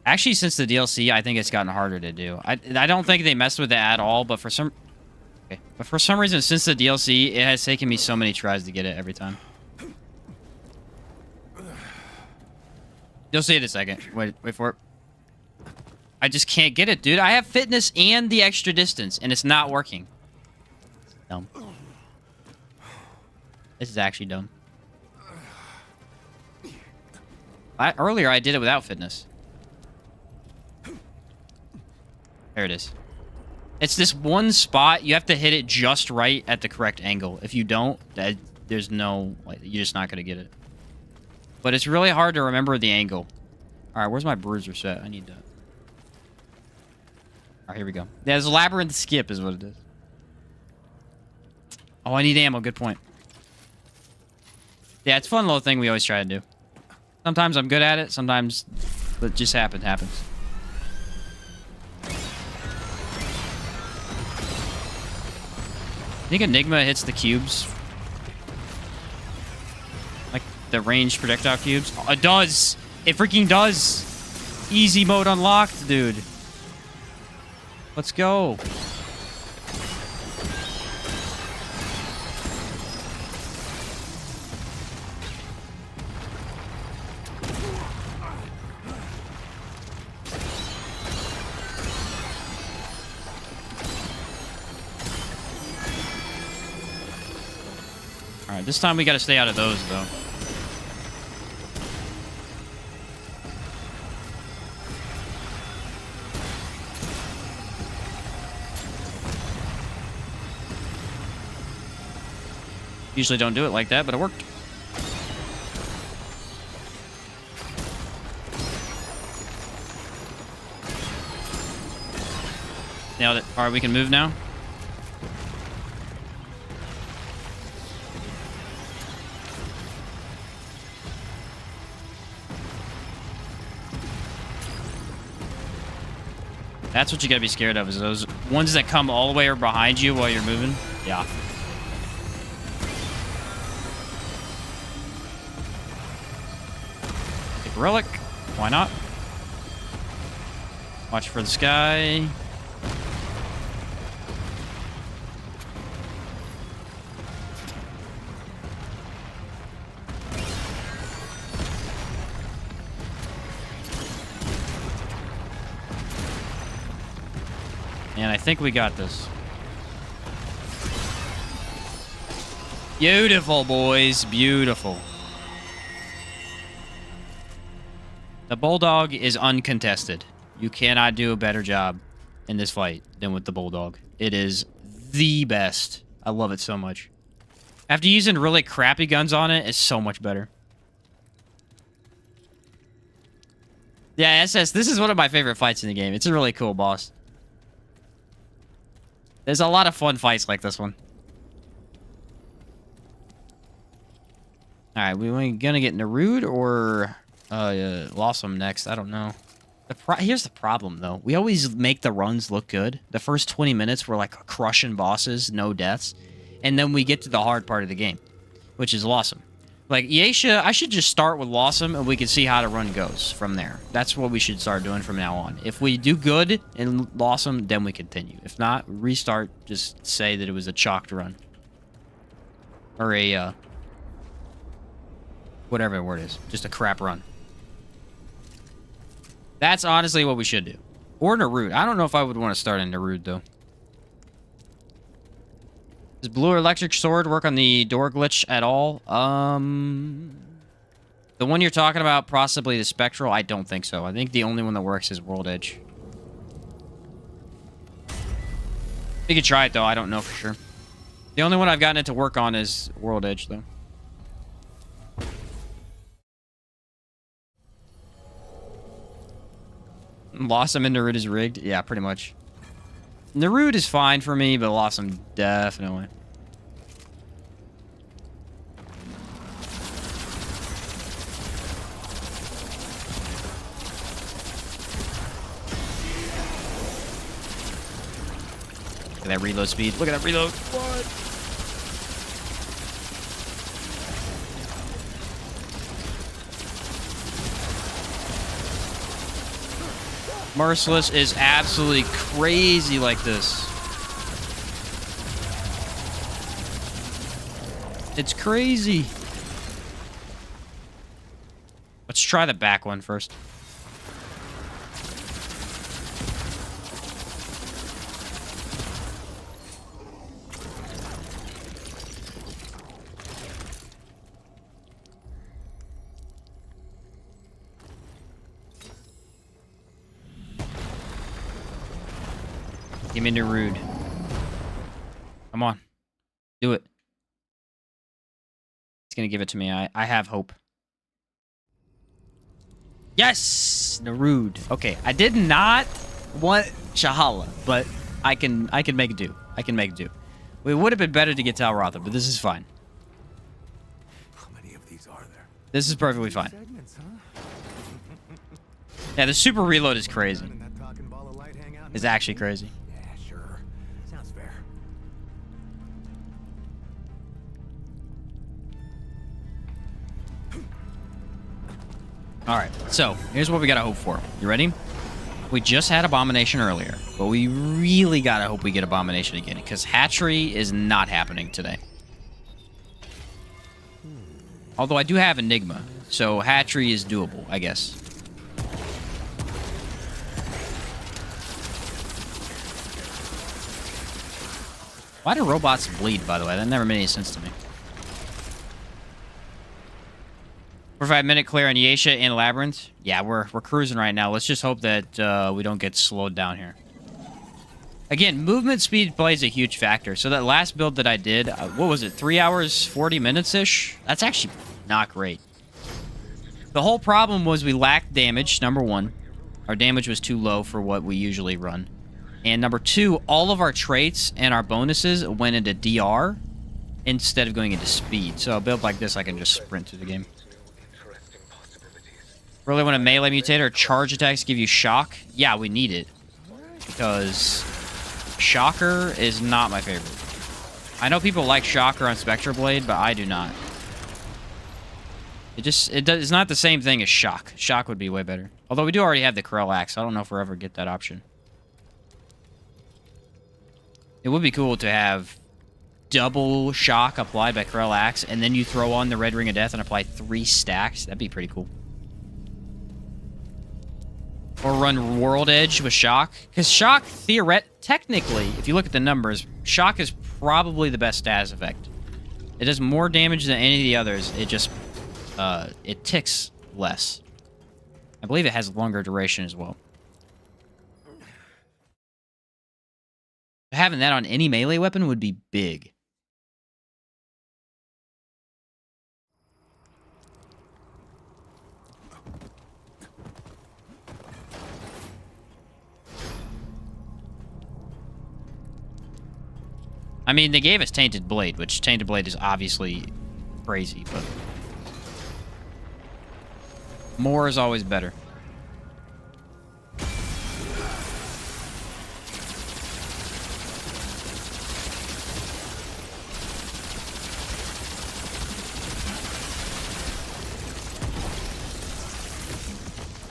Actually, since the DLC, I think it's gotten harder to do. I don't think they messed with it at all, but for some reason, since the DLC, it has taken me so many tries to get it every time. You'll see it in a second. Wait for it. I just can't get it, dude. I have fitness and the extra distance, and it's not working. Dumb. This is actually dumb. Earlier, I did it without fitness. There it is. It's this one spot. You have to hit it just right at the correct angle. If you don't, there's no... Like, you're just not going to get it. But it's really hard to remember the angle. Alright, where's my bruiser set? I need that. Alright, here we go. There's a Labyrinth skip is what it is. Oh, I need ammo. Good point. Yeah, it's a fun little thing we always try to do. Sometimes I'm good at it. Sometimes it just happens. I think Enigma hits the cubes. Like the ranged projectile cubes. Oh, it does! It freaking does! Easy mode unlocked, dude. Let's go. Alright, this time we gotta stay out of those, though. Usually don't do it like that, but it worked. Nailed it. Alright, we can move now. That's what you gotta be scared of, is those ones that come all the way behind you while you're moving. Yeah. Take a relic. Why not? Watch for the sky. And I think we got this. Beautiful, boys. Beautiful. The Bulldog is uncontested. You cannot do a better job in this fight than with the Bulldog. It is the best. I love it so much. After using really crappy guns on it, it's so much better. Yeah, SS, this is one of my favorite fights in the game. It's a really cool boss. There's a lot of fun fights like this one. Alright, we gonna get Narud or Lossum next? I don't know. Here's the problem, though. We always make the runs look good. The first 20 minutes, we're like crushing bosses, no deaths. And then we get to the hard part of the game, which is Lossum. Like, Yesha, I should just start with Lossum, and we can see how the run goes from there. That's what we should start doing from now on. If we do good in Lossum, then we continue. If not, restart, just say that it was a chalked run. Or a Whatever the word is. Just a crap run. That's honestly what we should do. Or Narude. I don't know if I would want to start in Narude, though. Does blue or electric sword work on the door glitch at all? The one you're talking about, possibly the spectral, I don't think so. I think the only one that works is World Edge. You could try it, though. I don't know for sure. The only one I've gotten it to work on is World Edge, though. Lossum and Narude is rigged? Yeah, pretty much. Narude is fine for me, but Lossum definitely. Look at that reload speed. Look at that reload. What? Merciless is absolutely crazy like this. It's crazy. Let's try the back one first. Give me Narude. Come on. Do it. It's going to give it to me. I have hope. Yes! Narude. Okay, I did not want Shahala, but I can make it do. I can make it do. It would have been better to get Talrotha, but this is fine. How many of these are there? This is perfectly fine. Segments, huh? Yeah, the super reload is crazy. And that talking ball of light hang out in It's the actually machine? crazy. Yeah, sure. Sounds fair. Alright, so here's what we gotta hope for. You ready? We just had Abomination earlier, but we really gotta hope we get Abomination again, because Hatchery is not happening today. Although I do have Enigma, so Hatchery is doable, I guess. Why do robots bleed, by the way? That never made any sense to me. 45-minute clear on Yesha and Labyrinth. Yeah, we're cruising right now. Let's just hope that we don't get slowed down here. Again, movement speed plays a huge factor. So that last build that I did, what was it, 3 hours, 40 minutes-ish? That's actually not great. The whole problem was we lacked damage, number one. Our damage was too low for what we usually run. And number two, all of our traits and our bonuses went into DR instead of going into speed. So a build like this, I can just sprint through the game. Really want a melee mutator. Charge attacks give you shock. Yeah, we need it. Because Shocker is not my favorite. I know people like Shocker on Spectre Blade, but I do not. It's not the same thing as Shock. Shock would be way better. Although we do already have the Corel Axe. I don't know if we'll ever get that option. It would be cool to have double shock applied by Corel Axe, and then you throw on the Red Ring of Death and apply 3 stacks. That'd be pretty cool. Or run World Edge with Shock. Because Shock, technically, if you look at the numbers, Shock is probably the best status effect. It does more damage than any of the others. It just, it ticks less. I believe it has longer duration as well. Having that on any melee weapon would be big. I mean, they gave us Tainted Blade, which Tainted Blade is obviously crazy, but more is always better.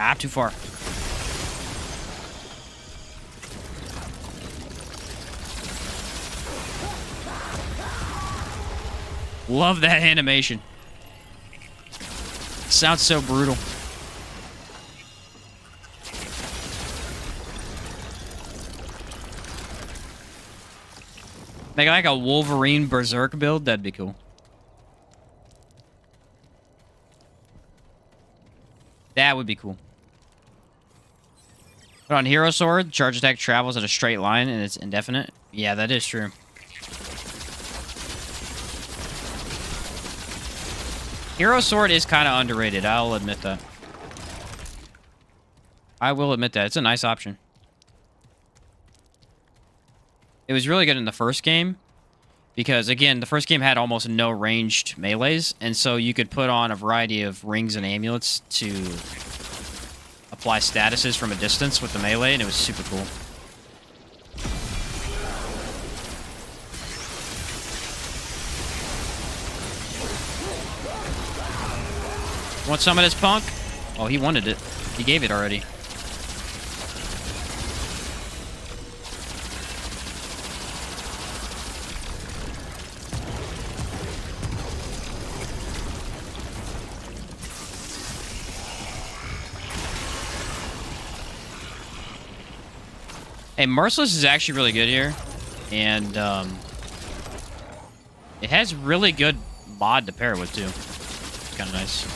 Ah, too far. Love that animation. sounds so brutal. Make like a Wolverine Berserk build, that'd be cool. That would be cool. But on Hero Sword, charge attack travels at a straight line and it's indefinite. Yeah, that is true. Hero Sword is kind of underrated. I'll admit that. I will admit that. It's a nice option. It was really good in the first game. Because, again, the first game had almost no ranged melees. And so you could put on a variety of rings and amulets to apply statuses from a distance with the melee. And it was super cool. Want some of this punk? Oh, he wanted it. He gave it already. Hey, Merciless is actually really good here. And, it has really good mod to pair it with, too. It's kind of nice.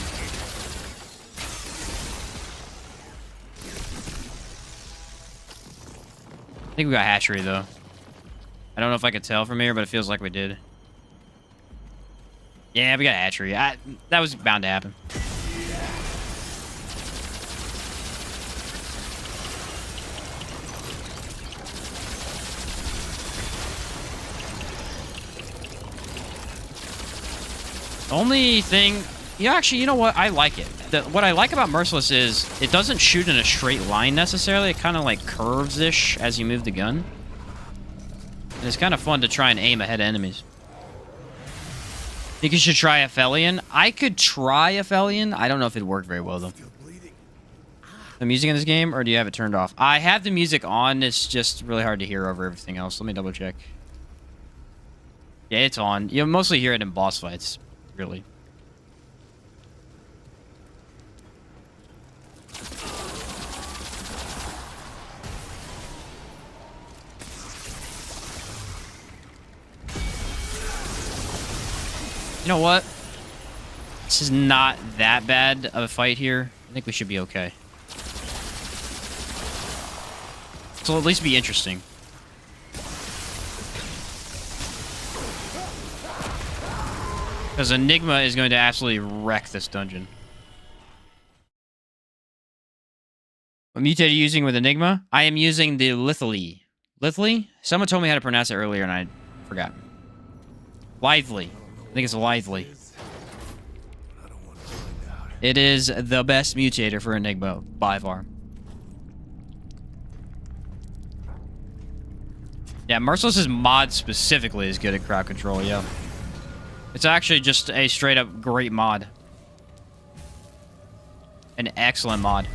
I think we got hatchery, though. I don't know if I could tell from here, but it feels like we did. Yeah, we got hatchery. That was bound to happen. Only thing... Yeah, actually, you know what? I like it. What I like about Merciless is it doesn't shoot in a straight line necessarily. It kind of like curves-ish as you move the gun. And it's kind of fun to try and aim ahead of enemies. Think you should try Aphelion? I could try Aphelion. I don't know if it'd work very well, though. The music in this game, or do you have it turned off? I have the music on. It's just really hard to hear over everything else. Let me double check. Yeah, it's on. You'll mostly hear it in boss fights, really. You know what? This is not that bad of a fight here. I think we should be okay. This will at least be interesting. Because Enigma is going to absolutely wreck this dungeon. What mutator are you using with Enigma? I am using the Lithely. Lithely? Someone told me how to pronounce it earlier and I forgot. Lively. I think it's Lively. It is the best mutator for Enigma by far. Yeah, Merciless's mod specifically is good at crowd control, yeah. It's actually just a straight up great mod. An excellent mod.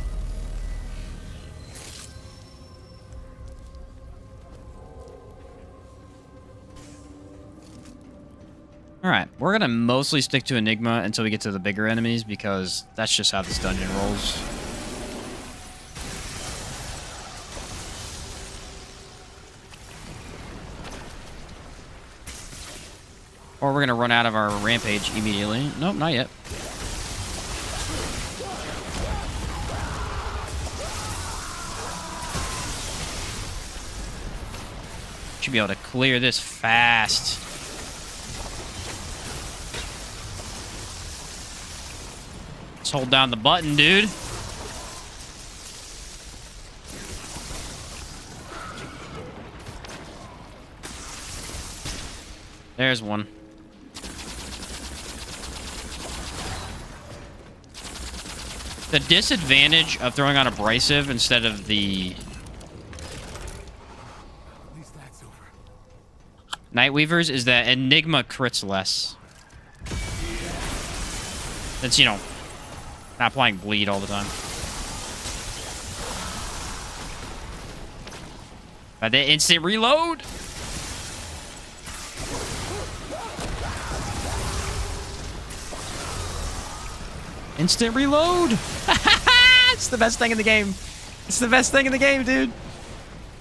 Alright, we're gonna mostly stick to Enigma until we get to the bigger enemies because that's just how this dungeon rolls. Or we're gonna run out of our rampage immediately. Nope, not yet. Should be able to clear this fast. Let's hold down the button, dude. There's one. The disadvantage of throwing on abrasive instead of the Nightweavers is that Enigma crits less. Since, you know, not applying bleed all the time. But the instant reload. Instant reload. It's the best thing in the game. It's the best thing in the game, dude.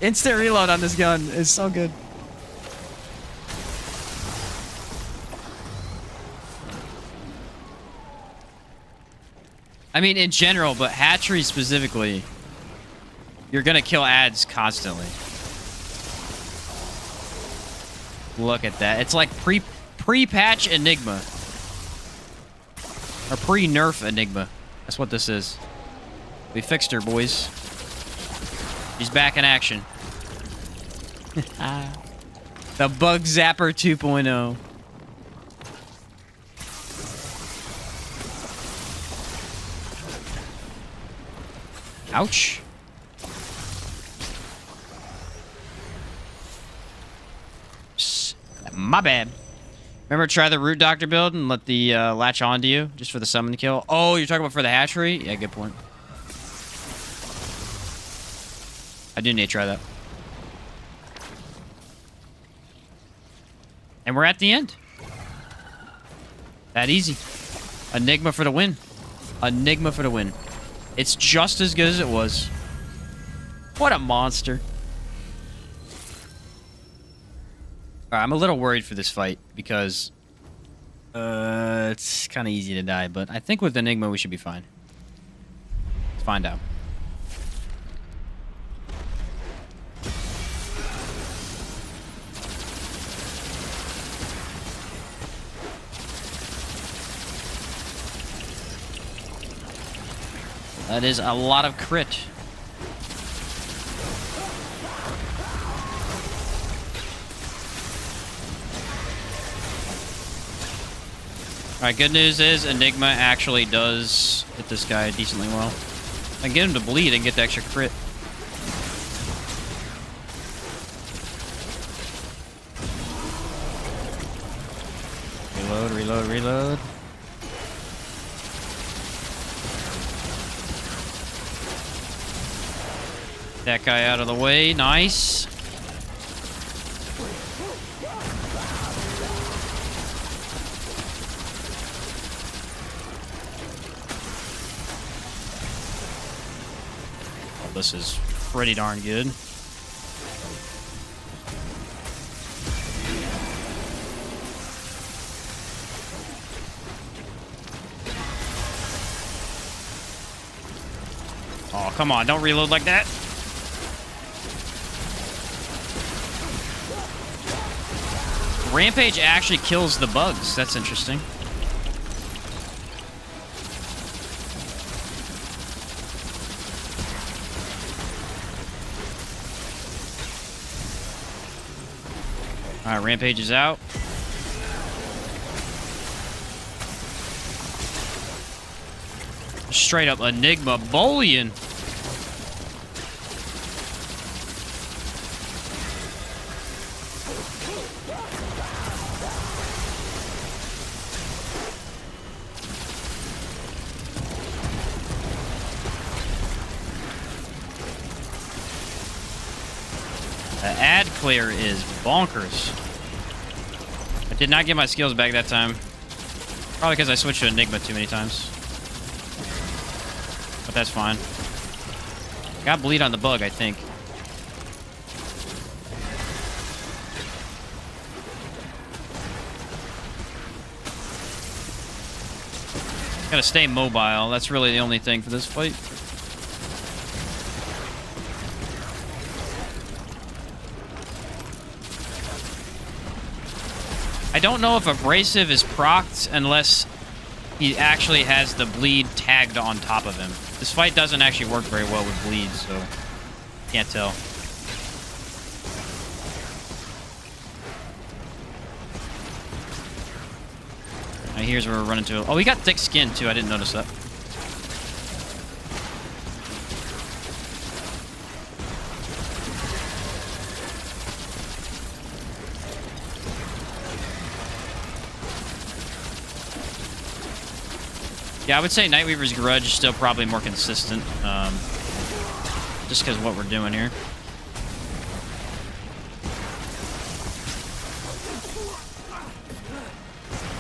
Instant reload on this gun is so good. I mean, in general, but hatchery specifically, you're gonna kill ads constantly. Look at that. It's like pre-patch Enigma. Or pre-nerf Enigma. That's what this is. We fixed her, boys. She's back in action. The Bug Zapper 2.0. Ouch. My bad. Remember, try the root doctor build and let the latch onto you just for the summon kill. Oh, you're talking about for the hatchery? Yeah, good point. I do need to try that. And we're at the end. That easy. Enigma for the win. Enigma for the win. It's just as good as it was. What a monster. Alright, I'm a little worried for this fight because it's kind of easy to die, but I think with Enigma we should be fine. Let's find out. That is a lot of crit. Alright, good news is Enigma actually does hit this guy decently well. I get him to bleed and get the extra crit. Reload, reload, reload. That guy out of the way. Nice. Oh, this is pretty darn good. Oh, come on. Don't reload like that. Rampage actually kills the bugs. That's interesting. Alright, Rampage is out. Straight up Enigma bullying. The ad clear is bonkers. I did not get my skills back that time. Probably because I switched to Enigma too many times. But that's fine. Got bleed on the bug, I think. Gotta stay mobile. That's really the only thing for this fight. I don't know if Abrasive is procced unless he actually has the bleed tagged on top of him. This fight doesn't actually work very well with bleed, so can't tell. Now here's where we're running to. Oh, we got thick skin too. I didn't notice that. Yeah, I would say Nightweaver's Grudge is still probably more consistent, just because of what we're doing here.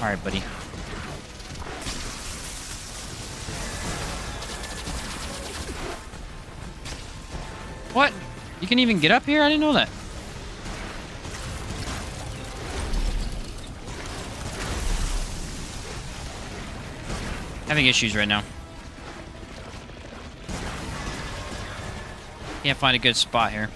All right, buddy. What? You can even get up here? I didn't know that. Having issues right now. Can't find a good spot here.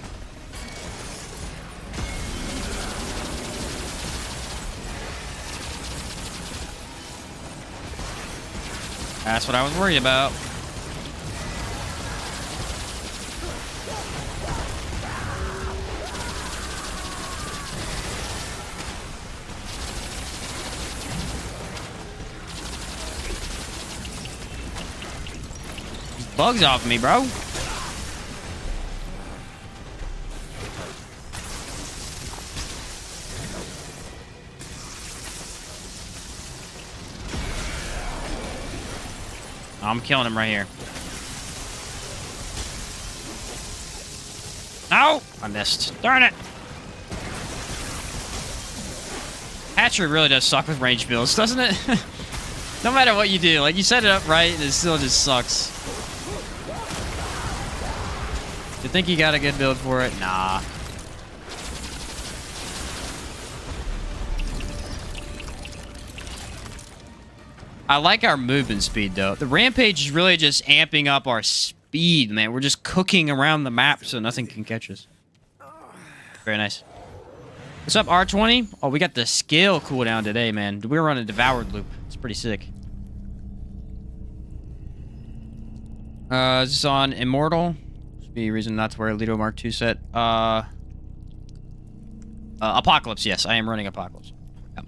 That's what I was worried about. Bugs off me, bro. I'm killing him right here. No! I missed. Darn it! Hatchery really does suck with range builds, doesn't it? No matter what you do, like you set it up right, it still just sucks. You think you got a good build for it? Nah. I like our movement speed, though. The Rampage is really just amping up our speed, man. We're just cooking around the map so nothing can catch us. Very nice. What's up, R20? Oh, we got the skill cooldown today, man. We're on a devoured loop. It's pretty sick. Is this on Immortal? Should be a reason not to wear a Lido Mark II set. Apocalypse, yes. I am running Apocalypse. Yep.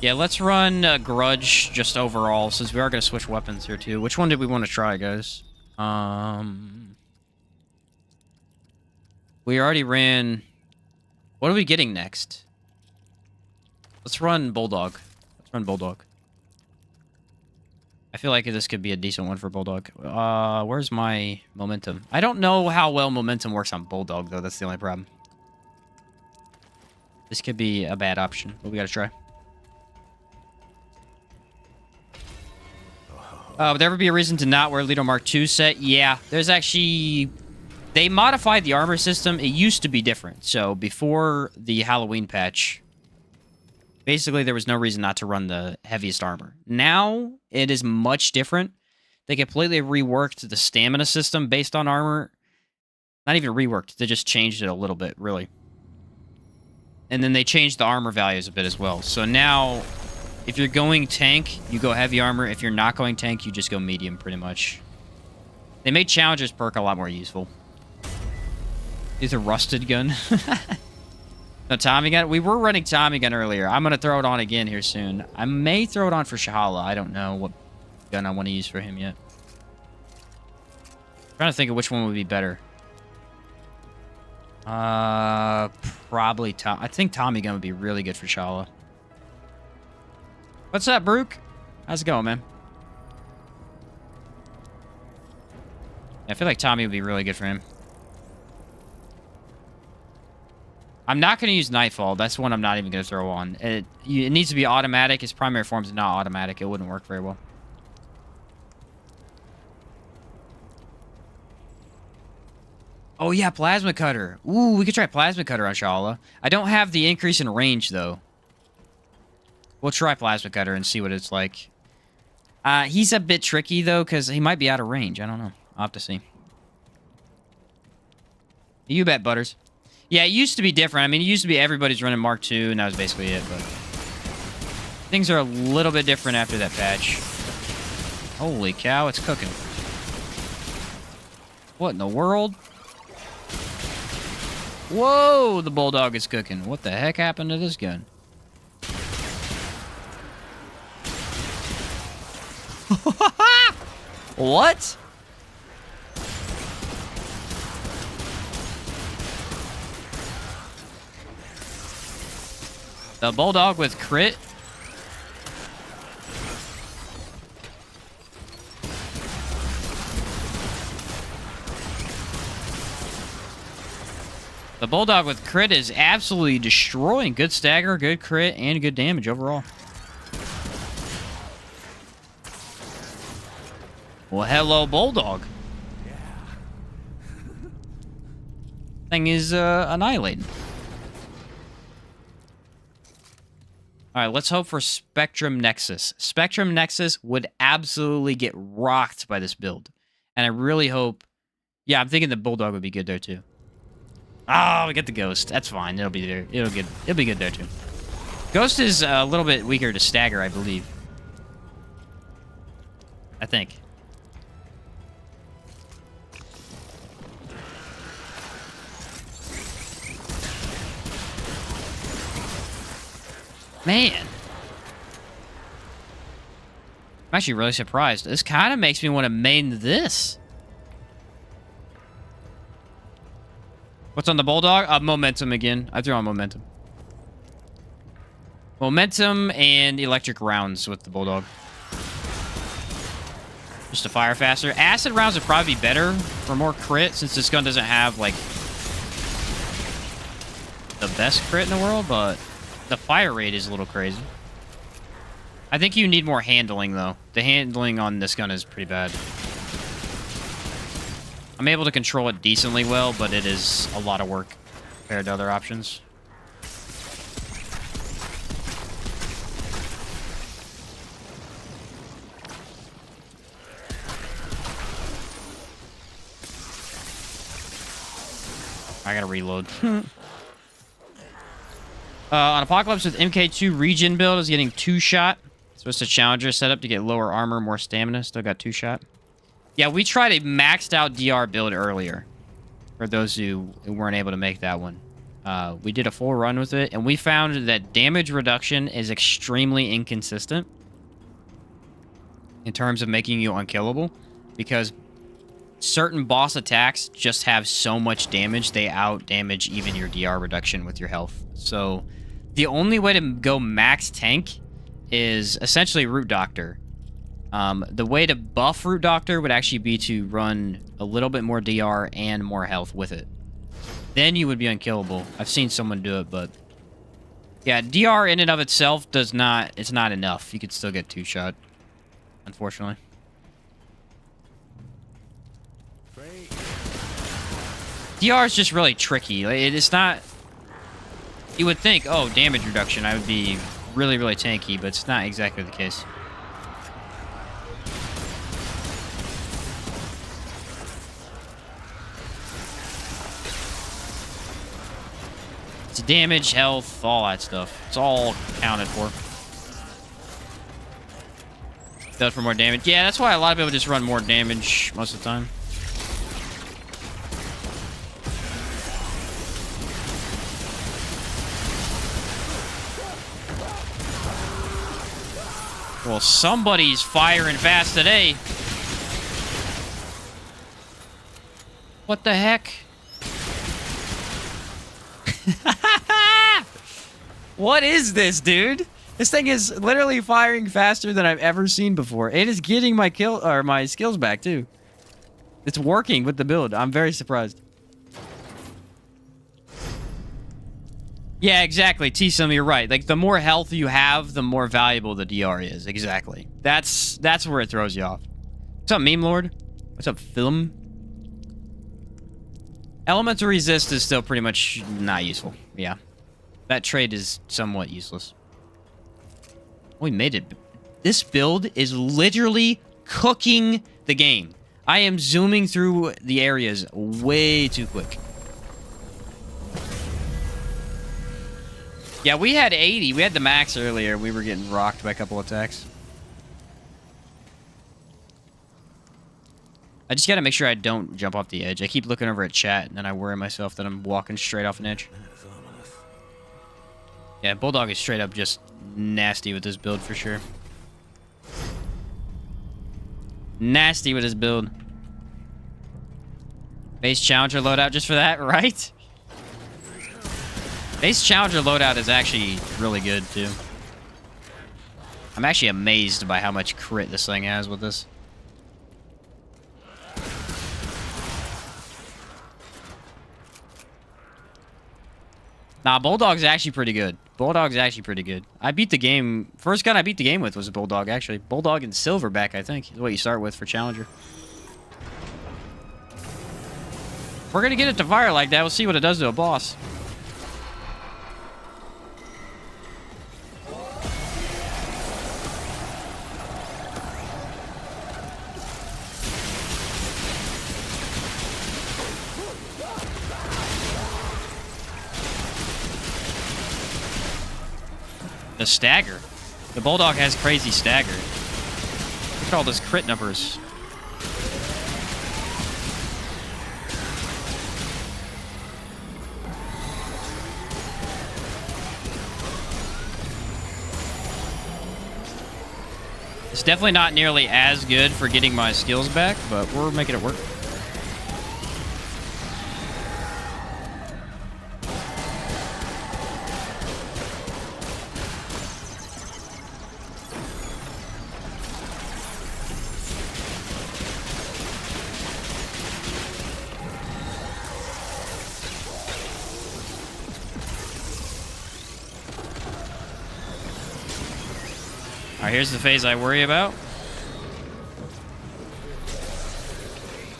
Yeah, let's run Grudge just overall, since we are going to switch weapons here, too. Which one did we want to try, guys? We already ran... What are we getting next? Let's run Bulldog. Let's run Bulldog. I feel like this could be a decent one for Bulldog. Where's my momentum? I don't know how well momentum works on Bulldog, though. That's the only problem. This could be a bad option, but we gotta try. Would there ever be a reason to not wear Lido Mark II set? Yeah, there's actually... They modified the armor system. It used to be different. So before the Halloween patch, basically there was no reason not to run the heaviest armor. Now it is much different. They completely reworked the stamina system based on armor. Not even reworked. They just changed it a little bit, really. And then they changed the armor values a bit as well. So now, if you're going tank, you go heavy armor. If you're not going tank, you just go medium, pretty much. They made Challenger's perk a lot more useful. Is a rusted gun. No, Tommy gun. We were running Tommy gun earlier. I'm going to throw it on again here soon. I may throw it on for Shahala. I don't know what gun I want to use for him yet. I'm trying to think of which one would be better. Probably Tom. I think Tommy gun would be really good for Shahala. What's up, Brooke? How's it going, man? I feel like Tommy would be really good for him. I'm not going to use Nightfall. That's one I'm not even going to throw on. It needs to be automatic. His primary form's not automatic. It wouldn't work very well. Oh, yeah, Plasma Cutter. Ooh, we could try Plasma Cutter on Shahala. I don't have the increase in range, though. We'll try Plasma Cutter and see what it's like. He's a bit tricky, though, because he might be out of range. I don't know. I'll have to see. You bet, Butters. Yeah, it used to be different. I mean, it used to be everybody's running Mark II, and that was basically it, but... Things are a little bit different after that patch. Holy cow, it's cooking. What in the world? Whoa, the Bulldog is cooking. What the heck happened to this gun? What? The Bulldog with crit? The Bulldog with crit is absolutely destroying. Good stagger, good crit, and good damage overall. Well, hello, Bulldog. Yeah. Thing is annihilated. All right, let's hope for Spectrum Nexus. Spectrum Nexus would absolutely get rocked by this build. And I really hope... Yeah, I'm thinking the Bulldog would be good there, too. Oh, we get the Ghost. That's fine. It'll be there. It'll be good there, too. Ghost is a little bit weaker to stagger, I believe. I think. Man. I'm actually really surprised. This kind of makes me want to main this. What's on the Bulldog? Momentum again. I threw on Momentum. Momentum and electric rounds with the Bulldog. Just to fire faster. Acid rounds would probably be better for more crit, since this gun doesn't have, like, the best crit in the world, but the fire rate is a little crazy. I think you need more handling, though. The handling on this gun is pretty bad. I'm able to control it decently well, but it is a lot of work compared to other options. I gotta reload. On Apocalypse with MK2 regen build is getting 2-shot. Supposed to Challenger setup to get lower armor, more stamina. Still got 2-shot. Yeah, we tried a maxed out DR build earlier. For those who weren't able to make that one. We did a full run with it, and we found that damage reduction is extremely inconsistent. In terms of making you unkillable. Because certain boss attacks just have so much damage, they out-damage even your DR reduction with your health. So, the only way to go max tank is essentially Root Doctor. The way to buff Root Doctor would actually be to run a little bit more DR and more health with it. Then you would be unkillable. I've seen someone do it, but... Yeah, DR in and of itself does not... It's not enough. You could still get 2-shot. Unfortunately. DR is just really tricky. It's not... You would think, oh, damage reduction, I would be really, really tanky, but it's not exactly the case. It's damage, health, all that stuff. It's all counted for. Does for more damage. Yeah, that's why a lot of people just run more damage most of the time. Well, somebody's firing fast today. What the heck? What is this, dude? This thing is literally firing faster than I've ever seen before. It is getting my my skills back too. It's working with the build. I'm very surprised. Yeah, exactly. T-Sum, you're right. Like, the more health you have, the more valuable the DR is. Exactly. That's where it throws you off. What's up, Meme Lord? What's up, Film? Elemental Resist is still pretty much not useful. Yeah. That trade is somewhat useless. We made it. This build is literally cooking the game. I am zooming through the areas way too quick. Yeah, we had 80. We had the max earlier. We were getting rocked by a couple attacks. I just gotta make sure I don't jump off the edge. I keep looking over at chat, and then I worry myself that I'm walking straight off an edge. Yeah, Bulldog is straight up just nasty with this build for sure. Nasty with his build. Base Challenger loadout just for that, right? Base Challenger loadout is actually really good, too. I'm actually amazed by how much crit this thing has with this. Nah, Bulldog's actually pretty good. Bulldog's actually pretty good. I beat the game. First gun I beat the game with was a Bulldog, actually. Bulldog and Silverback, I think, is what you start with for Challenger. We're going to get it to fire like that. We'll see what it does to a boss. The stagger. The Bulldog has crazy stagger. Look at all those crit numbers. It's definitely not nearly as good for getting my skills back, but we're making it work. Alright, here's the phase I worry about.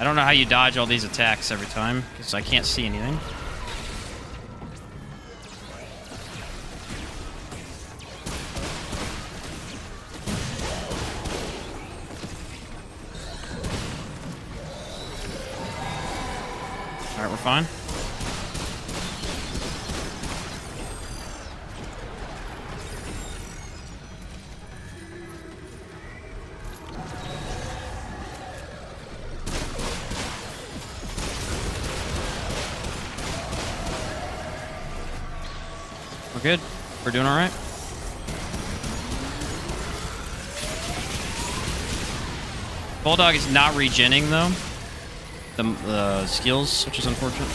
I don't know how you dodge all these attacks every time, because I can't see anything. Alright, we're fine. We're good. We're doing all right. Bulldog is not regenning though. The skills, which is unfortunate.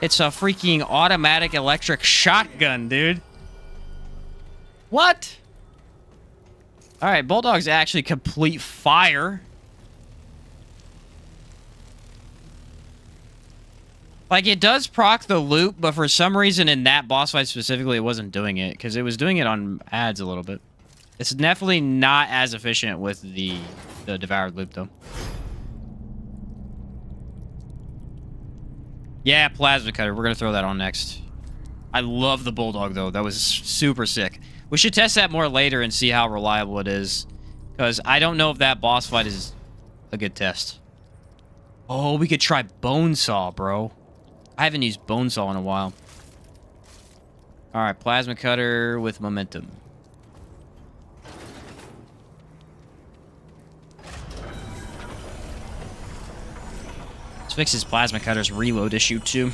It's a freaking automatic electric shotgun, dude. What? Alright, Bulldog's actually complete fire. Like, it does proc the loop, but for some reason in that boss fight specifically, it wasn't doing it, because it was doing it on ads a little bit. It's definitely not as efficient with the devoured loop, though. Yeah, plasma cutter. We're going to throw that on next. I love the Bulldog, though. That was super sick. We should test that more later and see how reliable it is. Because I don't know if that boss fight is a good test. Oh, we could try Bonesaw, bro. I haven't used Bonesaw in a while. Alright, plasma cutter with momentum. Let's fix his plasma cutter's reload issue, too.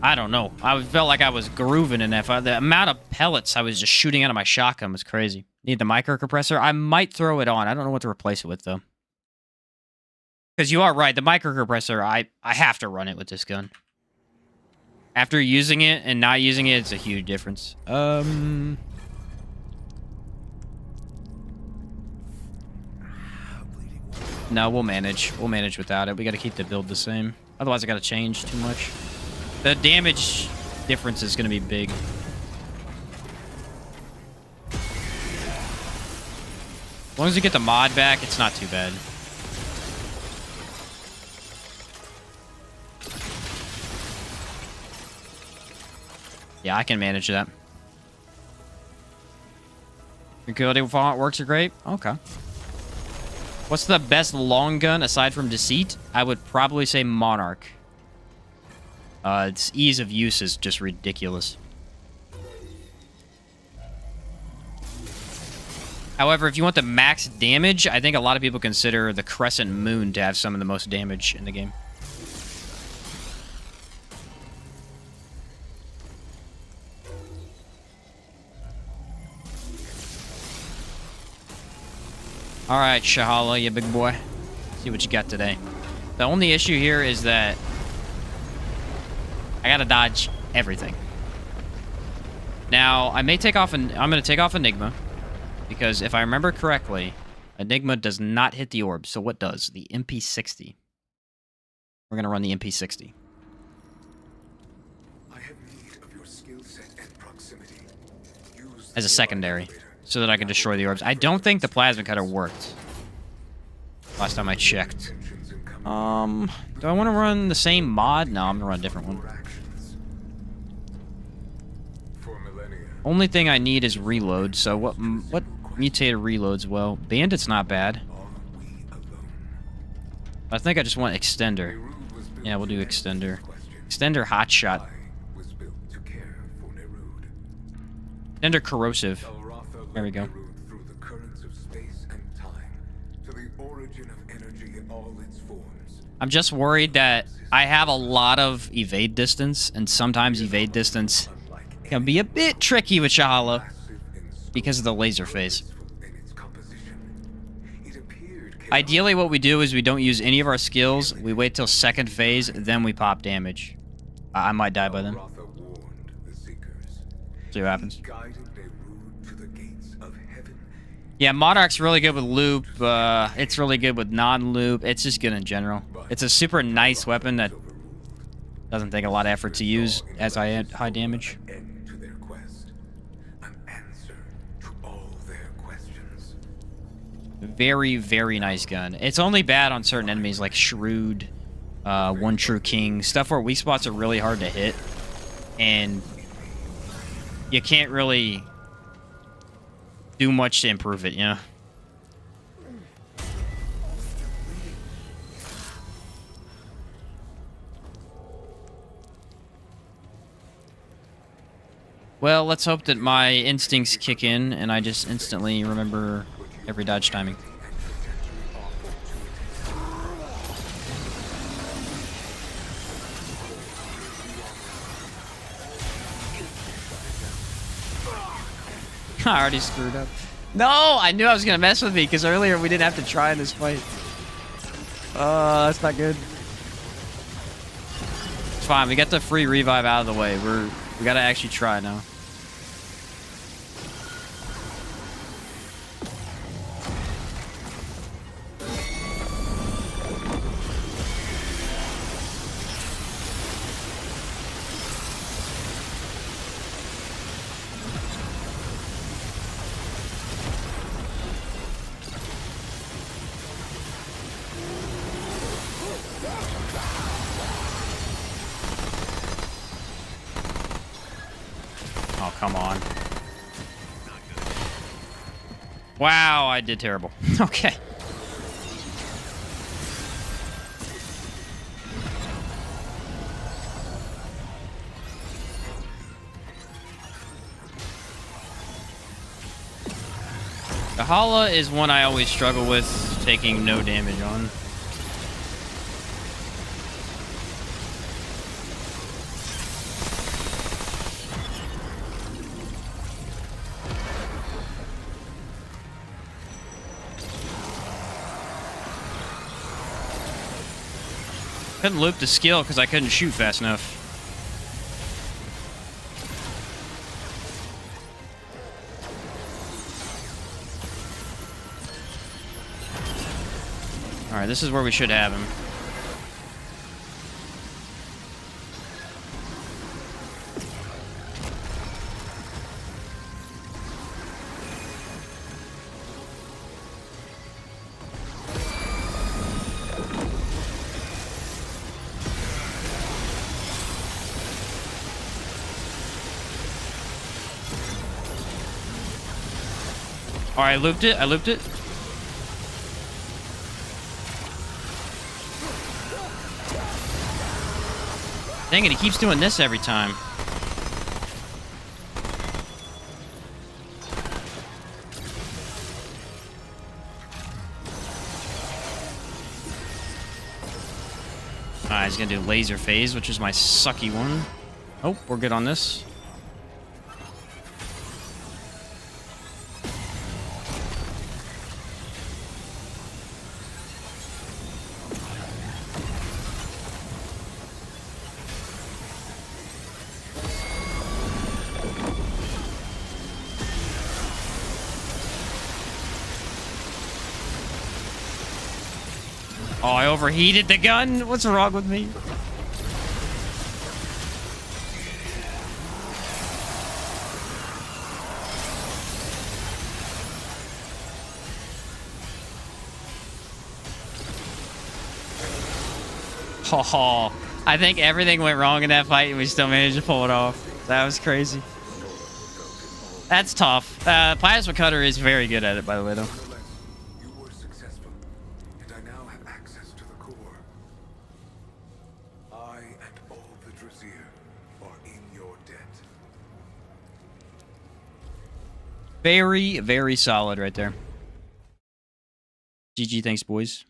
I don't know. I felt like I was grooving in that fight. The amount of pellets I was just shooting out of my shotgun was crazy. Need the microcompressor? I might throw it on. I don't know what to replace it with, though. Because you are right. The microcompressor, I have to run it with this gun. After using it and not using it, it's a huge difference. No, we'll manage. We'll manage without it. We got to keep the build the same. Otherwise, I got to change too much. The damage difference is going to be big. As long as you get the mod back, it's not too bad. Yeah, I can manage that. Utility font works are great. Okay. What's the best long gun aside from Deceit? I would probably say Monarch. Its ease of use is just ridiculous. However, if you want the max damage, I think a lot of people consider the Crescent Moon to have some of the most damage in the game. Alright, Shahala, you big boy. See what you got today. The only issue here is that I gotta dodge everything. Now, I may take off I'm gonna take off Enigma, because if I remember correctly, Enigma does not hit the orb. So what does? The MP60. We're gonna run the MP60. I have need of your skill set and proximity. Use As a the secondary, elevator. so that I can destroy the orbs. I don't think the plasma cutter worked last time I checked. Tensions incoming. Do I want to run the same mod? No, I'm gonna run a different one. More actions. For millennia, Only thing I need is reload. So what mutated reloads? Well, Bandit's not bad. are we alone? I think I just want extender. Nerud was built Yeah, we'll do to answer extender. this question. Extender hotshot. I was built to care for Nerud. Extender corrosive. Elratha There we led go. Nerud through the currents of space and time to the origin of energy in all its forms. I'm just worried that I have a lot of evade distance, and sometimes evade distance Unlike can be a bit tricky with Shahala massive in scope, because of the laser phase. in its composition, it appeared Ideally, what we do is we don't use any of our skills. We wait till second phase, then we pop damage. I might die by then. Elratha warned the Seekers. See what happens. He guided Nerud to the gates of heaven. Yeah, Monarch's really good with loop. It's really good with non-loop. It's just good in general. It's a super nice weapon that doesn't take a lot of effort to use as high damage. An end to their quest, an answer to all their questions. Very, very nice gun. It's only bad on certain enemies like Shrewd, One True King, stuff where weak spots are really hard to hit, and you can't really do much to improve it, you know? Well, let's hope that my instincts kick in and I just instantly remember every dodge timing. I already screwed up. No, I knew I was gonna mess with me because earlier we didn't have to try in this fight. That's not good. It's fine. We got the free revive out of the way. We gotta actually try now. Oh, come on. Wow, I did terrible. Okay. The Hala is one I always struggle with taking no damage on. Couldn't loop the skill because I couldn't shoot fast enough. Alright, this is where we should have him. Alright, I looped it. I looped it. Dang it, he keeps doing this every time. Alright, he's gonna do laser phase, which is my sucky one. Oh, we're good on this. Oh, I overheated the gun. What's wrong with me? Oh, I think everything went wrong in that fight, and we still managed to pull it off. That was crazy. That's tough. Plasma Cutter is very good at it, by the way, though. Nevertheless, you were successful, and I now have access to the core. I and all the Drasier are in your debt. Very, very solid right there. GG, thanks, boys.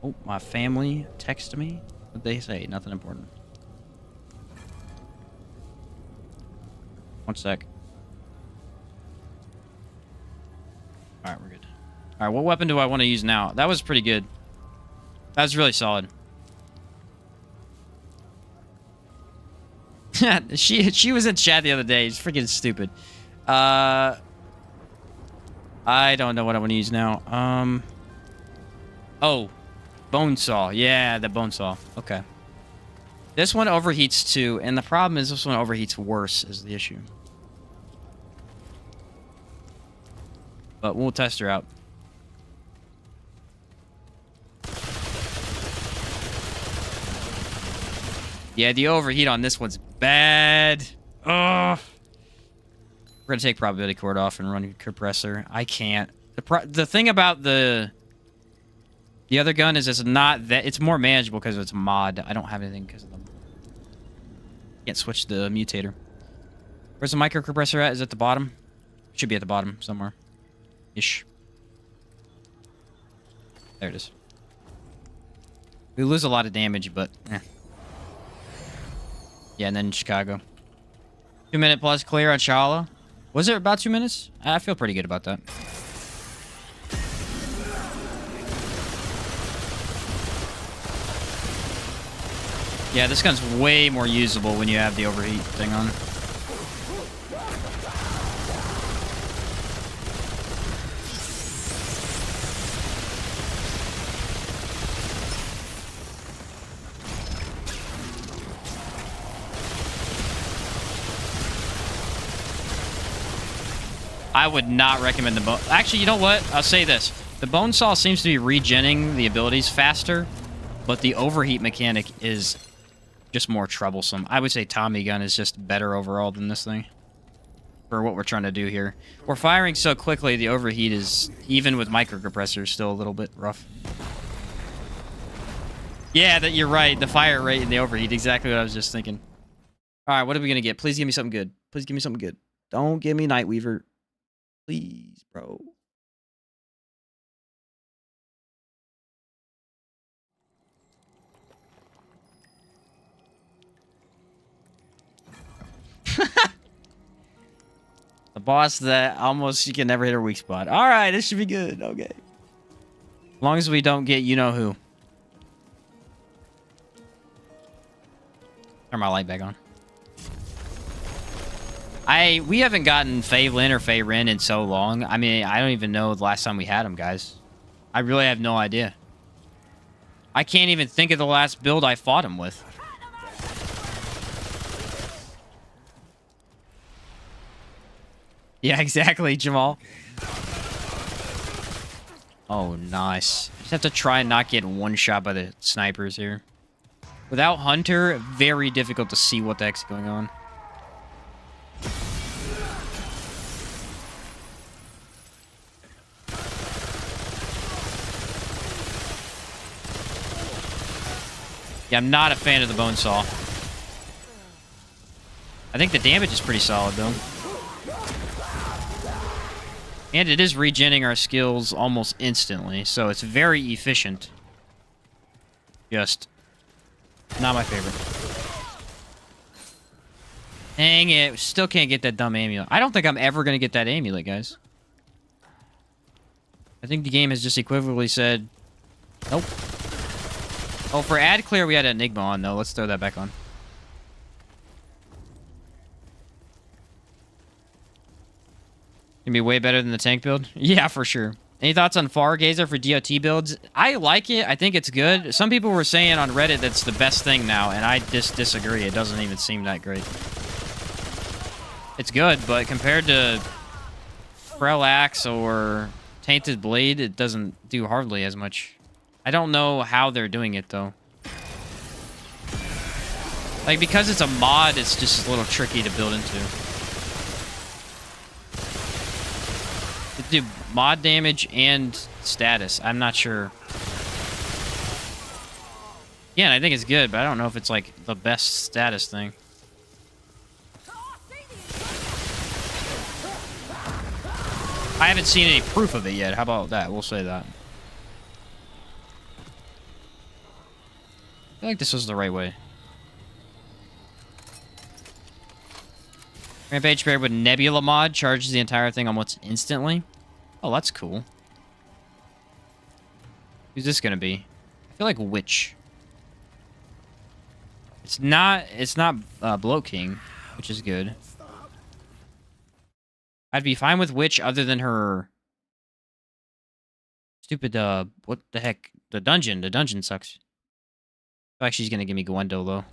Oh, my family texted me. What'd they say? Nothing important. One sec. Alright, we're good. Alright, what weapon do I want to use now? That was pretty good. That was really solid. she was in chat the other day. It's freaking stupid. I don't know what I want to use now. Oh. Bone saw. Yeah, the bone saw. Okay. This one overheats too, and the problem is this one overheats worse is the issue. But we'll test her out. Yeah, the overheat on this one's bad. Ugh. We're gonna take probability cord off and run compressor. I can't. The thing about the other gun is it's not that it's more manageable because it's a mod. I don't have anything because of them. Can't switch the mutator. Where's the micro compressor at? Is it at the bottom? Should be at the bottom somewhere. Ish. There it is. We lose a lot of damage, but eh. Yeah, and then Chicago. 2-minute plus clear on Shala. Was it about 2 minutes? I feel pretty good about that. Yeah, this gun's way more usable when you have the overheat thing on. I would not recommend the bone. Actually, you know what? I'll say this. The bone saw seems to be regenning the abilities faster, but the overheat mechanic is just more troublesome. I would say Tommy gun is just better overall than this thing. For what we're trying to do here. We're firing so quickly, the overheat is, even with microcompressors, still a little bit rough. Yeah, that you're right. The fire rate and the overheat, exactly what I was just thinking. Alright, what are we gonna get? Please give me something good. Please give me something good. Don't give me Nightweaver. Please, bro. The boss that almost you can never hit her weak spot. Alright, this should be good. Okay. As long as we don't get you-know-who. Turn my light back on. We haven't gotten Faye Lin or Faye Ren in so long. I mean, I don't even know the last time we had them, guys. I really have no idea. I can't even think of the last build I fought him with. Yeah, exactly, Jamal. Oh, nice. Just have to try and not get one shot by the snipers here. Without Hunter, very difficult to see what the heck's going on. Yeah, I'm not a fan of the bone saw. I think the damage is pretty solid, though. And it is regenning our skills almost instantly, so it's very efficient. Just not my favorite. Dang it, still can't get that dumb amulet. I don't think I'm ever going to get that amulet, guys. I think the game has just equivocally said, nope. Oh, for ad clear, we had Enigma on, though. Let's throw that back on. Gonna be way better than the tank build? Yeah, for sure. Any thoughts on Fargazer for DOT builds? I like it. I think it's good. Some people were saying on Reddit that's the best thing now, and I disagree. It doesn't even seem that great. It's good, but compared to Frel Axe or Tainted Blade, it doesn't do hardly as much. I don't know how they're doing it, though. Like, because it's a mod, it's just a little tricky to build into. It do mod damage and status. I'm not sure. Yeah, I think it's good, but I don't know if it's, like, the best status thing. I haven't seen any proof of it yet. How about that? We'll say that. I feel like this was the right way. Rampage paired with Nebula mod charges the entire thing almost instantly. Oh, that's cool. Who's this gonna be? I feel like Witch. It's not Bloat King, which is good. I'd be fine with Witch other than her stupid, what the heck? The dungeon. The dungeon sucks. I feel like she's gonna give me Gwendol, though.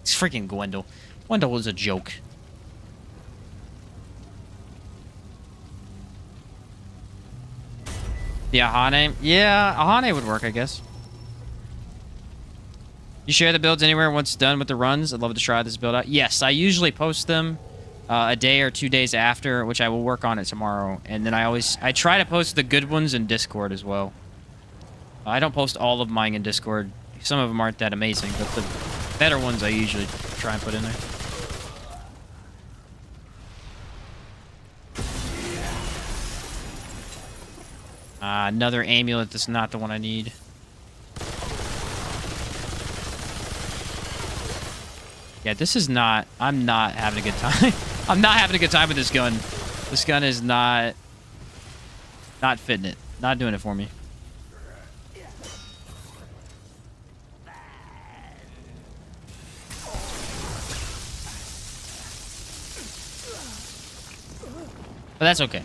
It's freaking Gwendol. Gwendol was a joke. The Ahane? Yeah, Ahane would work, I guess. You share the builds anywhere once done with the runs? I'd love to try this build out. Yes, I usually post them a day or 2 days after, which I will work on it tomorrow. And then I try to post the good ones in Discord as well. I don't post all of mine in Discord. Some of them aren't that amazing, but the better ones I usually try and put in there. Another amulet that's not the one I need. Yeah, this is not... I'm not having a good time. I'm not having a good time with this gun. This gun is not fitting it. Not doing it for me. But that's okay.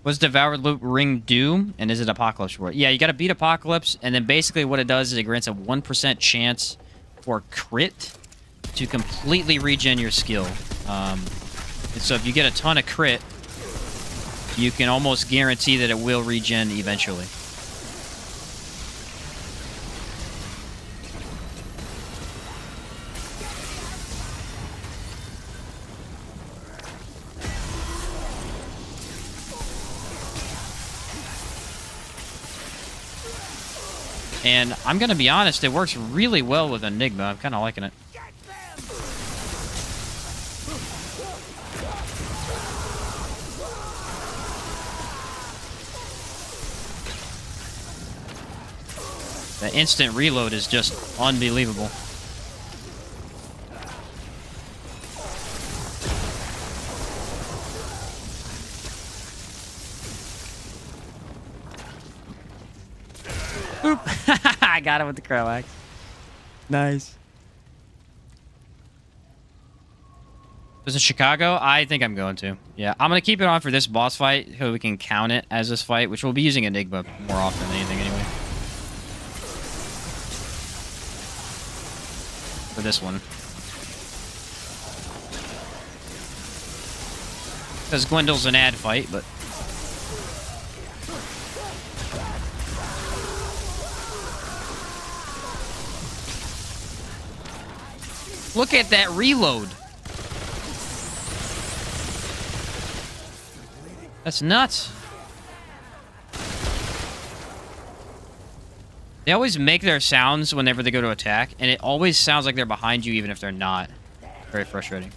What's Devoured Loot Ring do? And is it Apocalypse Reward? Yeah, you gotta beat Apocalypse, and then basically what it does is it grants a 1% chance for crit to completely regen your skill. And so if you get a ton of crit, you can almost guarantee that it will regen eventually. And I'm going to be honest, it works really well with Enigma. I'm kind of liking it. The instant reload is just unbelievable. Oop. I got it with the crow axe. Nice. Was it Chicago? I think I'm going to. Yeah, I'm going to keep it on for this boss fight so we can count it as this fight, which we'll be using Enigma more often than anything anyway. For this one. Because Gwendol's an ad fight, but... Look at that reload. That's nuts. They always make their sounds whenever they go to attack, and it always sounds like they're behind you even if they're not. Very frustrating.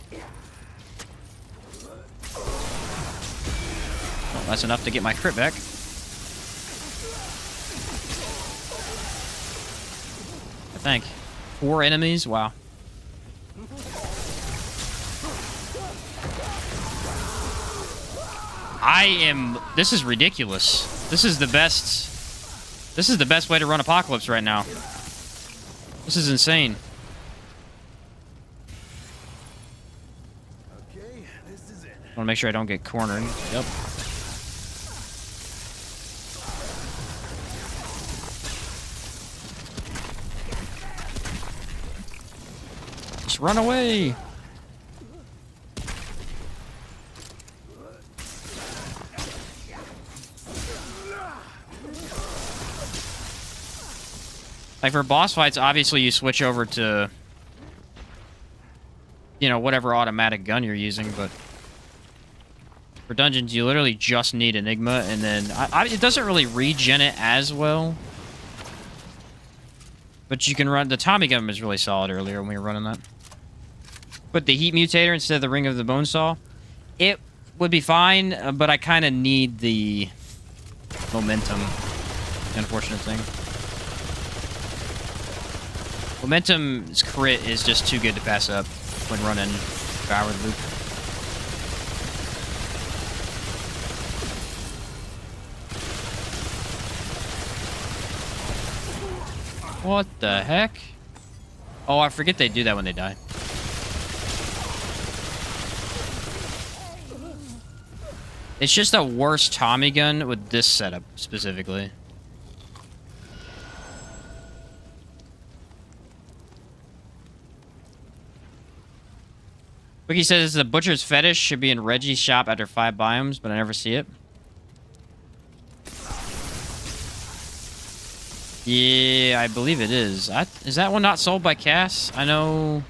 Well, that's enough to get my crit back. I think. 4 enemies? Wow. This is ridiculous. This is the best way to run Apocalypse right now. This is insane. Okay, this is it. I want to make sure I don't get cornered. Yep. boss. Run away. Like, for boss fights, obviously you switch over to, you know, whatever automatic gun you're using, but for dungeons, you literally just need Enigma, and then it doesn't really regen it as well. But you can run... The Tommy gun was really solid earlier when we were running that. But the Heat Mutator instead of the Ring of the Bonesaw, it would be fine, but I kind of need the momentum. The unfortunate thing. Momentum's crit is just too good to pass up when running Devoured Loop. What the heck? Oh, I forget they do that when they die. It's just a worse Tommy gun with this setup, specifically. Wiki says the butcher's fetish should be in Reggie's shop after 5 biomes, but I never see it. Yeah, I believe it is. Is that one not sold by Cass? I know...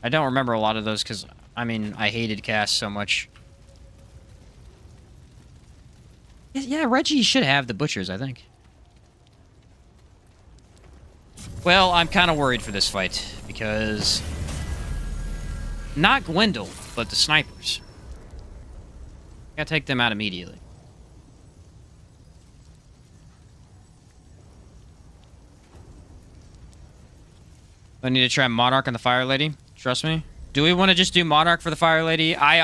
I don't remember a lot of those because, I mean, I hated Cass so much. Yeah, Reggie should have the butchers, I think. Well, I'm kind of worried for this fight because... Not Gwendol, but the snipers. Gotta take them out immediately. I need to try Monarch on the Fire Lady. Trust me. Do we want to just do Monarch for the Fire Lady? I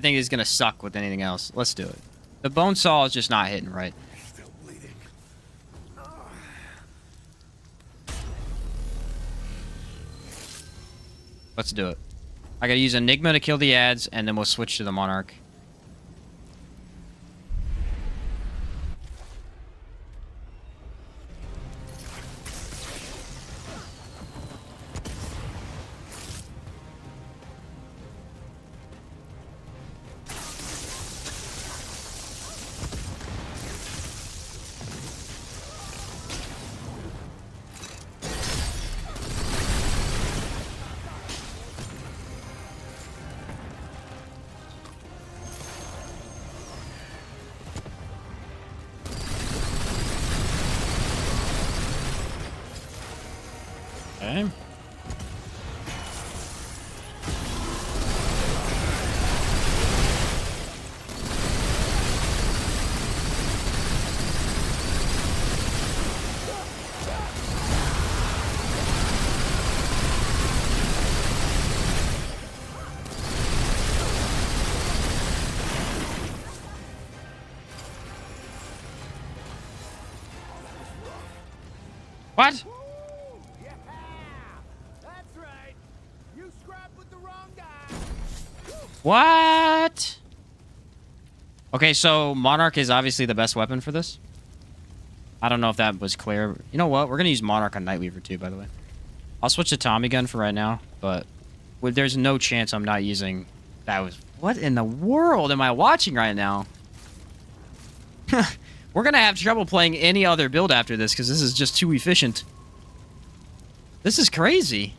think it's going to suck with anything else. Let's do it. The Bone Saw is just not hitting right. Still bleeding. Let's do it. I got to use Enigma to kill the ads, and then we'll switch to the Monarch. Okay. What? What? Okay, so Monarch is obviously the best weapon for this. I don't know if that was clear. You know what? We're going to use Monarch on Nightweaver too, by the way. I'll switch to Tommy gun for right now, but there's no chance I'm not using... That was... What in the world am I watching right now? We're going to have trouble playing any other build after this because this is just too efficient. This is crazy.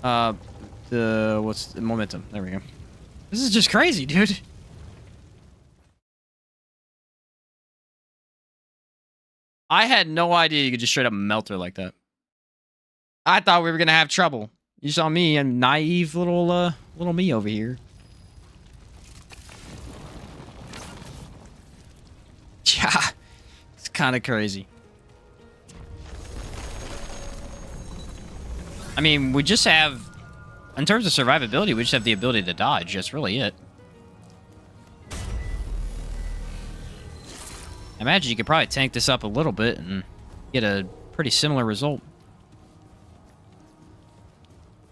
What's the momentum? There we go. This is just crazy, dude. I had no idea you could just straight up melt her like that. I thought we were gonna have trouble. You saw me, a naive little me over here. Yeah, it's kind of crazy. I mean, we just have... In terms of survivability, we just have the ability to dodge. That's really it. I imagine you could probably tank this up a little bit and get a pretty similar result.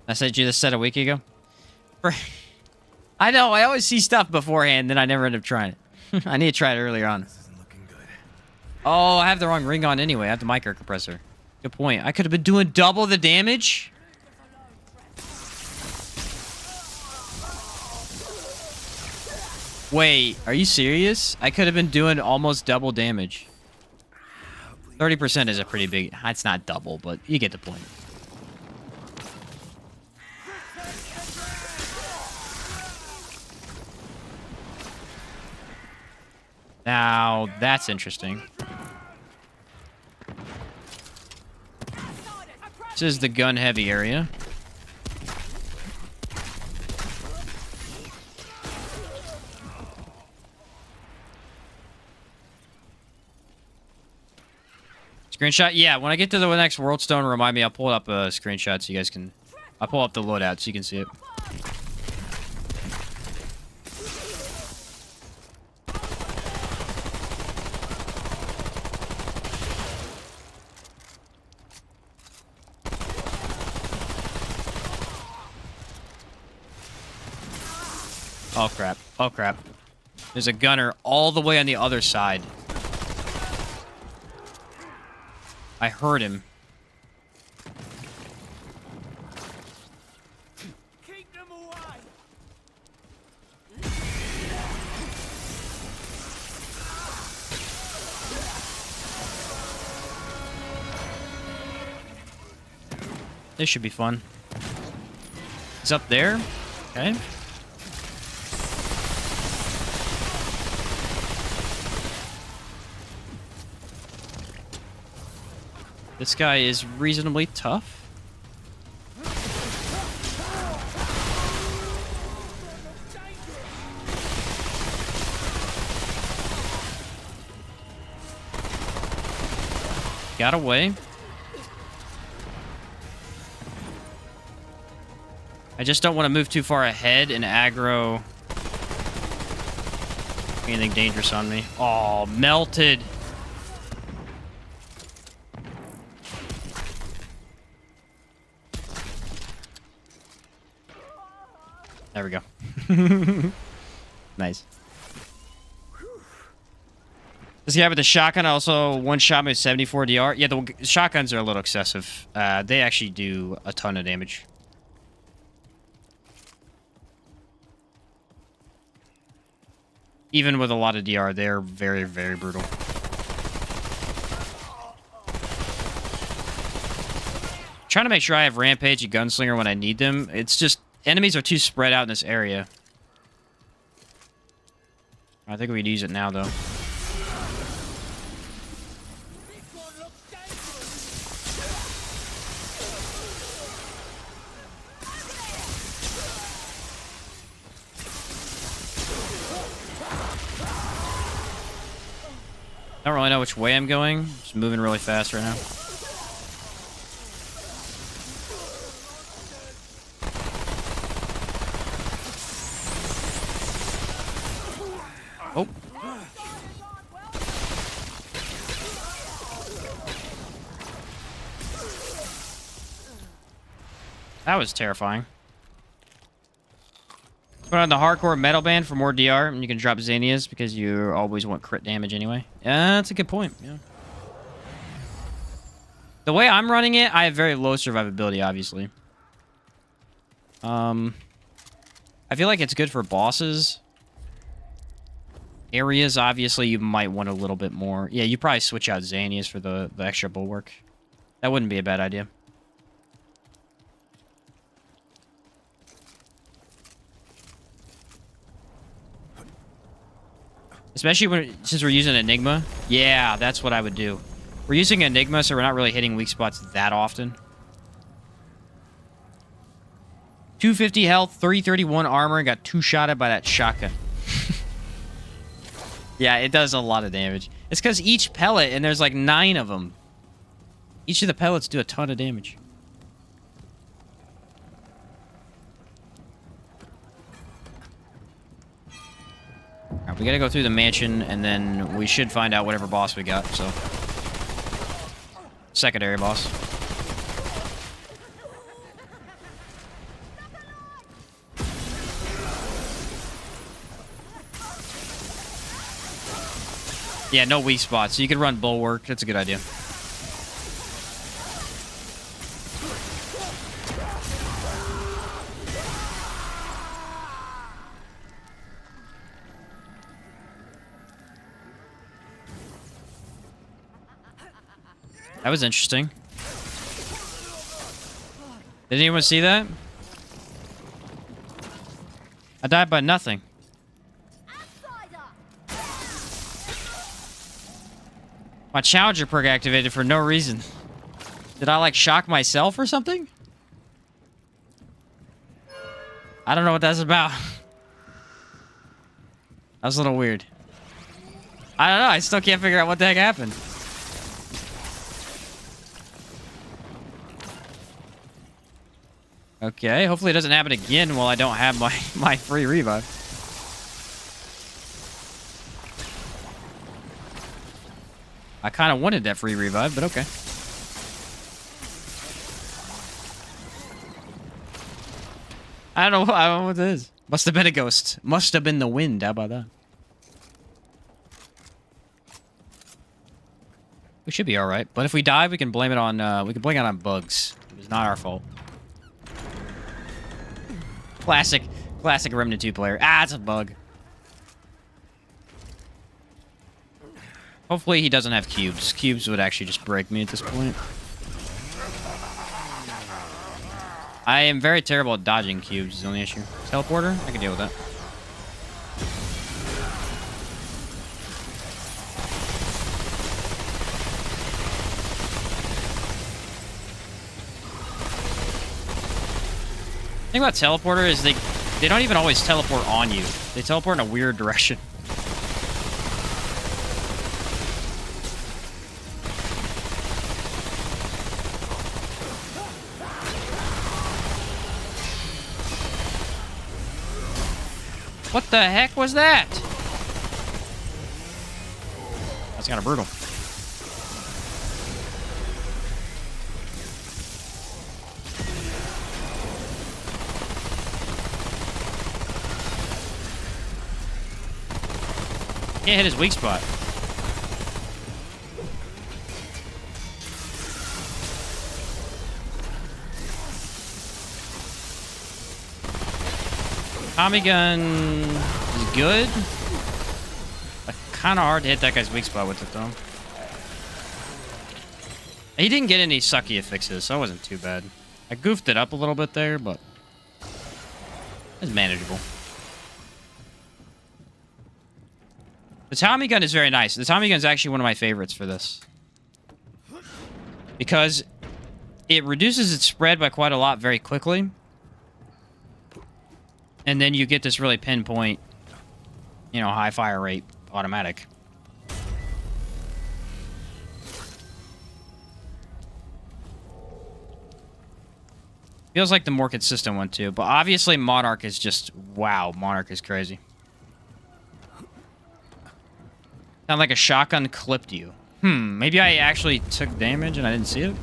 I sent you this set a week ago. I know, I always see stuff beforehand, then I never end up trying it. I need to try it earlier on. This isn't looking good. Oh, I have the wrong ring on anyway. I have the micro compressor. Good point. I could have been doing double the damage. Wait, are you serious? I could have been doing almost double damage. 30% is a pretty big... It's not double, but you get the point. Now, that's interesting. This is the gun-heavy area. Screenshot? Yeah, when I get to the next World Stone, remind me. I'll pull up a screenshot so you guys can... I'll pull up the loadout so you can see it. Oh, crap. Oh, crap. There's a gunner all the way on the other side. I heard him. Keep them away. This should be fun. He's up there. Okay. This guy is reasonably tough. Got away. I just don't want to move too far ahead and aggro anything dangerous on me. Oh, melted. There we go. Nice. This guy with the shotgun also one-shot me with 74 DR. Yeah, the shotguns are a little excessive. They actually do a ton of damage. Even with a lot of DR, they're very, very brutal. Trying to make sure I have Rampage and Gunslinger when I need them. It's just... Enemies are too spread out in this area. I think we could use it now, though. Don't really know which way I'm going. Just moving really fast right now. Oh. That was terrifying. Put on the hardcore metal band for more DR, and you can drop Xanias because you always want crit damage anyway. Yeah, that's a good point. Yeah. The way I'm running it, I have very low survivability, obviously. I feel like it's good for bosses. Areas, obviously, you might want a little bit more. Yeah, you probably switch out Xanias for the extra bulwark. That wouldn't be a bad idea. Especially since we're using Enigma. Yeah, that's what I would do. We're using Enigma, so we're not really hitting weak spots that often. 250 health, 331 armor, and got two-shotted by that shotgun. Yeah, it does a lot of damage. It's because each pellet, and there's like 9 of them. Each of the pellets do a ton of damage. Alright, we gotta go through the mansion, and then we should find out whatever boss we got, so... Secondary boss. Yeah, no weak spots, so you could run Bulwark. That's a good idea. That was interesting. Did anyone see that? I died by nothing. My challenger perk activated for no reason. Did I like shock myself or something? I don't know what that's about. That was a little weird. I don't know. I still can't figure out what the heck happened. Okay, hopefully it doesn't happen again while I don't have my free revive. I kind of wanted that free revive, but okay. I don't know what this is. Must have been a ghost. Must have been the wind. How about that? We should be all right. But if we die, we can blame it on bugs. It was not our fault. Classic Remnant 2 player. Ah, it's a bug. Hopefully he doesn't have cubes. Cubes would actually just break me at this point. I am very terrible at dodging cubes is the only issue. Teleporter? I can deal with that. The thing about teleporter is they don't even always teleport on you. They teleport in a weird direction. What the heck was that? That's kind of brutal. Can't hit his weak spot. Tommy gun is good. Kind of hard to hit that guy's weak spot with it, though. He didn't get any sucky affixes, so it wasn't too bad. I goofed it up a little bit there, but it's manageable. The Tommy gun is very nice. The Tommy gun is actually one of my favorites for this. Because it reduces its spread by quite a lot very quickly. And then you get this really pinpoint, you know, high fire rate automatic. Feels like the more consistent one too, but obviously Monarch is just, wow, Monarch is crazy. Sound like a shotgun clipped you. Maybe I actually took damage and I didn't see it?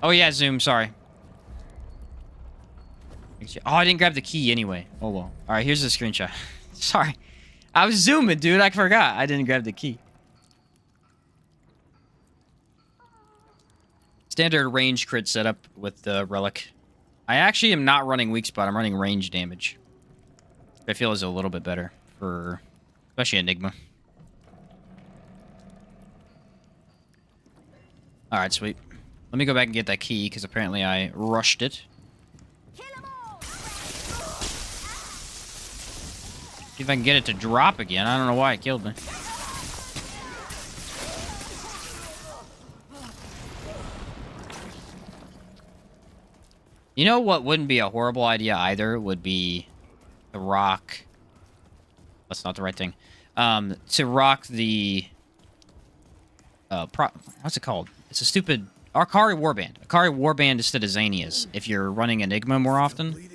Oh yeah, Zoom, sorry. Oh, I didn't grab the key anyway. Oh, well. Alright, here's the screenshot. Sorry. I was zooming, dude. I forgot. I didn't grab the key. Standard range crit setup with the relic. I actually am not running weak spot. I'm running range damage. I feel is a little bit better for especially Enigma. Alright, sweet. Let me go back and get that key because apparently I rushed it. See if I can get it to drop again. I don't know why it killed me. You know what wouldn't be a horrible idea either? Would be to rock... That's not the right thing. To rock the... what's it called? It's a stupid... Akari Warband. Akari Warband instead of Xania's, if you're running Enigma more often.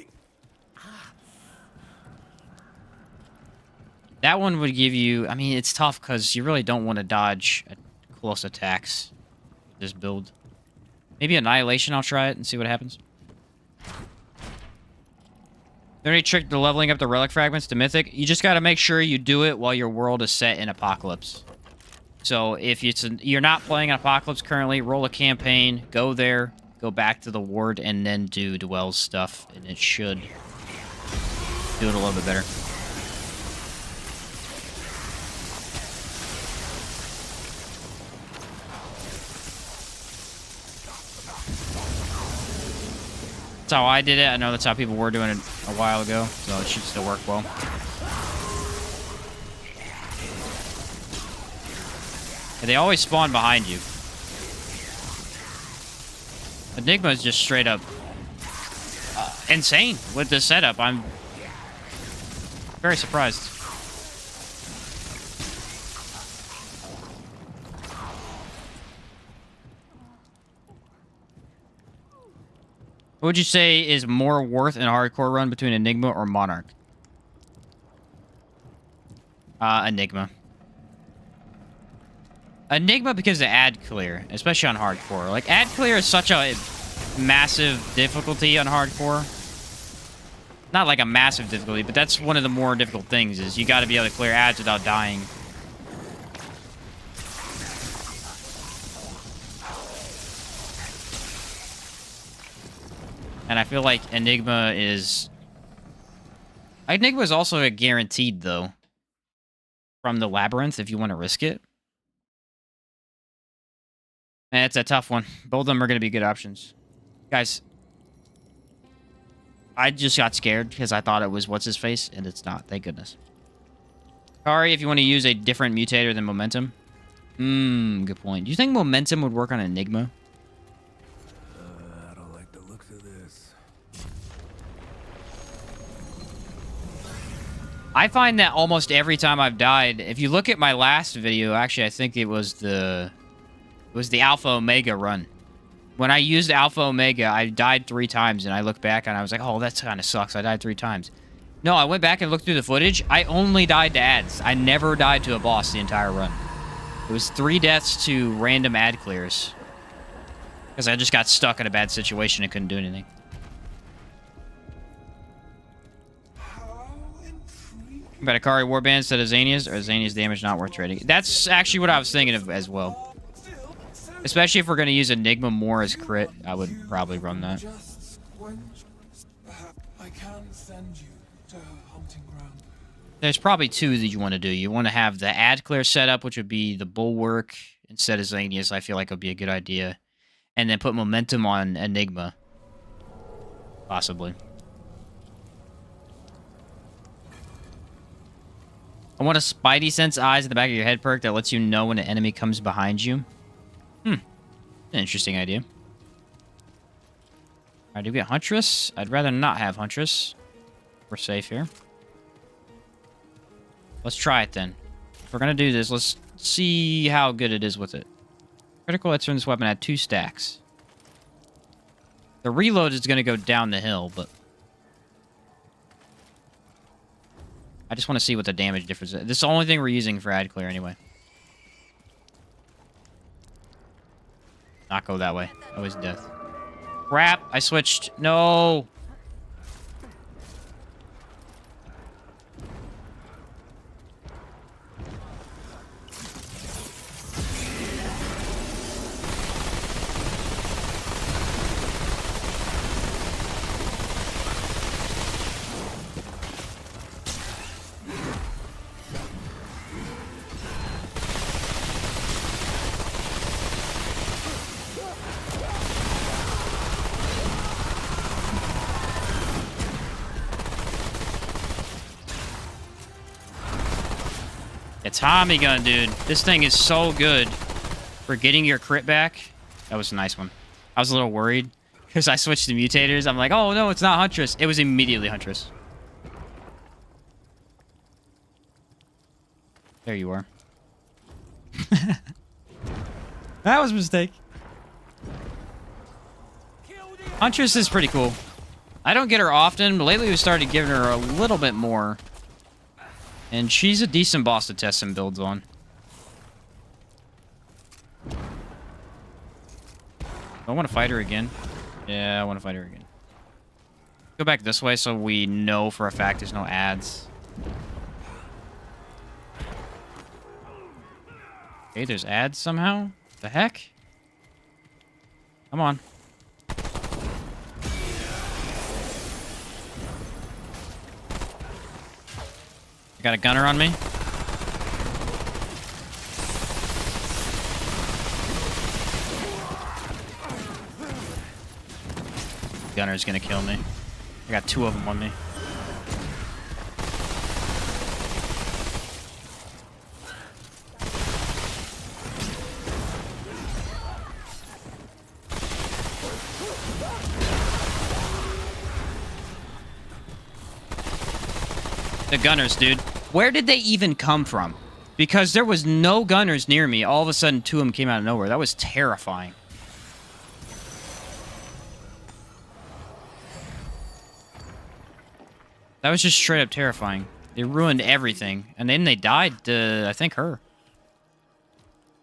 That one would give you... I mean, it's tough because you really don't want to dodge close attacks. This build. Maybe Annihilation, I'll try it and see what happens. Is there any trick to leveling up the relic fragments to Mythic? You just got to make sure you do it while your world is set in Apocalypse. So if you're not playing Apocalypse currently, roll a campaign, go there, go back to the ward, and then do Dwell's stuff, and it should do it a little bit better. That's how I did it. I know that's how people were doing it a while ago, so it should still work well. And they always spawn behind you. Enigma is just straight up insane with this setup. I'm very surprised. What would you say is more worth in a hardcore run between Enigma or Monarch? Enigma. Enigma because of ad clear, especially on hardcore. Like, ad clear is such a massive difficulty on hardcore. Not like a massive difficulty, but that's one of the more difficult things, is you got to be able to clear ads without dying. And I feel like Enigma is also a guaranteed, though, from the Labyrinth, if you want to risk it. And it's a tough one. Both of them are going to be good options. Guys, I just got scared because I thought it was what's-his-face, and it's not. Thank goodness. Kari, if you want to use a different mutator than Momentum. Good point. Do you think Momentum would work on Enigma? I don't like the looks of this. I find that almost every time I've died, if you look at my last video, actually, I think it was the Alpha Omega run. When I used Alpha Omega, I died 3 times, and I look back, and I was like, oh, that kind of sucks. I died 3 times. No, I went back and looked through the footage. I only died to ads. I never died to a boss the entire run. It was 3 deaths to random ad clears. Because I just got stuck in a bad situation and couldn't do anything. About Akari Warband instead of Xania's, or Xania's damage not worth trading? That's actually what I was thinking of as well. Especially if we're going to use Enigma more as crit, I would probably run that. There's probably 2 that you want to do. You want to have the ad clear setup, which would be the Bulwark instead of Xania's. I feel like would be a good idea. And then put Momentum on Enigma. Possibly. I want a Spidey Sense eyes in the back of your head perk that lets you know when an enemy comes behind you. An interesting idea. Alright, do we get Huntress? I'd rather not have Huntress. We're safe here. Let's try it then. If we're gonna do this, let's see how good it is with it. Critical hits from this weapon at 2 stacks. The reload is gonna go down the hill, but I just want to see what the damage difference is. This is the only thing we're using for ad clear anyway. Not go that way. Always death. Crap! I switched. No! Tommy gun, dude. This thing is so good for getting your crit back. That was a nice one. I was a little worried because I switched to mutators. I'm like, oh no, it's not Huntress. It was immediately Huntress. There you are. That was a mistake. Huntress is pretty cool. I don't get her often, but lately we started giving her a little bit more. And she's a decent boss to test some builds on. I want to fight her again. Yeah, I want to fight her again. Go back this way so we know for a fact there's no ads. Okay, there's ads somehow? The heck? Come on. Got a gunner on me. gunner's gonna kill me. I got 2 of them on me. The gunners, dude. Where did they even come from? Because there was no gunners near me. All of a sudden, 2 of them came out of nowhere. That was terrifying. That was just straight up terrifying. They ruined everything. And then they died to, I think, her.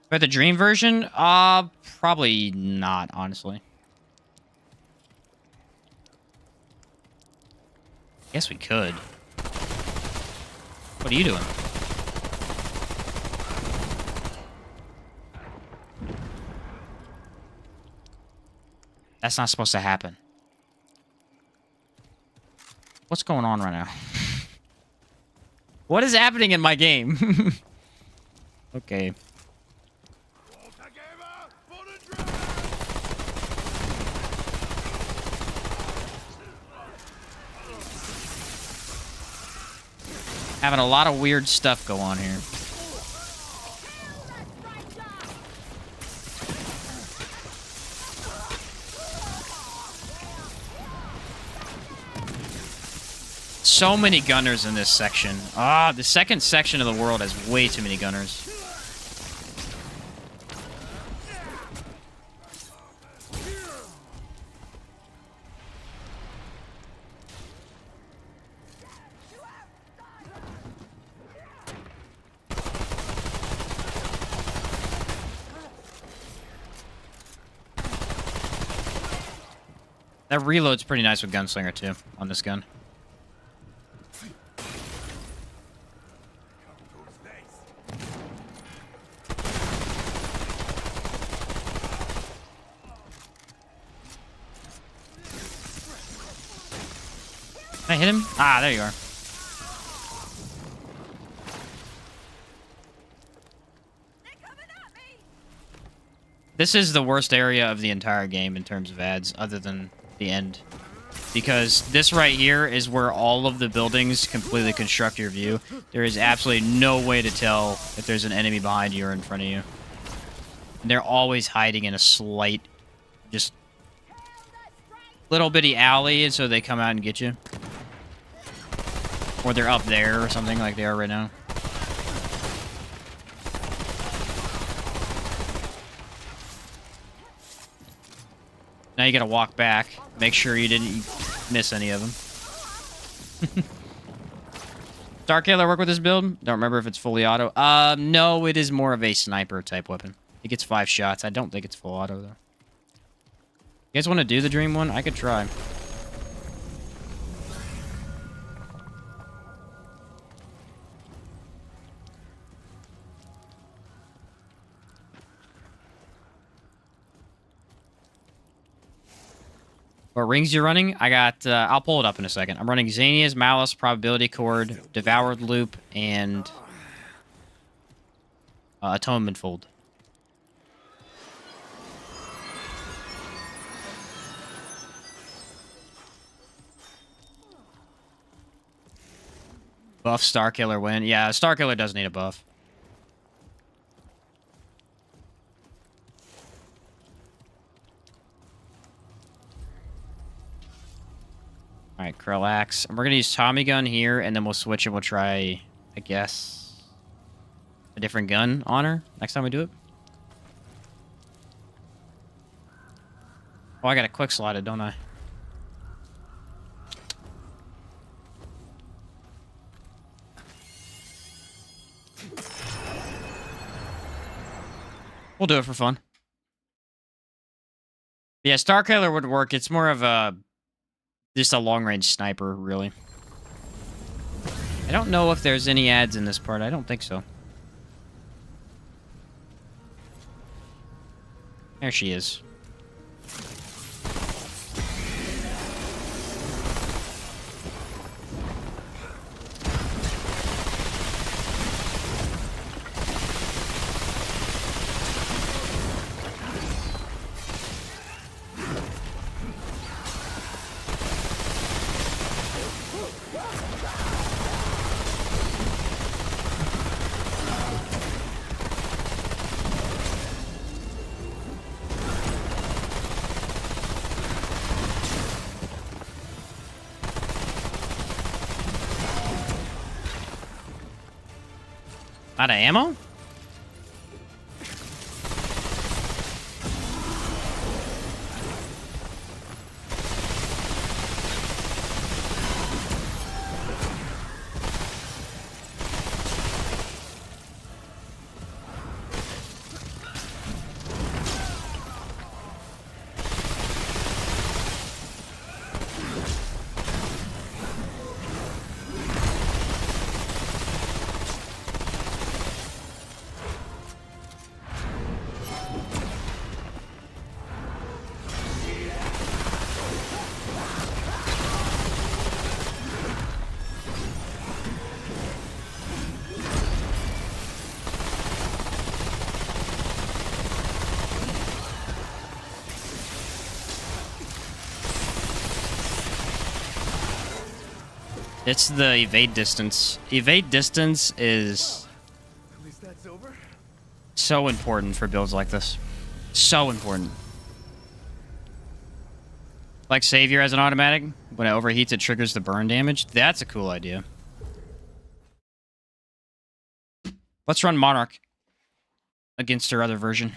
But the dream version? Probably not, honestly. Guess we could. What are you doing? That's not supposed to happen. What's going on right now? What is happening in my game? Okay. Having a lot of weird stuff go on here. So many gunners in this section. The second section of the world has way too many gunners. That reload's pretty nice with Gunslinger, too, on this gun. Can I hit him? Ah, there you are. This is the worst area of the entire game in terms of ads, other than the end. Because this right here is where all of the buildings completely construct your view. There is absolutely no way to tell if there's an enemy behind you or in front of you. And they're always hiding in a slight, just little bitty alley, and so they come out and get you. Or they're up there or something like they are right now. Now you gotta walk back, make sure you didn't miss any of them. Starkiller work with this build? Don't remember if it's fully auto. No, it is more of a sniper type weapon. It gets 5 shots. I don't think it's full auto though. You guys want to do the dream one? I could try. What rings you running? I got, I'll pull it up in a second. I'm running Xania's Malice, Probability Cord, Devoured Loop, and Atonement Fold. Buff Starkiller win. Yeah, Starkiller does need a buff. Alright, Krillax. And we're gonna use Tommy gun here, and then we'll switch and we'll try, I guess, a different gun on her next time we do it. Oh, I got a quick slotted, don't I? We'll do it for fun. Yeah, Starkiller would work. It's more of a just a long-range sniper, really. I don't know if there's any ads in this part. I don't think so. There she is. Out of ammo? It's the evade distance. Evade distance is At least that's over. so important for builds like this. So important. Like Savior as an automatic. When it overheats, it triggers the burn damage. That's a cool idea. Let's run Monarch against her other version.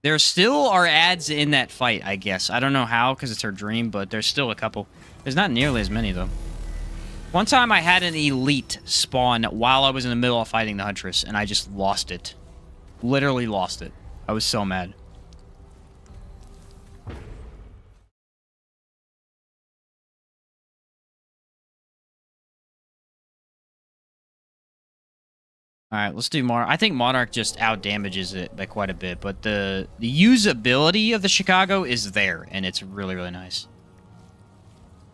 There still are ads in that fight, I guess. I don't know how, because it's her dream, but there's still a couple. There's not nearly as many, though. One time I had an elite spawn while I was in the middle of fighting the Huntress, and I just lost it. Literally lost it. I was so mad. Alright, let's do Monarch. I think Monarch just out-damages it by quite a bit, but the usability of the Chicago is there, and it's really, really nice.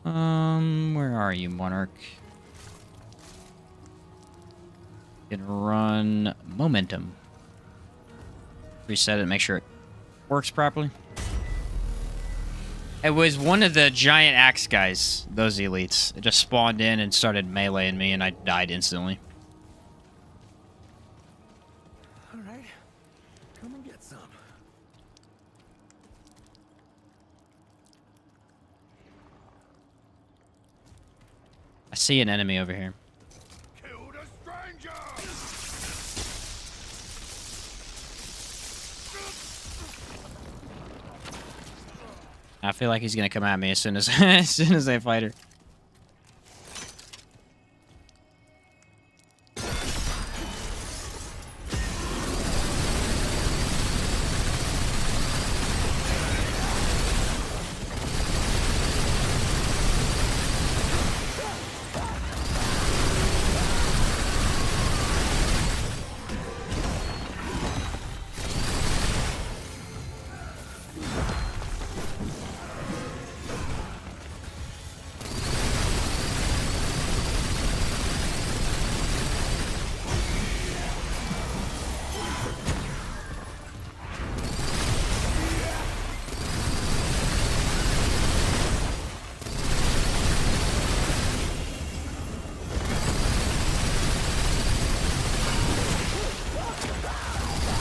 Where are you, Monarch? Can run Momentum. Reset it, make sure it works properly. It was one of the giant axe guys, those elites. It just spawned in and started meleeing me, and I died instantly. All right, come and get some. I see an enemy over here. Kill the stranger. I feel like he's gonna come at me as soon as as soon as I fight her.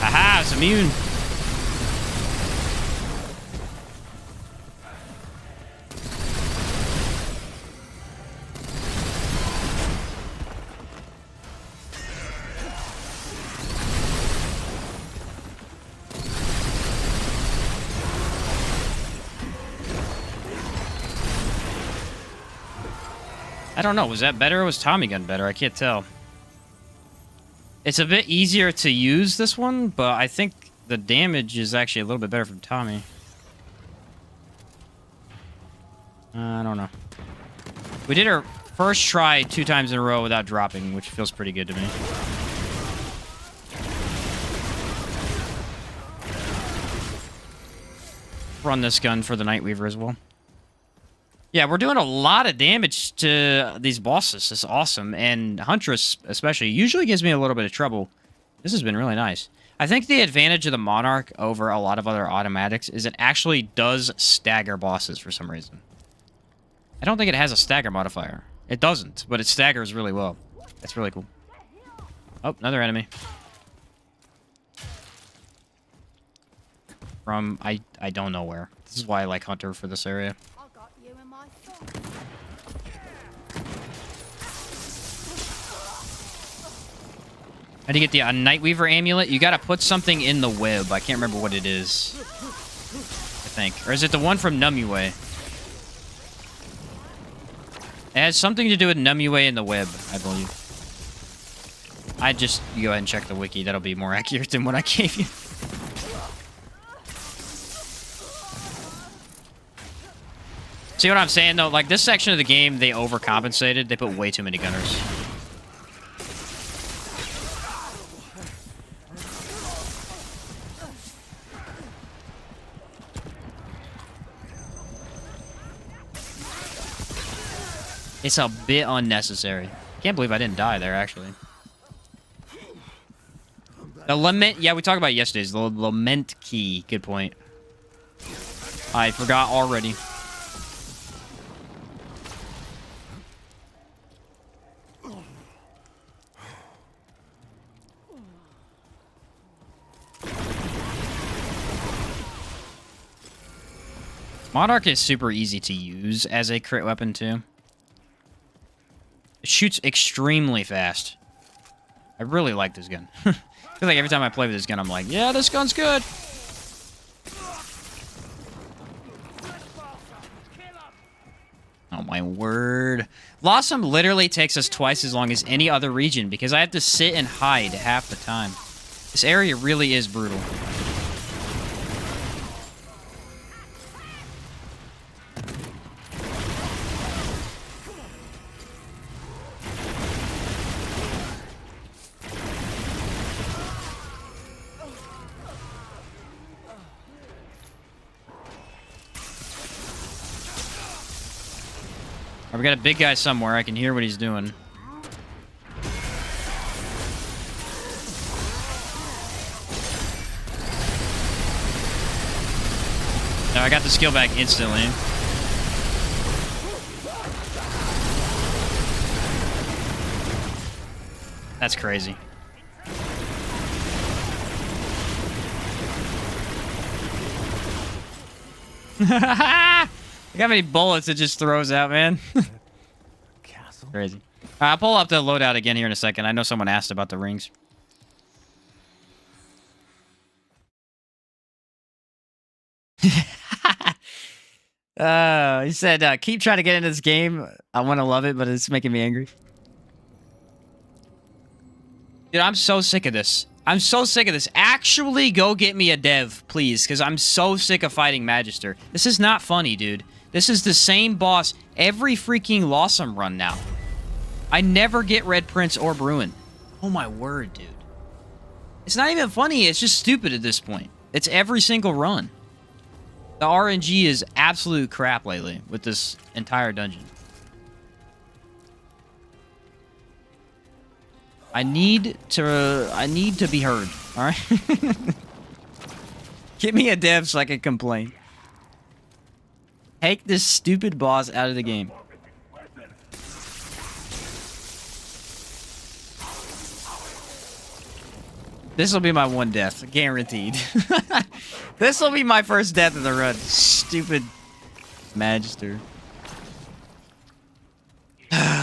Aha, it's immune. I don't know, was that better or was Tommy gun better? I can't tell. It's a bit easier to use, this one, but I think the damage is actually a little bit better from Tommy. I don't know. We did our first try 2 times in a row without dropping, which feels pretty good to me. Run this gun for the Nightweaver as well. Yeah, we're doing a lot of damage to these bosses. It's awesome. And Huntress, especially, usually gives me a little bit of trouble. This has been really nice. I think the advantage of the Monarch over a lot of other automatics is it actually does stagger bosses for some reason. I don't think it has a stagger modifier. It doesn't, but it staggers really well. That's really cool. Oh, another enemy. From, I don't know where. This is why I like Hunter for this area. How do you get the Nightweaver amulet? You gotta put something in the web. I can't remember what it is. I think. Or is it the one from Numue? It has something to do with Numue in the web, I believe. I just go ahead and check the wiki. That'll be more accurate than what I gave you. See what I'm saying, though? Like, this section of the game, they overcompensated. They put way too many gunners. It's a bit unnecessary. Can't believe I didn't die there, actually. The lament... Yeah, we talked about it yesterday. The lament key. Good point. I forgot already. Monarch is super easy to use as a crit weapon, too. It shoots extremely fast. I really like this gun. I feel like every time I play with this gun, I'm like, yeah, this gun's good. Oh, my word. Blossom literally takes us twice as long as any other region because I have to sit and hide half the time. This area really is brutal. We got a big guy somewhere. I can hear what he's doing. Now I got the skill back instantly. That's crazy. Look how many bullets it just throws out, man. Castle. Crazy. I'll pull up the loadout again here in a second. I know someone asked about the rings. He said, keep trying to get into this game. I want to love it, but it's making me angry. Dude, I'm so sick of this. I'm so sick of this. Actually, go get me a dev, please, because I'm so sick of fighting Magister. This is not funny, dude. This is the same boss every freaking Lawsome run now. I never get Red Prince or Bruin. Oh my word, dude. It's not even funny. It's just stupid at this point. It's every single run. The RNG is absolute crap lately with this entire dungeon. I need to be heard, all right? Give me a dev so I can complain. Take this stupid boss out of the game. This will be my one death, guaranteed. This will be my first death of the run. Stupid Magister.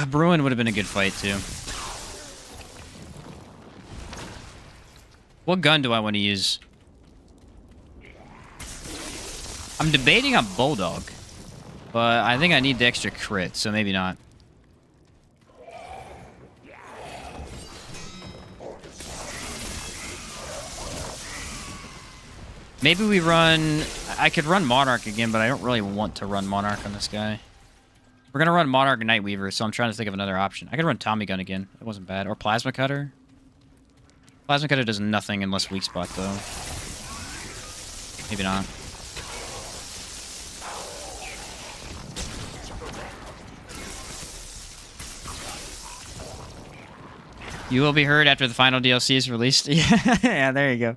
Bruin would have been a good fight, too. What gun do I want to use? I'm debating on Bulldog. But I think I need the extra crit, so maybe not. Maybe we run... I could run Monarch again, but I don't really want to run Monarch on this guy. We're going to run Monarch and Nightweaver, so I'm trying to think of another option. I could run Tommy Gun again. It wasn't bad. Or Plasma Cutter. Plasma Cutter does nothing unless weak spot, though. Maybe not. You will be heard after the final DLC is released. Yeah, there you go.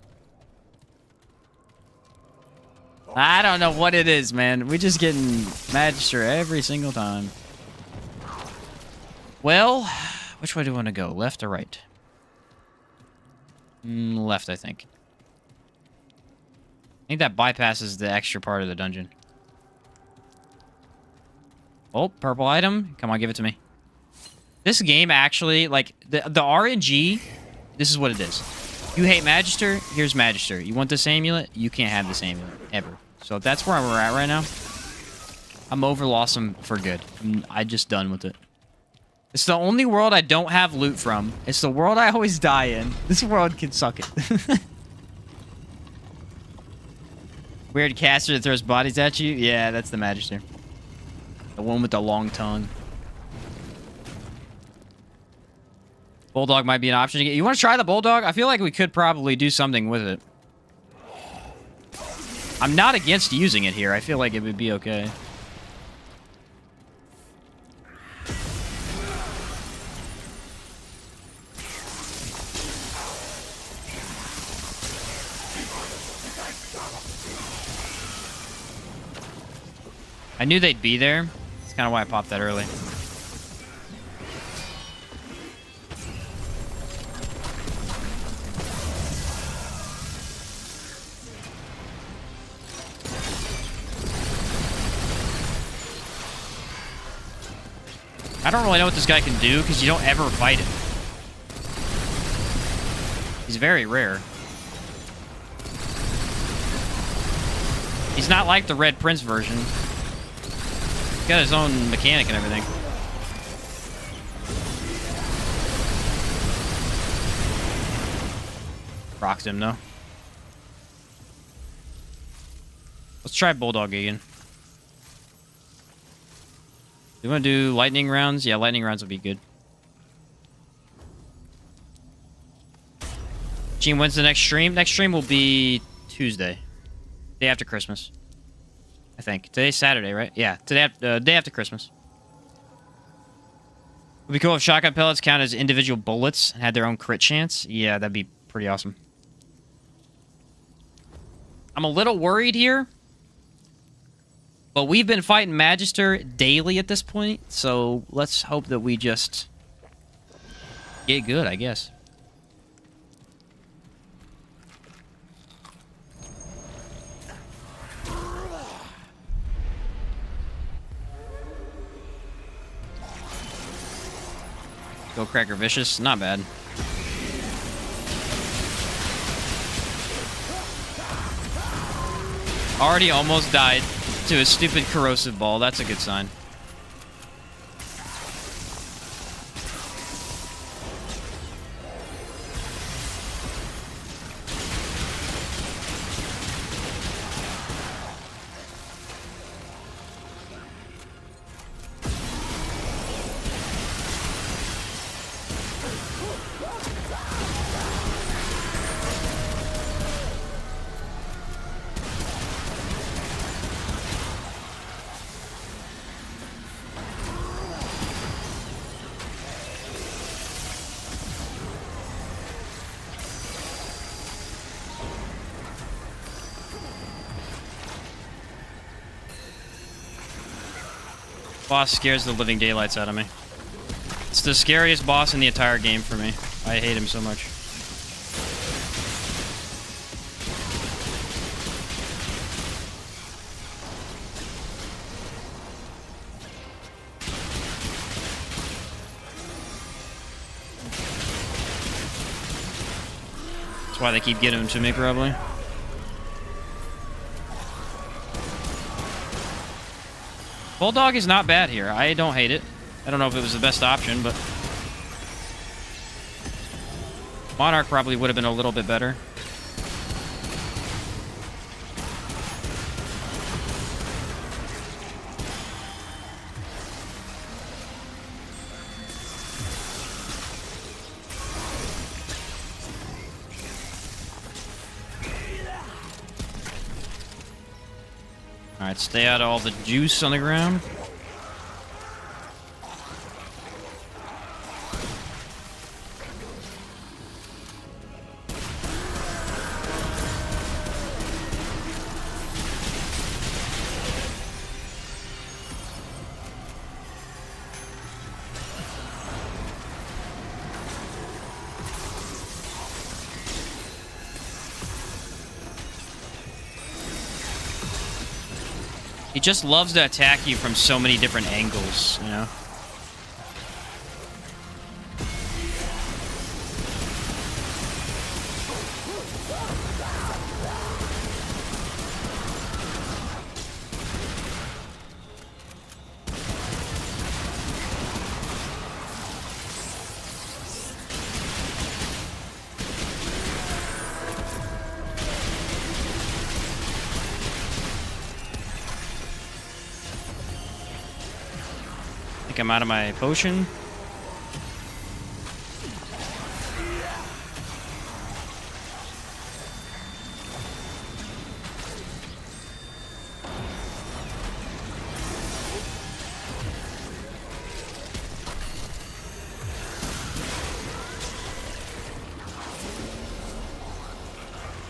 I don't know what it is, man. We're just getting Magister every single time. Well, which way do I want to go? Left or right? Left, I think. I think that bypasses the extra part of the dungeon. Oh, purple item. Come on, give it to me. This game actually, like, the RNG This is what it is. You hate Magister, here's Magister. You want this amulet, you can't have this amulet, ever. So that's where we're at right now. I'm over Lossum for good. I'm just done with it. It's the only world I don't have loot from. It's the world I always die in. This world can suck it. Weird caster that throws bodies at you? Yeah, that's the Magister. The one with the long tongue. Bulldog might be an option to get. You want to try the Bulldog? I feel like we could probably do something with it. I'm not against using it here. I feel like it would be okay. I knew they'd be there. That's kind of why I popped that early. I don't really know what this guy can do because you don't ever fight him. He's very rare. He's not like the Red Prince version. He's got his own mechanic and everything. Rocks him though. Let's try Bulldog again. Do you want to do lightning rounds? Yeah, lightning rounds would be good. Gene, when's the next stream? Next stream will be Tuesday. Day after Christmas. I think. Today's Saturday, right? Yeah, day after Christmas. Would be cool if shotgun pellets count as individual bullets and had their own crit chance. Yeah, that'd be pretty awesome. I'm a little worried here. But we've been fighting Magister daily at this point, so let's hope that we just get good, I guess. Go Cracker Vicious, not bad. Already almost died to a stupid corrosive ball. That's a good sign. Boss scares the living daylights out of me. It's the scariest boss in the entire game for me. I hate him so much. That's why they keep getting him to me, probably. Bulldog is not bad here. I don't hate it. I don't know if it was the best option, but Monarch probably would have been a little bit better. Alright, stay out of all the juice on the ground. He just loves to attack you from so many different angles, you know? think I'm out of my potion.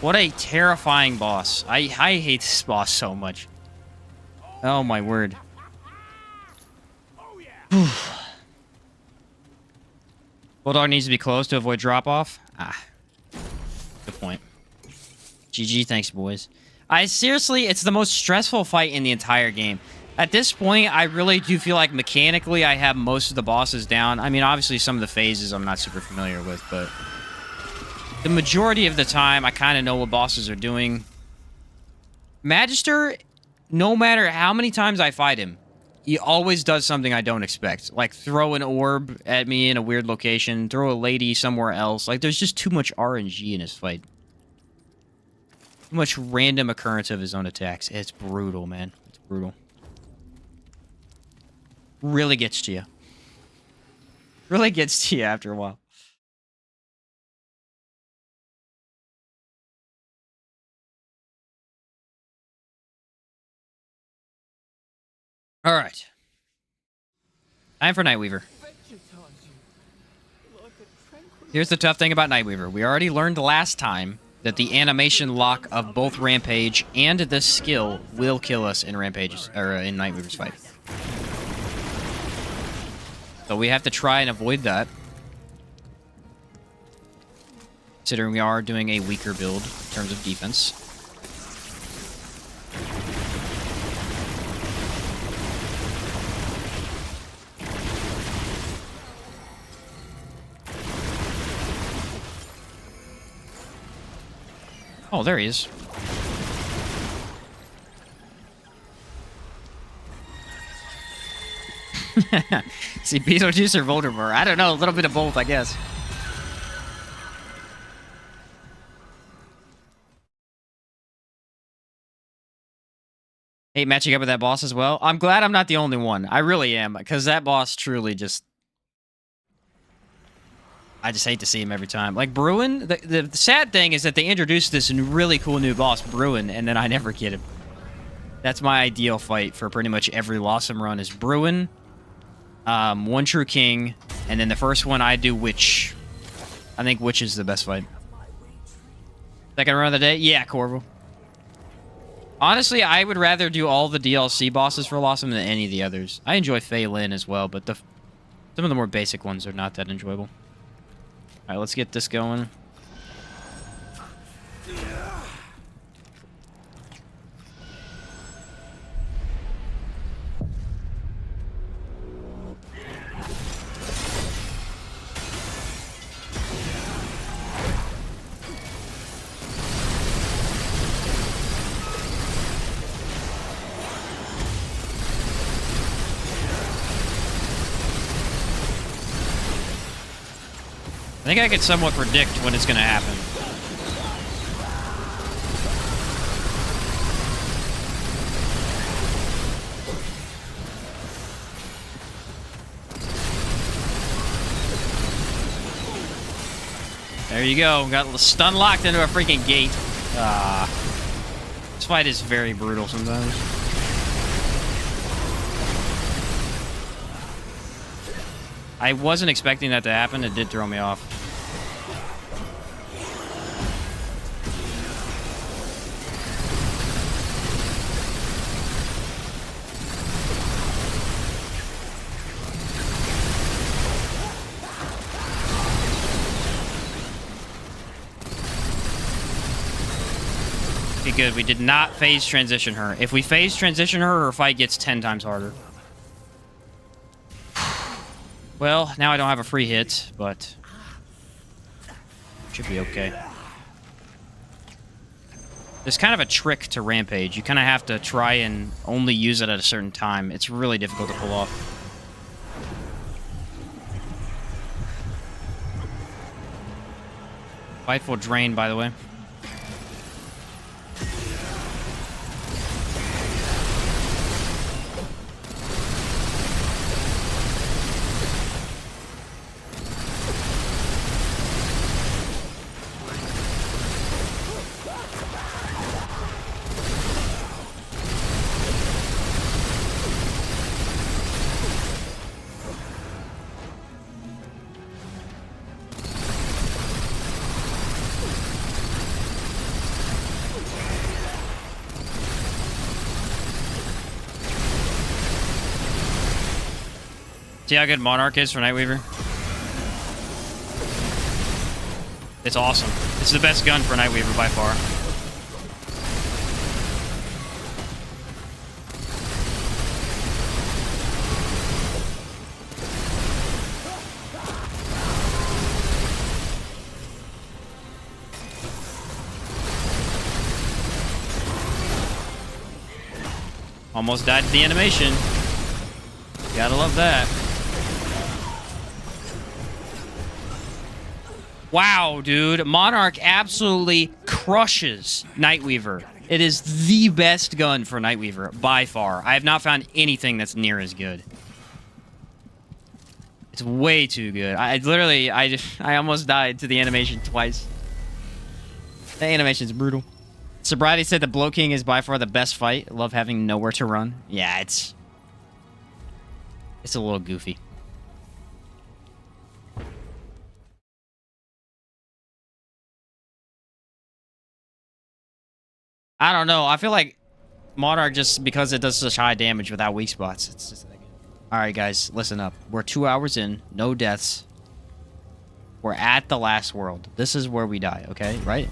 What a terrifying boss. I hate this boss so much. Oh my word. Bulldog needs to be close to avoid drop-off. Ah. Good point. GG, thanks, boys. Seriously, it's the most stressful fight in the entire game. At this point, I really do feel like mechanically I have most of the bosses down. I mean, obviously some of the phases I'm not super familiar with, but the majority of the time, I kind of know what bosses are doing. Magister, no matter how many times I fight him, he always does something I don't expect. Like, throw an orb at me in a weird location, throw a lady somewhere else. Like, there's just too much RNG in his fight. Too much random occurrence of his own attacks. It's brutal, man. It's brutal. Really gets to you. Really gets to you after a while. All right. Time for Nightweaver. Here's the tough thing about Nightweaver. We already learned last time that the animation lock of both Rampage and this skill will kill us in Rampage's or in Nightweaver's fight. So we have to try and avoid that. Considering we are doing a weaker build in terms of defense. Oh, there he is. See, Beetlejuice or Voldemort? I don't know, a little bit of both, I guess. Hate matching up with that boss as well. I'm glad I'm not the only one. I really am, because that boss truly just... I just hate to see him every time. Like, Bruin, the sad thing is that they introduced this really cool new boss, Bruin, and then I never get him. That's my ideal fight for pretty much every Lawsome run is Bruin, One True King, and then the first one I do Witch. I think Witch is the best fight. Second run of the day? Yeah, Corvo. Honestly, I would rather do all the DLC bosses for Lawsome than any of the others. I enjoy Fei Lin as well, but some of the more basic ones are not that enjoyable. All right, let's get this going. I think I could somewhat predict when it's going to happen. There you go. Got stun locked into a freaking gate. This fight is very brutal sometimes. I wasn't expecting that to happen. It did throw me off. Okay, good. We did not phase transition her. If we phase transition her, her fight gets 10 times harder. Well, now I don't have a free hit, but should be okay. There's kind of a trick to Rampage. You kind of have to try and only use it at a certain time. It's really difficult to pull off. Fightful Drain, by the way. See how good Monarch is for Nightweaver? It's awesome. It's the best gun for Nightweaver by far. Almost died to the animation. Gotta love that. Wow, dude. Monarch absolutely crushes Nightweaver. It is the best gun for Nightweaver, by far. I have not found anything that's near as good. It's way too good. I almost died to the animation twice. The animation's brutal. Sobriety said the Blow King is by far the best fight. Love having nowhere to run. Yeah, it's a little goofy. I don't know. I feel like Monarch, just because it does such high damage without weak spots, it's just like... Alright, guys, listen up. We're 2 hours in. No deaths. We're at the last world. This is where we die, okay? Right?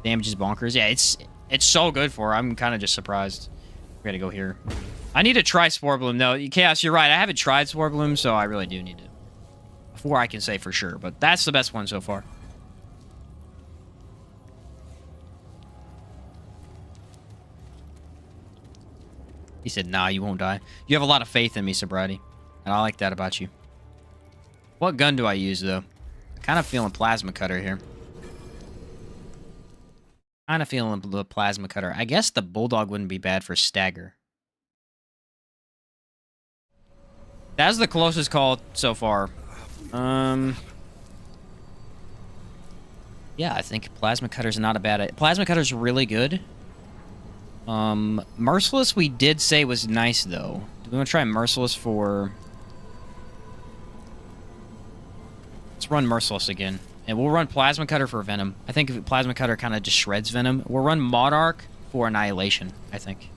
Damage is bonkers. Yeah, it's so good for her. I'm kind of just surprised. We're gonna go here. I need to try Spore Bloom. No, Chaos, you're right. I haven't tried Spore Bloom, so I really do need to. Before I can say for sure, but that's the best one so far. He said, nah, you won't die. You have a lot of faith in me, Sobriety. And I like that about you. What gun do I use, though? I'm kind of feeling Plasma Cutter here. Kind of feeling the Plasma Cutter. I guess the Bulldog wouldn't be bad for Stagger. That's the closest call so far. Yeah, I think Plasma Cutter's not a bad... Plasma Cutter's really good. Merciless we did say was nice, though. Do we want to try Merciless for... Let's run Merciless again. And we'll run Plasma Cutter for Venom. I think Plasma Cutter kind of just shreds Venom. We'll run Monarch for Annihilation, I think.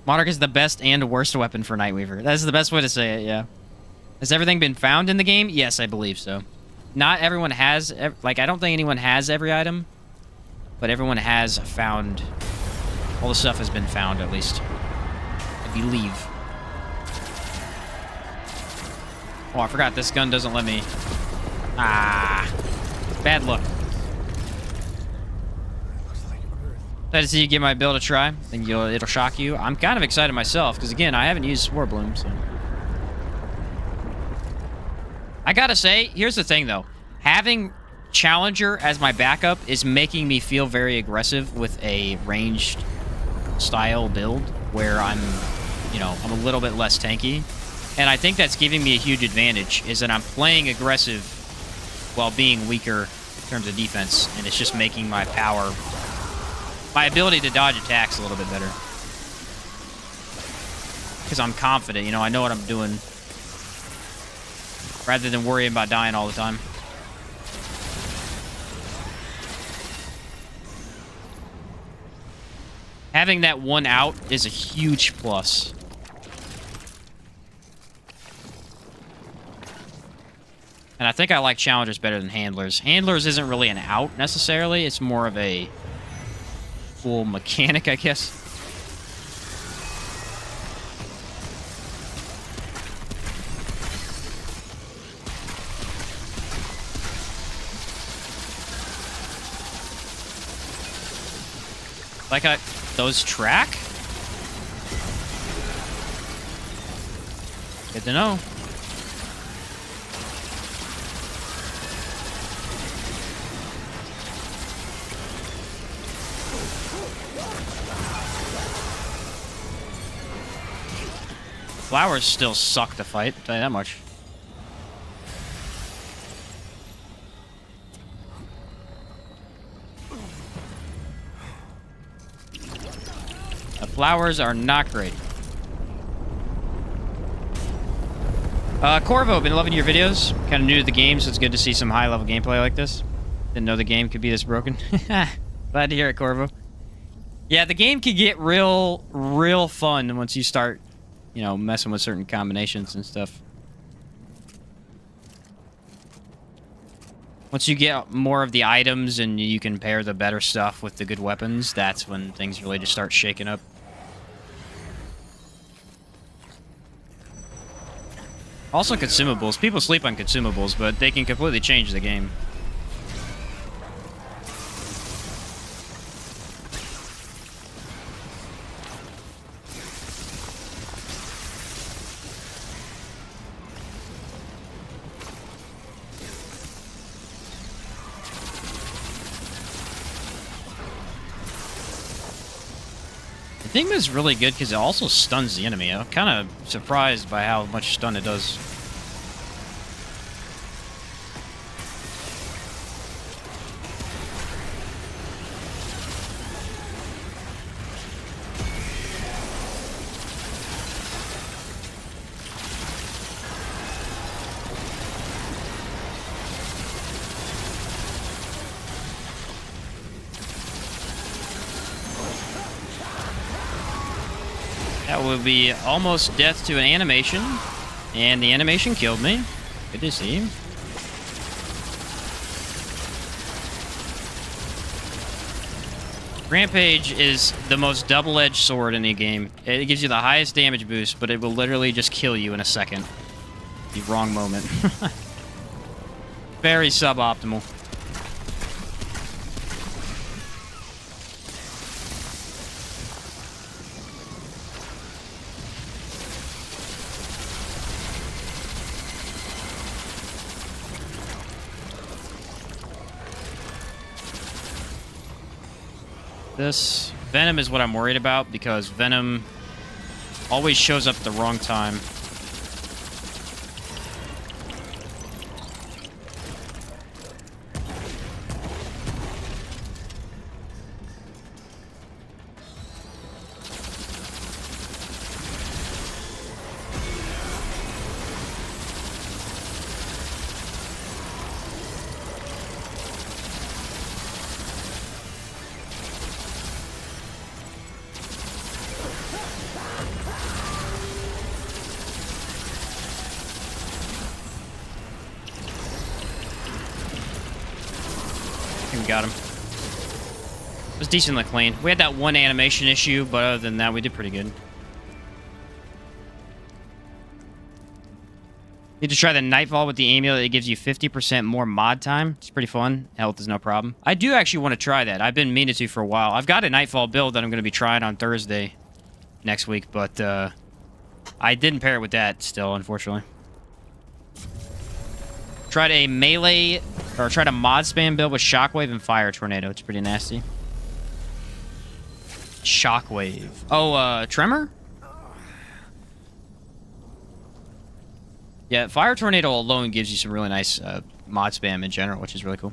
Monarch is the best and worst weapon for Nightweaver. That's the best way to say it, yeah. Has everything been found in the game? Yes, I believe so. Not everyone has... Like, I don't think anyone has every item. But everyone has found... All the stuff has been found, at least. I believe. Oh, I forgot this gun doesn't let me... Ah. Bad luck. Excited to see you give my build a try. Think it'll shock you. I'm kind of excited myself, because again, I haven't used Spore Bloom, so... I gotta say, here's the thing, though. Having Challenger as my backup is making me feel very aggressive with a ranged style build, where I'm a little bit less tanky. And I think that's giving me a huge advantage, is that I'm playing aggressive while being weaker in terms of defense, and it's just making my power, my ability to dodge attacks a little bit better. Because I'm confident, I know what I'm doing, rather than worrying about dying all the time. Having that one out is a huge plus. And I think I like Challengers better than Handlers. Handlers isn't really an out, necessarily. It's more of a full mechanic, I guess. Like, those track? Good to know. Flowers still suck to fight, I'll tell you that much. The flowers are not great. Corvo, been loving your videos. Kind of new to the game, so it's good to see some high-level gameplay like this. Didn't know the game could be this broken. Glad to hear it, Corvo. Yeah, the game can get real fun once you start, you know, messing with certain combinations and stuff. Once you get more of the items and you can pair the better stuff with the good weapons, that's when things really just start shaking up. Also consumables. People sleep on consumables, but they can completely change the game. The thing is really good because it also stuns the enemy. I'm kind of surprised by how much stun it does. That would be almost death to an animation, and the animation killed me. Good to see. Rampage is the most double-edged sword in the game. It gives you the highest damage boost, but it will literally just kill you in a second. The wrong moment. Very suboptimal. This Venom is what I'm worried about because Venom always shows up at the wrong time. We got him. It was decently clean. We had that one animation issue, but other than that, we did pretty good. Need to try the Nightfall with the amulet. It gives you 50% more mod time. It's pretty fun. Health is no problem. I do actually want to try that. I've been meaning to for a while. I've got a Nightfall build that I'm going to be trying on Thursday next week, but I didn't pair it with that still, unfortunately. Tried a melee, or tried a mod spam build with Shockwave and Fire Tornado. It's pretty nasty. Shockwave. Oh, Tremor? Yeah, Fire Tornado alone gives you some really nice mod spam in general, which is really cool.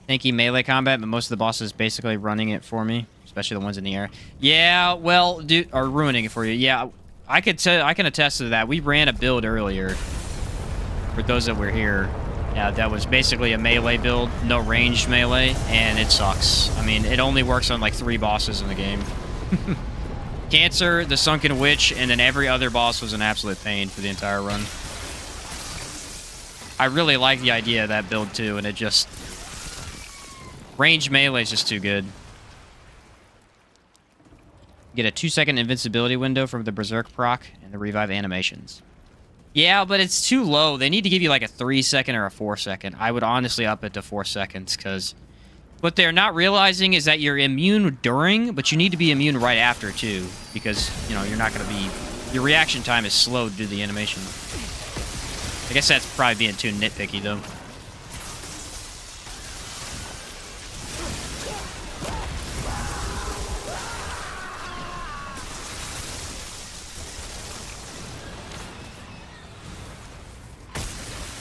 Tanky melee combat, but most of the bosses basically running it for me, especially the ones in the air. Yeah, well, dude, are ruining it for you. Yeah, I can attest to that. We ran a build earlier. For those that were here, yeah, that was basically a melee build, no ranged melee, and it sucks. I mean, it only works on like 3 bosses in the game. Cancer, the Sunken Witch, and then every other boss was an absolute pain for the entire run. I really like the idea of that build too, and it just... Ranged melee is just too good. Get a 2-second invincibility window from the Berserk proc and the revive animations. Yeah, but it's too low. They need to give you like a 3-second or a 4-second. I would honestly up it to 4 seconds, because what they're not realizing is that you're immune during, but you need to be immune right after, too, because, you know, you're not going to be... Your reaction time is slowed due to the animation. I guess that's probably being too nitpicky, though.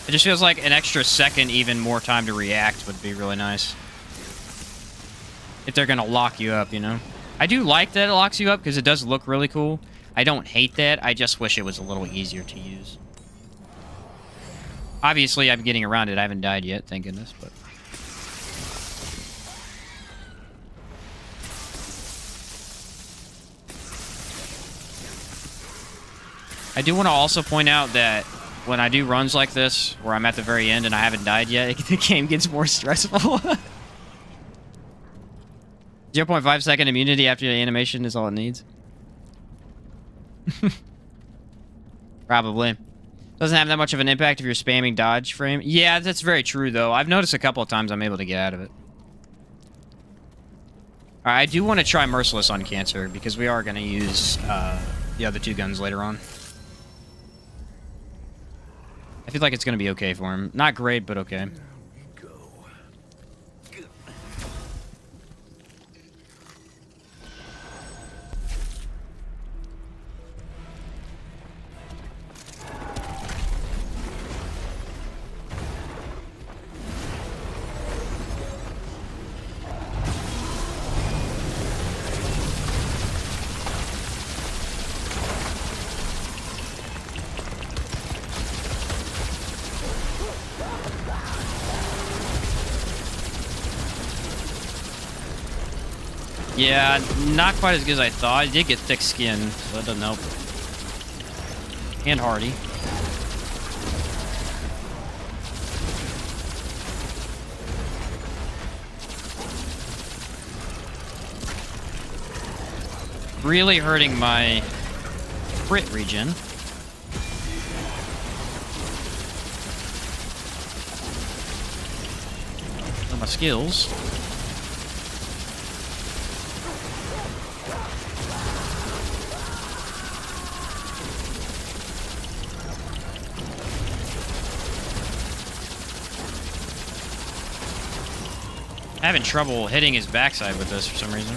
It just feels like an extra second, even more time to react would be really nice. If they're going to lock you up, you know? I do like that it locks you up because it does look really cool. I don't hate that. I just wish it was a little easier to use. Obviously, I'm getting around it. I haven't died yet, thank goodness, but... I do want to also point out that when I do runs like this, where I'm at the very end and I haven't died yet, the game gets more stressful. 0.5 second immunity after the animation is all it needs. Probably. Doesn't have that much of an impact if you're spamming dodge frame. Yeah, that's very true, though. I've noticed a couple of times I'm able to get out of it. Alright, I do want to try Merciless on Cancer, because we are going to use the other 2 guns later on. I feel like it's going to be okay for him. Not great, but okay. Yeah, not quite as good as I thought. I did get thick skin, so that doesn't help. And hardy. Really hurting my crit regen. For my skills. Having trouble hitting his backside with this for some reason.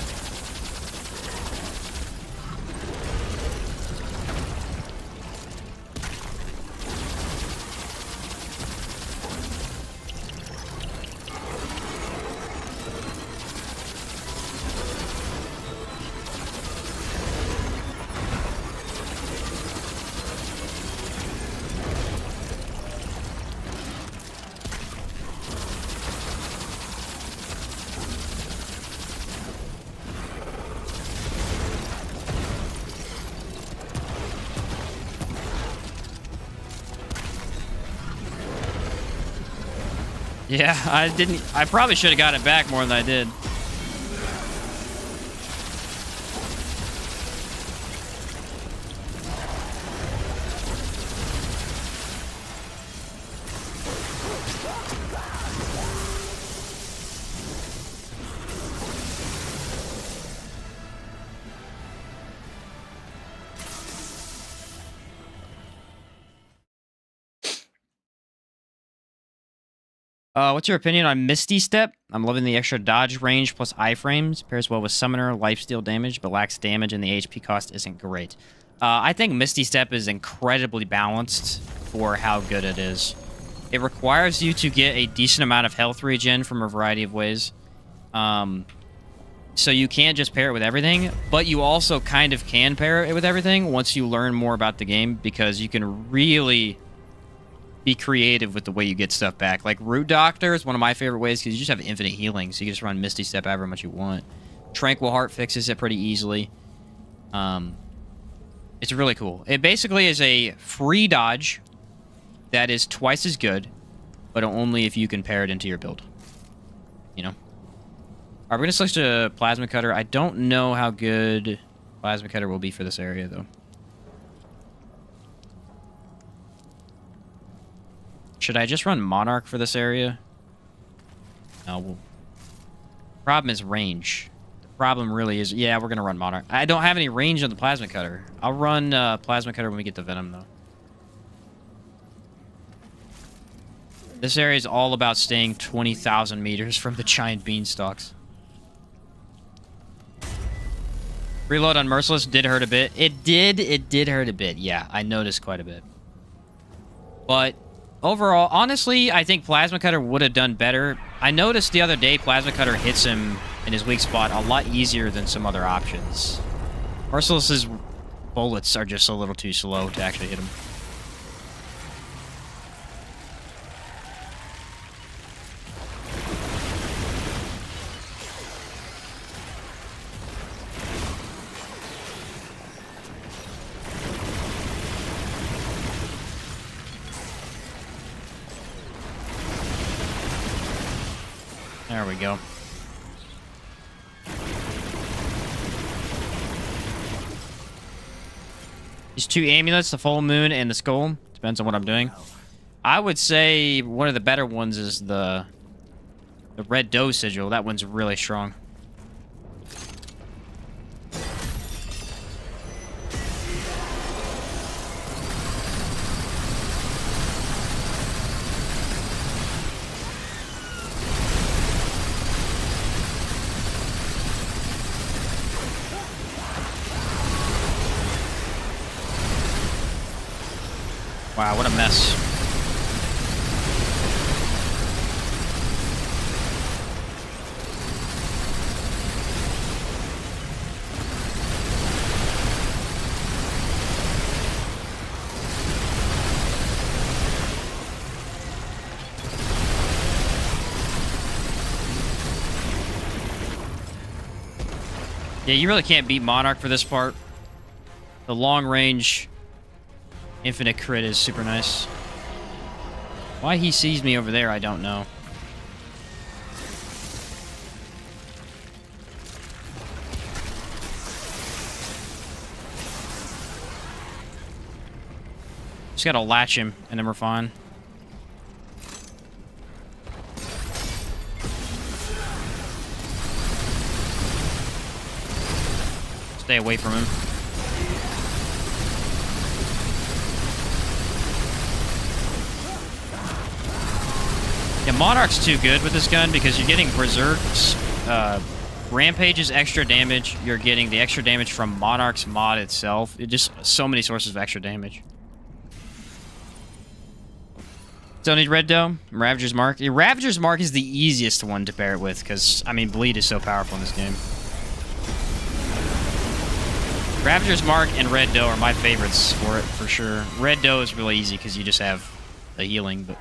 Yeah, I probably should have gotten it back more than I did. What's your opinion on Misty Step? I'm loving the extra dodge range plus iframes. Pairs well with Summoner, lifesteal damage, but lacks damage and the HP cost isn't great. I think Misty Step is incredibly balanced for how good it is. It requires you to get a decent amount of health regen from a variety of ways. So you can't just pair it with everything, but you also kind of can pair it with everything once you learn more about the game, because you can really be creative with the way you get stuff back. Like Root Doctor is one of my favorite ways because you just have infinite healing, so you can just run Misty Step however much you want. Tranquil Heart fixes it pretty easily. It's really cool. It basically is a free dodge that is twice as good, but only if you can pair it into your build. You know? Alright, we're going to switch to Plasma Cutter. I don't know how good Plasma Cutter will be for this area, though. Should I just run Monarch for this area? No. Well, problem is range. The problem really is... Yeah, we're going to run Monarch. I don't have any range on the Plasma Cutter. I'll run Plasma Cutter when we get to Venom, though. This area is all about staying 20,000 meters from the giant beanstalks. Reload on Merciless did hurt a bit. It did hurt a bit. Yeah, I noticed quite a bit. But... overall, honestly, I think Plasma Cutter would have done better. I noticed the other day Plasma Cutter hits him in his weak spot a lot easier than some other options. Merciless's bullets are just a little too slow to actually hit him. There we go. These 2 amulets, the full moon and the skull. Depends on what I'm doing. I would say one of the better ones is the red doe sigil. That one's really strong. Wow, what a mess. Yeah, you really can't beat Monarch for this part. The long range infinite crit is super nice. Why he sees me over there, I don't know. Just gotta latch him, and then we're fine. Stay away from him. Yeah, Monarch's too good with this gun because you're getting Berserk's, Rampage's extra damage. You're getting the extra damage from Monarch's mod itself. It just so many sources of extra damage. Don't need Red Doe. Ravager's Mark. Yeah, Ravager's Mark is the easiest one to pair it with because, I mean, Bleed is so powerful in this game. Ravager's Mark and Red Doe are my favorites for it, for sure. Red Doe is really easy because you just have the healing, but...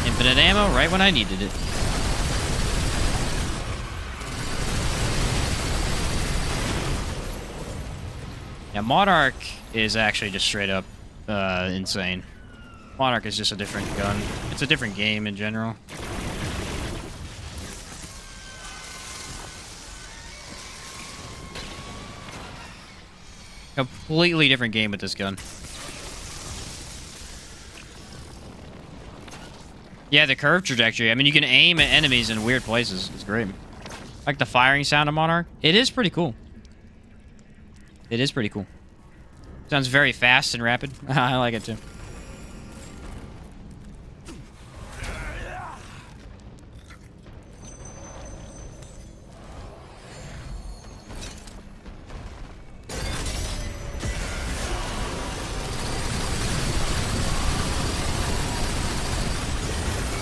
Infinite ammo right when I needed it. Yeah, Monarch is actually just straight up insane. Monarch is just a different gun. It's a different game in general. Completely different game with this gun. Yeah, the curve trajectory. I mean, you can aim at enemies in weird places. It's great. Like the firing sound of Monarch. It is pretty cool. It is pretty cool. Sounds very fast and rapid. I like it too.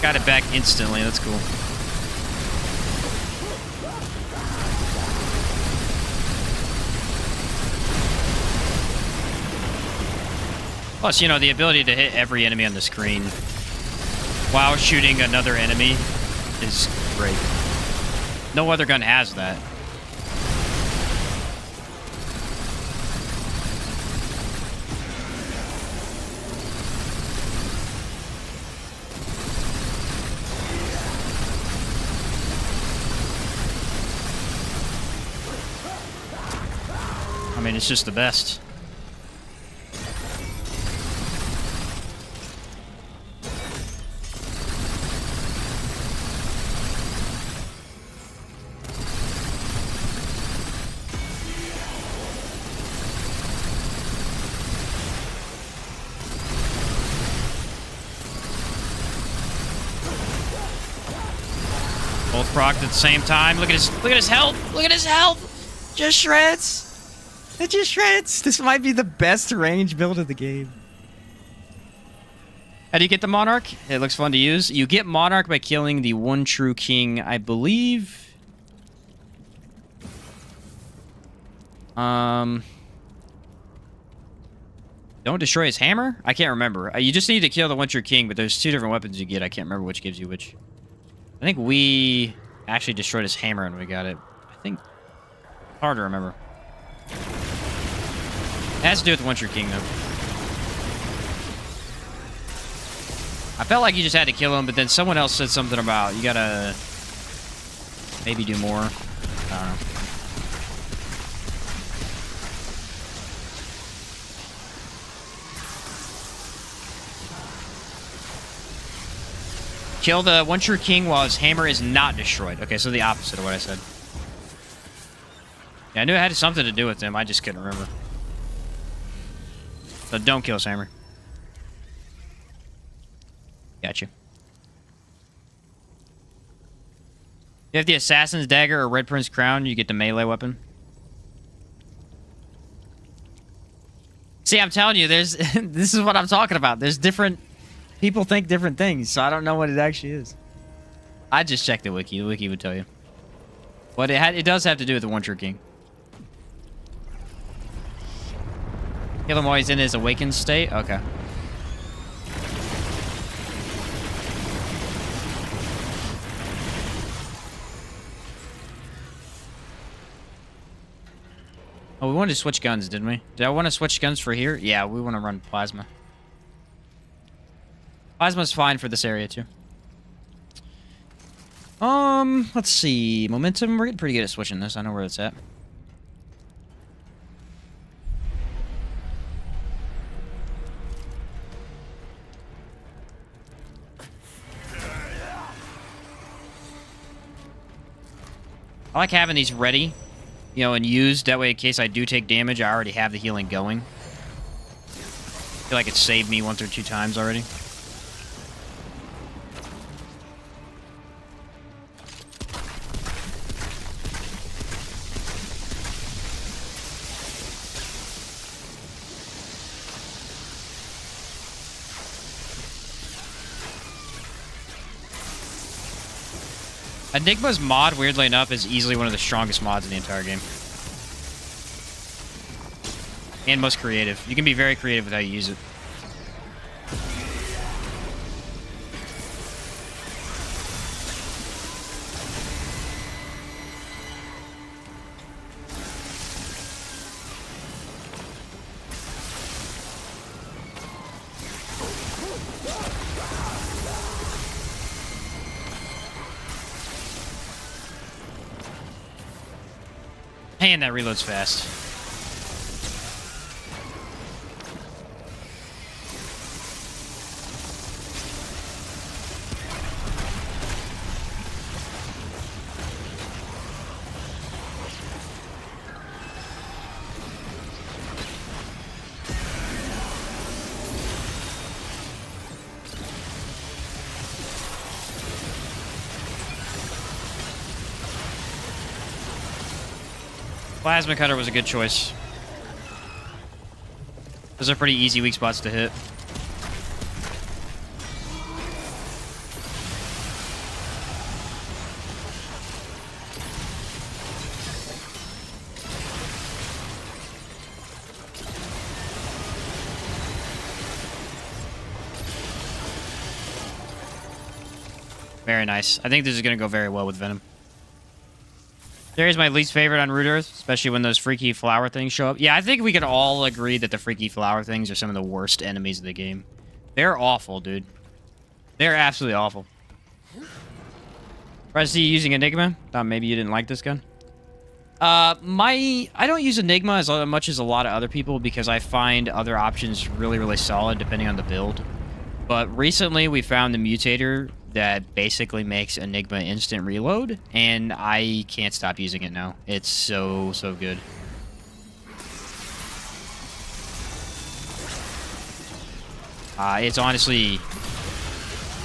Got it back instantly. That's cool. Plus, you know, the ability to hit every enemy on the screen while shooting another enemy is great. No other gun has that. I mean, it's just the best. Both procced at the same time. Look at his health. Look at his health. Just shreds. It just shreds. This might be the best range build of the game. How do you get the Monarch? It looks fun to use. You get Monarch by killing the one true king, I believe. Don't destroy his hammer? I can't remember. You just need to kill the one true king, but there's 2 different weapons you get. I can't remember which gives you which. I think we actually destroyed his hammer and we got it. I think... Hard to remember. It has to do with One True King, though. I felt like you just had to kill him, but then someone else said something about you gotta maybe do more. I don't know. Kill the One True King while his hammer is not destroyed. Okay, so the opposite of what I said. Yeah, I knew it had something to do with him. I just couldn't remember. So don't kill his hammer. Gotcha. You have the Assassin's Dagger or Red Prince Crown, you get the melee weapon. See, I'm telling you, there's... this is what I'm talking about. There's different... People think different things, so I don't know what it actually is. I just checked the wiki. The wiki would tell you. But it does have to do with the One True King. Kill him while he's in his awakened state? Okay. Oh, we wanted to switch guns, didn't we? Did I want to switch guns for here? Yeah, we want to run plasma. Plasma's fine for this area, too. Let's see. Momentum. We're getting pretty good at switching this. I know where it's at. I like having these ready, you know, and used. That way, in case I do take damage, I already have the healing going. I feel like it saved me 1 or 2 times already. Enigma's mod, weirdly enough, is easily one of the strongest mods in the entire game. And most creative. You can be very creative with how you use it. Man, that reloads fast. Plasma Cutter was a good choice. Those are pretty easy weak spots to hit. Very nice. I think this is going to go very well with Venom. There's my least favorite on Root Earth, especially when those freaky flower things show up. Yeah, I think we could all agree that the freaky flower things are some of the worst enemies of the game. They're awful, dude. They're absolutely awful. Surprised to see you using Enigma. Thought maybe you didn't like this gun. I don't use Enigma as much as a lot of other people because I find other options really, really solid depending on the build. But recently we found the mutator that basically makes Enigma instant reload, and I can't stop using it now. It's so, so good. It's honestly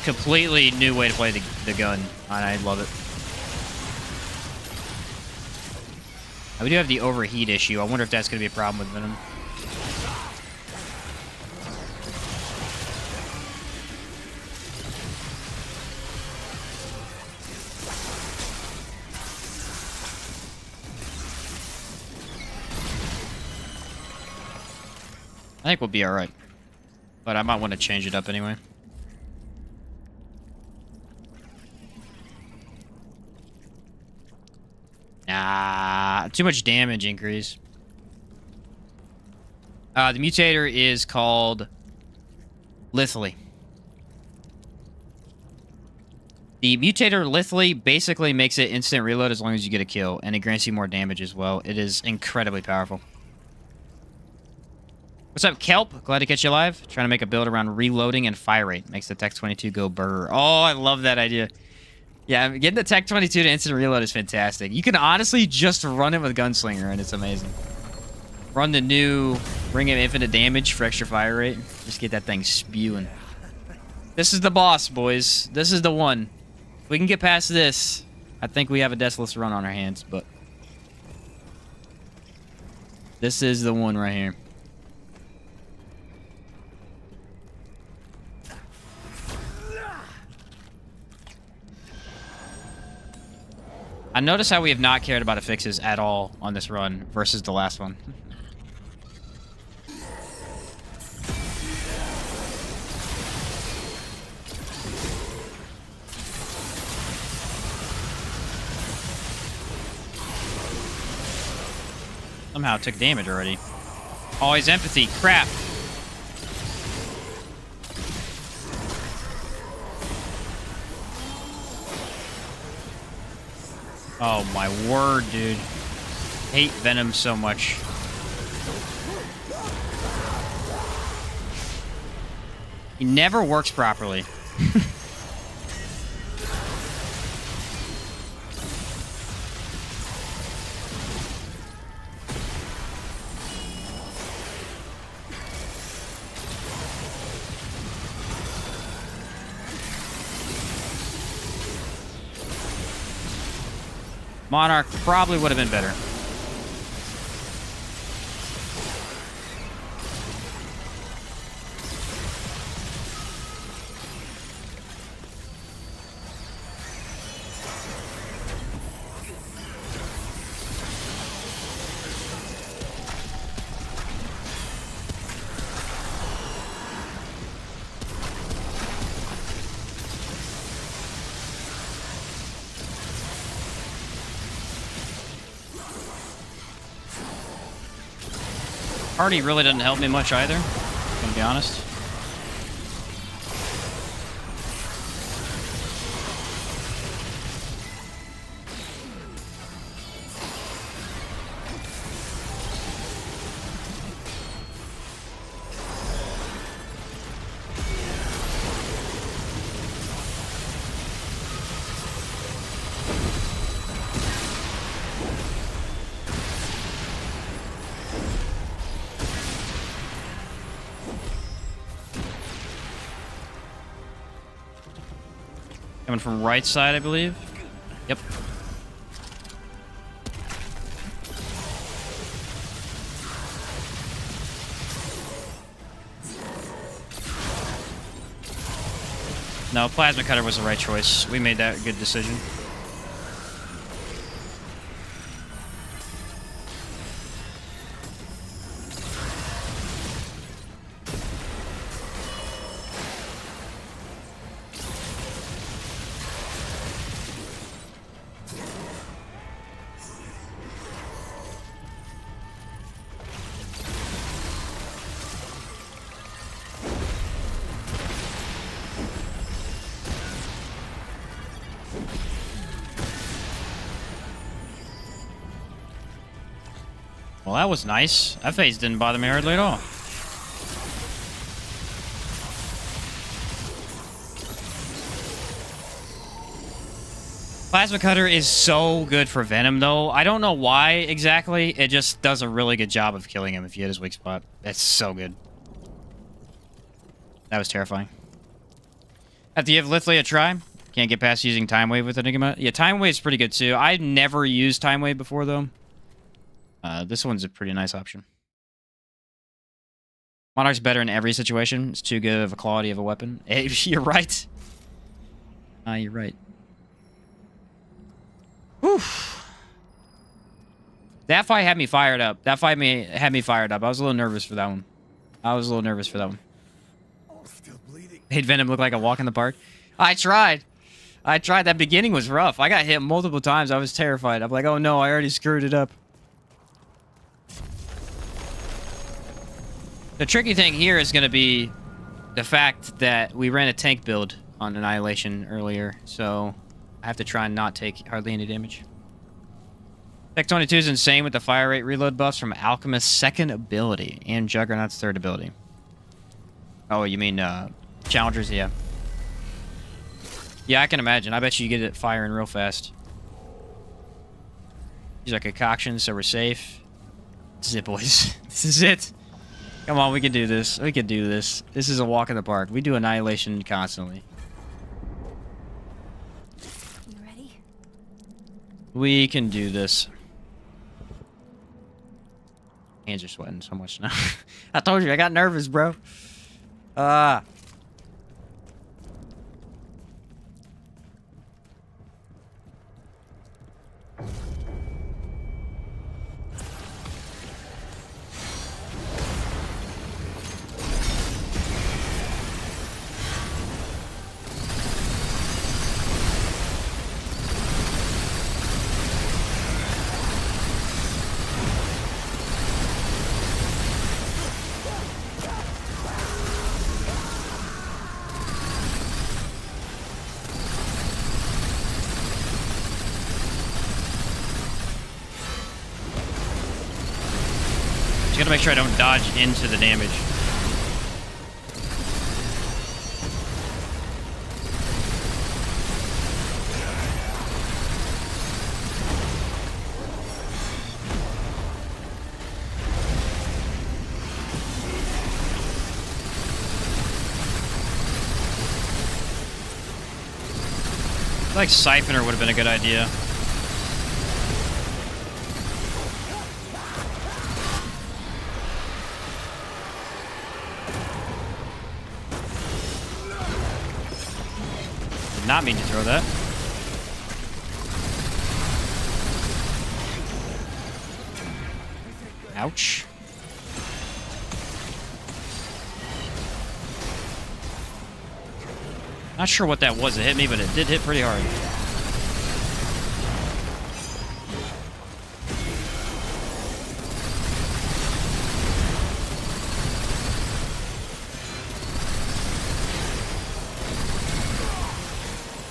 completely new way to play the gun, and I love it. We do have the overheat issue. I wonder if that's going to be a problem with Venom. I think we'll be alright. But I might want to change it up anyway. Nah, too much damage increase. The mutator is called Lithely. The mutator Lithely basically makes it instant reload as long as you get a kill, and it grants you more damage as well. It is incredibly powerful. What's up, Kelp? Glad to catch you live. Trying to make a build around reloading and fire rate. Makes the Tech 22 go brr. Oh, I love that idea. Yeah, getting the Tech 22 to instant reload is fantastic. You can honestly just run it with Gunslinger, and it's amazing. Run the new Ring of Infinite Damage for extra fire rate. Just get that thing spewing. This is the boss, boys. This is the one. If we can get past this, I think we have a Deathless run on our hands, but... this is the one right here. I notice how we have not cared about affixes at all on this run versus the last one. Somehow took damage already. Oh, he's empathy. Crap. Oh my word, dude. Hate Venom so much. He never works properly. Monarch probably would have been better. Party really doesn't help me much either, gonna be honest. Coming from right side, I believe. Yep. No, Plasma Cutter was the right choice. We made that good decision. Well, that was nice. That phase didn't bother me hardly at all. Plasma Cutter is so good for Venom, though. I don't know why exactly. It just does a really good job of killing him if you hit his weak spot. It's so good. That was terrifying. Have to give Lithely a try. Can't get past using Time Wave with Enigma. Yeah, Time Wave is pretty good, too. I've never used Time Wave before, though. This one's a pretty nice option. Monarch's better in every situation. It's too good of a quality of a weapon. Hey, you're right. You're right. Whew. That fight had me fired up. That fight had me fired up. I was a little nervous for that one. I'm still bleeding. Made Venom look like a walk in the park. I tried. That beginning was rough. I got hit multiple times. I was terrified. I'm like, oh no, I already screwed it up. The tricky thing here is going to be the fact that we ran a tank build on Annihilation earlier, so I have to try and not take hardly any damage. Tech 22 is insane with the fire rate reload buffs from Alchemist's second ability and Juggernaut's third ability. Oh, you mean Challengers? Yeah. Yeah, I can imagine. I bet you get it firing real fast. Use our concoction so we're safe. This is it, boys. This is it. Come on, we can do this. We can do this. This is a walk in the park. We do Annihilation constantly. You ready? We can do this. Hands are sweating so much now. I told you, I got nervous, bro. Just gotta make sure I don't dodge into the damage. I feel like Siphoner would have been a good idea. Did not mean to throw that. Ouch. Not sure what that was. It hit me, but it did hit pretty hard.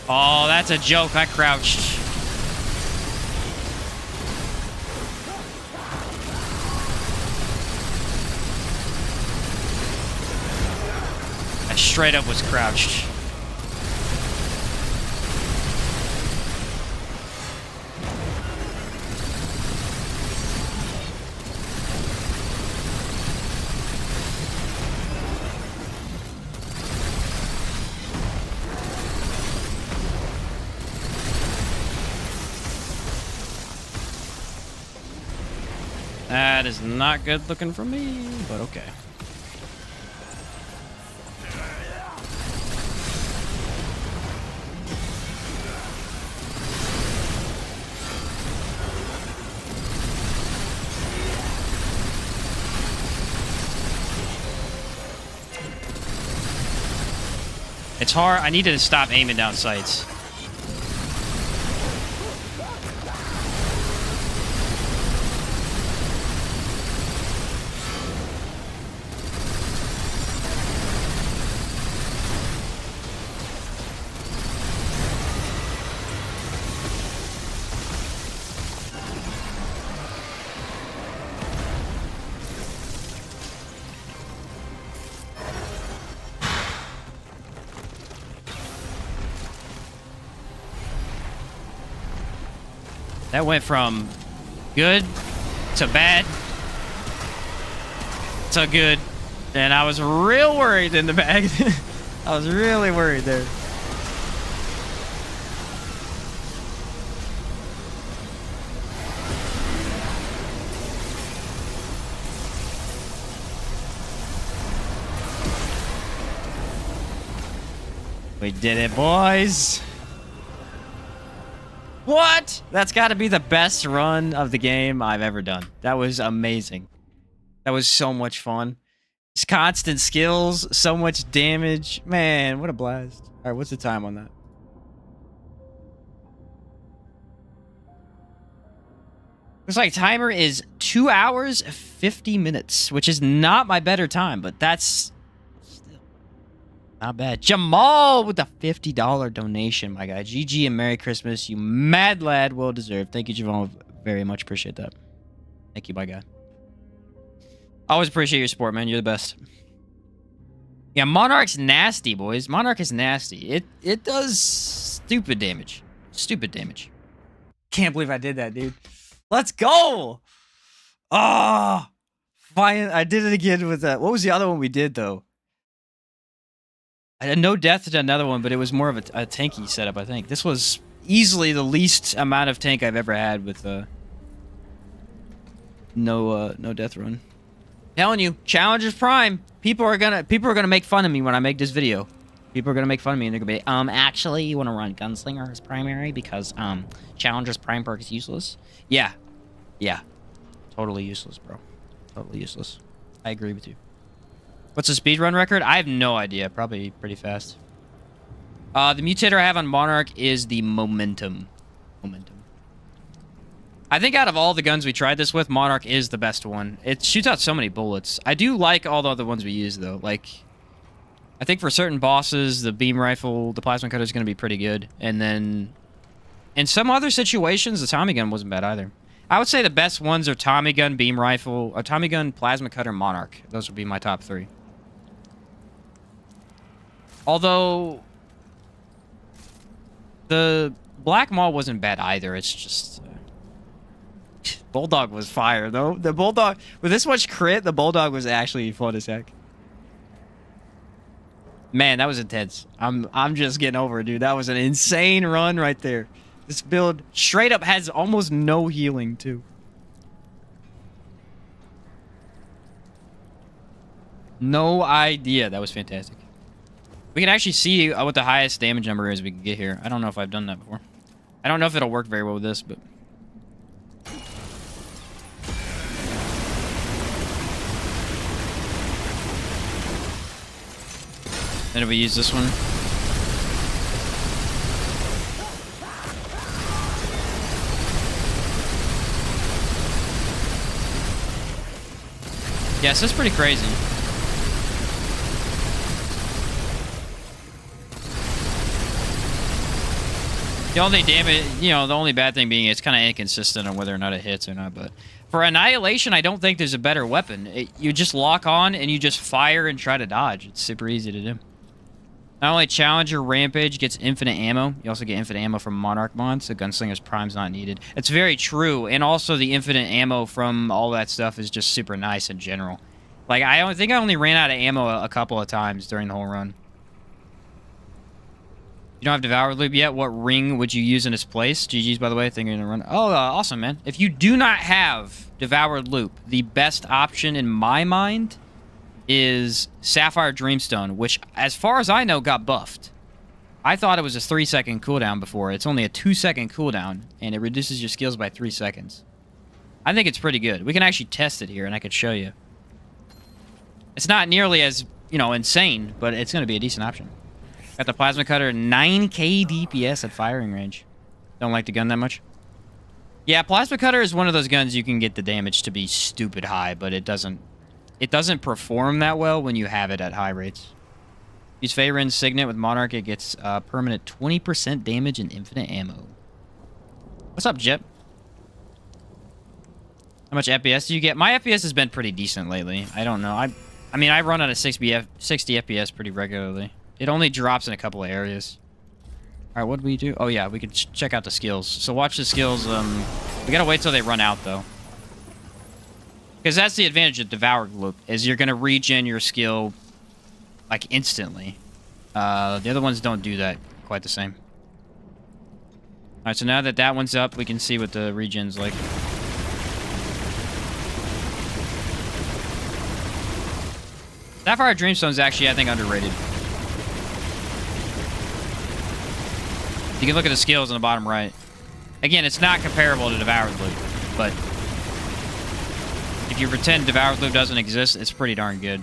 Oh, that's a joke. I crouched. I straight up was crouched. That is not good looking for me, but okay. It's hard. I need to stop aiming down sights. That went from good to bad to good. And I was real worried in the bag. I was really worried there. We did it, boys. What? That's got to be the best run of the game I've ever done. That was amazing. That was so much fun. It's constant skills, so much damage. Man, what a blast. All right, what's the time on that? Looks like timer is 2 hours 50 minutes, which is not my better time, but that's still not bad. Jamal with the $50 donation, my guy. GG and Merry Christmas, you mad lad. Well deserved. Thank you, Jamal. Very much appreciate that. Thank you, my guy. Always appreciate your support, man. You're the best. Yeah, Monarch's nasty, boys. Monarch is nasty. It does stupid damage. Stupid damage. Can't believe I did that, dude. Let's go! Oh! Fine. I did it again with that. What was the other one we did, though? I had no death to another one, but it was more of a tanky setup, I think. This was easily the least amount of tank I've ever had with no death run. Telling you, Challengers Prime. People are gonna make fun of me when I make this video. People are gonna make fun of me and they're gonna be, actually, you want to run Gunslinger as primary because Challengers Prime perk is useless. Yeah, totally useless, bro. Totally useless. I agree with you. What's the speedrun record? I have no idea. Probably pretty fast. The mutator I have on Monarch is the Momentum. I think out of all the guns we tried this with, Monarch is the best one. It shoots out so many bullets. I do like all the other ones we use, though. Like, I think for certain bosses, the beam rifle, the plasma cutter is going to be pretty good. And then, in some other situations, the Tommy gun wasn't bad either. I would say the best ones are Tommy gun, beam rifle, or Tommy gun, plasma cutter, Monarch. Those would be my top 3. Although, the Black Maul wasn't bad either. It's just... Bulldog was fire, though. The Bulldog... With this much crit, the Bulldog was actually fun as heck. Man, that was intense. I'm just getting over it, dude. That was an insane run right there. This build straight up has almost no healing, too. No idea. That was fantastic. We can actually see what the highest damage number is we can get here. I don't know if I've done that before. I don't know if it'll work very well with this, but... Then if we use this one. Yes, that's pretty crazy. The only damage, the only bad thing being it's kind of inconsistent on whether or not it hits or not, but for Annihilation, I don't think there's a better weapon. You just lock on and you just fire and try to dodge. It's super easy to do. Not only Challenger Rampage gets infinite ammo, you also get infinite ammo from Monarch Mod, so Gunslinger's Prime's not needed. It's very true, and also the infinite ammo from all that stuff is just super nice in general. Like, I think I only ran out of ammo a couple of times during the whole run. You don't have Devoured Loop yet? What ring would you use in its place? GG's, by the way. I think you're going to run... Oh, awesome, man. If you do not have Devoured Loop, the best option in my mind is Sapphire Dreamstone, which, as far as I know, got buffed. I thought it was a 3-second cooldown before. It's only a 2-second cooldown, and it reduces your skills by 3 seconds. I think it's pretty good. We can actually test it here, and I could show you. It's not nearly as, insane, but it's going to be a decent option. Got the Plasma Cutter, 9k DPS at firing range. Don't like the gun that much. Yeah, Plasma Cutter is one of those guns you can get the damage to be stupid high, but it doesn't perform that well when you have it at high rates. Use Faerun's Signet with Monarch, it gets permanent 20% damage and infinite ammo. What's up, Jet? How much FPS do you get? My FPS has been pretty decent lately. I don't know. I mean, I run at a 60 FPS pretty regularly. It only drops in a couple of areas. All right, what do we do? Oh, yeah, we can check out the skills. So watch the skills. We got to wait till they run out, though. Because that's the advantage of Devoured Loop, is you're going to regen your skill, like, instantly. The other ones don't do that quite the same. All right, so now that that one's up, we can see what the regen's like. Sapphire Dreamstone is actually, I think, underrated. You can look at the skills on the bottom right. Again, it's not comparable to Devoured Loop, but if you pretend Devoured Loop doesn't exist, it's pretty darn good.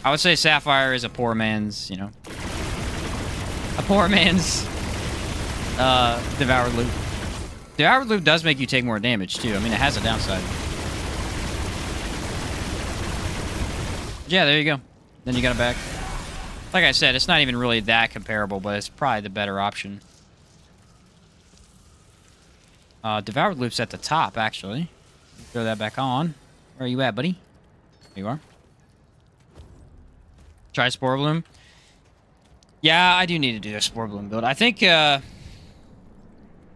I would say Sapphire is a poor man's, a poor man's Devoured Loop. Devoured Loop does make you take more damage, too. I mean, it has a downside. Yeah, there you go. Then you got it back. Like I said, it's not even really that comparable, but it's probably the better option. Devoured Loop's at the top, actually. Throw that back on. Where are you at, buddy? There you are. Try Spore Bloom. Yeah, I do need to do a Spore Bloom build. I think, I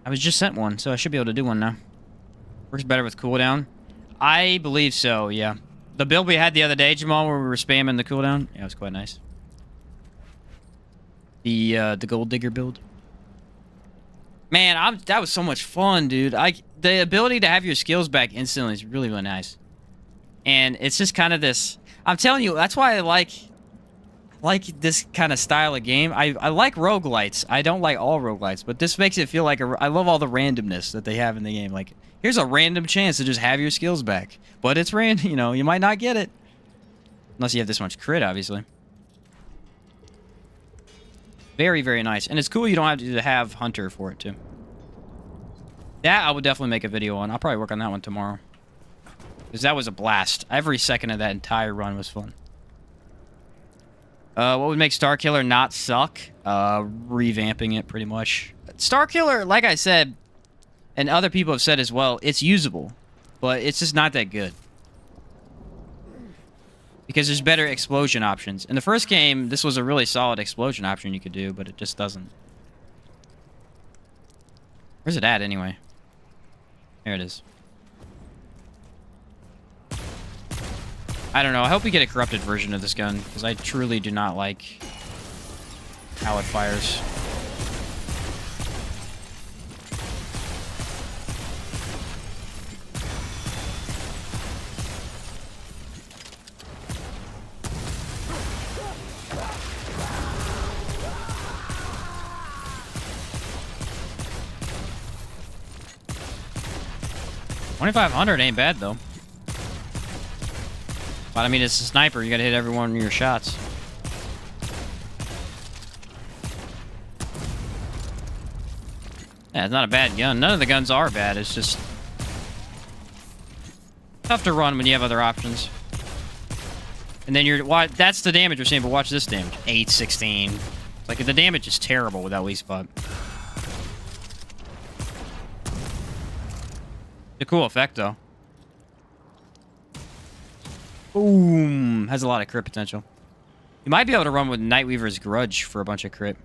was just sent one, so I should be able to do one now. Works better with cooldown. I believe so, yeah. The build we had the other day, Jamal, where we were spamming the cooldown, yeah, it was quite nice. The Gold Digger build. Man, that was so much fun, dude. The ability to have your skills back instantly is really, really nice. And it's just kind of this... I'm telling you, that's why I like this kind of style of game. I like roguelites. I don't like all roguelites, but this makes it feel like I love all the randomness that they have in the game. Like, here's a random chance to just have your skills back. But it's random, you know, you might not get it. Unless you have this much crit, obviously. Very, very nice. And it's cool you don't have to have Hunter for it, too. That I would definitely make a video on. I'll probably work on that one tomorrow. Because that was a blast. Every second of that entire run was fun. What would make Starkiller not suck? Revamping it, pretty much. Starkiller, like I said, and other people have said as well, it's usable. But it's just not that good. Because there's better explosion options. In the first game, this was a really solid explosion option you could do, but it just doesn't. Where's it at, anyway? There it is. I don't know. I hope we get a corrupted version of this gun, because I truly do not like how it fires. $2,500 ain't bad, though. But, I mean, it's a sniper. You gotta hit every one of your shots. Yeah, it's not a bad gun. None of the guns are bad. It's just tough to run when you have other options. And then that's the damage we're seeing, but watch this damage. 816. Like, the damage is terrible without weak spot. It's a cool effect, though. Boom! Has a lot of crit potential. You might be able to run with Nightweaver's Grudge for a bunch of crit.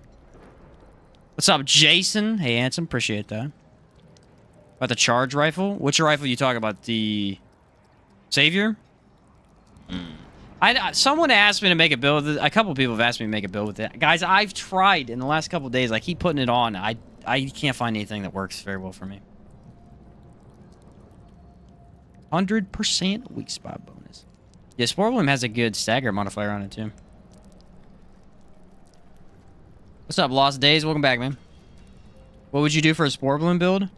What's up, Jason? Hey, handsome. Appreciate that. About the charge rifle? Which rifle you talking about? The Savior? Someone asked me to make a build with it. A couple people have asked me to make a build with it. Guys, I've tried in the last couple days. I keep putting it on. I can't find anything that works very well for me. 100% weak spot bonus. Yeah, Spore Bloom has a good stagger modifier on it, too. What's up, Lost Days? Welcome back, man. What would you do for a Spore Bloom build? You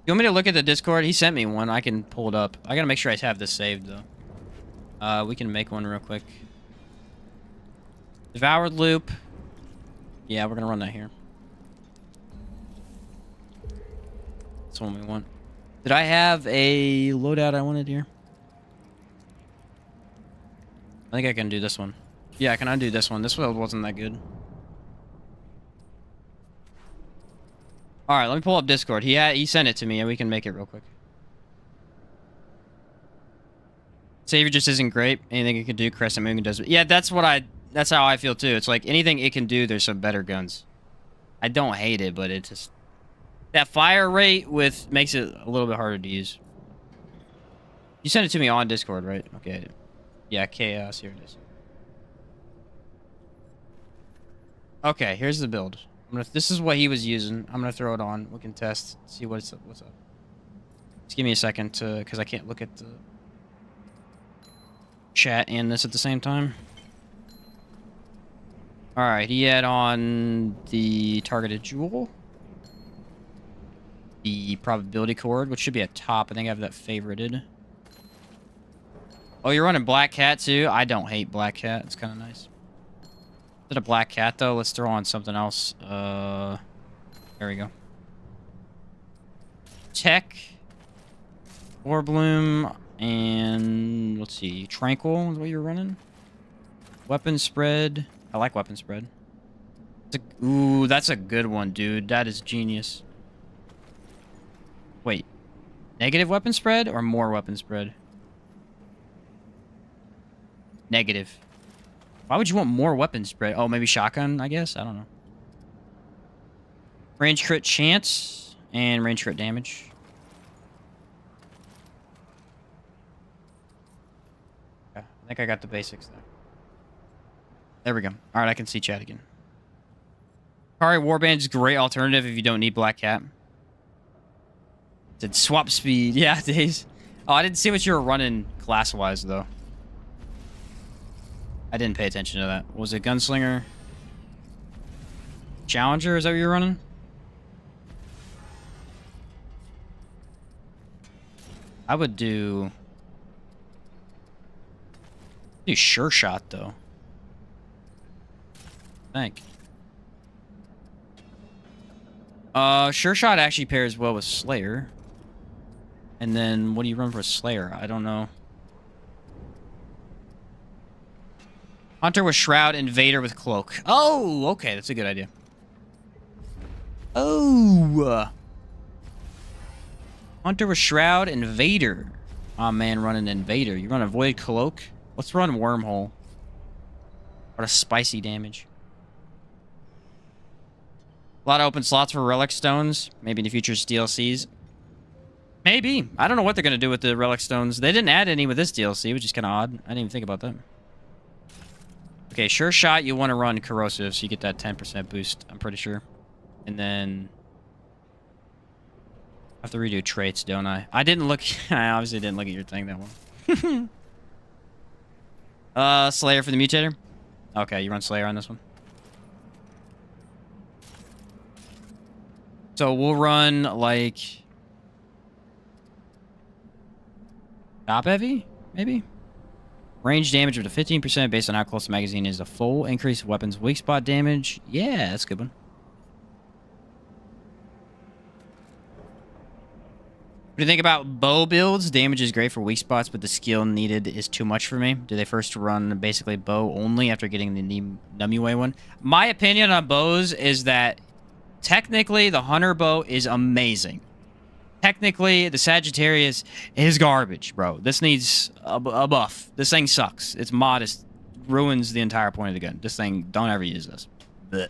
want me to look at the Discord? He sent me one. I can pull it up. I gotta make sure I have this saved, though. We can make one real quick. Devoured Loop. Yeah, we're gonna run that here. That's the one we want. Did I have a loadout I wanted here? I think I can do this one. Yeah, can I do this one? This build wasn't that good. Alright, let me pull up Discord. He sent it to me and we can make it real quick. Savior just isn't great. Anything it can do, Crescent Moon does it. Yeah, that's how I feel too. It's like anything it can do, there's some better guns. I don't hate it, but it just... That fire rate makes it a little bit harder to use. You sent it to me on Discord, right? Okay. Yeah, Chaos. Here it is. Okay, here's the build. This is what he was using. I'm gonna throw it on. We can test, see what's up. Just give me a second because I can't look at the chat and this at the same time. All right, he had on the targeted jewel. The probability cord, which should be at top. I think I have that favorited. Oh, you're running Black Cat too? I don't hate Black Cat. It's kind of nice. Is it a Black Cat though? Let's throw on something else. There There we go. Tech. Orbloom. And let's see. Tranquil is what you're running. Weapon spread. I like weapon spread. Ooh, that's a good one, dude. That is genius. Wait. Negative weapon spread or more weapon spread? Negative. Why would you want more weapon spread? Oh, maybe shotgun, I guess? I don't know. Range crit chance and range crit damage. Okay, I think I got the basics there. There we go. All right, I can see chat again. Kari Warband's great alternative if you don't need Black Cat. It said swap speed. Yeah, days. Oh, I didn't see what you were running class-wise, though. I didn't pay attention to that. Was it Gunslinger? Challenger, is that what you're running? I would do Sure Shot, though. I think. Sure Shot actually pairs well with Slayer. And then, what do you run for Slayer? I don't know. Hunter with Shroud, Invader with Cloak. Oh, okay, that's a good idea. Oh! Hunter with Shroud, Invader. Oh, man, running Invader. You run Avoid Cloak? Let's run Wormhole. What a spicy damage. A lot of open slots for Relic Stones. Maybe in the future DLCs. Maybe. I don't know what they're going to do with the Relic Stones. They didn't add any with this DLC, which is kind of odd. I didn't even think about that. Okay, Sure Shot, you want to run Corrosive, so you get that 10% boost, I'm pretty sure. And then... I have to redo traits, don't I? I didn't look... I obviously didn't look at your thing that one. Slayer for the Mutator? Okay, you run Slayer on this one. So we'll run, like... Top heavy, maybe? Range damage up to 15% based on how close the magazine is to full. Increase weapons weak spot damage. Yeah, that's a good one. What do you think about bow builds? Damage is great for weak spots, but the skill needed is too much for me. Do they first run basically bow only after getting the Numue one? My opinion on bows is that technically the Hunter bow is amazing. Technically, the Sagittarius is garbage, bro. This needs a buff. This thing sucks. Its modest ruins the entire point of the gun. This thing, don't ever use this. Blech.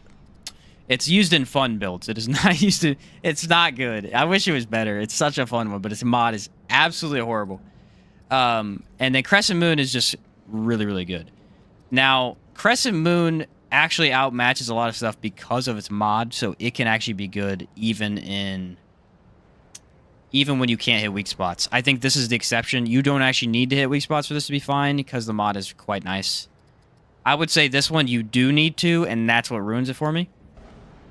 It's used in fun builds. It is not used to... It's not good. I wish it was better. It's such a fun one, but its mod is absolutely horrible. And then Crescent Moon is just really, really good. Now, Crescent Moon actually outmatches a lot of stuff because of its mod, so it can actually be good even when you can't hit weak spots. I think this is the exception. You don't actually need to hit weak spots for this to be fine because the mod is quite nice. I would say this one you do need to, and that's what ruins it for me.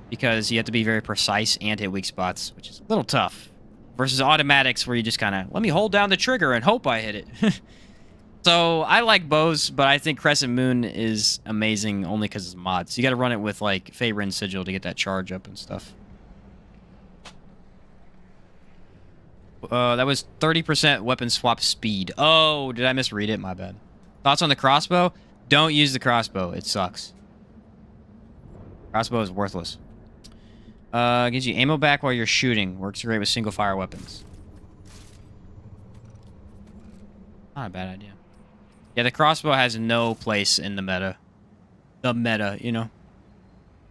Because you have to be very precise and hit weak spots, which is a little tough. Versus automatics where you just kind of, let me hold down the trigger and hope I hit it. So I like bows, but I think Crescent Moon is amazing only because it's mods. So you got to run it with like Faerun Sigil to get that charge up and stuff. That was 30% weapon swap speed. Oh, did I misread it? My bad. Thoughts on the crossbow? Don't use the crossbow. It sucks. Crossbow is worthless. Gives you ammo back while you're shooting. Works great with single fire weapons. Not a bad idea. Yeah, the crossbow has no place in the meta. The meta, you know.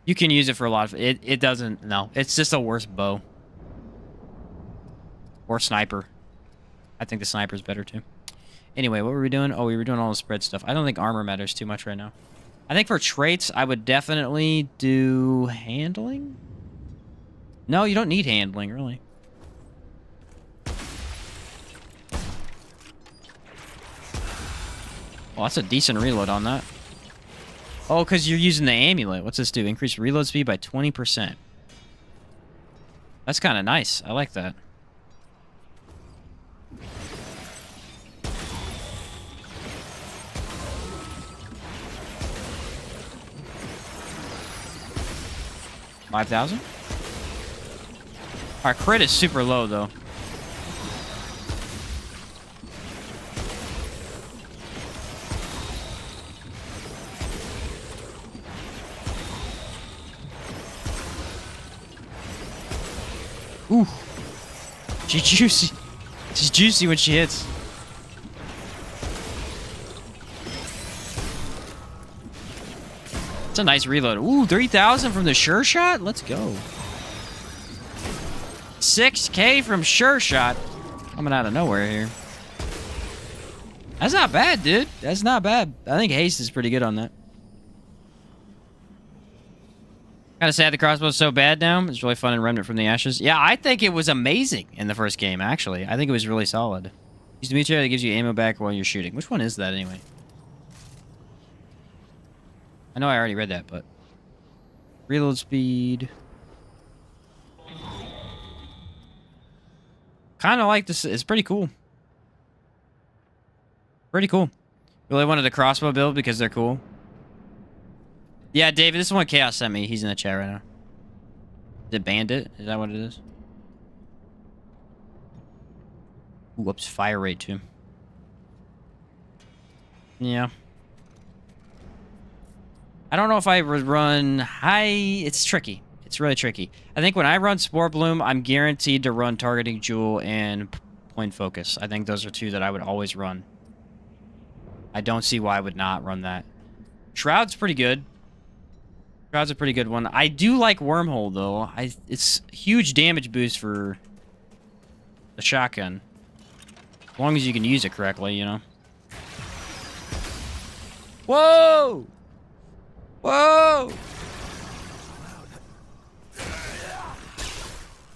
You can use it for a lot of... It doesn't... No, it's just a worse bow. Or sniper. I think the sniper's better too. Anyway, what were we doing? Oh, we were doing all the spread stuff. I don't think armor matters too much right now. I think for traits, I would definitely do handling. No, you don't need handling, really. Well, that's a decent reload on that. Oh, because you're using the amulet. What's this do? Increase reload speed by 20%. That's kind of nice. I like that. $5,000? Our crit is super low, though. Ooh. She's juicy. She's juicy when she hits. It's a nice reload. Ooh, 3,000 from the sure shot? Let's go. 6K from sure shot. Coming out of nowhere here. That's not bad, dude. That's not bad. I think haste is pretty good on that. Kind of sad the crossbow's so bad now. It's really fun in Remnant from the Ashes. Yeah, I think it was amazing in the first game, actually. I think it was really solid. Use the mutator that gives you ammo back while you're shooting. Which one is that, anyway? I know I already read that, but... Reload speed... Kind of like this. It's pretty cool. Pretty cool. Really wanted a crossbow build because they're cool. Yeah, David, this is one Chaos sent me. He's in the chat right now. Is it Bandit? Is that what it is? Ooh, whoops, fire rate too. Yeah. I don't know if I would run high. It's tricky. It's really tricky. I think when I run Spore Bloom, I'm guaranteed to run Targeting Jewel and Point Focus. I think those are two that I would always run. I don't see why I would not run that. Shroud's pretty good. Shroud's a pretty good one. I do like Wormhole, though. It's huge damage boost for the shotgun. As long as you can use it correctly, you know. Whoa! Whoa!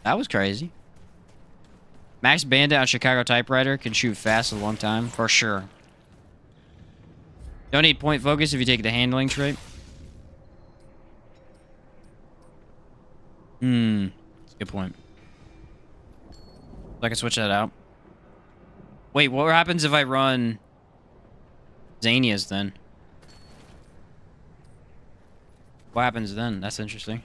That was crazy. Max Bandit on Chicago Typewriter can shoot fast a long time, for sure. Don't need point focus if you take the handling trait. That's a good point. I can switch that out. Wait, what happens if I run Xanias then? What happens then? That's interesting.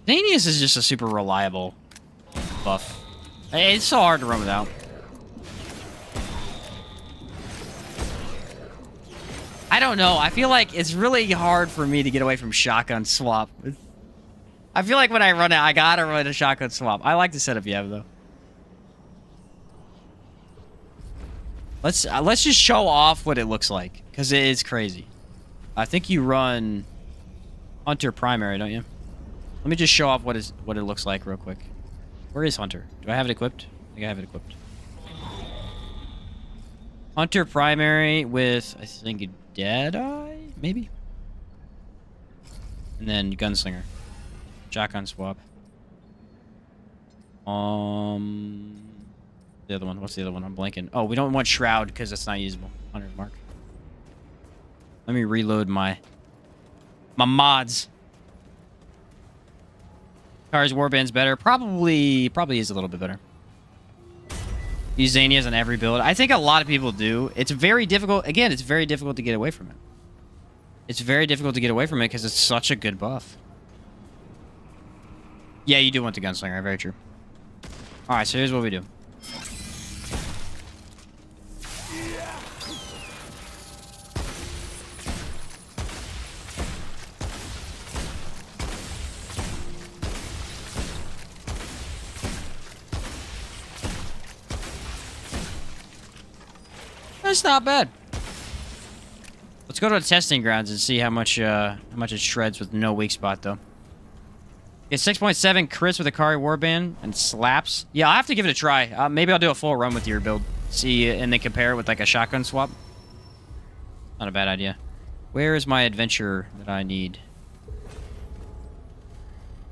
Xanias is just a super reliable buff. It's so hard to run without. I don't know. I feel like it's really hard for me to get away from shotgun swap. I feel like when I run it, I gotta run a shotgun swap. I like the setup you have, though. Let's just show off what it looks like, because it is crazy. I think you run Hunter Primary, don't you? Let me just show off what it looks like real quick. Where is Hunter? Do I have it equipped? I think I have it equipped. Hunter Primary with, I think, Deadeye? Maybe? And then Gunslinger. Shotgun swap. The other one. What's the other one? I'm blanking. Oh, we don't want Shroud because it's not usable. 100 mark. Let me reload my mods. Kari's Warband's better. Probably is a little bit better. Use Xanias on every build. I think a lot of people do. It's very difficult. Again, it's very difficult to get away from it. It's very difficult to get away from it because it's such a good buff. Yeah, you do want the Gunslinger. Very true. Alright, so here's what we do. That's not bad. Let's go to the testing grounds and see how much it shreds with no weak spot though. Get 6.7 crits with a Kari Warband and slaps. Yeah, I'll have to give it a try. Maybe I'll do a full run with your build. See, and then compare it with like a shotgun swap. Not a bad idea. Where is my adventure that I need?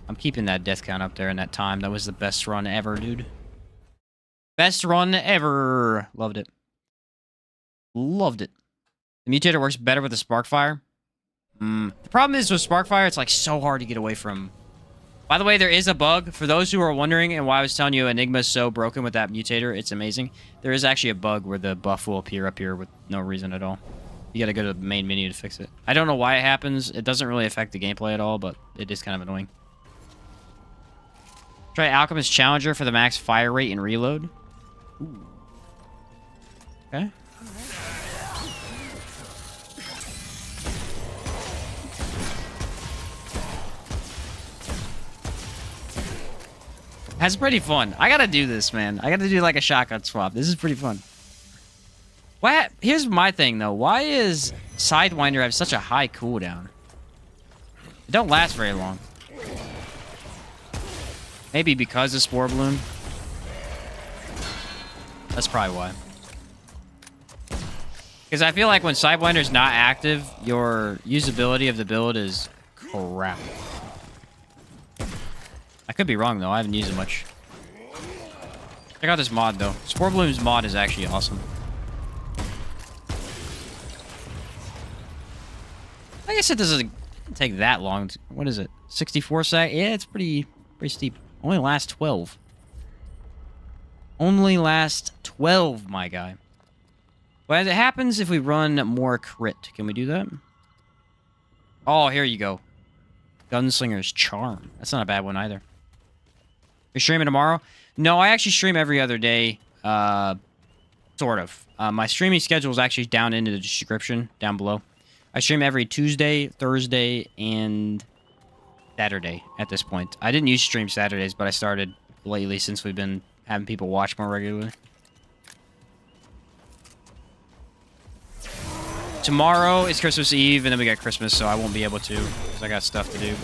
I'm keeping that death count up there in that time. That was the best run ever, dude. Best run ever. Loved it. Loved it. The mutator works better with the Sparkfire. The problem is with Sparkfire, it's like so hard to get away from. By the way, there is a bug. For those who are wondering and why I was telling you Enigma is so broken with that mutator, it's amazing. There is actually a bug where the buff will appear up here with no reason at all. You gotta go to the main menu to fix it. I don't know why it happens. It doesn't really affect the gameplay at all, but it is kind of annoying. Try Alchemist Challenger for the max fire rate and reload. Ooh. Okay. That's pretty fun. I gotta do this, man. I gotta do like a shotgun swap. This is pretty fun. What? Here's my thing, though. Why is Sidewinder have such a high cooldown? It don't last very long. Maybe because of Spore Bloom. That's probably why. Because I feel like when Sidewinder's not active, your usability of the build is crap. I could be wrong, though. I haven't used it much. Check out this mod, though. Spore Bloom's mod is actually awesome. I guess it doesn't take that long. What is it? 64 sec? Yeah, it's pretty steep. Only lasts 12. Only lasts 12, my guy. Well, it happens if we run more crit. Can we do that? Oh, here you go. Gunslinger's Charm. That's not a bad one either. You're streaming tomorrow? No, I actually stream every other day. Sort of. My streaming schedule is actually down into the description, down below. I stream every Tuesday, Thursday, and Saturday at this point. I didn't used to stream Saturdays, but I started lately since we've been having people watch more regularly. Tomorrow is Christmas Eve, and then we got Christmas, so I won't be able to, because I got stuff to do.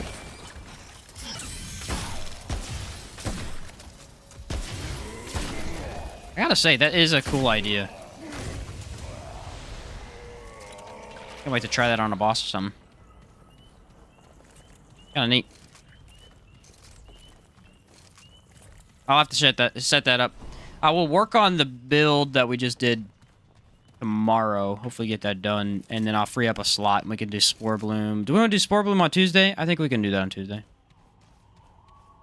I gotta say, that is a cool idea. Can't wait to try that on a boss or something. Kinda neat. I'll have to set that up. I will work on the build that we just did tomorrow. Hopefully get that done. And then I'll free up a slot and we can do Spore Bloom. Do we want to do Spore Bloom on Tuesday? I think we can do that on Tuesday.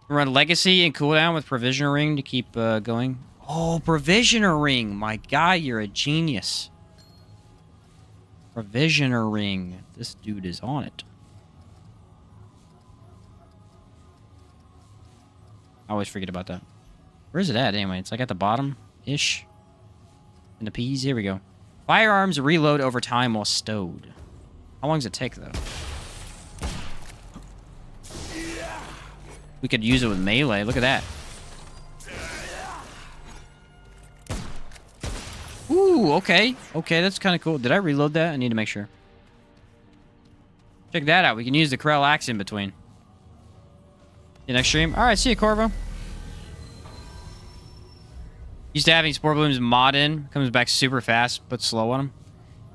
Run Legacy and Cooldown with Provisioner Ring to keep going. Oh, Provisioner Ring. My guy, you're a genius. Provisioner Ring. This dude is on it. I always forget about that. Where is it at anyway? It's like at the bottom-ish. In the P's. Here we go. Firearms reload over time while stowed. How long does it take, though? We could use it with melee. Look at that. Ooh, okay. Okay, that's kind of cool. Did I reload that? I need to make sure. Check that out. We can use the Krell axe in between. See you next stream. All right, see you, Corvo. Used to having Spore Bloom's mod in. Comes back super fast, but slow on him.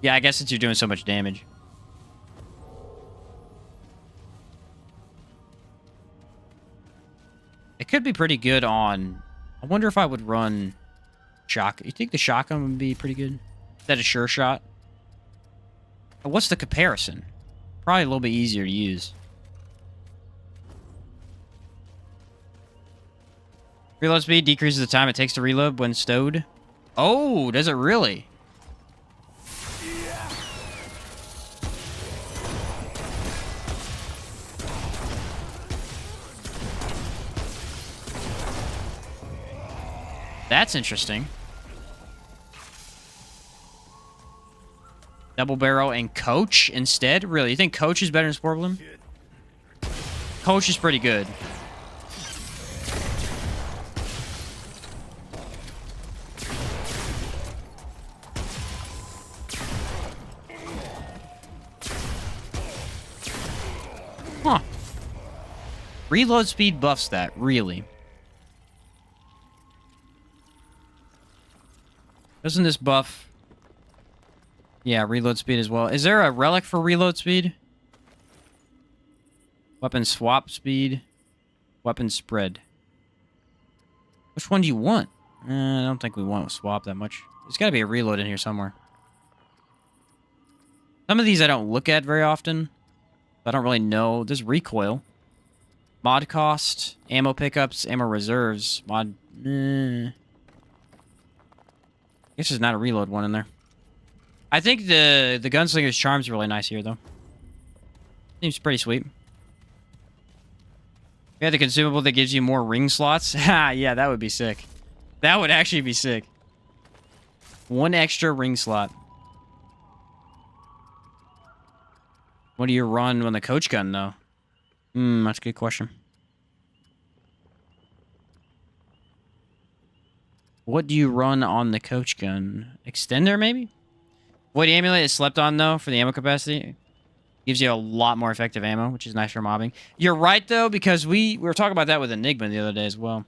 Yeah, I guess since you're doing so much damage. It could be pretty good on... I wonder if I would run... You think the shotgun would be pretty good? Is that a sure shot? But what's the comparison? Probably a little bit easier to use. Reload speed decreases the time it takes to reload when stowed. Oh, does it really? That's interesting. Double barrel and Coach instead? Really? You think Coach is better than Spore Bloom? Coach is pretty good. Huh. Reload speed buffs that, really. Doesn't this buff... Yeah, reload speed as well. Is there a relic for reload speed? Weapon swap speed. Weapon spread. Which one do you want? I don't think we want to swap that much. There's got to be a reload in here somewhere. Some of these I don't look at very often. I don't really know. There's recoil. Mod cost. Ammo pickups. Ammo reserves. Mod... I guess there's not a reload one in there. I think the gunslinger's charm's really nice here, though. Seems pretty sweet. We have the consumable that gives you more ring slots. Ha, yeah, that would be sick. That would actually be sick. 1 extra ring slot. What do you run on the coach gun, though? That's a good question. What do you run on the coach gun? Extender, maybe? Void amulet is slept on, though, for the ammo capacity. Gives you a lot more effective ammo, which is nice for mobbing. You're right, though, because we were talking about that with Enigma the other day as well.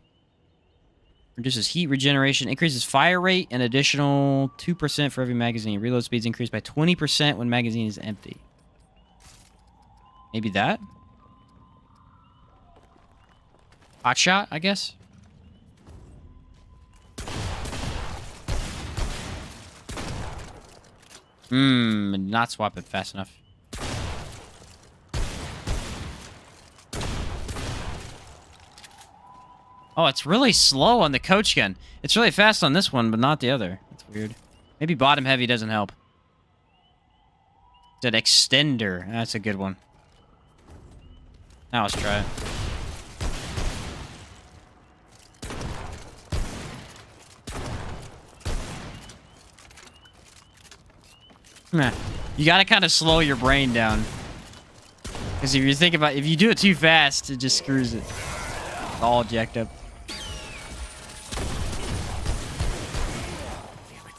Reduces heat regeneration, increases fire rate, an additional 2% for every magazine. Reload speeds increased by 20% when magazine is empty. Maybe that? Hot shot, I guess? Not swap it fast enough. Oh, it's really slow on the coach gun. It's really fast on this one, but not the other. That's weird. Maybe bottom heavy doesn't help. It's an extender. That's a good one. Now let's try it. Meh. You gotta kind of slow your brain down. Because if you think about if you do it too fast, it just screws it. It's all jacked up.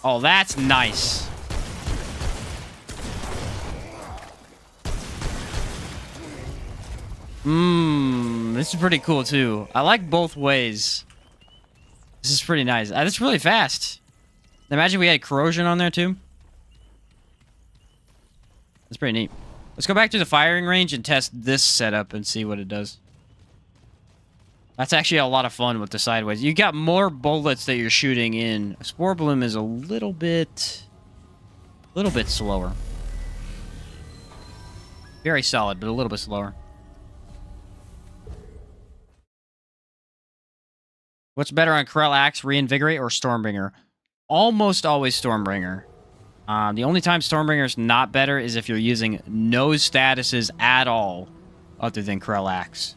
Oh, that's nice. This is pretty cool too. I like both ways. This is pretty nice. That's really fast. Imagine we had corrosion on there too. That's pretty neat. Let's go back to the firing range and test this setup and see what it does. That's actually a lot of fun with the sideways. You got more bullets that you're shooting in. A spore bloom is a little bit slower. Very solid, but a little bit slower. What's better on Corel Axe, Reinvigorate, or Stormbringer? Almost always Stormbringer. The only time Stormbringer is not better is if you're using no statuses at all other than Corel Axe.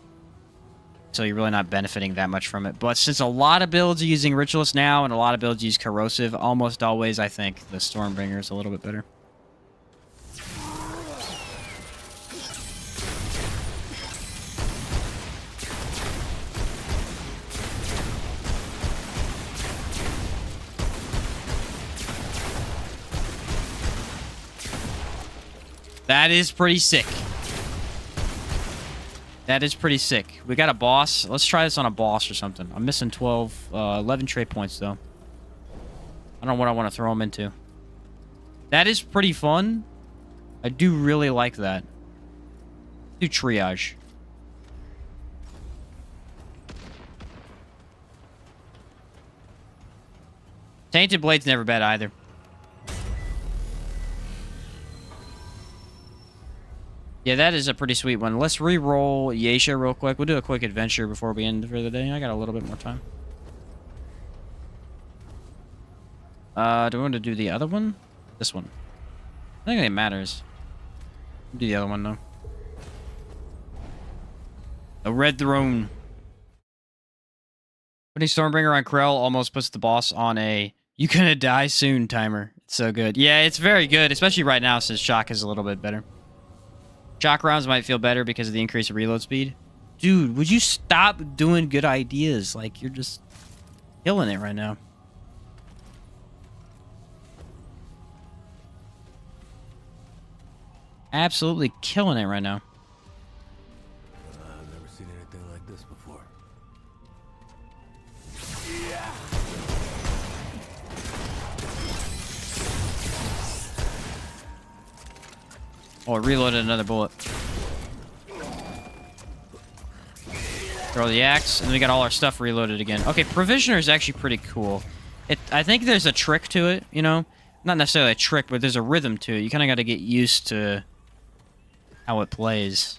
So you're really not benefiting that much from it. But since a lot of builds are using Ritualist now and a lot of builds use Corrosive, almost always I think the Stormbringer is a little bit better. That is pretty sick. That is pretty sick. We got a boss. Let's try this on a boss or something. I'm missing 11 trait points, though. I don't know what I want to throw them into. That is pretty fun. I do really like that. Do triage. Tainted Blade's never bad either. Yeah, that is a pretty sweet one. Let's re-roll Yesha real quick. We'll do a quick adventure before we end for the day. I got a little bit more time. Do we want to do the other one? This one. I think it matters. Do the other one, though. The Red Throne. Putting Stormbringer on Corel almost puts the boss on a "you gonna die soon" timer. It's so good. Yeah, it's very good, especially right now since Shock is a little bit better. Shock rounds might feel better because of the increase of reload speed. Dude, would you stop doing good ideas? Like, you're just killing it right now. Absolutely killing it right now. I've never seen anything like this before. Oh, it reloaded another bullet. Throw the axe, and then we got all our stuff reloaded again. Okay, Provisioner is actually pretty cool. I think there's a trick to it, you know? Not necessarily a trick, but there's a rhythm to it. You kind of got to get used to how it plays.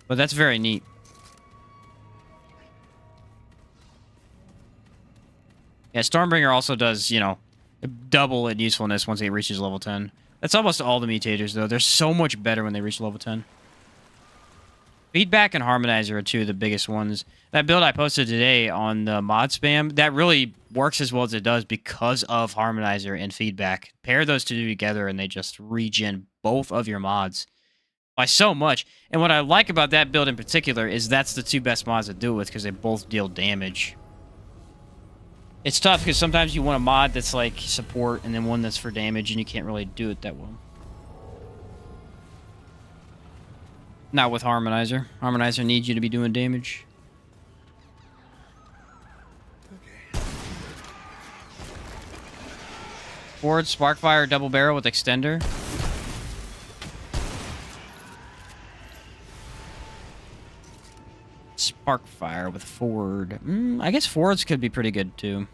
But that's very neat. Yeah, Stormbringer also does, you know, double in usefulness once it reaches level 10. That's almost all the mutators, though. They're so much better when they reach level 10. Feedback and Harmonizer are two of the biggest ones. That build I posted today on the mod spam, that really works as well as it does because of Harmonizer and Feedback. Pair those two together and they just regen both of your mods by so much. And what I like about that build in particular is that's the two best mods to do it with because they both deal damage. It's tough because sometimes you want a mod that's like support and then one that's for damage and you can't really do it that well. Not with Harmonizer. Harmonizer needs you to be doing damage. Okay. Forward, Sparkfire, double barrel with extender. Sparkfire with forward. I guess forwards could be pretty good too.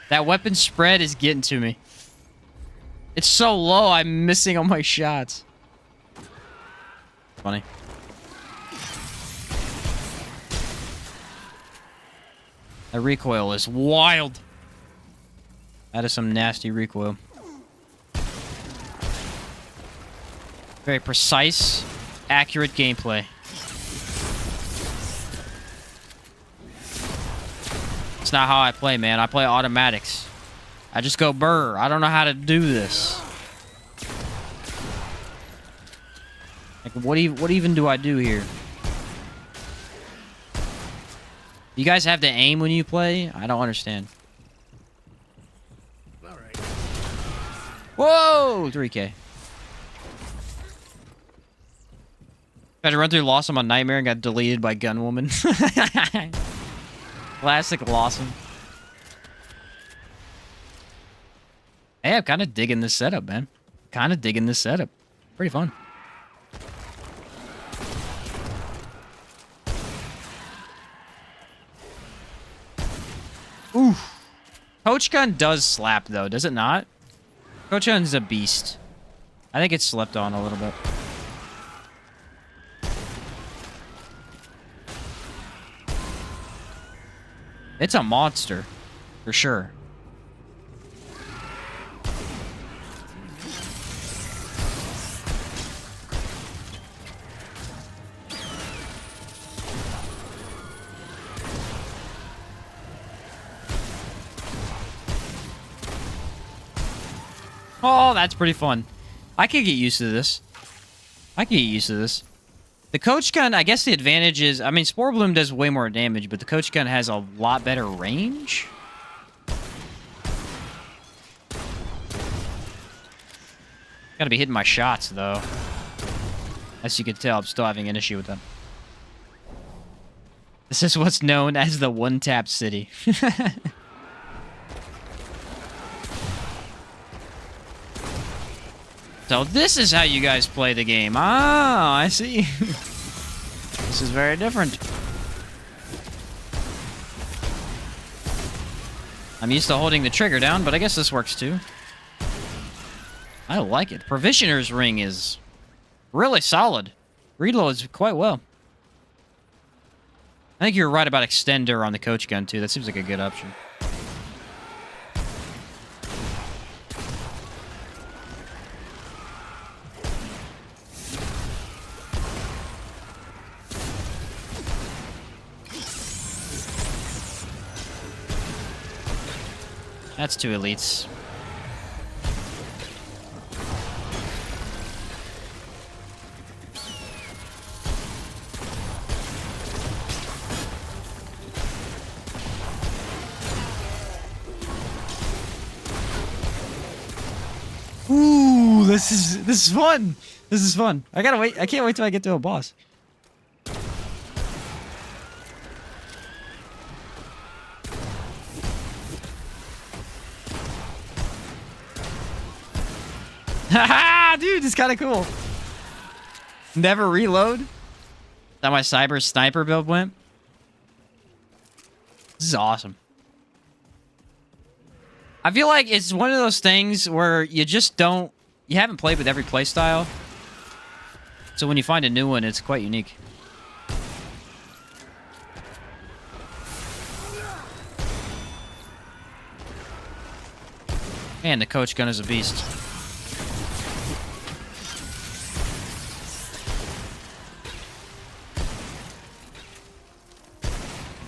That weapon spread is getting to me. It's so low, I'm missing all my shots. Funny. That recoil is wild. That is some nasty recoil. Very precise, accurate gameplay. It's not how I play, man. I play automatics. I just go burr. I don't know how to do this. Like, what even do I do here? You guys have to aim when you play? I don't understand. All right. Whoa! 3K. Tried to run through Lawsome on Nightmare and got deleted by Gunwoman. Classic Lawsome. Hey, I'm kind of digging this setup, man. Kind of digging this setup. Pretty fun. Ooh. Coach Gun does slap, though, does it not? Coach Gun's a beast. I think it's slept on a little bit. It's a monster, for sure. Oh, that's pretty fun. I could get used to this. I could get used to this. The Coach Gun, I guess the advantage is... I mean, Spore Bloom does way more damage, but the Coach Gun has a lot better range. Gotta be hitting my shots, though. As you can tell, I'm still having an issue with them. This is what's known as the one-tap city. So this is how you guys play the game. Ah, I see. This is very different. I'm used to holding the trigger down, but I guess this works too. I like it. Provisioner's Ring is really solid. Reloads quite well. I think you're right about Extender on the Coach Gun too. That seems like a good option. That's two elites. Ooh, this is fun. This is fun. I gotta wait. I can't wait till I get to a boss. Haha, dude, it's kind of cool. Never reload. That my cyber sniper build went. This is awesome. I feel like it's one of those things where you just don't... You haven't played with every playstyle. So when you find a new one, it's quite unique. Man, the coach gun is a beast.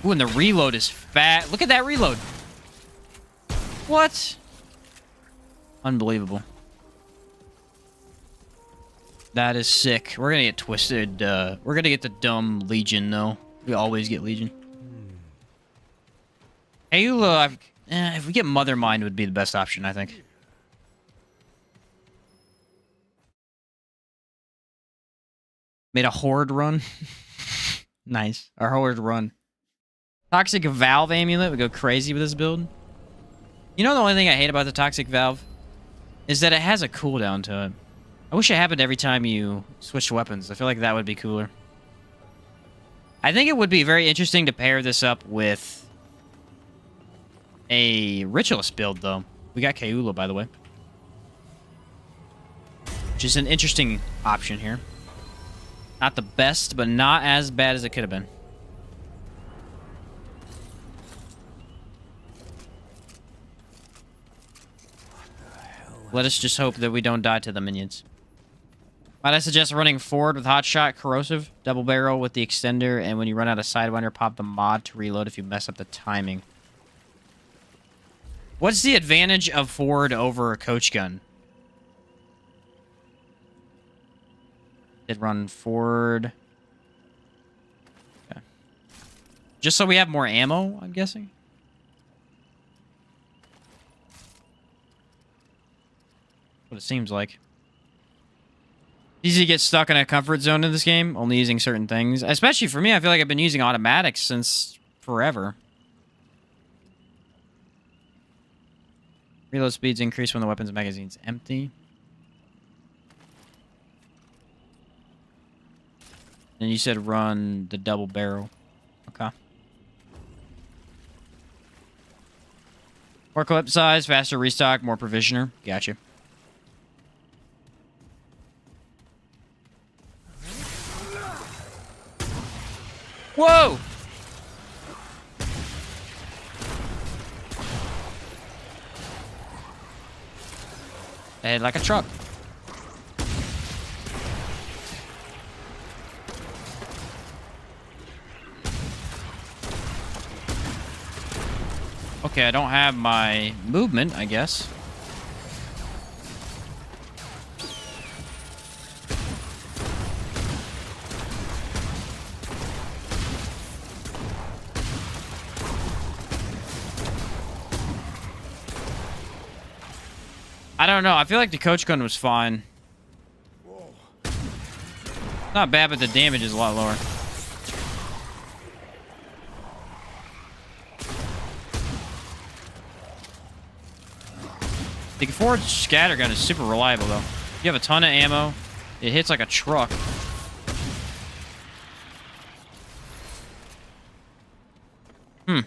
Ooh, and the reload is fat. Look at that reload. What? Unbelievable. That is sick. We're gonna get twisted. We're gonna get the dumb Legion, though. We always get Legion. Ayula, if we get Mother Mind, would be the best option, I think. Made a Horde run. Nice. Our Horde run. Toxic Valve Amulet would go crazy with this build. You know the only thing I hate about the Toxic Valve? Is that it has a cooldown to it. I wish it happened every time you switch weapons. I feel like that would be cooler. I think it would be very interesting to pair this up with a Ritualist build, though. We got Kaula, by the way. Which is an interesting option here. Not the best, but not as bad as it could have been. Let us just hope that we don't die to the minions. Might I suggest running forward with Hotshot, Corrosive, Double Barrel with the Extender, and when you run out of Sidewinder, pop the mod to reload if you mess up the timing. What's the advantage of forward over a Coach Gun? Did run forward. Okay. Just so we have more ammo, I'm guessing? What it seems like. Easy to get stuck in a comfort zone in this game, only using certain things. Especially for me, I feel like I've been using automatics since forever. Reload speeds increase when the weapon's magazine's empty. And you said run the double barrel. Okay. More clip size, faster restock, more provisioner. Gotcha. Whoa! Head like a truck. Okay, I don't have my movement, I guess. I don't know. I feel like the Coach Gun was fine. Not bad, but the damage is a lot lower. The forward scatter gun is super reliable, though. You have a ton of ammo. It hits like a truck. I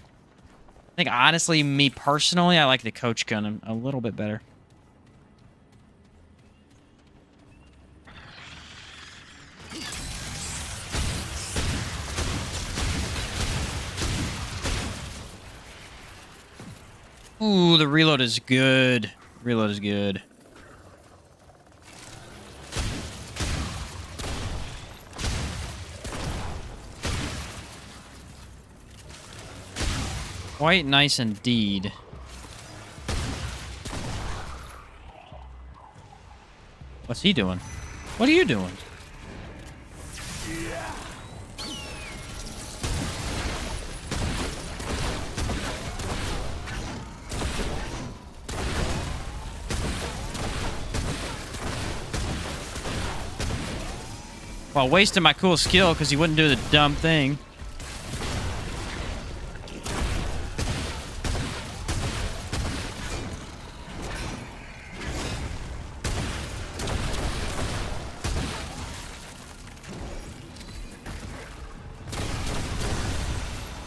think, honestly, me personally, I like the Coach Gun a little bit better. Ooh, the reload is good. Reload is good. Quite nice indeed. What's he doing? What are you doing? While wasting my cool skill because he wouldn't do the dumb thing.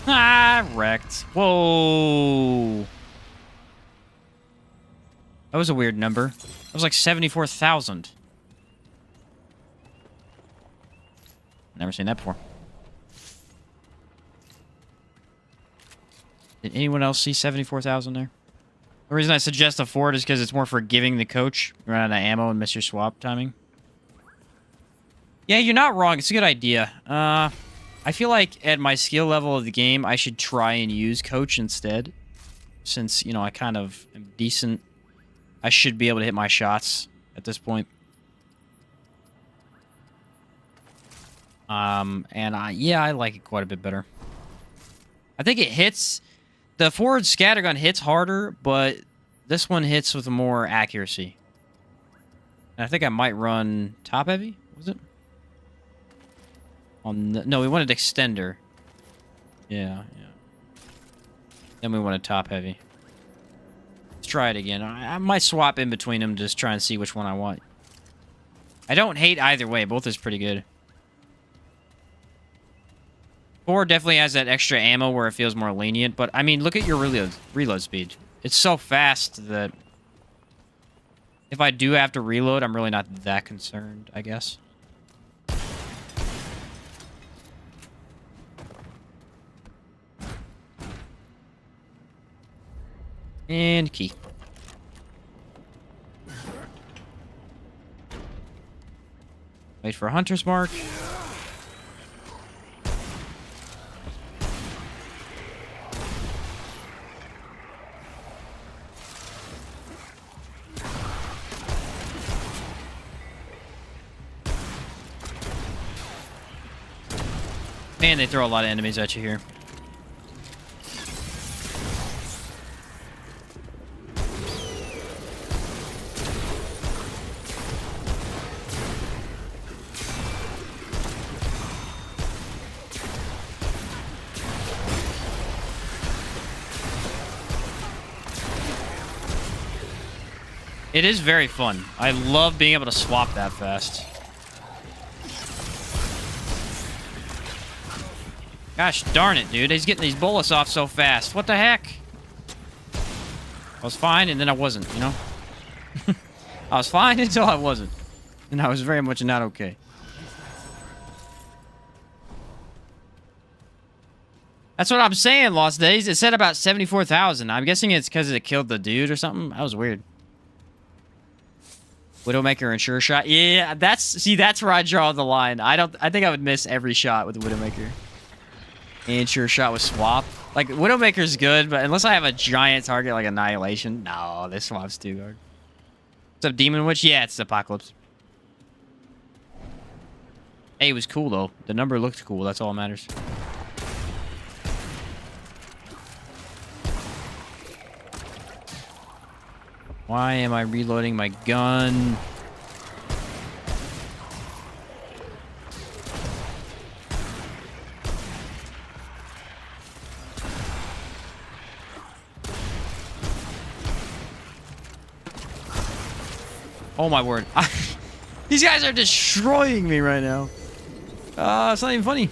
Ah, wrecked. Whoa. That was a weird number. That was like 74,000. Never seen that before. Did anyone else see 74,000 there? The reason I suggest a Ford is because it's more forgiving the coach. You run out of ammo and miss your swap timing. Yeah, you're not wrong. It's a good idea. I feel like at my skill level of the game, I should try and use coach instead. Since, you know, I kind of am decent. I should be able to hit my shots at this point. Yeah, I like it quite a bit better. I think it hits... The forward scattergun hits harder, but this one hits with more accuracy. And I think I might run top heavy, was it? No, we wanted extender. Yeah. Then we wanted top heavy. Let's try it again. I might swap in between them, just try and see which one I want. I don't hate either way. Both is pretty good. 4 definitely has that extra ammo where it feels more lenient, but I mean, look at your reload speed. It's so fast that if I do have to reload, I'm really not that concerned, I guess. And key. Wait for a hunter's mark. Man, they throw a lot of enemies at you here. It is very fun. I love being able to swap that fast. Gosh darn it, dude. He's getting these bullets off so fast. What the heck? I was fine, and then I wasn't, you know? I was fine until I wasn't. And I was very much not okay. That's what I'm saying, Lost Days. It said about 74,000. I'm guessing it's because it killed the dude or something. That was weird. Widowmaker and Sure Shot. Yeah, that's where I draw the line. I think I would miss every shot with the Widowmaker. And Sure Shot with swap. Like, Widowmaker's good, but unless I have a giant target like Annihilation, no, this swap's too hard. What's up, Demon Witch? Yeah, it's Apocalypse. Hey, it was cool, though. The number looked cool. That's all that matters. Why am I reloading my gun? Oh my word. These guys are destroying me right now. It's not even funny.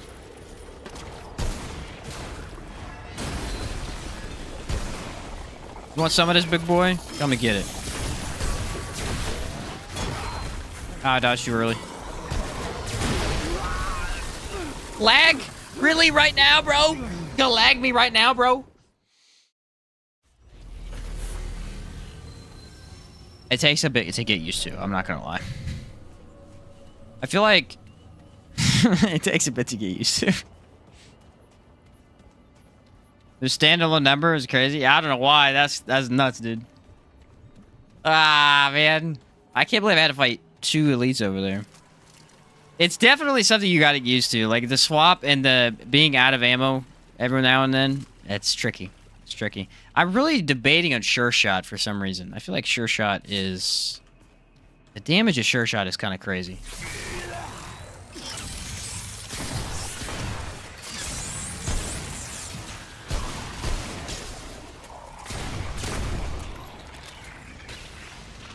You want some of this, big boy? Come and get it. Ah, I dodged you early. Lag? Really? Right now, bro? You gonna lag me right now, bro? It takes a bit to get used to. I'm not gonna lie. I feel like it takes a bit to get used to. The standalone number is crazy. I don't know why. That's nuts, dude. Ah, man. I can't believe I had to fight 2 elites over there. It's definitely something you gotta get used to. Like, the swap and the being out of ammo every now and then. It's tricky. It's tricky. I'm really debating on Sure Shot for some reason. I feel like Sure Shot is... The damage of Sure Shot is kind of crazy.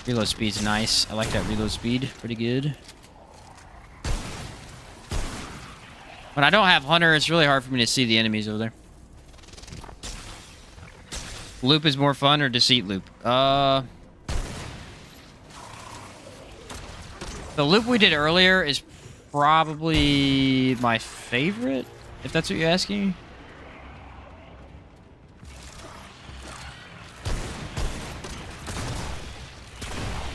Reload speed's nice. I like that reload speed. Pretty good. When I don't have Hunter, it's really hard for me to see the enemies over there. Loop is more fun or Deceit Loop? The loop we did earlier is probably my favorite, if that's what you're asking.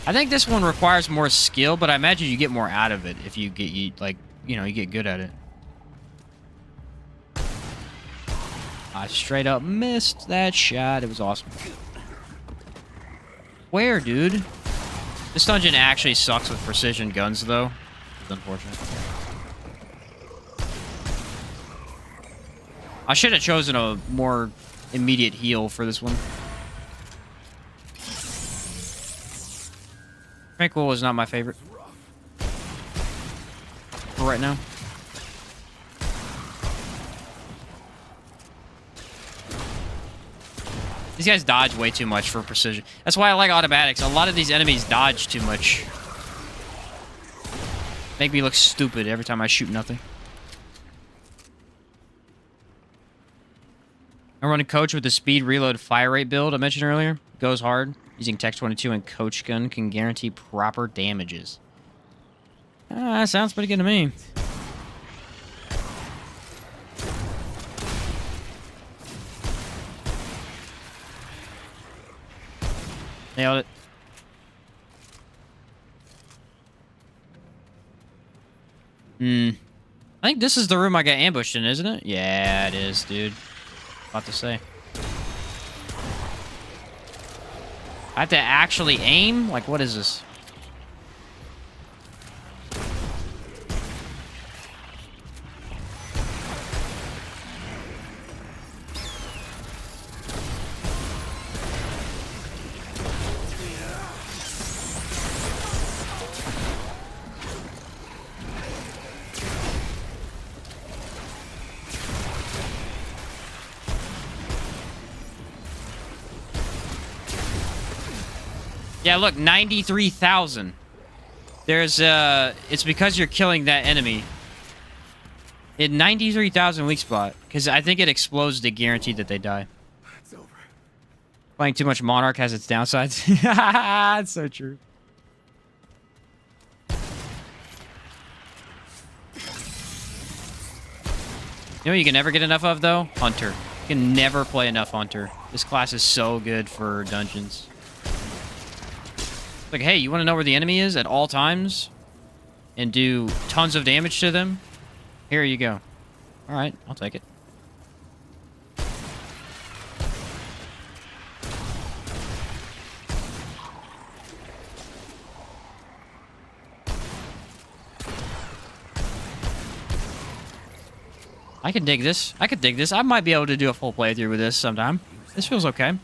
I think this one requires more skill, but I imagine you get more out of it if you get you get good at it. I straight up missed that shot. It was awesome. Where, dude? This dungeon actually sucks with precision guns, though. It's unfortunate. I should have chosen a more immediate heal for this one. Tranquil is not my favorite for right now. These guys dodge way too much for precision. That's why I like automatics. A lot of these enemies dodge too much. Make me look stupid every time I shoot nothing. I'm running Coach with the speed reload fire rate build I mentioned earlier. Goes hard. Using Tech 22 and Coach gun can guarantee proper damages. That sounds pretty good to me. Nailed it. I think this is the room I got ambushed in, isn't it? Yeah, it is, dude. About to say. I have to actually aim? Like, what is this? Yeah, look, 93,000. There's, it's because you're killing that enemy. It 93,000 weak spot. Because I think it explodes to guarantee that they die. It's over. Playing too much Monarch has its downsides. That's so true. You know what you can never get enough of, though? Hunter. You can never play enough Hunter. This class is so good for dungeons. Like, hey, you want to know where the enemy is at all times? And do tons of damage to them? Here you go. Alright, I'll take it. I can dig this. I could dig this. I might be able to do a full playthrough with this sometime. This feels okay.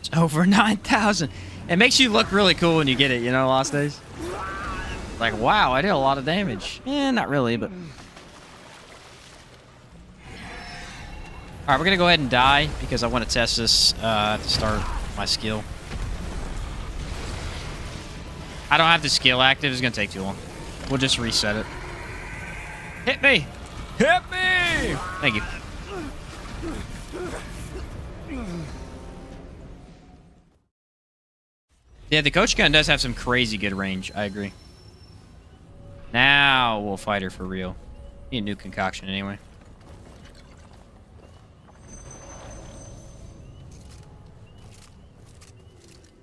It's over 9,000. It makes you look really cool when you get it, you know, Lost Days? Like, wow, I did a lot of damage. Eh, not really, but... Alright, we're gonna go ahead and die, because I want to test this to start my skill. I don't have the skill active. It's gonna take too long. We'll just reset it. Hit me! Hit me! Thank you. Yeah, the Coach gun does have some crazy good range. I agree. Now we'll fight her for real. Need a new concoction anyway.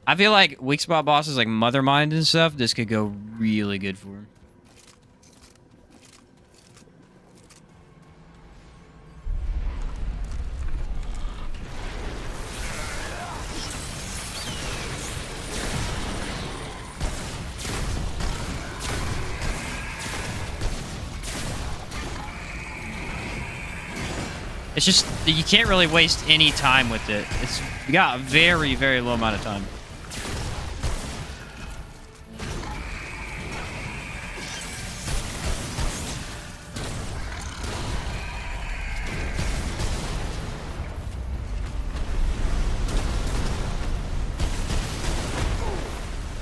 I feel like weak spot bosses like Mother Mind and stuff, this could go really good for him. It's just, you can't really waste any time with it. You got a very, very low amount of time.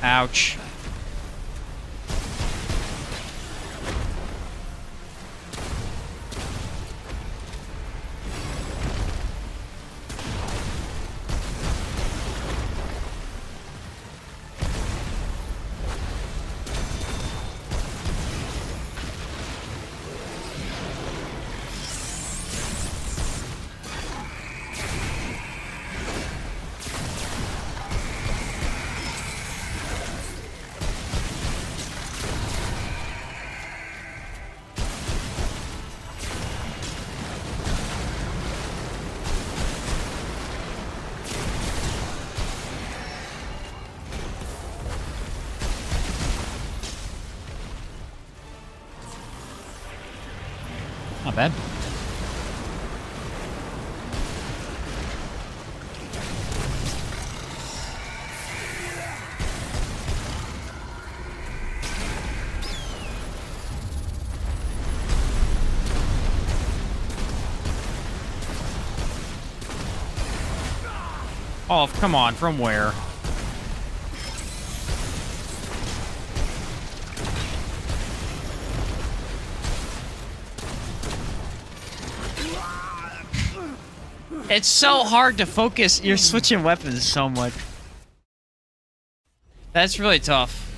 Ouch. Not bad. Oh, come on. From where? It's so hard to focus. You're switching weapons so much. That's really tough.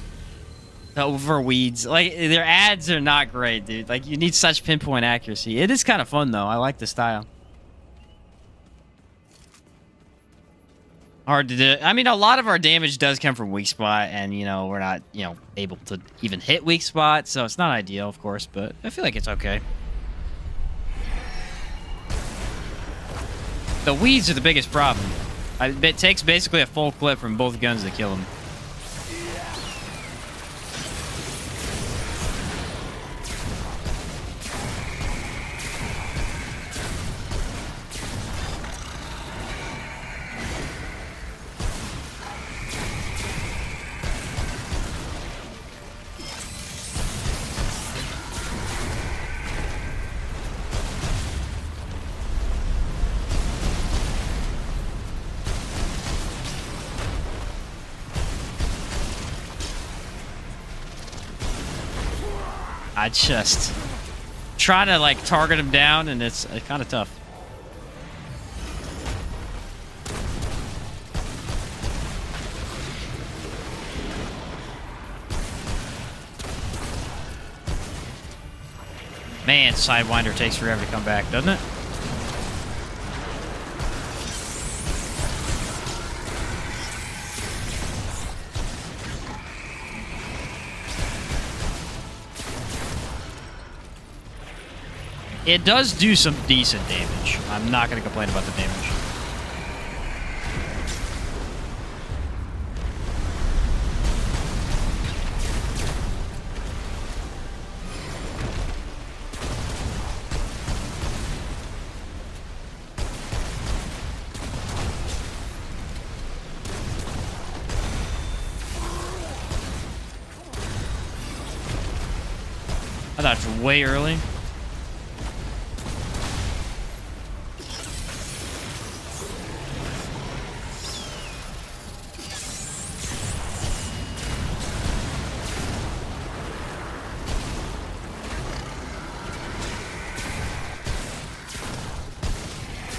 Over weeds. Like, their ads are not great, dude. Like, you need such pinpoint accuracy. It is kind of fun, though. I like the style. Hard to do. I mean, a lot of our damage does come from weak spot, and, you know, we're not, you know, able to even hit weak spot, so it's not ideal, of course, but I feel like it's okay. The weeds are the biggest problem. It takes basically a full clip from both guns to kill them. I just try to like target him down, and it's kind of tough. Man, Sidewinder takes forever to come back, doesn't it? It does do some decent damage. I'm not going to complain about the damage. I thought it was way early.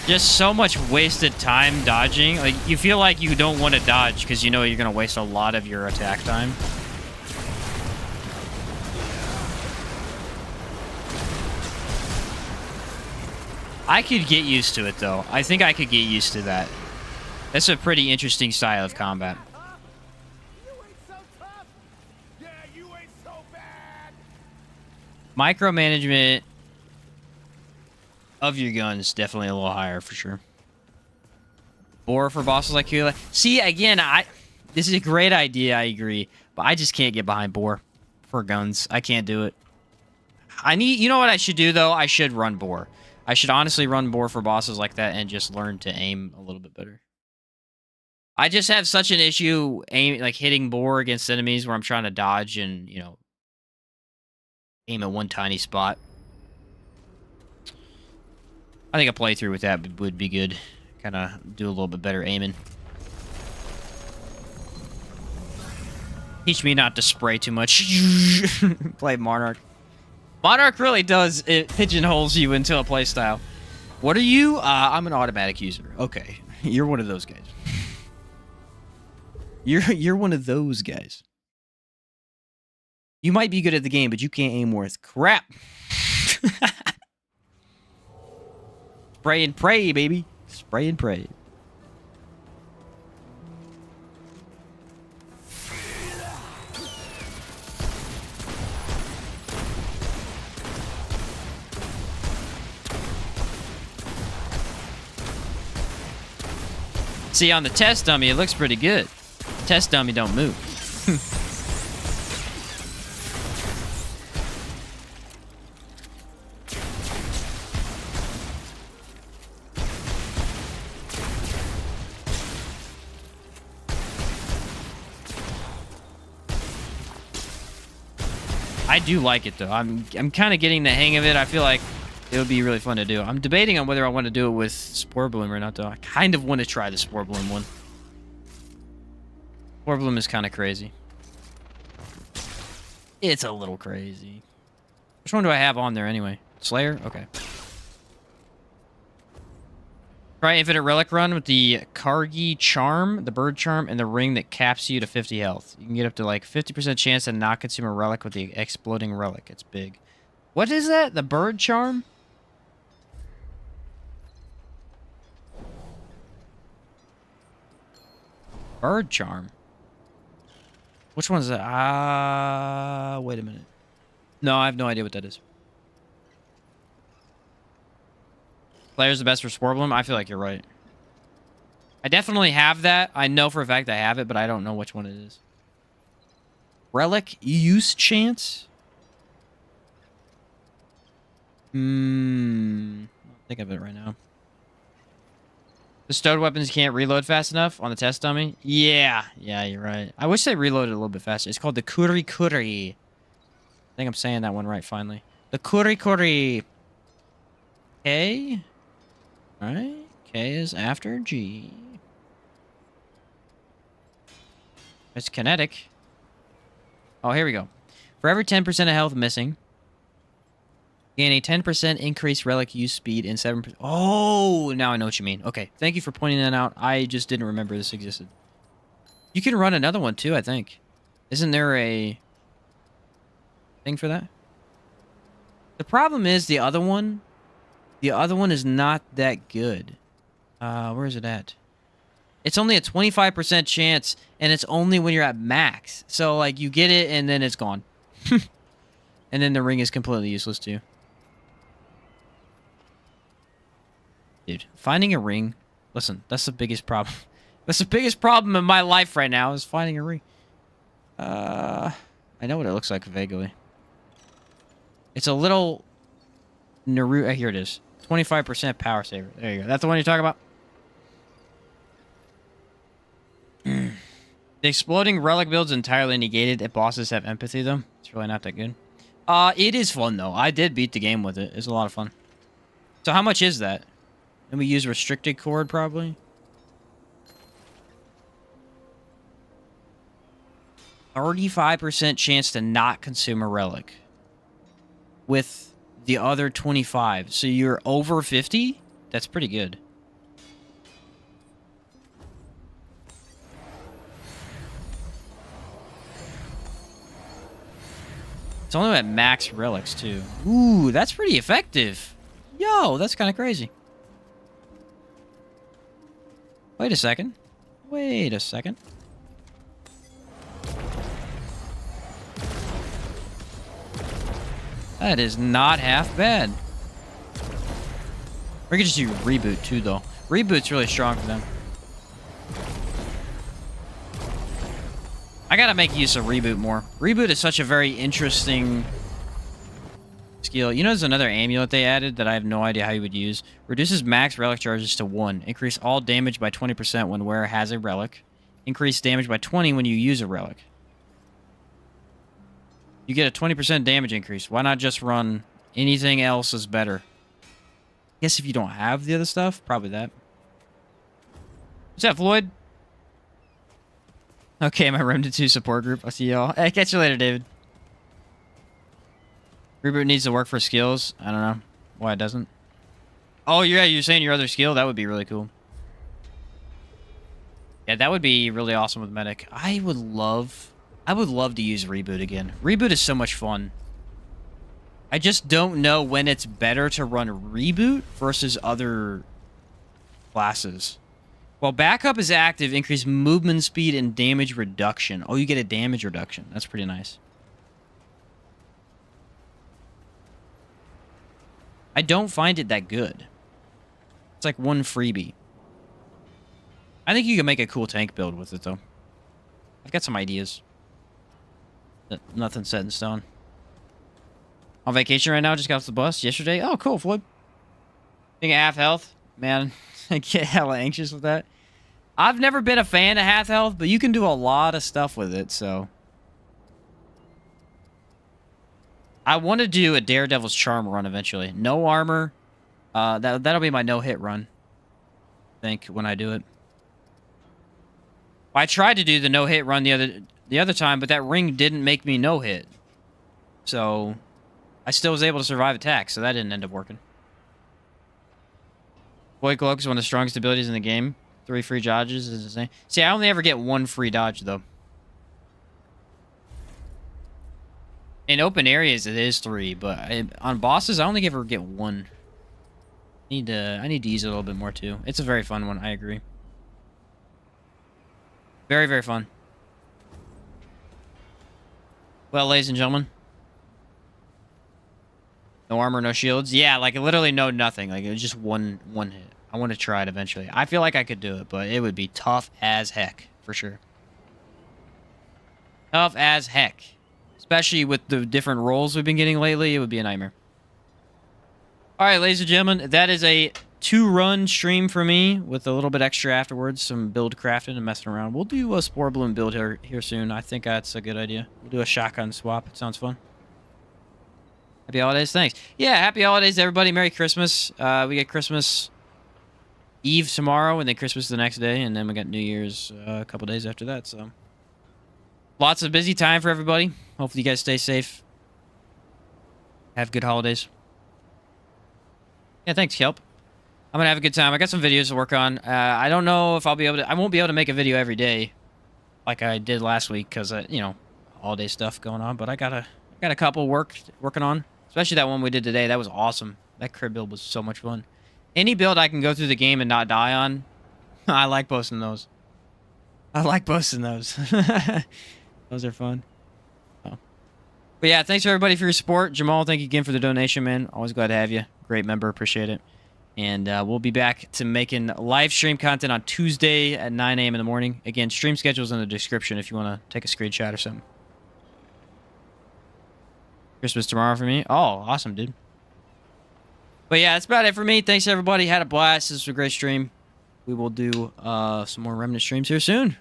Just so much wasted time dodging. Like, you feel like you don't want to dodge because you know you're going to waste a lot of your attack time. I could get used to it, though. I think I could get used to that. That's a pretty interesting style of combat. You ain't so tough. Yeah, you ain't so bad. Micromanagement of your guns definitely a little higher for sure. Or for bosses like you. See, again, this is a great idea, I agree, but I just can't get behind Boar for guns. I can't do it. You know what I should do though? I should run Boar. I should honestly run Boar for bosses like that and just learn to aim a little bit better. I just have such an issue hitting Boar against enemies where I'm trying to dodge and, you know, aim at one tiny spot. I think a playthrough with that would be good. Kind of do a little bit better aiming. Teach me not to spray too much. Play Monarch. Monarch really does. It pigeonholes you into a playstyle. What are you? I'm an automatic user. Okay. You're one of those guys. You're one of those guys. You might be good at the game, but you can't aim worth crap. Spray and pray, baby. Spray and pray. See, on the test dummy, it looks pretty good. Test dummy don't move. I do like it though. I'm kind of getting the hang of it. I feel like it would be really fun to do. I'm debating on whether I want to do it with Spore Bloom or not though. I kind of want to try the Spore Bloom one. Spore Bloom is kind of crazy. It's a little crazy. Which one do I have on there anyway? Slayer? Okay. Try Infinite Relic Run with the Kargi Charm, the Bird Charm, and the ring that caps you to 50 health. You can get up to like 50% chance to not consume a relic with the Exploding Relic. It's big. What is that? The Bird Charm? Bird Charm? Which one is that? Wait a minute. No, I have no idea what that is. Slayer's the best for Spore Bloom? I feel like you're right. I definitely have that. I know for a fact I have it, but I don't know which one it is. Relic use chance? I'll think of it right now. Bestowed weapons can't reload fast enough on the test dummy? Yeah, you're right. I wish they reloaded a little bit faster. It's called the Kuri Kuri. I think I'm saying that one right finally. The Kuri Kuri. Okay. Alright, K is after G. It's kinetic. Oh, here we go. For every 10% of health missing, gain a 10% increased relic use speed and 7%. Oh, now I know what you mean. Okay, thank you for pointing that out. I just didn't remember this existed. You can run another one too, I think. Isn't there a thing for that? The problem is the other one is not that good. Where is it at? It's only a 25% chance, and it's only when you're at max. So, like, you get it, and then it's gone. And then the ring is completely useless, too. Dude, finding a ring... Listen, that's the biggest problem. That's the biggest problem in my life right now, is finding a ring. I know what it looks like vaguely. It's a little... Naruto... Here it is. 25% power saver. There you go. That's the one you're talking about? The exploding relic build's entirely negated if bosses have empathy, though. It's really not that good. It is fun, though. I did beat the game with it. It's a lot of fun. So how much is that? And we use restricted cord, probably? %35% chance to not consume a relic. With the other 25. So you're over 50? That's pretty good. It's only at max relics, too. Ooh, that's pretty effective. Yo, that's kind of crazy. Wait a second. Wait a second. That is not half bad. We could just use reboot, too, though. Reboot's really strong for them. I gotta make use of reboot more. Reboot is such a very interesting skill. You know there's another amulet they added that I have no idea how you would use. Reduces max relic charges to 1. Increase all damage by 20% when wearer has a relic. Increase damage by 20 when you use a relic. You get a 20% damage increase. Why not just run anything else is better? I guess if you don't have the other stuff, probably that. What's up, Floyd? Okay, my Remnant 2 support group. I'll see y'all. Hey, catch you later, David. Reboot needs to work for skills. I don't know why it doesn't. Oh, yeah, you're saying your other skill? That would be really cool. Yeah, that would be really awesome with Medic. I would love to use Reboot again. Reboot is so much fun. I just don't know when it's better to run Reboot versus other classes. While backup is active, increase movement speed and damage reduction. Oh, you get a damage reduction. That's pretty nice. I don't find it that good. It's like one freebie. I think you can make a cool tank build with it, though. I've got some ideas. Nothing set in stone. On vacation right now, just got off the bus yesterday. Oh, cool, Floyd. Being at half health. Man, I get hella anxious with that. I've never been a fan of half health, but you can do a lot of stuff with it, so. I want to do a Daredevil's Charm run eventually. No armor. That'll be my no-hit run, I think, when I do it. I tried to do the no-hit run the other time, but that ring didn't make me no-hit. So, I still was able to survive attacks, so that didn't end up working. Void Cloak is one of the strongest abilities in the game. 3 free dodges is insane. See, I only ever get 1 free dodge, though. In open areas, it is 3, but on bosses, I only ever get 1. I need to use it a little bit more, too. It's a very fun one, I agree. Very, very fun. Well, ladies and gentlemen. No armor, no shields. Yeah, like, literally no nothing. Like, it was just one hit. I want to try it eventually. I feel like I could do it, but it would be tough as heck, for sure. Tough as heck. Especially with the different rolls we've been getting lately, it would be a nightmare. Alright, ladies and gentlemen, that is a 2-run stream for me, with a little bit extra afterwards, some build crafting and messing around. We'll do a Spore Bloom build here soon. I think that's a good idea. We'll do a shotgun swap. It sounds fun. Happy holidays. Thanks. Yeah, happy holidays, everybody. Merry Christmas. We get Christmas Eve tomorrow, and then Christmas the next day, and then we got New Year's a couple days after that, so... Lots of busy time for everybody. Hopefully you guys stay safe. Have good holidays. Yeah, thanks, Kelp. I'm gonna have a good time. I got some videos to work on. I don't know if I'll be able to... I won't be able to make a video every day like I did last week because, you know, holiday stuff going on. But I got a couple working on. Especially that one we did today. That was awesome. That crib build was so much fun. Any build I can go through the game and not die on, I like posting those. I like posting those. Those are fun. Oh. But yeah, thanks everybody for your support. Jamal, thank you again for the donation, man. Always glad to have you. Great member. Appreciate it. And we'll be back to making live stream content on Tuesday at 9 a.m. in the morning. Again, stream schedule's in the description if you want to take a screenshot or something. Christmas tomorrow for me. Oh, awesome, dude. But yeah, that's about it for me. Thanks, everybody. Had a blast. This was a great stream. We will do some more Remnant streams here soon.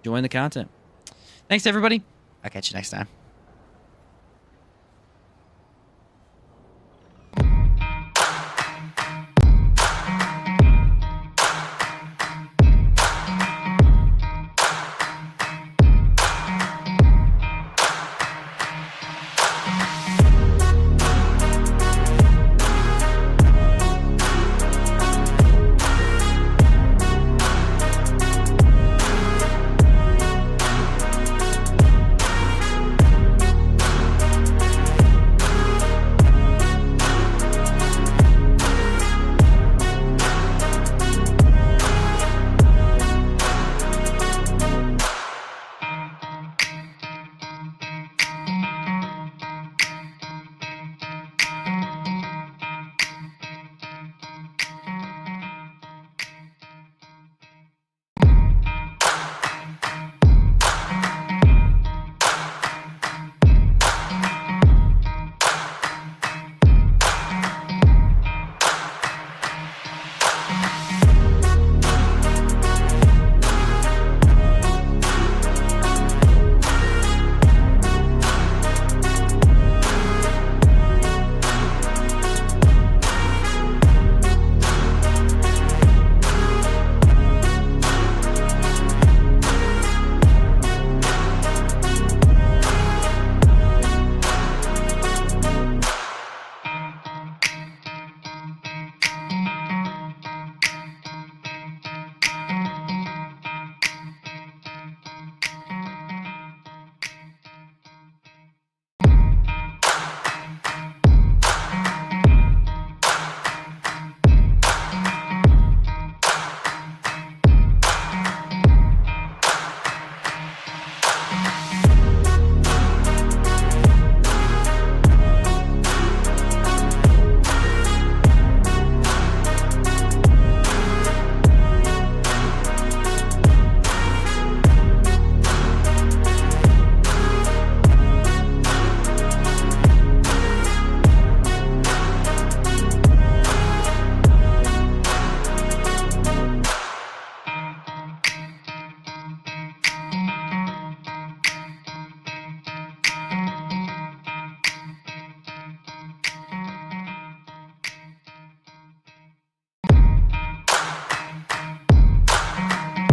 Join the content. Thanks, everybody. I'll catch you next time.